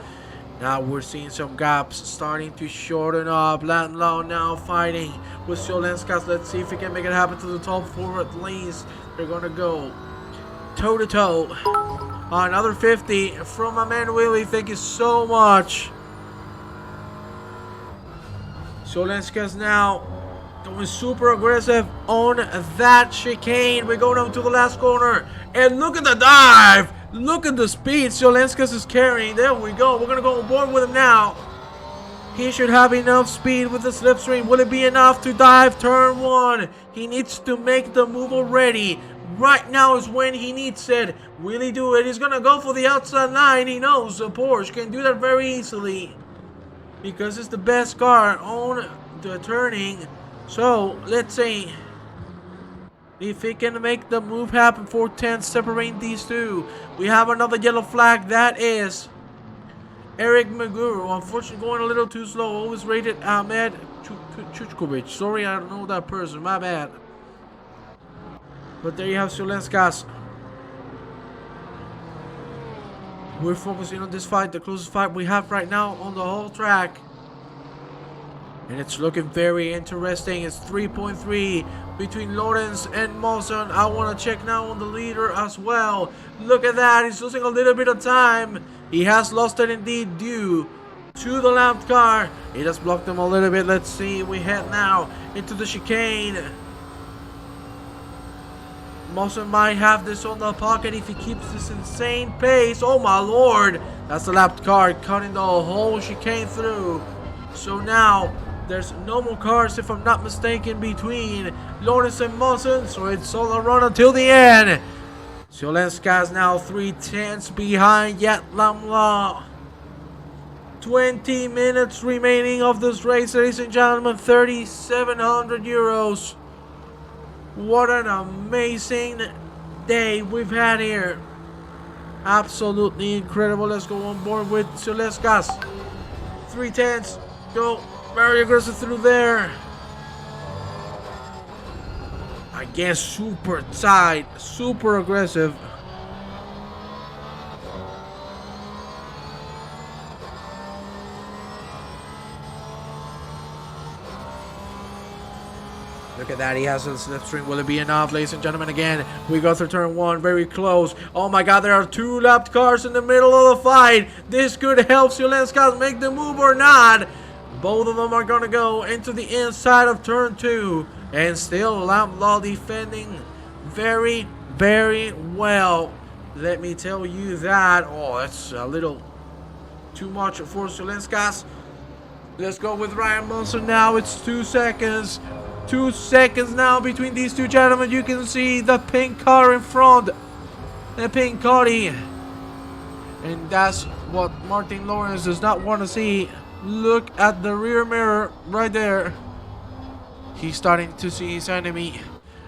Now we're seeing some gaps starting to shorten up. Lamla now fighting with Ziolenska. Let's see if he can make it happen to the top 4 at least. They're going to go toe to toe. Another 50 from my man Willie. Thank you so much. Ziolenska's now going super aggressive on that chicane. We go down to the last corner. And look at the dive. Look at the speed Ziolenska's is carrying. There we go. We're going to go on board with him now. He should have enough speed with the slipstream. Will it be enough to dive turn 1? He needs to make the move already. Right now is when he needs it. Will he do it? He's going to go for the outside line. He knows the Porsche can do that very easily, because it's the best car on the turning. So, let's see if he can make the move happen. 4/10 separating these two. We have another yellow flag. That is Eric Maguru. Unfortunately, going a little too slow. Always rated Ahmed Chuchkovic. Sorry, I don't know that person. My bad. But there you have Ziolenska's. We're focusing on this fight, the closest fight we have right now on the whole track. And it's looking very interesting. It's 3.3 between Lawrence and Mawson. I want to check now on the leader as well. Look at that. He's losing a little bit of time. He has lost it indeed due to the lap car. He just blocked him a little bit. Let's see. We head now into the chicane. Mawson might have this on the pocket if he keeps this insane pace. Oh my lord. That's the lap car cutting the whole chicane through. So now there's no more cars, if I'm not mistaken, between Lawrence and Mawson. So it's all a run until the end. Ziolenska's now 3/10 behind Yatlamla. 20 minutes remaining of this race, ladies and gentlemen. 3,700 euros. What an amazing day we've had here. Absolutely incredible. Let's go on board with Ziolenska's. 3/10. Go. Very aggressive through there. Again, super tight, super aggressive. Look at that, he has a slipstream. Will it be enough, ladies and gentlemen? Again, we go through turn 1, very close. Oh my god, there are 2 lapped cars in the middle of the fight. This could help Ziolenska make the move or not. Both of them are going to go into the inside of turn 2. And still Lamla defending very, very well. Let me tell you that. Oh, that's a little too much for Ziolenska. Let's go with Ryan Munson now. It's 2 seconds. 2 seconds now between these two gentlemen. You can see the pink car in front. The pink Audi. And that's what Martin Lawrence does not want to see. Look at the rear mirror right there. He's starting to see his enemy.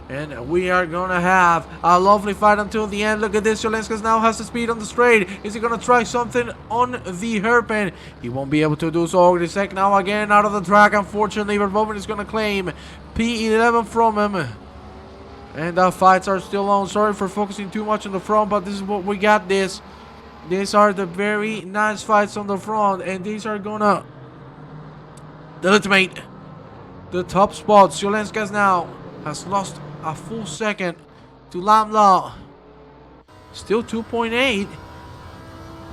And we are going to have a lovely fight until the end. Look at this. Ziolenska now has the speed on the straight. Is he going to try something on the hairpin? He won't be able to do so. Grisek now again out of the track. Unfortunately, Verboven is going to claim P11 from him. And the fights are still on. Sorry for focusing too much on the front, but this is what we got this. These are the very nice fights on the front. And these are going to ultimate the top spot. Ziolenska now has lost a full second to Lamla. Still 2.8.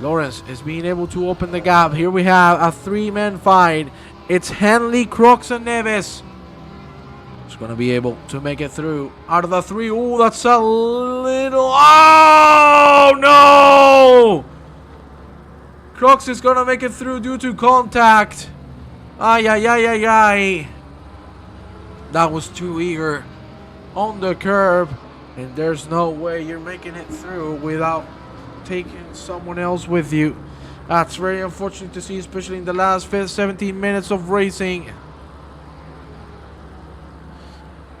Lawrence is being able to open the gap. Here we have a 3-man fight. It's Henley, Crocs, and Neves. It's going to be able to make it through. Out of the 3, oh, that's a little... Oh, no! Crocs is going to make it through due to contact. Ay, ay, ay, ay, ay. That was too eager on the curb. And there's no way you're making it through without taking someone else with you. That's very unfortunate to see, especially in the last 17 minutes of racing.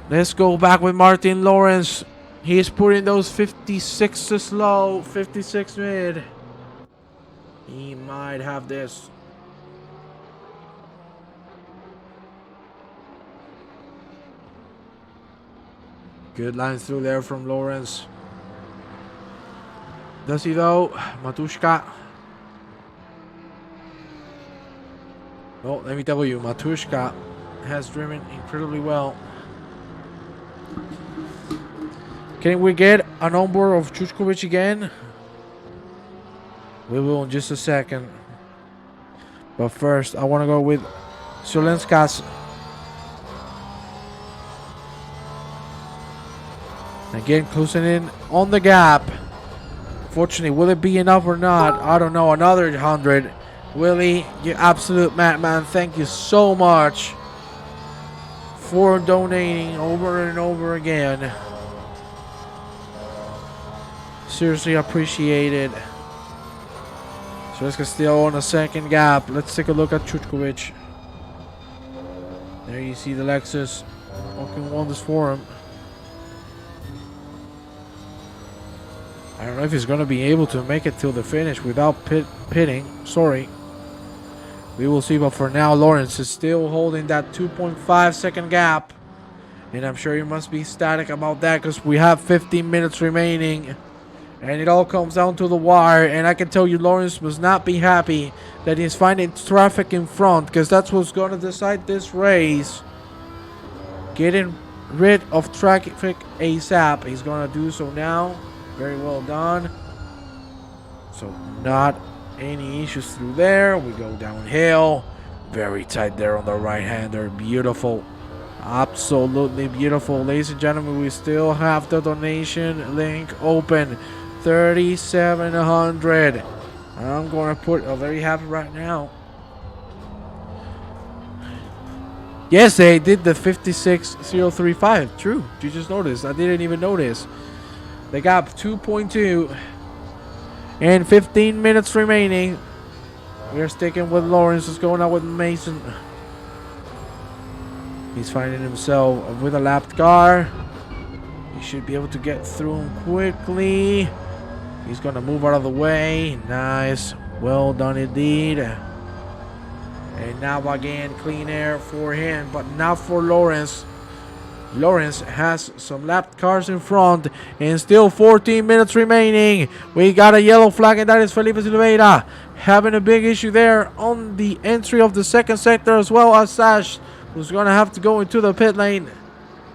Let's go back with Martin Lawrence. He's putting those 56s low, 56 mid. He might have this. Good lines through there from Lawrence. Does he though? Matushka. Well, let me tell you, Matushka has driven incredibly well. Can we get an onboard of Chuchkovic again? We will in just a second. But first, I want to go with Solenskas. Again, closing in on the gap. Fortunately, will it be enough or not? I don't know. Another 100. Willie, you absolute madman. Thank you so much for donating over and over again. Seriously appreciate it. So let's get still on a second gap. Let's take a look at Chuchkovic. There you see the Lexus. Walking wonders for him. I don't know if he's going to be able to make it till the finish without pitting. Sorry. We will see, but for now, Lawrence is still holding that 2.5 second gap. And I'm sure you must be ecstatic about that because we have 15 minutes remaining. And it all comes down to the wire. And I can tell you, Lawrence must not be happy that he's finding traffic in front because that's what's going to decide this race. Getting rid of traffic ASAP. He's going to do so now. Very well done. So not any issues through there. We go downhill. Very tight there on the right-hander. Beautiful. Absolutely beautiful. Ladies and gentlemen, we still have the donation link open. 3,700. I'm going to put... Oh, there you have it right now. Yes, they did the 56,035. True. You just noticed. I didn't even notice. They got 2.2 and 15 minutes remaining. We're sticking with Lawrence. What's going on with Mason? He's finding himself with a lapped car. He should be able to get through him quickly. He's going to move out of the way. Nice. Well done indeed. And now again, clean air for him, but not for Lawrence. Lawrence has some lapped cars in front and still 14 minutes remaining. We got a yellow flag and that is Felipe Silveira having a big issue there on the entry of the second sector, as well as Sash, who's going to have to go into the pit lane.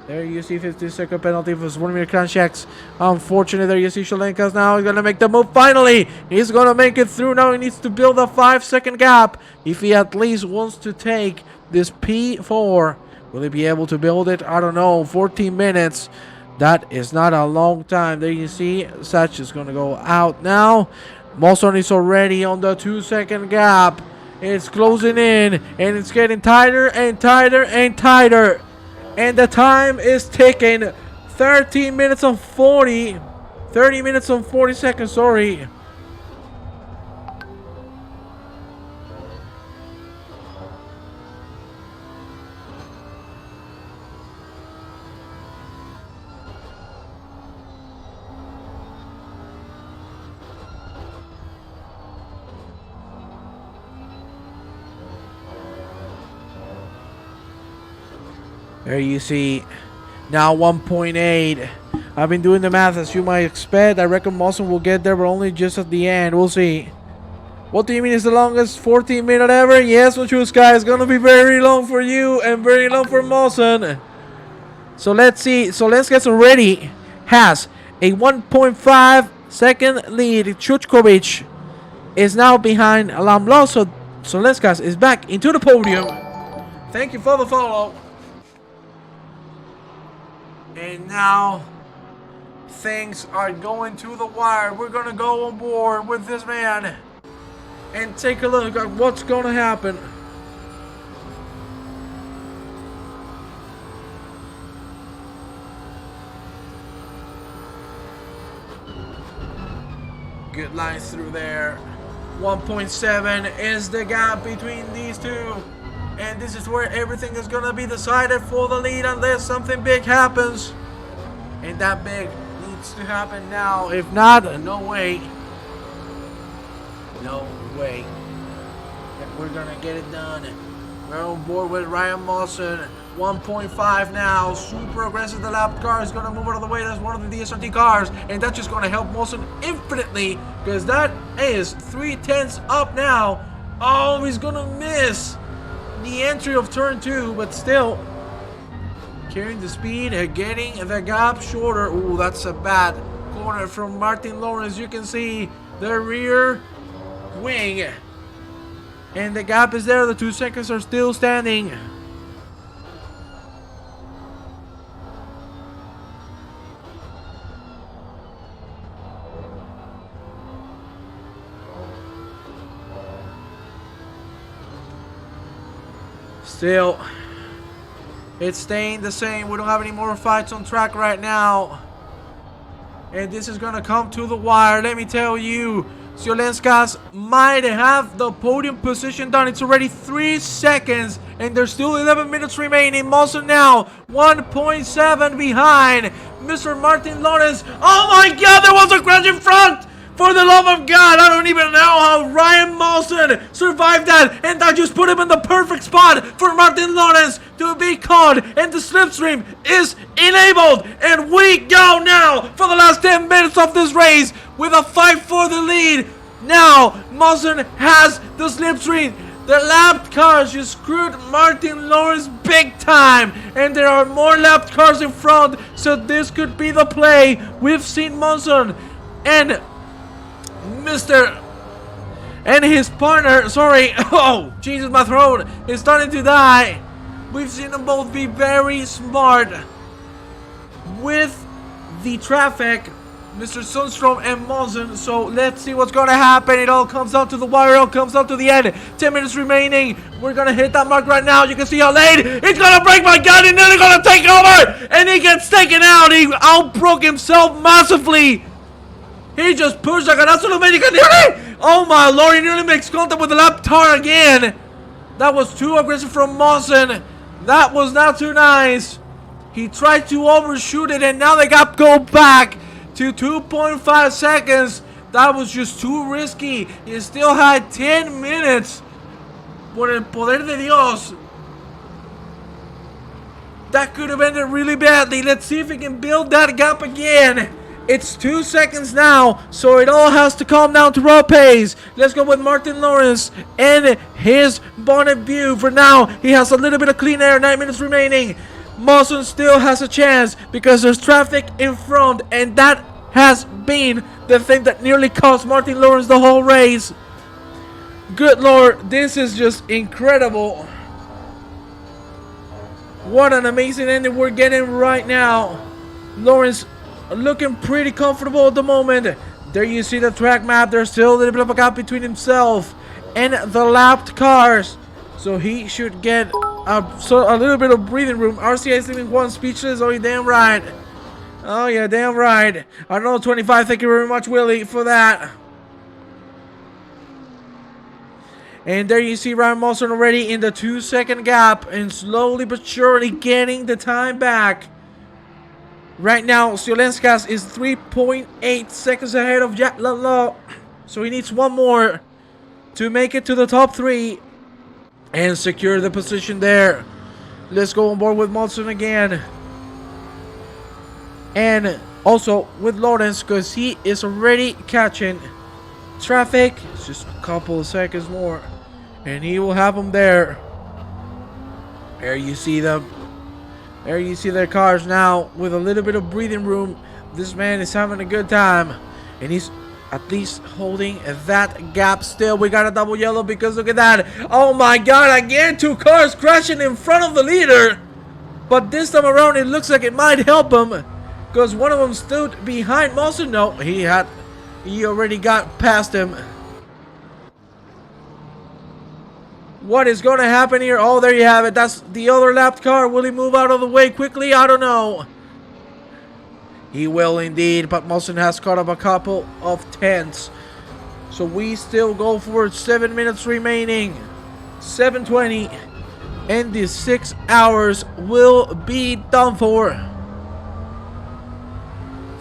There you see 15-second penalty for Zvonimir Kranjcek. Unfortunately, there you see Shalenkas now. He's going to make the move finally. He's going to make it through. Now he needs to build a 5-second gap if he at least wants to take this P4. Will he be able to build it? I don't know. 14 minutes. That is not a long time. There you see Satch is going to go out now. Molson is already on the 2-second gap. It's closing in and it's getting tighter and tighter and tighter. And the time is ticking. 30 minutes and 40 seconds, sorry. There you see now 1.8. I've been doing the math as you might expect. I reckon Molson will get there, but only just at the end. We'll see. What do you mean is the longest 14-minute ever? Yes, Machuska, it's going to be very long for you and very long for Molson. So let's see. So let's get ready. Has a 1.5 second lead. Chuchkovic is now behind Lamlo. So Solenskas is back into the podium. Thank you for the follow. And now things are going to the wire. We're gonna go on board with this man and take a look at what's gonna happen. Good lines through there. 1.7 is the gap between these two. And this is where everything is gonna be decided for the lead unless something big happens. And that big needs to happen now. If not, no way. No way that we're gonna get it done. We're on board with Ryan Mawson. 1.5 now. Super aggressive. The lap car is gonna move out of the way. That's one of the DSRT cars. And that's just gonna help Mawson infinitely. Because that is 3/10 up now. Oh, he's gonna miss the entry of turn 2, but still carrying the speed and getting the gap shorter. Ooh, that's a bad corner from Martin Lawrence. You can see the rear wing, and the gap is there. The 2 seconds are still standing. Still, it's staying the same. We don't have any more fights on track right now. And this is going to come to the wire. Let me tell you, Ziolenskas might have the podium position done. It's already 3 seconds, and there's still 11 minutes remaining. Mawson now 1.7 behind Mr. Martin Lawrence. Oh my God, there was a crash in front! For the love of God, I don't even know how Ryan Mawson survived that. And that just put him in the perfect spot for Martin Lawrence to be caught. And the slipstream is enabled. And we go now for the last 10 minutes of this race with a fight for the lead. Now, Mawson has the slipstream. The lapped cars just screwed Martin Lawrence big time. And there are more lapped cars in front. So this could be the play. We've seen Mawson and and his partner, sorry, oh, Jesus, my throat is starting to die. We've seen them both be very smart with the traffic, Mr. Sundstrom and Mawson. So let's see what's going to happen. It all comes down to the wire. It all comes down to the end. 10 minutes remaining. We're going to hit that mark right now. You can see how late. It's going to break my gun and then it's going to take over. And he gets taken out. He outbroke himself massively. He just pushed like an absolute maniac. Oh my Lord, he nearly makes contact with the lap car again. That was too aggressive from Mawson. That was not too nice. He tried to overshoot it and now the gap go back to 2.5 seconds. That was just too risky. He still had 10 minutes. Por el poder de Dios. That could have ended really badly. Let's see if he can build that gap again. It's 2 seconds now, so it all has to calm down to raw pace. Let's go with Martin Lawrence and his bonnet view. For now, he has a little bit of clean air. 9 minutes remaining. Mawson still has a chance because there's traffic in front, and that has been the thing that nearly cost Martin Lawrence the whole race. Good Lord, this is just incredible. What an amazing ending we're getting right now. Lawrence looking pretty comfortable at the moment. There you see the track map. There's still a little bit of a gap between himself and the lapped cars. So he should get a little bit of breathing room. RCA is leaving one speechless. Oh, you damn right. Oh, yeah, damn right. I know 25. Thank you very much, Willie, for that. And there you see Ryan Mawson already in the 2 second gap and slowly but surely getting the time back. Right now, Ziolenskas is 3.8 seconds ahead of Jack Lalo. So he needs one more to make it to the top 3 and secure the position there. Let's go on board with Mawson again. And also with Lawrence, because he is already catching traffic. It's just a couple of seconds more. And he will have them there. There you see them. There you see their cars now with a little bit of breathing room. This man is having a good time. And he's At least holding that gap still. We got a double yellow because look at that. Oh my god, again 2 cars crashing in front of the leader. But this time around it looks like it might help him, because one of them stood behind Mawson. No, he already got past him. What is going to happen here? Oh, there you have it. That's the other lapped car. Will he move out of the way quickly? I don't know. He will indeed, but Mawson has caught up a couple of tenths. So we still go for 7 minutes remaining. 7:20. And the 6 hours will be done for.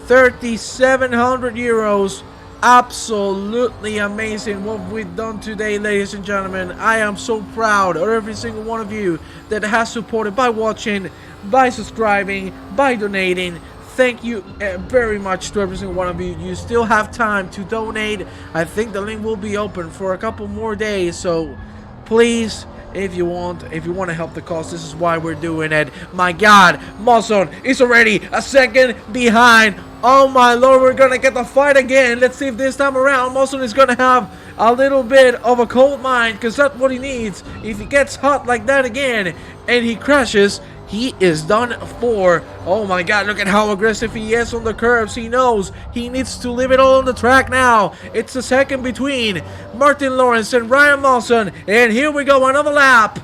3,700 euros. Absolutely amazing what we've done today, ladies and gentlemen. I am so proud of every single one of you that has supported by watching, by subscribing, by donating. Thank you very much to every single one of you. You still have time to donate. I think the link will be open for a couple more days, so please, if you want to help the cause, this is why we're doing it. My god, Mawson is already a second behind. Oh my lord, we're gonna get the fight again. Let's see if this time around Mawson is gonna have a little bit of a cold mind, because that's what he needs. If he gets hot like that again and he crashes, he is done for. Oh my god, look at how aggressive he is on the curves. He knows he needs to leave it all on the track now. It's a second between Martin Lawrence and Ryan Mawson. And here we go, another lap.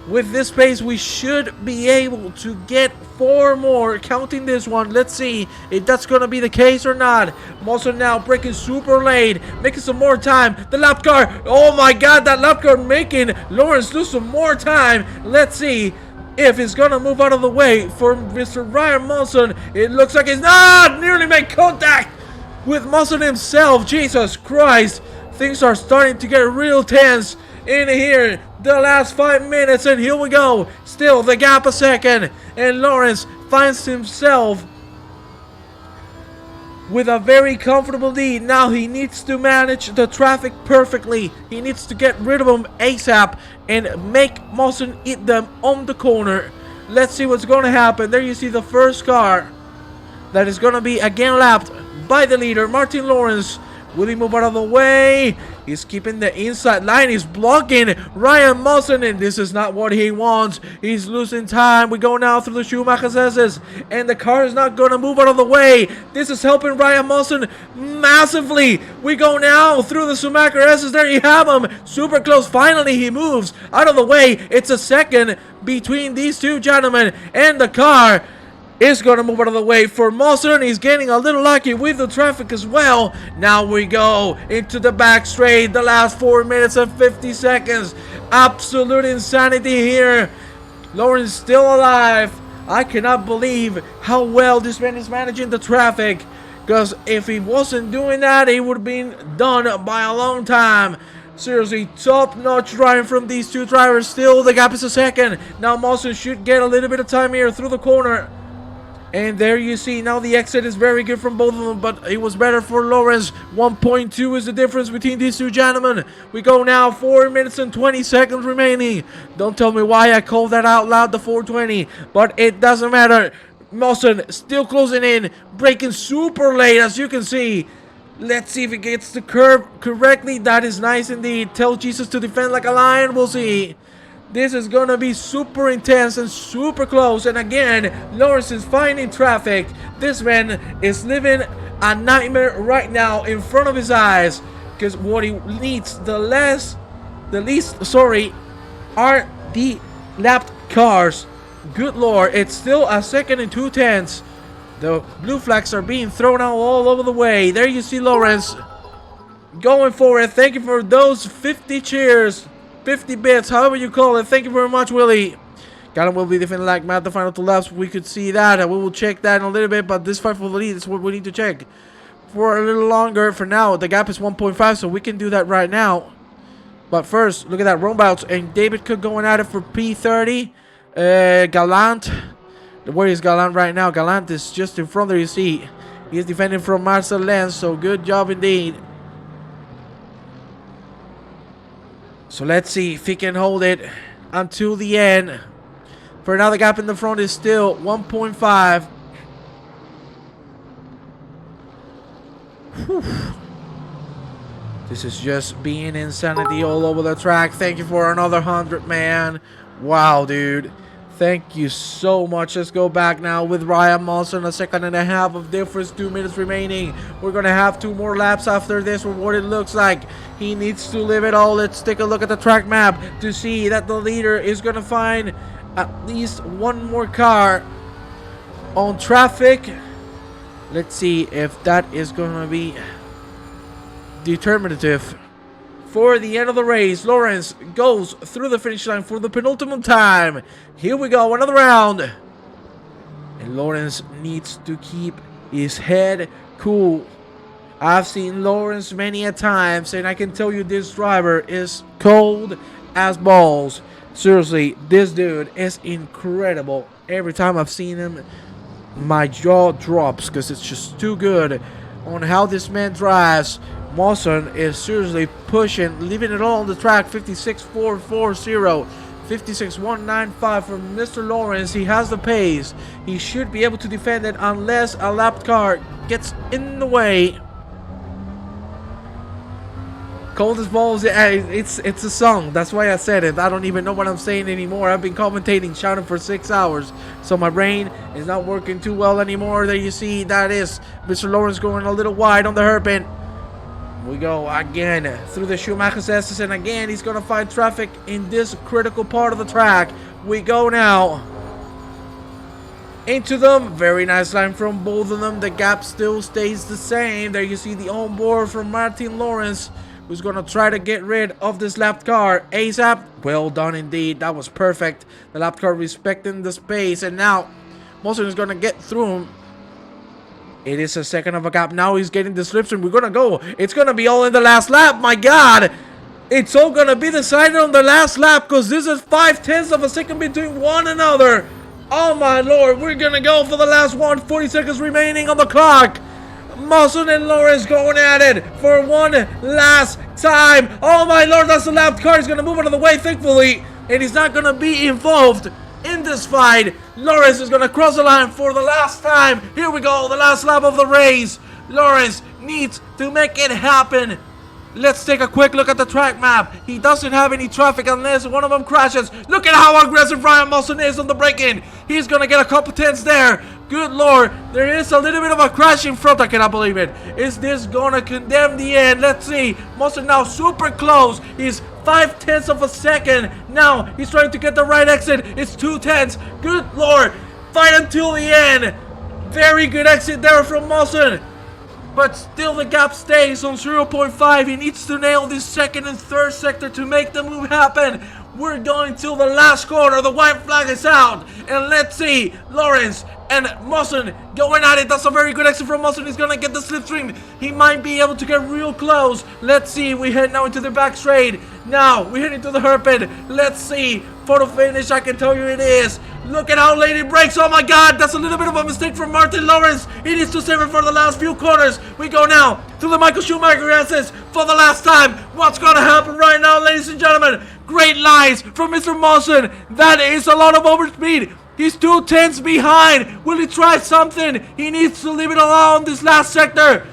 With this pace, we should be able to get 4 more, counting this one. Let's see if that's going to be the case or not. Mawson now breaking super late, making some more time. The lap car, oh my god, that lap car making Lawrence lose some more time. Let's see if he's gonna move out of the way for Mr. Ryan Mawson. It looks like he's not. Nearly made contact with Mawson himself. Jesus Christ, things are starting to get real tense in here. The last 5 minutes, and here we go. Still the gap a second, and Lawrence finds himself with a very comfortable lead. Now he needs to manage the traffic perfectly. He needs to get rid of them ASAP and make Mawson eat them on the corner. Let's see what's going to happen. There you see the first car that is going to be again lapped by the leader, Martin Lawrence. Will he move out of the way? He's keeping the inside line. He's blocking Ryan Mawson, and this is not what he wants. He's losing time. We go now through the Schumacher's S's, and the car is not going to move out of the way. This is helping Ryan Mawson massively. We go now through the Schumacher S's. There you have him. Super close. Finally, he moves out of the way. It's a second between these two gentlemen, and the car is going to move out of the way for Mawson. He's getting a little lucky with the traffic as well. Now we go into the back straight. The last 4 minutes and 50 seconds. Absolute insanity here. Lawrence still alive. I cannot believe how well this man is managing the traffic, because if he wasn't doing that, he would have been done by a long time. Seriously, top-notch driving from these two drivers. Still, the gap is a second. Now Mawson should get a little bit of time here through the corner. And there you see, now the exit is very good from both of them, but it was better for Lawrence. 1.2 is the difference between these two gentlemen. We go now, 4 minutes and 20 seconds remaining. Don't tell me why I called that out loud, the 4:20, but it doesn't matter. Mawson still closing in, braking super late, as you can see. Let's see if he gets the curve correctly. That is nice indeed. Tell Jesus to defend like a lion. We'll see. This is going to be super intense and super close. And again, Lawrence is finding traffic. This man is living a nightmare right now in front of his eyes. Because what he needs the least, are the lapped cars. Good lord, it's still a second and 2/10. The blue flags are being thrown out all over the way. There you see Lawrence going for it. Thank you for those 50 cheers. 50 bits, however you call it. Thank you very much, Willie. Gallon will be defending like Matt the final 2 laps. We could see that, and we will check that in a little bit, but this fight for the lead is what we need to check for a little longer. For now, the gap is 1.5, so we can do that right now. But first, look at that. Rombouts and David Cook going at it for P30. Gallant. Where is Gallant right now? Gallant is just in front there, you see. He's defending from Marcel Lenz, so good job indeed. So let's see if he can hold it until the end. For now, the gap in the front is still 1.5. This is just being insanity all over the track. Thank you for another 100, man. Wow, dude. Thank you so much. Let's go back now with Ryan Monson. A second and a half of difference. 2 minutes remaining. We're going to have 2 more laps after this for what it looks like. He needs to live it all. Let's take a look at the track map to see that the leader is going to find at least 1 more car on traffic. Let's see if that is going to be determinative for the end of the race. Lawrence goes through the finish line for the penultimate time. Here we go, another round. And Lawrence needs to keep his head cool. I've seen Lawrence many a times, and I can tell you this driver is cold as balls. Seriously, this dude is incredible. Every time I've seen him, my jaw drops because it's just too good on how this man drives. Mawson is seriously pushing, leaving it all on the track. 56.440, 56.195 from Mr. Lawrence. He has the pace. He should be able to defend it unless a lap car gets in the way. Cold as balls, it's a song. That's why I said it. I don't even know what I'm saying anymore. I've been commentating, shouting for 6 hours, so my brain is not working too well anymore. There you see, that is Mr. Lawrence going a little wide on the hairpin. We go again through the Schumacher's S's, and again he's going to find traffic in this critical part of the track. We go now into them. Very nice line from both of them. The gap still stays the same. There you see the onboard from Martin Lawrence, who's going to try to get rid of this lap car ASAP. Well done indeed. That was perfect. The lap car respecting the space, and now Mawson is going to get through him. It is a second of a gap. Now he's getting the slipstream. We're going to go. It's going to be all in the last lap. My God. It's all going to be decided on the last lap because this is 0.5 of a second between one another. Oh, my Lord. We're going to go for the last one. 40 seconds remaining on the clock. Mawson and Lawrence going at it for one last time. Oh, my Lord. That's the lap car. He's going to move out of the way, thankfully. And he's not going to be involved in this fight. Lawrence is going to cross the line for the last time. Here we go, the last lap of the race. Lawrence needs to make it happen. Let's take a quick look at the track map. He doesn't have any traffic unless one of them crashes. Look at how aggressive Ryan Mawson is on the break-in. He's going to get a couple tenths there. Good Lord, there is a little bit of a crash in front. I cannot believe it. Is this going to condemn the end? Let's see. Mawson now super close. He's 0.5 of a second. Now he's trying to get the right exit. It's 0.2. Good Lord. Fight until the end. Very good exit there from Mawson. But still the gap stays on 0.5. He needs to nail this second and third sector to make the move happen. We're going till the last corner. The white flag is out. And let's see. Lawrence and Mawson going at it. That's a very good exit from Mawson. He's going to get the slipstream. He might be able to get real close. Let's see. We head now into the back straight. Now we head into the hairpin. Let's see. Photo finish, I can tell you it is. Look at how late it breaks. Oh my God, that's a little bit of a mistake from Martin Lawrence. He needs to save it for the last few corners. We go now to the Michael Schumacher S's for the last time. What's going to happen right now, ladies and gentlemen? Great lines from Mr. Mawson. That is a lot of overspeed. He's 2/10 behind. Will he try something? He needs to leave it alone this last sector.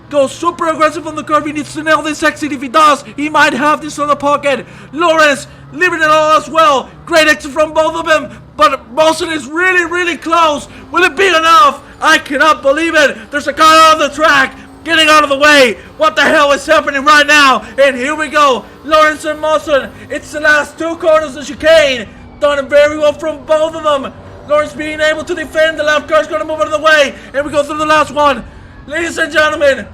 Go super aggressive on the curve. He needs to nail this exit. If he does, he might have this on the pocket. Lawrence leaving it all as well. Great exit from both of them. But Mawson is really, really close. Will it be enough? I cannot believe it. There's a car on the track. Getting out of the way. What the hell is happening right now? And here we go. Lawrence and Mawson. It's the last two corners of Chicane. Done very well from both of them. Lawrence being able to defend. The left car is going to move out of the way. And we go through the last one. Ladies and gentlemen,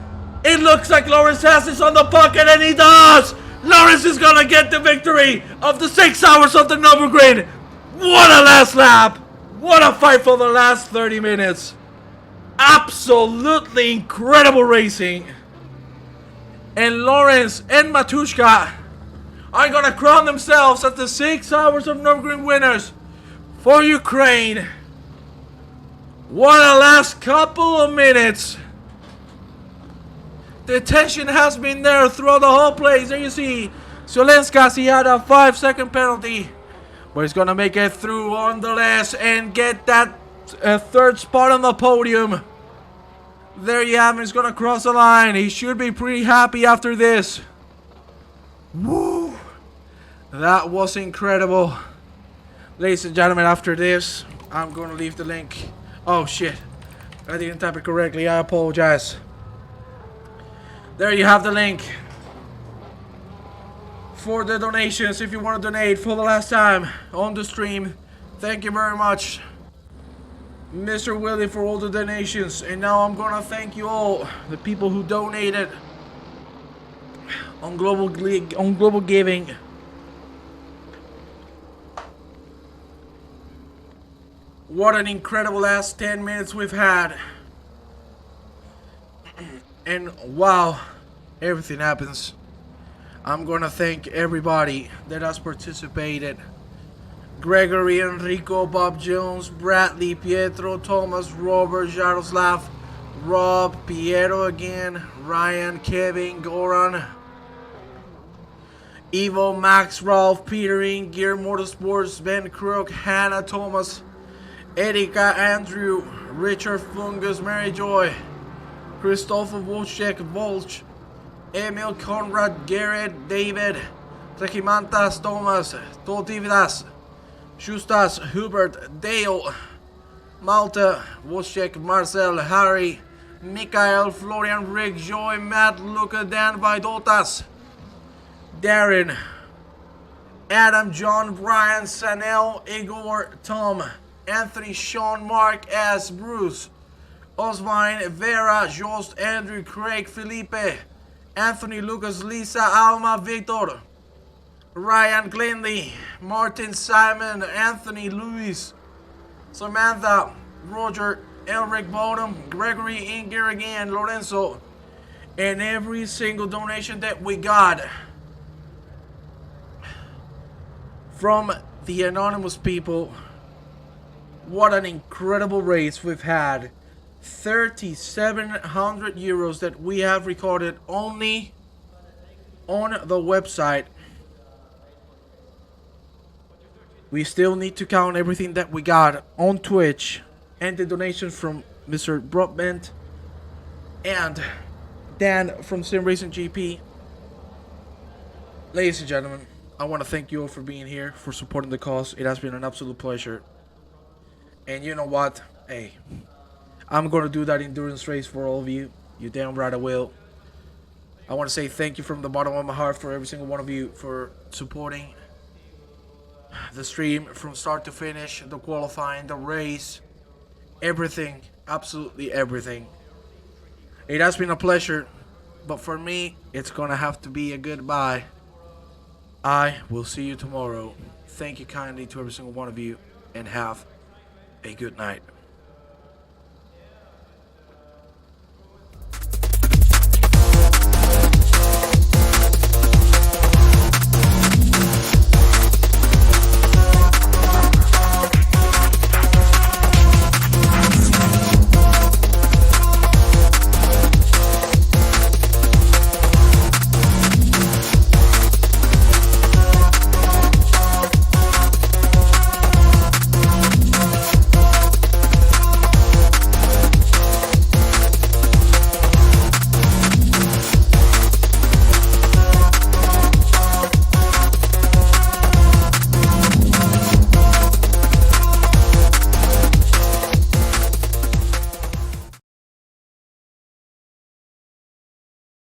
it looks like Lawrence has this on the pocket, and he does. Lawrence is going to get the victory of the 6 hours of the Nurburgring. What a last lap. What a fight for the last 30 minutes. Absolutely incredible racing. And Lawrence and Matushka are going to crown themselves as the 6 hours of Nurburgring winners for Ukraine. What a last couple of minutes. The tension has been there throughout the whole place. There you see Zolenskas, he had a 5-second penalty, but he's going to make it through on the last and get that third spot on the podium. There you have him. He's going to cross the line. He should be pretty happy after this. Woo! That was incredible. Ladies and gentlemen, after this, I'm gonna leave the link. Oh shit. I didn't type it correctly. I apologize. There you have the link for the donations if you want to donate for the last time on the stream. Thank you very much, Mr. Willie, for all the donations. And now I'm gonna thank you all, the people who donated on Global Giving. What an incredible last 10 minutes we've had. And wow, everything happens. I'm gonna thank everybody that has participated. Gregory, Enrico, Bob Jones, Bradley, Pietro, Thomas, Robert, Jaroslav, Rob, Piero again, Ryan, Kevin, Goran, Evo, Max, Ralph, Petering, Gear Motorsports, Ben Crook, Hannah, Thomas, Erika, Andrew, Richard Fungus, Mary Joy, Christopher Wojciech, Volch, Emil, Conrad, Garrett, David, Trejimantas, Thomas, Totividas, Justas, Hubert, Dale, Malta, Wojciech, Marcel, Harry, Mikael, Florian, Rick, Joy, Matt, Luca, Dan, Vidotas, Darren, Adam, John, Brian, Sanel, Igor, Tom, Anthony, Sean, Mark, S, Bruce, Osvine, Vera, Jost, Andrew, Craig, Felipe, Anthony, Lucas, Lisa, Alma, Victor, Ryan, Glenley, Martin, Simon, Anthony, Luis, Samantha, Roger, Elric, Bodum, Gregory, Inger again, Lorenzo, and every single donation that we got from the anonymous people. What an incredible race we've had. 3,700 euros that we have recorded only on the website. We still need to count everything that we got on Twitch and the donations from Mr. Broadbent and Dan from Sim Racing GP. Ladies and gentlemen, I want to thank you all for being here, for supporting the cause. It has been an absolute pleasure. And you know what? Hey, I'm going to do that endurance race for all of you. You damn right I will. I want to say thank you from the bottom of my heart for every single one of you for supporting the stream from start to finish, the qualifying, the race, everything, absolutely everything. It has been a pleasure, but for me, it's going to have to be a goodbye. I will see you tomorrow. Thank you kindly to every single one of you, and have a good night.